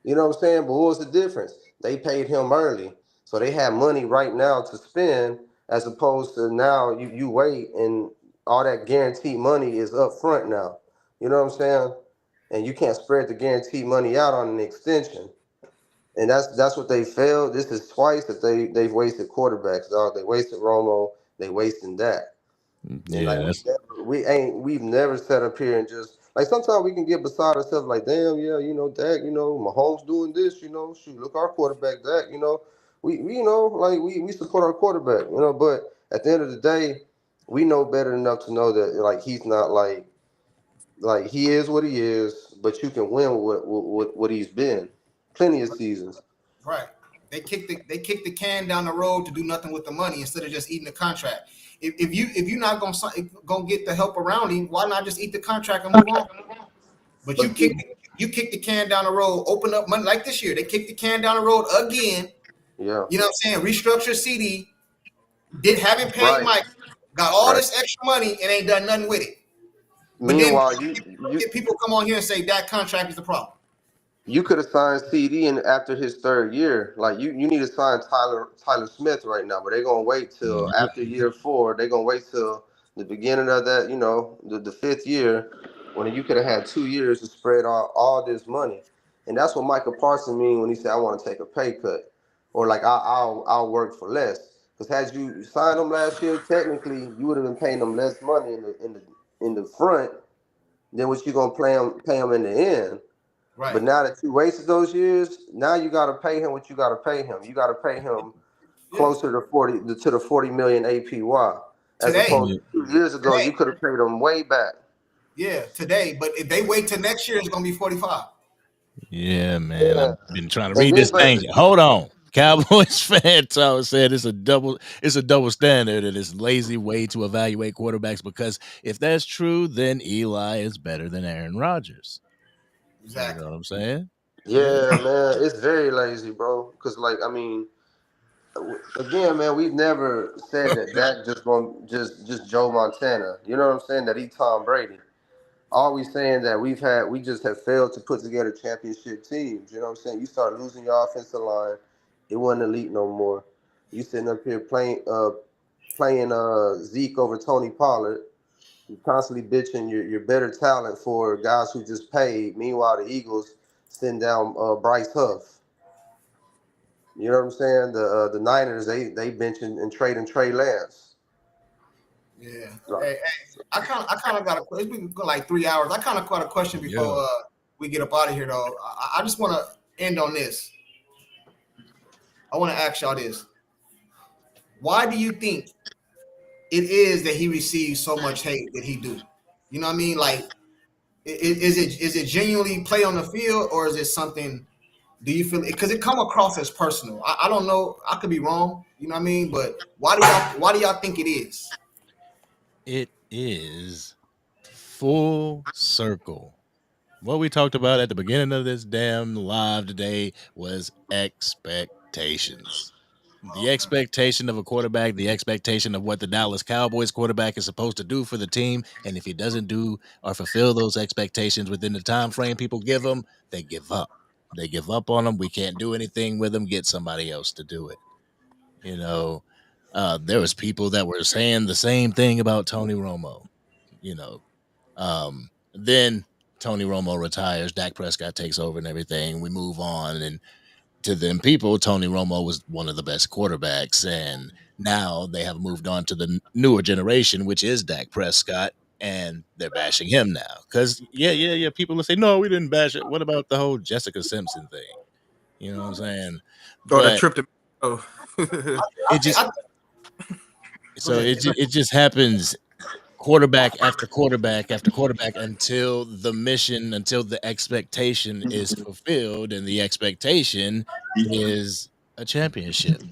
You know what I'm saying? But what was the difference? They paid him early. So they have money right now to spend, as opposed to now you wait and all that guaranteed money is up front now. You know what I'm saying? And you can't spread the guaranteed money out on an extension. And that's what they failed. This is twice that they've wasted quarterbacks, dog. They wasted Romo, they wasted that. And Yeah, like that's we've never sat up here and just like sometimes we can get beside ourselves like, damn, yeah, Dak, Mahomes doing this, shoot, look our quarterback, Dak, we support our quarterback, but at the end of the day, we know better enough to know that like he's not like he is what he is, but you can win with what he's been. Plenty of seasons. Right. They kicked the can down the road to do nothing with the money instead of just eating the contract. If you're not gonna get the help around him, why not just eat the contract and move on? But you kick the can down the road, open up money like this year. They kicked the can down the road again. Yeah. You know what I'm saying? Restructure CD, haven't paid Right. Mike, got all Right. this extra money and ain't done nothing with it. But Meanwhile, then people come on here and say that contract is the problem. you could have signed CD in after his third year. Like you need to sign Tyler Smith right now, but they're gonna wait till after year 4. They're gonna wait till the beginning of that, the 5th year, when you could have had 2 years to spread all this money. And that's what Michael Parsons mean when he said, "I want to take a pay cut," or like I'll work for less. Because had you signed them last year, technically you would have been paying them less money in the front than what you gonna pay them in the end. Right. But now that you wasted those years, now you got to pay him what you got to pay him. You got to pay him closer to 40 million APY. As Today. opposed to 2 years ago, you could have paid him way back. Yeah, today. But if they wait till next year, it's gonna be 45. Yeah, man. Yeah. I've been trying to read this thing. Hold on. Cowboys fan Tower said it's a double standard and it's a lazy way to evaluate quarterbacks, because if that's true, then Eli is better than Aaron Rodgers. Exactly. You know what I'm saying? Yeah, man, it's very lazy, bro. Because, again, man, we've never said that Dak just Joe Montana. You know what I'm saying? That he Tom Brady. Always saying that we just have failed to put together championship teams. You know what I'm saying? You start losing your offensive line, it wasn't elite no more. You sitting up here playing Zeke over Tony Pollard. You constantly bitching your better talent for guys who just paid. Meanwhile, the Eagles send down Bryce Huff. You know what I'm saying? The Niners they benching and trading Trey Lance. Yeah. Hey, I kind of got a question. It's been like 3 hours. I kind of got a question before we get up out of here, though. I just want to end on this. I want to ask y'all this. Why do you think it is that he receives so much hate that he do? You know what I mean? Like, is it genuinely play on the field, or is it something? Do you feel it? Because it come across as personal. I don't know. I could be wrong. You know what I mean? But why do y'all think it is? It is full circle. What we talked about at the beginning of this damn live today was expectations. The expectation of a quarterback, the expectation of what the Dallas Cowboys quarterback is supposed to do for the team, and if he doesn't do or fulfill those expectations within the time frame people give him, they give up. They give up on him. We can't do anything with him. Get somebody else to do it. There was people that were saying the same thing about Tony Romo. Then Tony Romo retires, Dak Prescott takes over and everything. We move on, and to them people, Tony Romo was one of the best quarterbacks, and now they have moved on to the newer generation, which is Dak Prescott, and they're bashing him now. Because people will say, no, we didn't bash it. What about the whole Jessica Simpson thing? You know what I'm saying? Or the trip to it just happens quarterback after quarterback after quarterback until the expectation is fulfilled, and the expectation is a championship.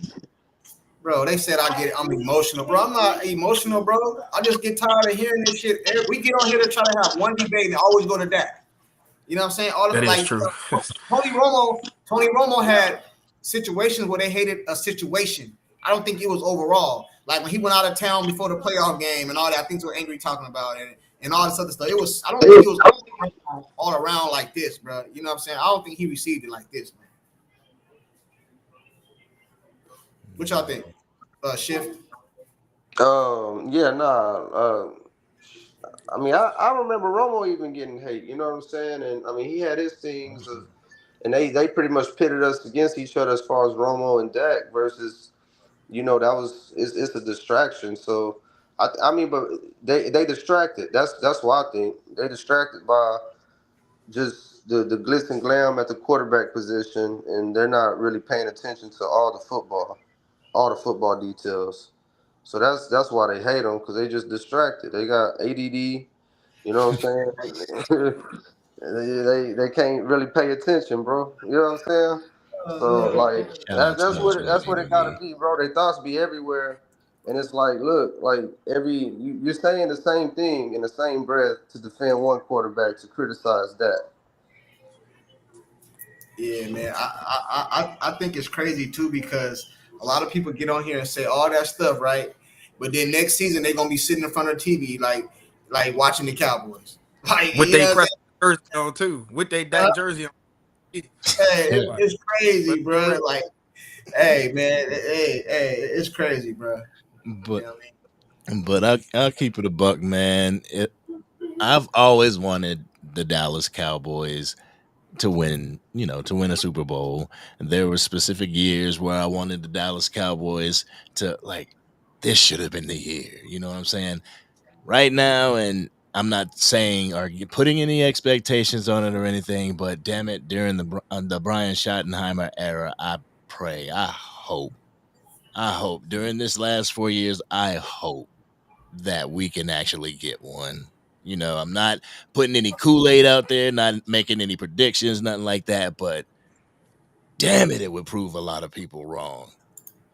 Bro, they said I'm emotional, bro. I'm not emotional, bro. I just get tired of hearing this shit. We get on here to try to have one debate and always go to Dak. You know what I'm saying? All of that it, is like true. Tony Romo had situations where they hated a situation. I don't think it was overall. Like when he went out of town before the playoff game and all that, I think they were angry talking about it and all this other stuff. It was, I don't think it was all around like this, bro. You know what I'm saying? I don't think he received it like this, man. What y'all think? Shift? Yeah, nah. I mean, I remember Romo even getting hate. You know what I'm saying? And I mean, he had his things of, and they pretty much pitted us against each other as far as Romo and Dak versus, you know, it's a distraction. So I mean, but they distracted. That's what I think. They distracted by just the glitz and glam at the quarterback position, and they're not really paying attention to all the football details. So that's why they hate them, because they just distracted. They got ADD. You know what I'm saying? they can't really pay attention, bro. You know what I'm saying? So like Shout out to those with that's what it gotta ADD. be, bro. They thoughts be everywhere. And it's like, look, like you're saying the same thing in the same breath to defend one quarterback to criticize that. Yeah, man. I think it's crazy too because a lot of people get on here and say all that stuff, right? But then next season they're gonna be sitting in front of the TV like watching the Cowboys. Like With you they know what press jersey on too. With they Dak jersey on. I'm saying? Hey, Like, it's crazy, bro. correct. Like, hey, man, hey, it's crazy, bro. But You know what I mean? but I'll keep it a buck, man. I've always wanted the Dallas Cowboys to win, to win a Super Bowl. And there were specific years where I wanted the Dallas Cowboys to, like, this should have been the year. You know what I'm saying? Right now, and I'm not saying or putting any expectations on it or anything, but damn it, during the Brian Schottenheimer era, I hope during this last 4 years, I hope that we can actually get one. I'm not putting any Kool-Aid out there, not making any predictions, nothing like that, but damn it would prove a lot of people wrong.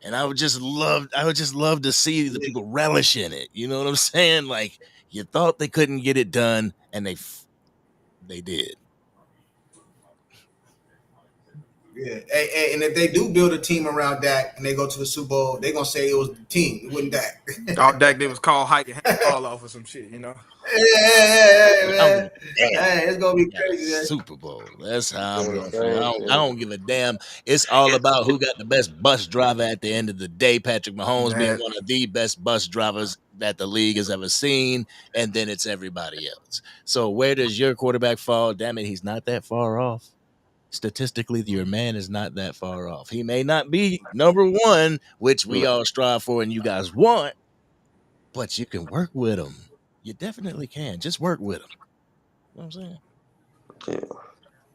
And I would just love to see the people relish in it. You know what I'm saying? Like, you thought they couldn't get it done, and they did. Yeah. Hey, and if they do build a team around Dak and they go to the Super Bowl, they're gonna say it was the team. It wasn't Dak. All Dak did was call Height and hand the ball off or some shit, you know. Hey, I don't give man. a damn. Hey, it's gonna be We got a crazy, man. Super Bowl. That's how I'm Yeah, gonna feel. same I thing. don't give a damn. It's all about who got the best bus driver at the end of the day. Patrick Mahomes being Man, one of the best bus drivers that the league has ever seen, and then it's everybody else. So where does your quarterback fall? Damn it, he's not that far off. Statistically, your man is not that far off. He may not be number one, which we all strive for and you guys want, but you can work with him. You definitely can. Just work with him. You know what I'm saying? Yeah.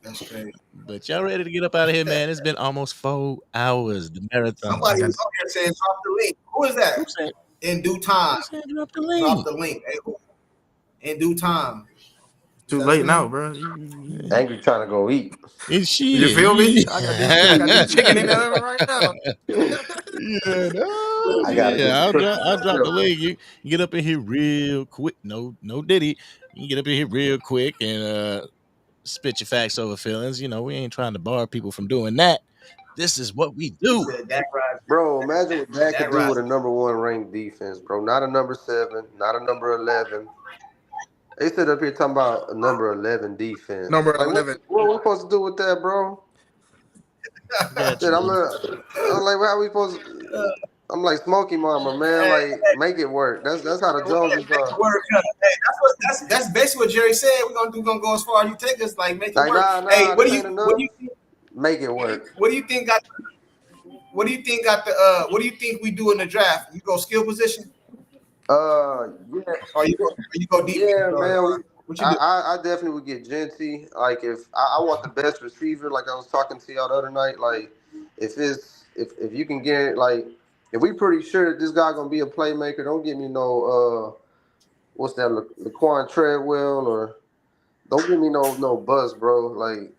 That's crazy. But y'all ready to get up out of here, man? It's been almost 4 hours. The marathon. Somebody I got was up here saying drop the link. Who is that? Who said? In due time. Who said drop the Drop link? the link. Hey, in due time. Is too that late who? now, bro. Angry trying to go eat. It's You shit. feel me? I got this chicken in there right now. Yeah, no, I gotta get yeah. the I'll drop the cooking. link. You get up in here real quick. No Diddy. You can get up in here real quick and spit your facts over feelings. We ain't trying to bar people from doing that. This is what we He do. said Dak Rice. Bro, imagine what Dak Dak could do Rice. with a number one ranked defense, bro. Not a number 7, not a number 11. They sit up here talking about a number 11 defense. Number Like, 11. what we supposed to do with that, bro? Got Shit, you, I'm buddy. like, how we supposed to? I'm like Smokey Mama, man. Hey, Like, make it work. That's how the Joneses make are. it work. Hey, that's basically what Jerry said. We're gonna go as far as you take us. Like make it Like, work. Hey, nah, this ain't enough. Make it work. what do you think got what do you think we do in the draft? You go skill position Yeah, or you go defense yeah, or man. what you do? I definitely would get Junkie. Like, if I want the best receiver, like I was talking to y'all the other night. Like, if you can get, like, if we pretty sure that this guy gonna be a playmaker, don't give me no what's that, Laquan Treadwell, or don't give me no buzz, bro. Like,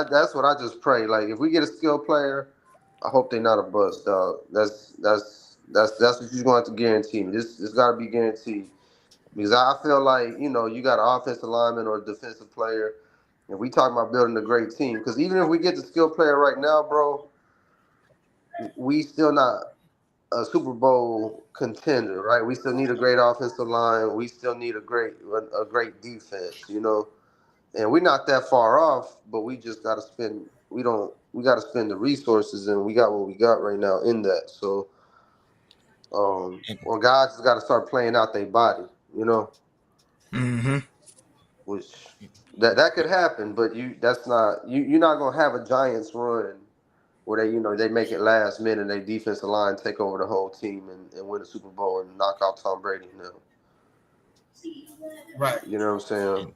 that's what I just pray. Like, if we get a skilled player, I hope they're not a bust, dog. That's what you're going to have to guarantee me. This got to be guaranteed, because I feel like, you got an offensive lineman or a defensive player, and we talking about building a great team. Because even if we get the skilled player right now, bro, we still not a Super Bowl contender, right? We still need a great offensive line. We still need a great defense, you know. And we're not that far off, but we just got to spend. We got to spend the resources, and we got what we got right now in that. So, well, guys just got to start playing out their body, you know. Mm-hmm. Which that could happen, but you're not gonna have a Giants run where they make it last minute and their defensive line take over the whole team and win the Super Bowl and knock out Tom Brady now. Right. You know what I'm saying?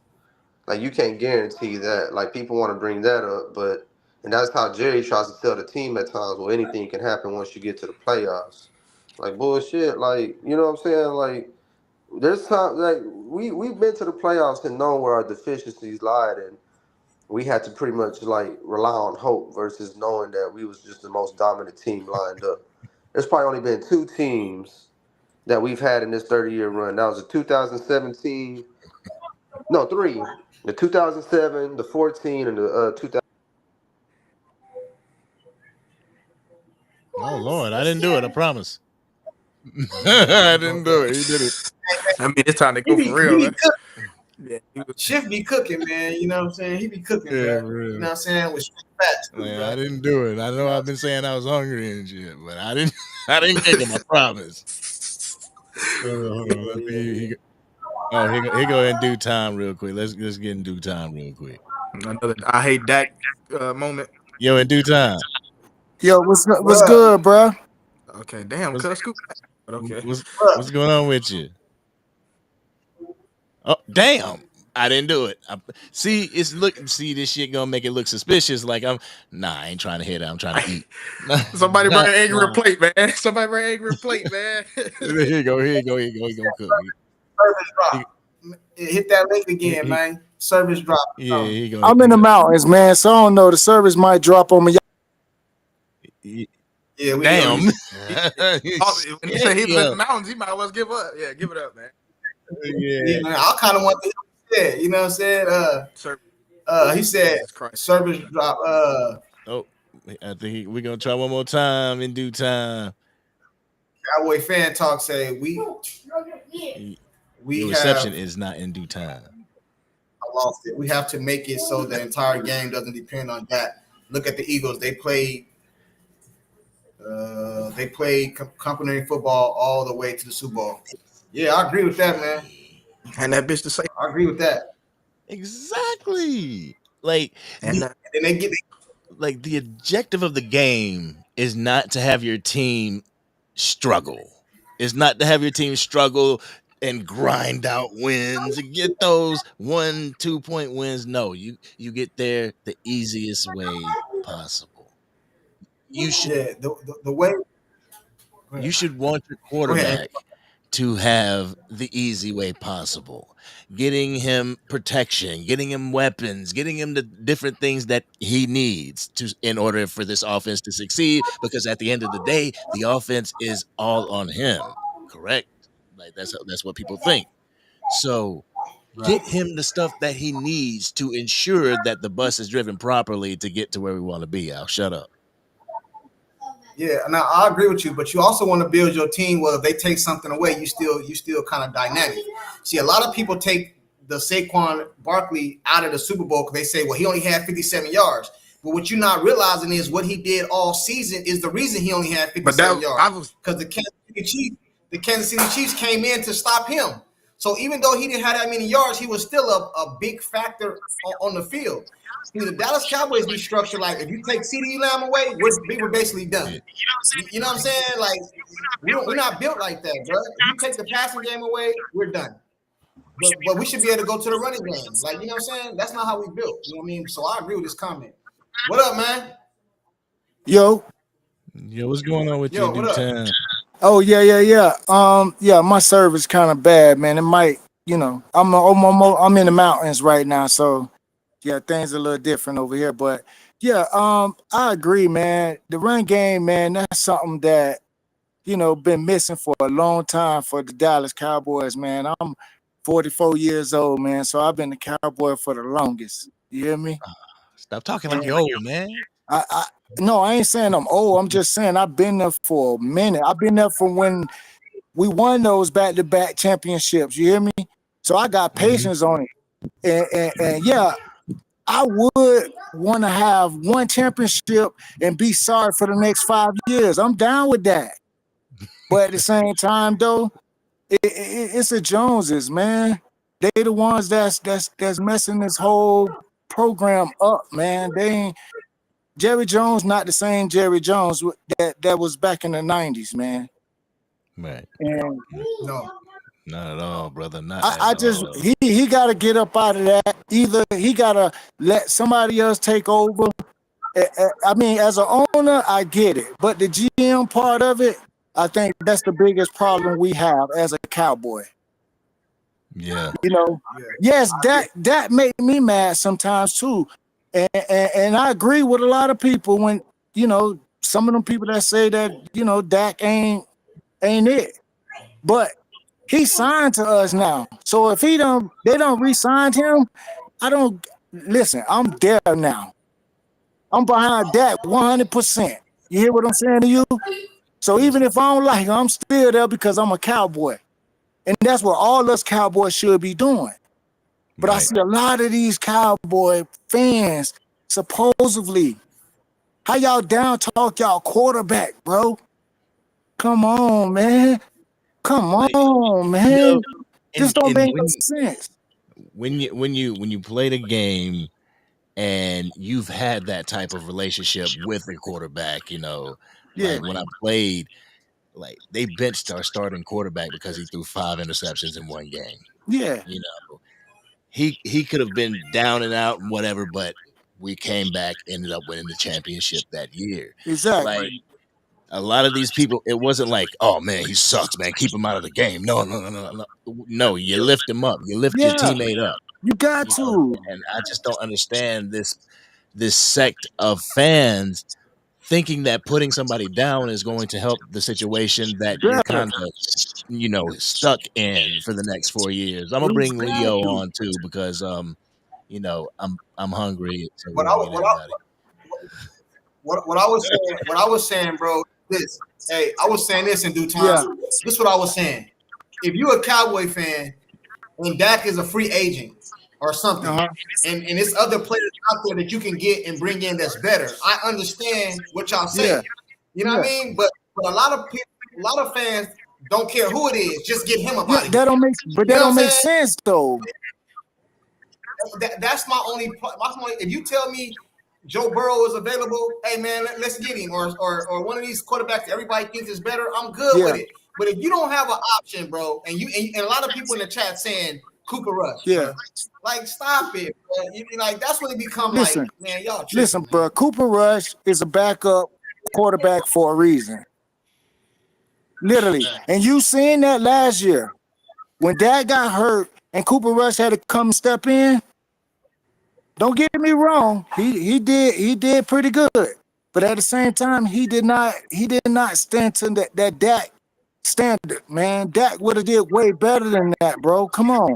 Like, you can't guarantee that. Like, people want to bring that up, and that's how Jerry tries to tell the team at times, well, anything can happen once you get to the playoffs. Like, bullshit. Like, you know what I'm saying? Like, there's time, like, we've been to the playoffs and known where our deficiencies lied, and we had to pretty much, like, rely on hope versus knowing that we was just the most dominant team lined up. There's probably only been 2 teams that we've had in this 30-year run. That was the 2017. No, 3. The 2007, the 14, and the 2000. Oh Lord, I didn't do it. I promise. I didn't do it. He did it. I mean, it's time to go for real, man. Yeah, Shift be cooking, man. You know what I'm saying? He be cooking, Yeah, bro. real. You know what I'm saying? With facts, Man, bro. I didn't do it. I know I've been saying I was hungry and shit, but I didn't. I didn't get him. I promise. Hold on. Let me, he go in due time real quick. Let's get in due time real quick. Another I hate Dak moment. Yo, in due time. Yo, what's good, bro? Okay, damn, cuz scoop. But okay. What's going on with you? Oh, damn. I didn't do it. See this shit gonna make it look suspicious. Like I ain't trying to hit it. I'm trying to eat. Somebody bring an angry plate, man. Somebody bring an angry plate, man. Here you go. He gonna cook. Service drop. Hit that link again, man. Service drop. Yeah, he gonna. I'm in the mountains, man, so I don't know. The service might drop on me. Yeah, we damn. When he said he was in the mountains, he might as well give up. Yeah, give it up, man. Yeah, man. I kind of want to hear what he said. You know what I'm saying? He said service drop. Oh, I think we're gonna try one more time in due time. Cowboy fan talk say we Your reception is not in due time. I lost it. We have to make it so the entire game doesn't depend on that. Look at the Eagles. They played complementary football all the way to the Super Bowl. Yeah, I agree with that, man. And that bitch to say. I agree with that. Exactly. Like, and then they get like the objective of the game is not to have your team struggle. It's not to have your team struggle and grind out wins and get those 1-2 point wins. No, you get there the easiest way possible. You should the way you should want your quarterback to have the easy way possible. Getting him protection, getting him weapons, getting him the different things that he needs in order for this offense to succeed. Because at the end of the day, the offense is all on him. Correct? Like that's what people think. So get him the stuff that he needs to ensure that the bus is driven properly to get to where we want to be. I'll shut up. Yeah, now I agree with you, but you also want to build your team. Well, if they take something away, you still kind of dynamic. See, a lot of people take the Saquon Barkley out of the Super Bowl because they say, well, he only had 57 yards. But what you're not realizing is what he did all season is the reason he only had 57 yards. Because the Kansas City Chiefs came in to stop him. So even though he didn't have that many yards, he was still a big factor on the field. See, the Dallas Cowboys be structured like if you take CeeDee Lamb away, we're basically done. You know what I'm saying? Like we're not built like that, bro. If you take the passing game away, we're done. But we should be able to go to the running game. Like, you know what I'm saying? That's not how we built. You know what I mean? So I agree with this comment. What up, man? Yo, what's going on with you, Dutan? Oh yeah. My service kind of bad, man. It might, I'm in the mountains right now, so yeah, things are a little different over here. But yeah, I agree, man. The run game, man, that's something that been missing for a long time for the Dallas Cowboys, man. I'm 44 years old, man, so I've been a Cowboy for the longest. You hear me? Stop talking like you're old, man. No, I ain't saying I'm old. I'm just saying I've been there for a minute. I've been there from when we won those back-to-back championships. You hear me? So I got patience on it. And yeah, I would want to have one championship and be sorry for the next 5 years. I'm down with that. But at the same time, though, it's the Joneses, man. They the ones that's messing this whole program up, man. They ain't Jerry Jones, not the same Jerry Jones that was back in the 90s, man. Right. And No. Not at all, brother. Not I at just all. he got to get up out of that. Either he got to let somebody else take over. I mean, as an owner, I get it, but the GM part of it, I think that's the biggest problem we have as a Cowboy. Yeah. You know, yes, that made me mad sometimes too, and I agree with a lot of people when some of them people that say that Dak ain't it, but he signed to us now. So if they don't re-sign him, I don't listen. I'm there now. I'm behind Dak 100%. You hear what I'm saying to you? So even if I don't like him, I'm still there because I'm a Cowboy. And that's what all us Cowboys should be doing. But I see a lot of these Cowboy fans, supposedly, how y'all down talk y'all quarterback, bro? Come on, man. Come on, man. This don't make no sense. When you play the game and you've had that type of relationship with the quarterback, like when I played, like they benched our starting quarterback because he threw 5 interceptions in one game. Yeah. He could have been down and out and whatever, but we came back, ended up winning the championship that year. Exactly. Like a lot of these people, it wasn't like, oh man, he sucks, man, keep him out of the game. No, you lift him up, you lift your teammate up. You got to. And I just don't understand this sect of fans thinking that putting somebody down is going to help the situation that you're kind of stuck in for the next 4 years. I'm gonna bring Leo on too because I'm hungry. So What I was saying, bro, this. Hey, I was saying this in due time. Yeah. This is what I was saying. If you're a Cowboy fan and Dak is a free agent or something, and it's other players out there that you can get and bring in that's better, I understand what y'all say. Yeah. You know what I mean? But a lot of people, a lot of fans don't care who it is, just get him up out of here. That don't make sense though. That's my only point. If you tell me Joe Burrow is available, hey man, let's get him, or one of these quarterbacks everybody thinks is better, I'm good with it. But if you don't have an option, bro, and a lot of people in the chat saying Cooper Rush, bro, like stop it, bro. Like that's when it become like, man, y'all tripping. Listen, bro, Cooper Rush is a backup quarterback for a reason. Literally. And you seen that last year when Dak got hurt and Cooper Rush had to come step in. Don't get me wrong, he did pretty good, but at the same time, he did not stand to that Dak standard, man. Dak would have did way better than that, bro. Come on,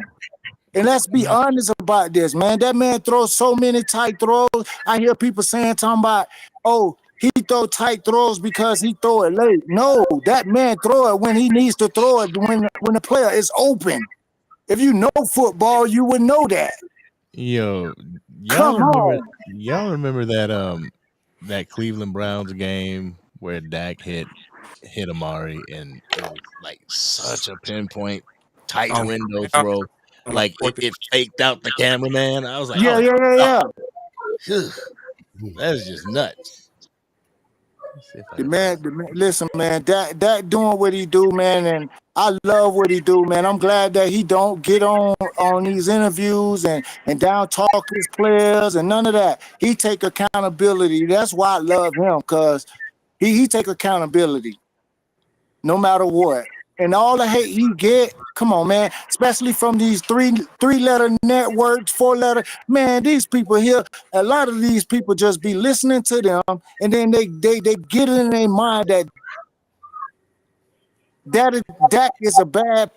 and let's be honest about this, man. That man throws so many tight throws. I hear people talking about, oh, he throw tight throws because he throw it late. No, that man throw it when he needs to throw it when the player is open. If you know football, you would know that. Yo, y'all remember that Cleveland Browns game where Dak hit Amari and it was like such a pinpoint tight window throw, like it faked out the cameraman. I was like, yeah. That's just nuts. The man, listen, man, Dak doing what he do, man, and I love what he do, man. I'm glad that he don't get on these interviews and down talk his players and none of that. He take accountability. That's why I love him, because he take accountability no matter what. And all the hate he get, come on, man, especially from these three-letter networks, 4-letter, man, these people here, a lot of these people just be listening to them, and then they get it in their mind that Dak is a bad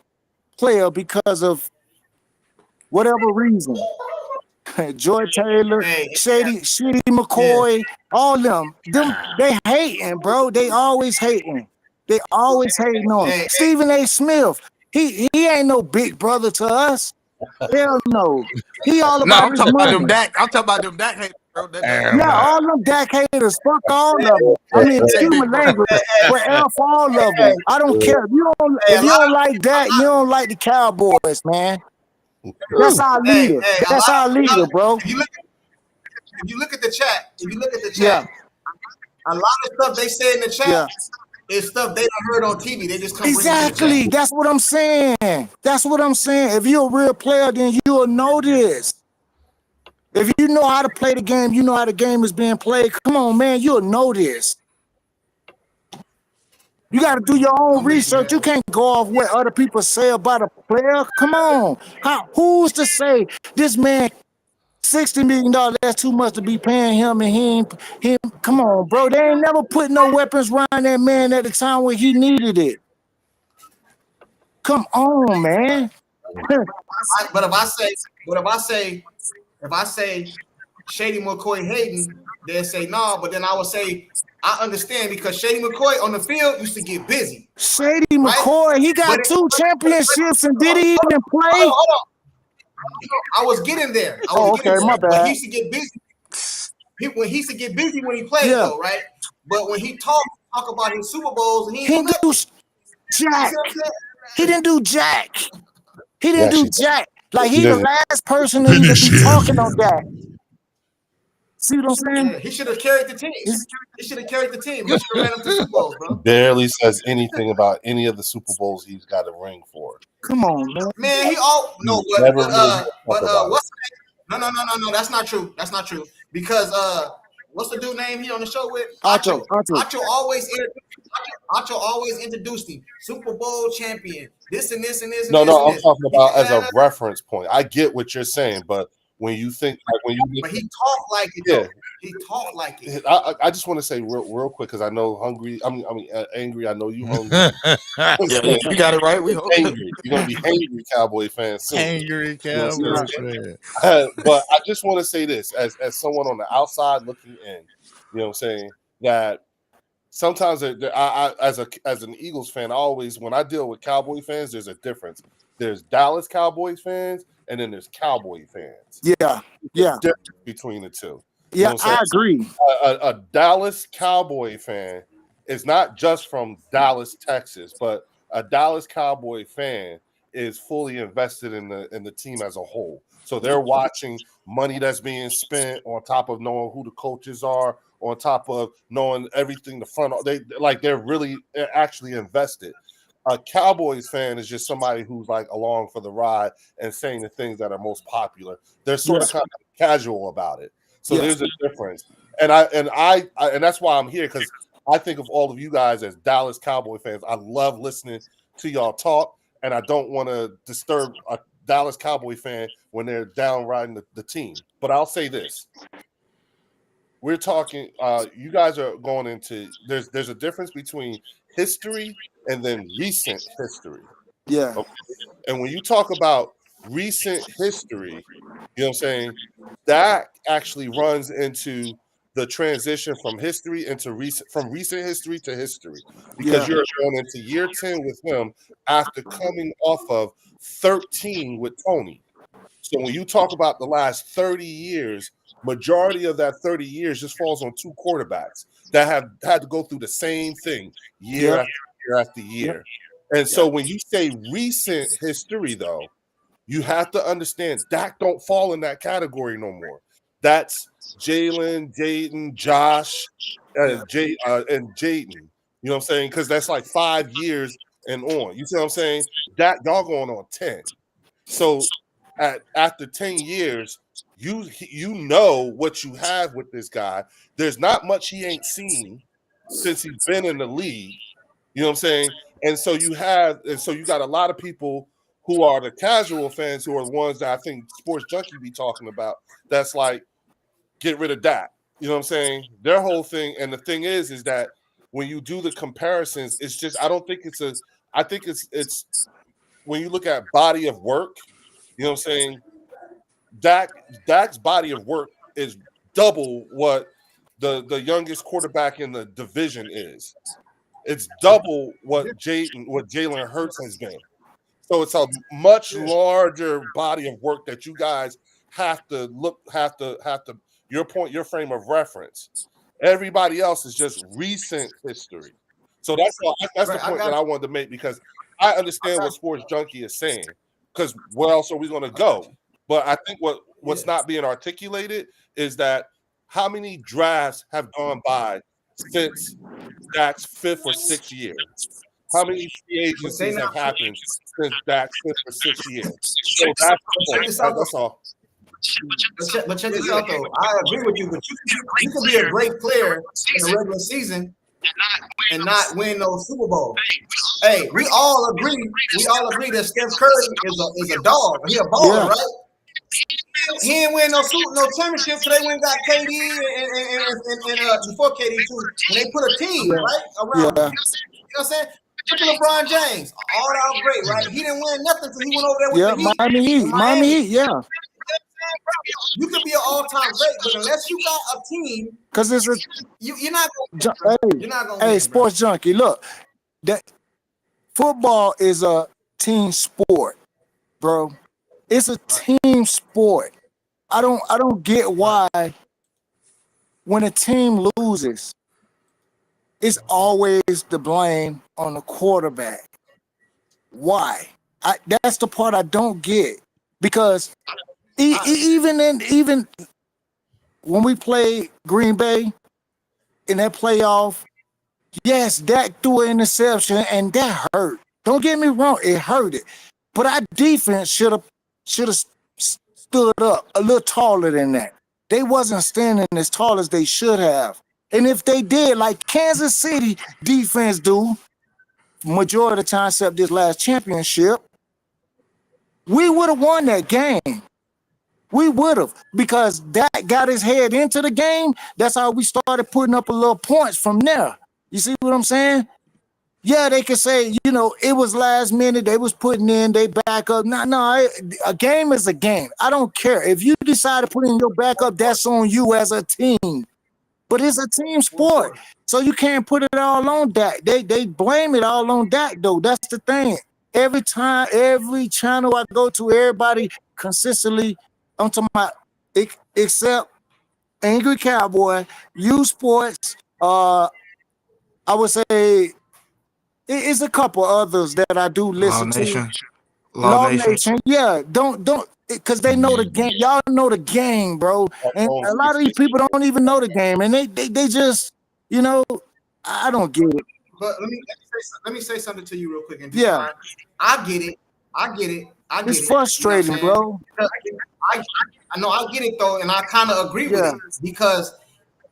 player because of whatever reason. Joy Taylor, Hey, Shady McCoy, all them they hating, bro. They always hating. They always hating on hey, Stephen A. Smith. He ain't no big brother to us. Hell no. He all No, about I'm his talking about them money. Dak. I'm talking about them Dak haters, bro. That Now all them Dak haters, fuck all of them. I mean, they excuse my big brother. language, but F all of them. I don't care. hey, If you don't like that, you don't like the Cowboys, man. That's our leader. That's our leader, bro. if you look at the chat, Yeah, a lot of stuff they say in the chat yeah. is stuff they done heard on TV. They just come bring it to the Exactly. chat. That's what I'm saying. That's what I'm saying. If you're a real player, then you'll know this. If you know how to play the game, you know how the game is being played. Come on, man, you'll know this. You got to do your own I'm with you, research. You man. can't go off what other people say about a player. Come on. Who's to say this man $60 million, that's too much to be paying him, and he ain't come on, bro. They ain't never put no weapons around that man at the time where he needed it. Come on, man. But if I say Shady McCoy hating, they'll say no. But then I would say I understand because Shady McCoy on the field used to get busy. Shady right? McCoy, he got 2 championships, and did he even play? Hold on. I was getting there. My But bad. he used to get busy. He used to get busy when he played, Yeah. though, right? But when he talk about his Super Bowls, He didn't do jack. He didn't do jack. He didn't do jack. Like, he the last person to even be talking on that. See what I'm saying? Yeah, he should have carried the team. He should have carried the team. He should have ran up to Super Bowls, bro. Barely says anything about any of the Super Bowls he's got a ring for. Come on, man. Man, he all no, Never really talk about what's no, that's not true. That's not true. Because what's the dude name he on the show with? Acho. Acho always introduced him. Super Bowl champion. This and this and this. No, and this and I'm this. talking about as a reference point. I get what you're saying, but when you think but he talked like it. Yeah. Though. He talked like it. I just want to say real quick because I know hungry. I mean, angry. I know you hungry. You got it right. We hope. Angry. You're gonna be angry Cowboy fans soon. Angry Cowboys fan. But I just want to say this as someone on the outside looking in. You know what I'm saying? That sometimes I as an Eagles fan, I always when I deal with Cowboy fans, there's a difference. There's Dallas Cowboys fans, and then there's Cowboy fans. Yeah. Difference between the two. Yeah, You know I agree. A Dallas Cowboy fan is not just from Dallas, Texas, but a Dallas Cowboy fan is fully invested in the team as a whole. So they're watching money that's being spent on top of knowing who the coaches are, on top of knowing everything the front. They're really actually invested. A Cowboys fan is just somebody who's like along for the ride and saying the things that are most popular. They're sort of kind of casual about it. So there's a difference. And that's why I'm here, because I think of all of you guys as Dallas Cowboy fans. I love listening to y'all talk, and I don't want to disturb a Dallas Cowboy fan when they're down riding the team. But I'll say this. We're talking, you guys are going into, there's a difference between history and then recent history. Yeah. Okay? And when you talk about recent history, you know what I'm saying, that actually runs into the transition from history into recent history to history, because you're going into year 10 with him after coming off of 13 with Tony. So when you talk about the last 30 years, majority of that 30 years just falls on 2 quarterbacks that have had to go through the same thing year after year after year. And so when you say recent history, though, you have to understand Dak don't fall in that category no more. That's Jalen, Jaden, Josh, and Jaden. You know what I'm saying? Because that's like 5 years and on. You see what I'm saying? Dak, y'all going on 10. So after 10 years, you know what you have with this guy. There's not much he ain't seen since he's been in the league. You know what I'm saying? And so you got a lot of people who are the casual fans who are the ones that I think Sports Junkie be talking about. That's like, get rid of Dak. You know what I'm saying? Their whole thing, and the thing is that when you do the comparisons, it's just I think it's when you look at body of work, you know what I'm saying? Dak's body of work is double what the youngest quarterback in the division is. It's double what Jalen Hurts has been. So it's a much larger body of work that you guys have to your frame of reference. Everybody else is just recent history. So that's the point that I wanted to make, because I understand what Sports Junkie is saying, because where else are we going to go? But I think what's not being articulated is that how many drafts have gone by since Dak's 5th or 6th year? How many free agencies have happened since Dak's 5th or 6th year? So that's the point. That's all. But check this out, though. I agree with you, but you can be a great player in the regular season and not win no Super Bowl. Hey, we all agree that Steph Curry is a dog. He a baller, right? He ain't win no championship, so they went and got KD and before KD too. And they put a team right around him. You know what I'm saying? Look at LeBron James, all out great, right? He didn't win nothing until he went over there with the Heat. Miami Heat, yeah. You could be an all-time great, but unless you got a team, because it's you're not going. Hey, Sports Junkie, look, that football is a team sport, bro. It's a team sport. I don't get why when a team loses, it's always the blame on the quarterback. Why? That's the part I don't get, because even when we played Green Bay in that playoff, yes, Dak threw an interception and that hurt. Don't get me wrong, it hurt it. But our defense should have stood up a little taller than that. They wasn't standing as tall as they should have. And if they did, like Kansas City defense do, majority of the time except this last championship, we would have won that game. We would have, because Dak got his head into the game. That's how we started putting up a little points from there. You see what I'm saying? Yeah, they could say, it was last minute. They was putting in, they back up. No, a game is a game. I don't care. If you decide to put in your backup, that's on you as a team. But it's a team sport, so you can't put it all on Dak. They blame it all on Dak, though. That's the thing. Every time, every channel I go to, everybody consistently, I'm talking about, except Angry Cowboy, U Sports, I would say it's a couple others that I do listen to. Law Nation. Yeah, don't, because they know the game. Y'all know the game, bro. And a lot of these people don't even know the game, and they just, I don't get it. But let me say something to you real quick. And I get it. It's frustrating, bro. I know, I get it though, and I kind of agree with it, because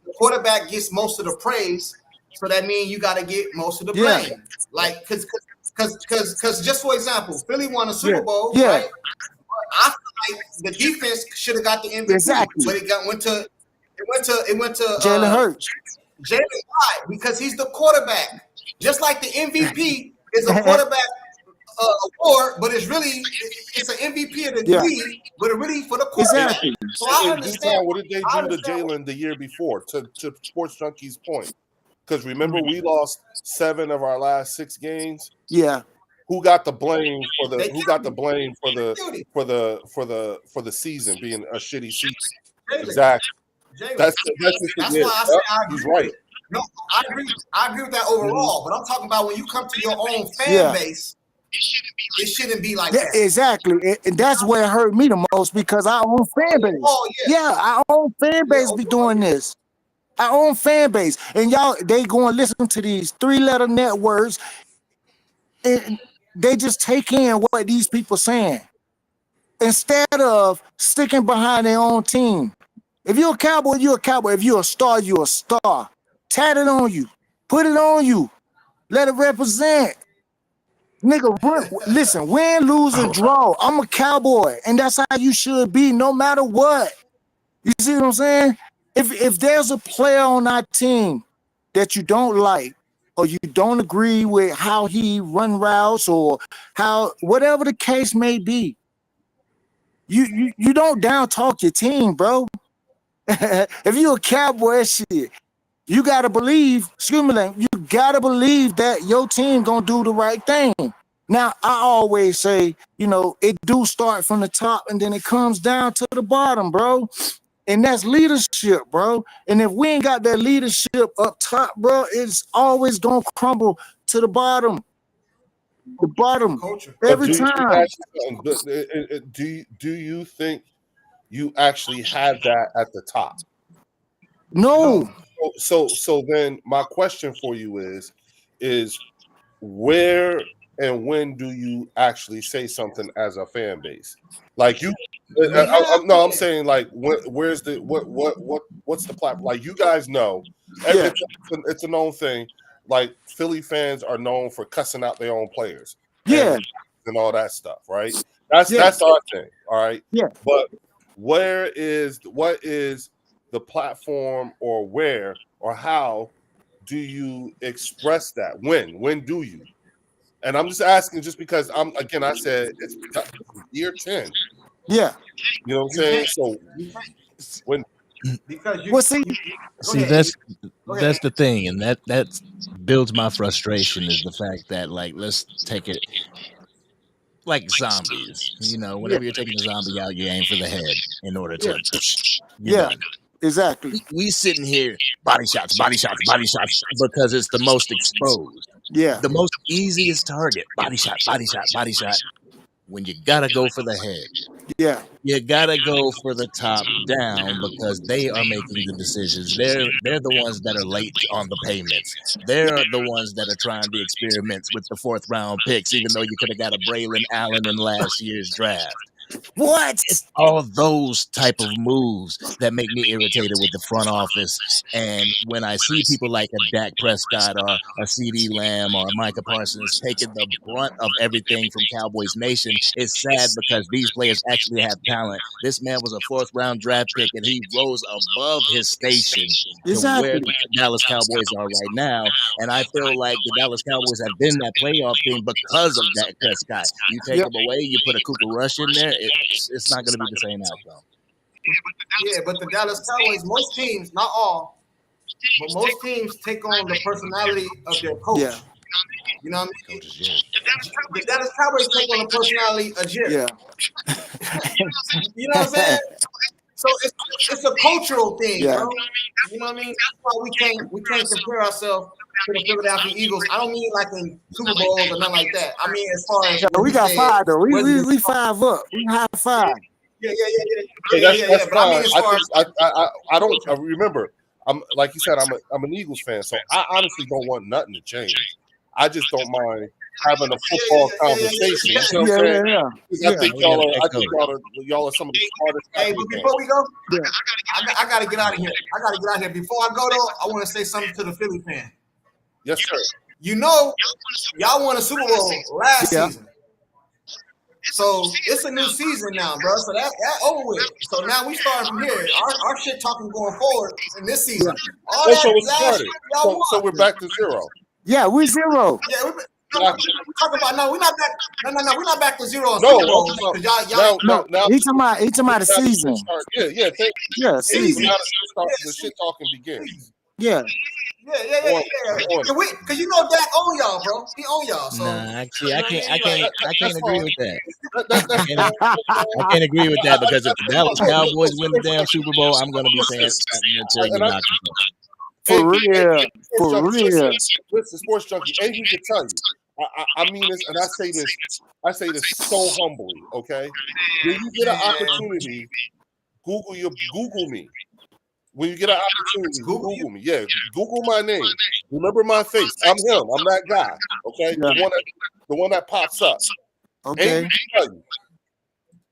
the quarterback gets most of the praise, so that means you got to get most of the blame. Like, because just for example, Philly won a Super Bowl, right? I feel like the defense should have got the MVP, but it went to Jalen Hurts. Jalen, why? Because he's the quarterback. Just like the MVP is a quarterback award, but it's an MVP of the league, but it really for the quarterback. Exactly. So I understand. What did they do to Jalen the year before? To Sports Junkie's point, because remember we lost 7 of our last 6 games. Yeah. Who got the blame for the season being a shitty season? Exactly. That's why I say I agree. He's right. No, I agree with that overall, but I'm talking about when you come to your own fan base, it shouldn't be like that. Exactly. And that's where it hurt me the most, because our own fan base. Oh, yeah. Our own fan base be doing this. Our own fan base. And y'all, they go and listen to these 3-letter networks, and they just take in what these people saying instead of sticking behind their own team. If you're a Cowboy, you're a Cowboy. If you're a star, you're a star. Tat it on you. Put it on you. Let it represent. Nigga, listen, win, lose, or draw. I'm a Cowboy, and that's how you should be, no matter what. You see what I'm saying? If there's a player on our team that you don't like, or you don't agree with how he run routes, or how, whatever the case may be, you don't down talk your team, bro. If you a Cowboy, shit, you gotta believe. Excuse me, you gotta believe that your team gonna do the right thing. Now, I always say, it do start from the top and then it comes down to the bottom, bro. And that's leadership, bro. And if we ain't got that leadership up top, bro, it's always gonna crumble to the bottom. The bottom every time. Do you think you actually have that at the top? No. So then my question for you is where and when do you actually say something as a fan base? Like you, I'm saying like where's the what's the platform? Like you guys know, it's a known thing. Like Philly fans are known for cussing out their own players, and all that stuff, right? That's our thing, all right. Yeah. But what is the platform, or where or how do you express that? When do you? And I'm just asking, just because I said it's year 10. Yeah. You know what I'm saying? So when that's the thing, and that builds my frustration is the fact that, like, let's take it like zombies. Whenever you're taking a zombie out, you aim for the head in order to you're done. Exactly. We sitting here body shots because it's the most exposed. Yeah. The most easiest target, body shot. When you gotta go for the head. Yeah. You gotta go for the top down because they are making the decisions. They're the ones that are late on the payments. They're the ones that are trying the experiments with the 4th round picks, even though you could have got a Braylon Allen in last year's draft. What? It's all those type of moves that make me irritated with the front office. And when I see people like a Dak Prescott or a CD Lamb or a Micah Parsons taking the brunt of everything from Cowboys Nation, it's sad because these players actually have talent. This man was a 4th round draft pick and he rose above his station to where the Dallas Cowboys are right now. And I feel like the Dallas Cowboys have been that playoff team because of Dak Prescott. You take him away, you put a Cooper Rush in there, it's not going to be the same outcome. Yeah, but the Dallas Cowboys, most teams, not all, but most teams take on the personality of their coach. Yeah. You know what I mean? The Dallas Cowboys take on the personality of Jerry. Yeah. You know what I'm saying? So it's a cultural thing, Yeah. bro. You know what I mean? That's why we can't compare ourselves to the Philadelphia Eagles. I don't mean like in Super Bowls or nothing like that. I mean as far as we got 5 though. We 5 up. We high 5. Yeah. That's But I mean fine. as far as I don't remember. I'm like you said. I'm an Eagles fan, so I honestly don't want nothing to change. I just don't mind having a football conversation. You know what I'm saying? I think y'all are some of the smartest. Hey, but before we go, I gotta get out of here. Before I go though, I want to say something to the Philly fan. Yes, sir. You know, y'all won a Super Bowl last season. So it's a new season now, bro. So that over with. So now we starting from here. Our shit talking going forward in this season. All that last year, y'all won. So we're back to 0. Yeah, we're 0. Yeah, we're talking about we're not back. No, we're not back to 0. No, he's talking about the season. Yeah. Season. The shit talking begins. Yeah. Because you know Dak own y'all, bro. He own y'all. So actually, I can't agree with that. I can't agree with that because if the Dallas Cowboys win the damn Super Bowl, I'm going to be saying something until you knock it. For real. Listen, Sports Junkie, and he can tell you. I mean this, and I say this so humbly, okay? When you get an opportunity, Google me. When you get an opportunity, Google me. Yeah, Google my name. Remember my face. I'm him. I'm that guy. Okay, the one that pops up. Okay.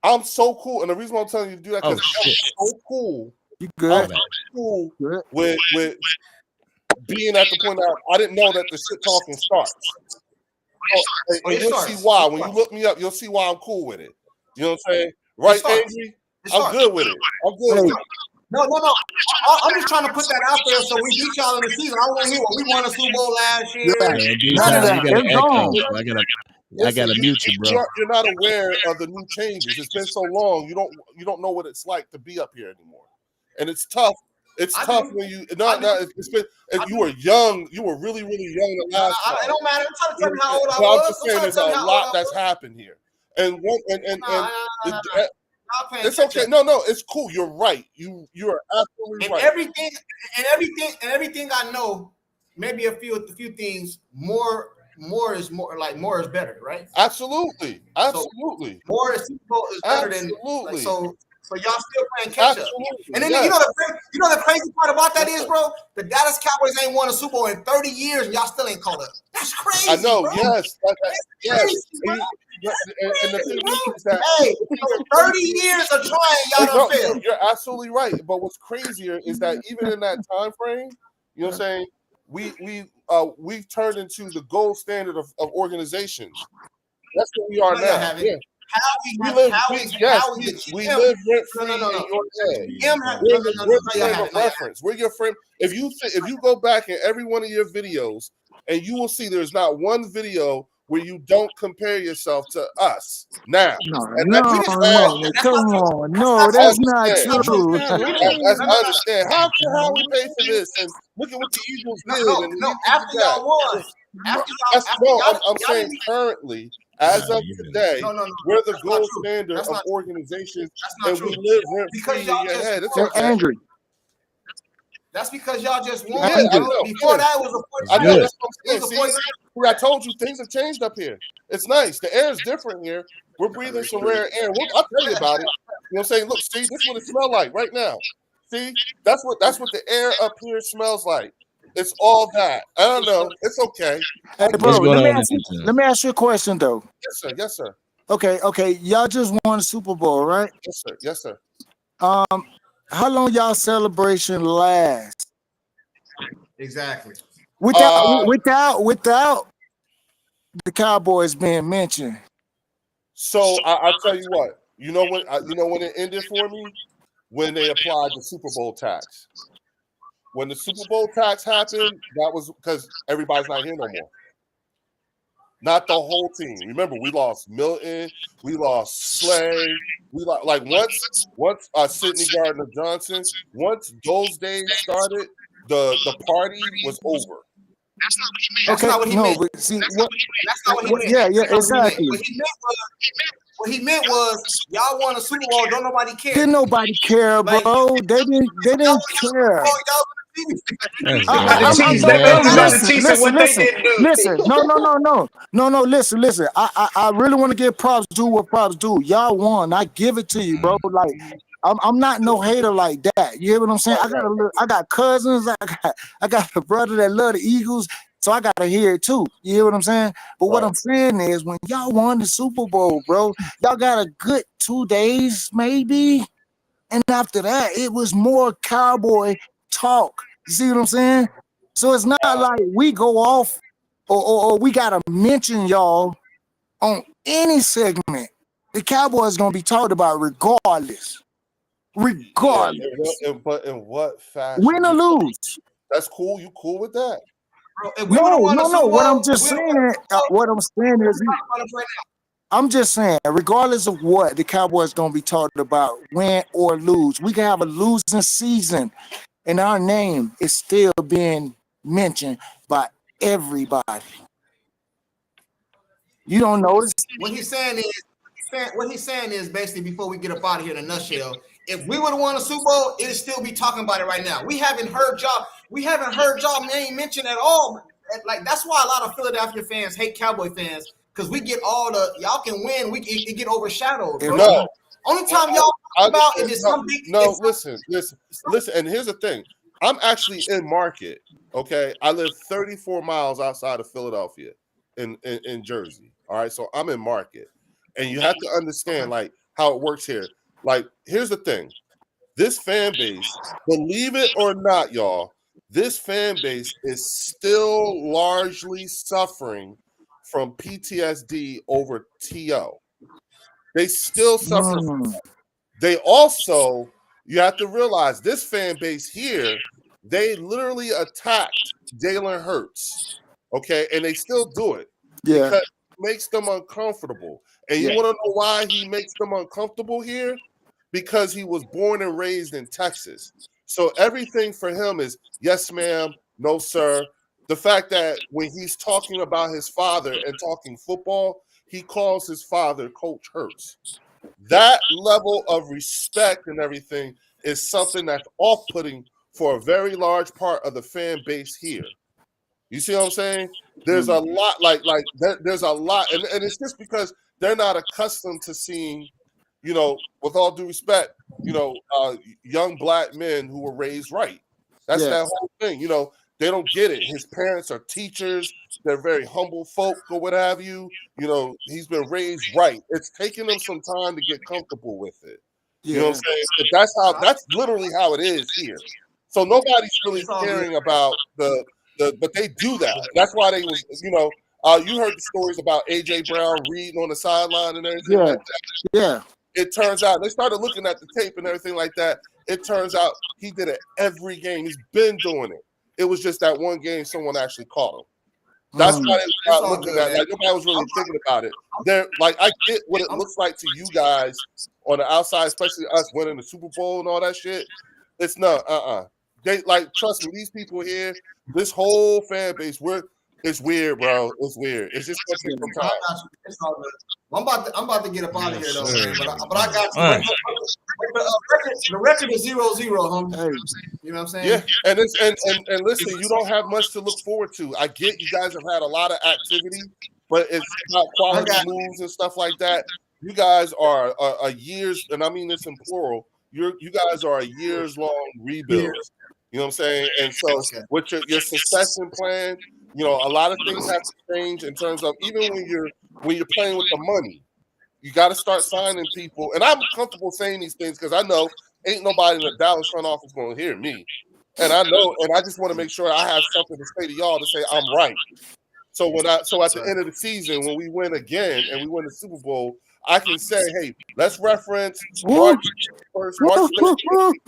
I'm so cool, and the reason why I'm telling you to do that because I'm so cool. You good? I'm cool with being at the point that I didn't know that the shit talking starts. And you'll see why. When you look me up, you'll see why I'm cool with it. You know what I'm saying? Right, Angry? I'm good with it. I'm good with it. No. I'm just trying to put that out there so we beat y'all in the season. I want to hear what we won a Super Bowl last year. You I gotta mute you, bro. You're not aware of the new changes. It's been so long, you don't know what it's like to be up here anymore, and it's tough. It's tough when you it's been. If you were young, you were really young the last time. It don't matter. I'm trying to tell you how old I I'm was. just saying, there's a lot that's happened here, and it's okay. No, it's cool. You're right. You are absolutely right. Everything I know, maybe a few things. More is more. Like more is better, right? Absolutely. So more is better than like, so y'all still playing catch up. And then you know the crazy part about that is, bro, the Dallas Cowboys ain't won a Super Bowl in 30 years and y'all still ain't caught up. That's crazy. I know, bro. yes. Crazy, and the thing is that 30 years of trying, y'all don't fail. You're absolutely right. But what's crazier is that even in that time frame, you know what I'm saying, we've turned into the gold standard of organizations. That's what we are now. Yeah. We live rent free in your head. We're the frame of reference. We're your frame. If you go back in every one of your videos, and you will see there's not one video where you don't compare yourself to us now. Come on, no, that's not true. I understand. How we pay for this? And look at what the Eagles did. After y'all won. I'm saying currently. As of today, we're the gold standard of organizations, and we live rent-free in your head. It's okay. Andrew. That's because y'all just won. Yeah, I know. Before that was a I know. That's what I'm saying. See, I told you things have changed up here. It's nice. The air is different here. We're breathing some rare air. I'll tell you about it. You know what I'm saying? Look, see, this is what it smells like right now. See, that's what the air up here smells like. It's all that. I don't know. It's okay. Hey, bro, let me ask you a question, though. Yes, sir. Okay. Y'all just won the Super Bowl, right? Yes, sir. How long y'all celebration last? Exactly. Without the Cowboys being mentioned. So I'll tell you what. You know when it ended for me? When they applied the Super Bowl tax. When the Super Bowl tax happened, that was because everybody's not here no more. Not the whole team. Remember, we lost Milton, we lost Slay, we lost once Sidney Gardner Johnson. Once those days started, the party was over. That's not what he meant. That's not what he meant. Yeah, exactly. What he meant was y'all won a Super Bowl. Don't nobody care. Didn't nobody care, bro. They didn't care. Listen. No. Listen. I really want to give props to what props do. Y'all won. I give it to you, bro. Like I'm not no hater like that. You hear what I'm saying? I got cousins. I got a brother that love the Eagles. So I gotta hear it too. You hear what I'm saying? But what I'm saying is when y'all won the Super Bowl, bro, y'all got a good 2 days, maybe. And after that, it was more cowboy talk. You see what I'm saying? So it's not like we go off or we gotta mention y'all on any segment. The Cowboys gonna be talked about regardless. Yeah, but in what fashion? Win or lose. That's cool. You cool with that? No. What I'm just saying, is, I'm just saying, regardless of what, the Cowboys gonna be talked about, win or lose. We can have a losing season, and our name is still being mentioned by everybody. You don't notice? What he's saying is basically, before we get up out of here in a nutshell, if we would have won a Super Bowl, it'd still be talking about it right now. We haven't heard y'all name mentioned at all. Like that's why a lot of Philadelphia fans hate Cowboy fans, because we get all the y'all can win, it get overshadowed. Bro. No. Only time y'all talk about it is some big. No, listen. And here's the thing. I'm actually in Market. Okay, I live 34 miles outside of Philadelphia, in Jersey. All right, so I'm in Market, and you have to understand like how it works here. Like, here's the thing. This fan base, believe it or not, y'all, this fan base is still largely suffering from PTSD over TO. They still suffer. They also, you have to realize, this fan base here, they literally attacked Jalen Hurts, okay? And they still do it. Yeah. makes them uncomfortable. And you want to know why he makes them uncomfortable here? Because he was born and raised in Texas. So everything for him is yes, ma'am, no, sir. The fact that when he's talking about his father and talking football, he calls his father Coach Hurts. That level of respect and everything is something that's off-putting for a very large part of the fan base here. You see what I'm saying? There's a lot, there's a lot, and it's just because they're not accustomed to seeing, you know, with all due respect, you know, young black men who were raised right. That's that whole thing. You know, they don't get it. His parents are teachers. They're very humble folk or what have you. You know, he's been raised right. It's taking them some time to get comfortable with it. You know what I'm saying? But that's literally how it is here. So nobody's really caring about but they do that. That's why they was, you know, you heard the stories about AJ Brown reading on the sideline and everything like that. Yeah. It turns out they started looking at the tape and everything like that. It turns out he did it every game. He's been doing it. It was just that one game someone actually caught him. That's why they were not looking at it. Like nobody was really thinking about it. They're like, I get what it looks like to you guys on the outside, especially us winning the Super Bowl and all that shit. It's not They like trust me, these people here, this whole fan base, it's weird, bro. It's weird. It's just something from time. It's all good. I'm about to get up out of here though, man. But I got you. Right. The record is 0-0, homie. You know what I'm saying? Yeah, and listen, you don't have much to look forward to. I get you guys have had a lot of activity, but it's about quality moves and stuff like that. You guys are a years, and I mean this in plural. You guys are a years long rebuild. You know what I'm saying? And so with your succession plan, you know, a lot of things have to change in terms of even when you're playing with the money, you got to start signing people. And I'm comfortable saying these things because I know ain't nobody in the Dallas front office going to hear me. And I know, and I just want to make sure I have something to say to y'all to say I'm right. So at the end of the season, when we win again and we win the Super Bowl, I can say, hey, let's reference March 1st, March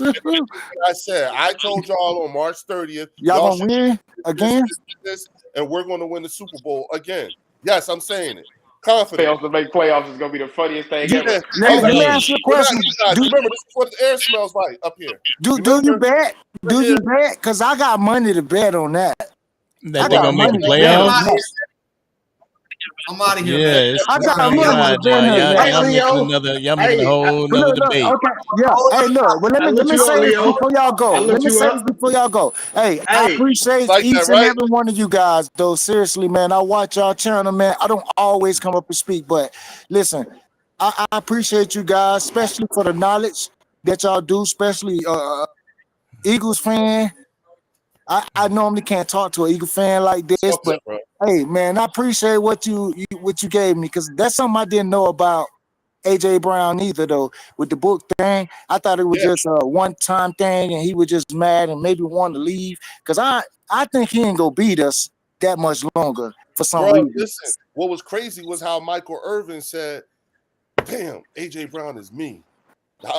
30th. I said, I told y'all on March 30th, y'all gonna win again, and we're going to win the Super Bowl again. Yes, I'm saying it. Confident. Fails to make playoffs is gonna be the funniest thing ever. Let me ask you a question. Remember, this is what the air smells like up here. Do you bet? Do you bet? Because I got money to bet on that. That they're gonna make the playoffs. I'm out of here, yeah, man. it's I got time to money ride to bet now. on Y'all making a whole nother debate. Okay, yeah. Hey, look. Well, let me say this before y'all go. Let me say this before y'all go. Hey, I appreciate each and every one of you guys, though. Seriously, man. I watch y'all channel, man. I don't always come up and speak, but listen, I appreciate you guys, especially for the knowledge that y'all do, especially Eagles fan. I normally can't talk to an Eagle fan like this, but hey, man, I appreciate what you gave me because that's something I didn't know about AJ Brown either. Though with the book thing, I thought it was just a one-time thing, and he was just mad and maybe wanted to leave because I think he ain't gonna beat us that much longer for some reason. Listen, what was crazy was how Michael Irvin said, "Damn, AJ Brown is me.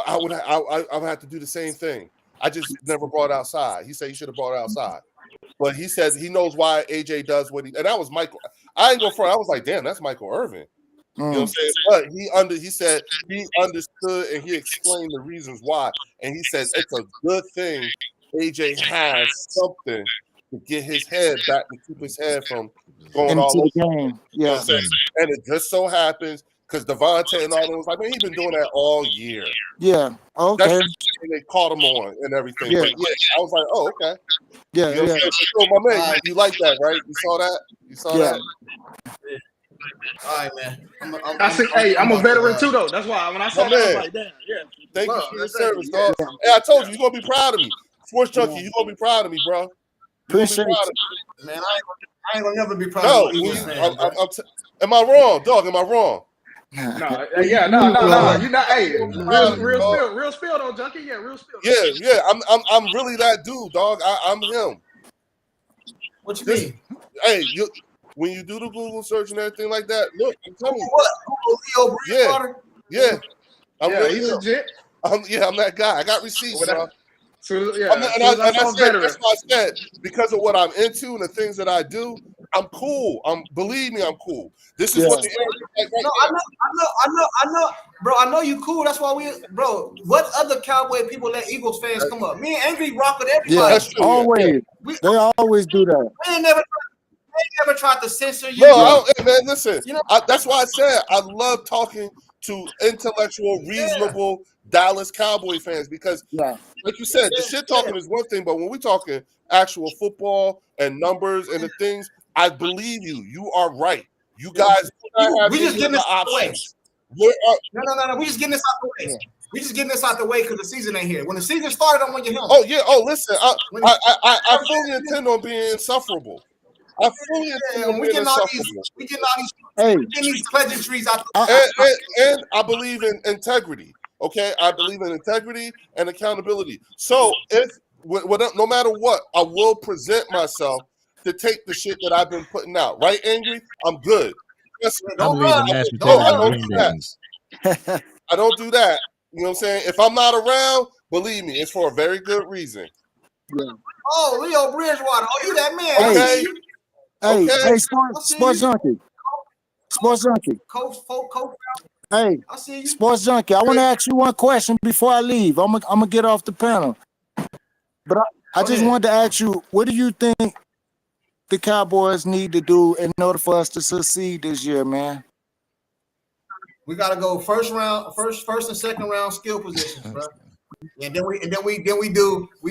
I would have to do the same thing. I just never brought it outside." He said he should have brought it outside. But he says he knows why AJ does what he, and that was Michael. I ain't go front. I was like, damn, that's Michael Irvin. You know what I'm saying? But he said he understood and he explained the reasons why. And he says it's a good thing AJ has something to get his head back, to keep his head from going all over the game. You know what I'm saying? And it just so happens because Devontae and all those, like, man, he's been doing that all year. Yeah. Okay. That's they caught him on and everything. Yeah. But yeah, I was like, oh, okay. Yeah, you know So my man, you like that, right? You saw that? You saw that? Yeah. All right, man. I'm a veteran too, though. That's why when I saw that, I was like, damn, yeah. Thank you for your service, dog. Hey, I told you, you're going to be proud of me. Sports Junkie, you're going to be proud of me, bro. Appreciate it. Man, I ain't going to never be proud of you. Am I wrong, dog? Am I wrong? No. You're not. Hey, real spill though, Junkie. Yeah, real spill. Yeah. I'm really that dude, dog. I'm him. What you mean? Hey, when you do the Google search and everything like that, look, I'm telling you. What? Yeah. He's legit. I'm that guy. I got receipts, bro. So yeah, that's why I said, because of what I'm into and the things that I do, I'm cool. Believe me, I'm cool. This is Yeah. what the right No, I know, bro. I know you cool. That's why bro. What other Cowboy people let Eagles fans come up? Me and Angry rock with everybody. Yeah, That's true. always. We They always do that. ain't never tried to censor you. No, man, listen. That's why I said I love talking to intellectual, reasonable Dallas Cowboy fans because, Yeah. like you said, the shit talking is one thing, but when we talking actual football and numbers and the things, I believe you. You are right. You guys do not have we just any getting other this out the way. options. No. We just getting this out the way. We just getting this out the way because the season ain't here. When the season started, I'm on your helmet. Oh yeah. Oh, listen. I fully intend on being insufferable. I fully intend on being insufferable. We getting these pleasantries out and I believe in integrity. Okay, I believe in integrity and accountability. So no matter what, I will present myself to take the shit that I've been putting out. Right, Angry? I'm good. I believe in mashed potatoes and green beans. I don't do that. You know what I'm saying? If I'm not around, believe me, it's for a very good reason. Yeah. Oh, Leo Bridgewater. Oh, you that man. Okay. Hey, Sports Junkie. Sports Junkie. Coach. Hey, Sports Junkie. I want to ask you one question before I leave. I'm gonna get off the panel. But I just wanted to ask you, what do you think the Cowboys need to do in order for us to succeed this year, man? We gotta go first and second round skill positions, bro. And then we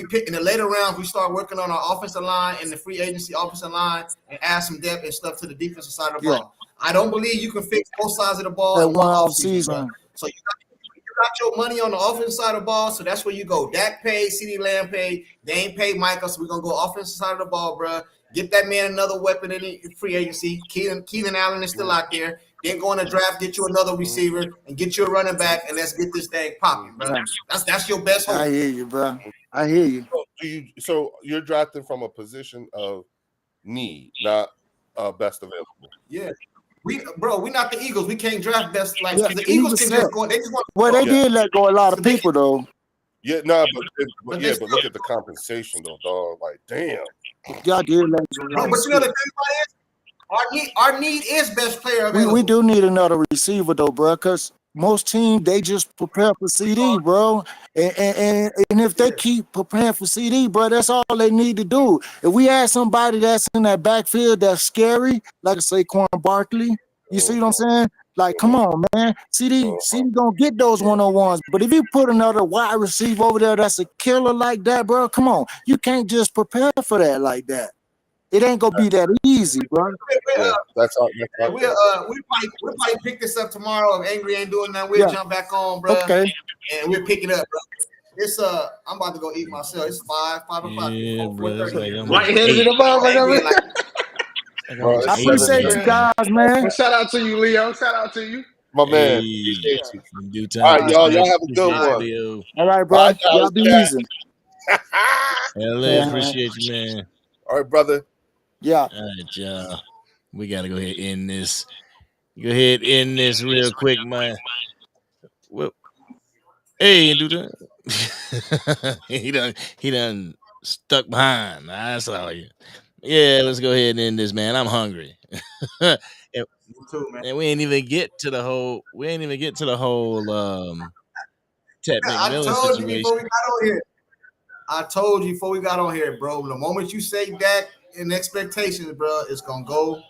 pick in the later rounds. We start working on our offensive line and the free agency offensive line and add some depth and stuff to the defensive side of the ball. I don't believe you can fix both sides of the ball in one offseason. So you got your money on the offensive side of the ball, so that's where you go. Dak paid, CeeDee Lamb paid. They ain't paid Michael, so we're gonna go offensive side of the ball, bro. Get that man another weapon in the free agency. Keenan Allen is still out there. Then go in the draft, get you another receiver, and get you a running back, and let's get this thing popping, bro. That's your best hope. I hear you, bro. I hear you. So you're drafting from a position of need, not best available. Yeah. We not the Eagles. We can't draft best the Eagles can just go. They just want. Well, they did let go a lot of people though. Yeah, no, but look at the compensation though, dog. Like, damn. Y'all did let go. No, but you know the thing about it is, our need is best player available. We do need another receiver though, bro, because most teams they just prepare for CD, bro. And if they keep preparing for CD, bro, that's all they need to do. If we had somebody that's in that backfield that's scary, like Saquon Barkley, you see what I'm saying? Like, come on, man. CD gonna get those 101s. But if you put another wide receiver over there that's a killer like that, bro, come on. You can't just prepare for that like that. It ain't gonna be that easy, bro. That's all. We probably pick this up tomorrow. If Angry ain't doing that, we'll jump back on, bro. Okay. And we'll pick it up, bro. It's I'm about to go eat myself. It's 5 o'clock. Yeah, bro. Right-handed in the ball, I appreciate you guys, man. Well, shout out to you, Leo. Shout out to you. My man. In due time. All right, y'all have a good one. Leo. All right, bro. Bye, y'all be easy. LA, appreciate you, man. All right, brother. Yeah. All right, y'all. We gotta go ahead and end this. Go ahead and end this real quick, man. Well, hey, do that. he done stuck behind. I saw you. Yeah, let's go ahead and end this, man. I'm hungry. and we ain't even get to the whole. Ted McMillan situation. I told you before we got on here, bro. The moment you say Dak and expectations, bro, it's gonna go.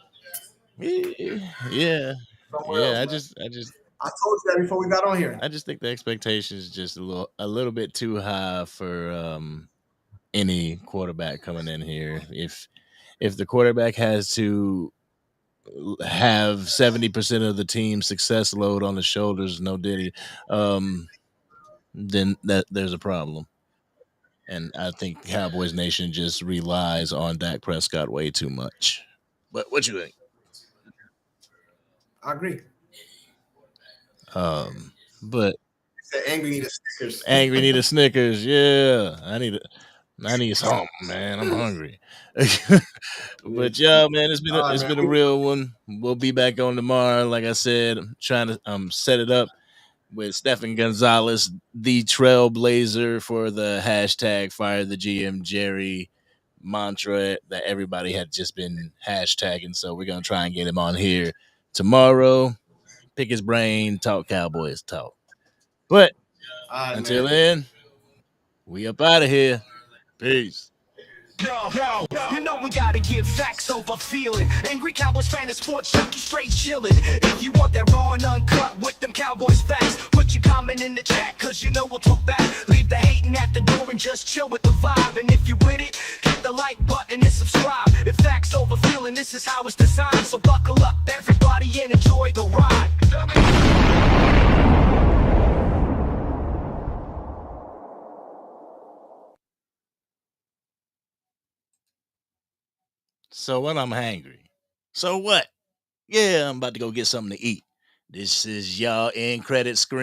Yeah. I just. I told you that before we got on here. I just think the expectation is just a little bit too high for any quarterback coming in here. If the quarterback has to have 70% of the team's success load on the shoulders, no diddy, then there's a problem. And I think Cowboys Nation just relies on Dak Prescott way too much. But what you think? I agree. But Angry need a Snickers. Angry need a Snickers. Yeah, I need something, man. I'm hungry. But yeah, man, it's been a real one. We'll be back on tomorrow. Like I said, I'm trying to set it up with Stephen Gonzalez, the trailblazer for the hashtag Fire the GM Jerry mantra that everybody had just been hashtagging. So we're gonna try and get him on here tomorrow. Pick his brain, talk Cowboys talk. But until then, we up out of here. Peace. Yo, you know we gotta give facts over feeling. Angry Cowboys fan and sports junkie straight chilling. If you want that raw and uncut with them Cowboys facts, put your comment in the chat, cause you know we'll talk back. Leave the hating at the door and just chill with the vibe. And if you with it, hit the like button and subscribe. If facts over feeling, this is how it's designed. So buckle up, everybody, and enjoy the ride. So what? I'm hangry. So what? Yeah, I'm about to go get something to eat. This is y'all end credit screen.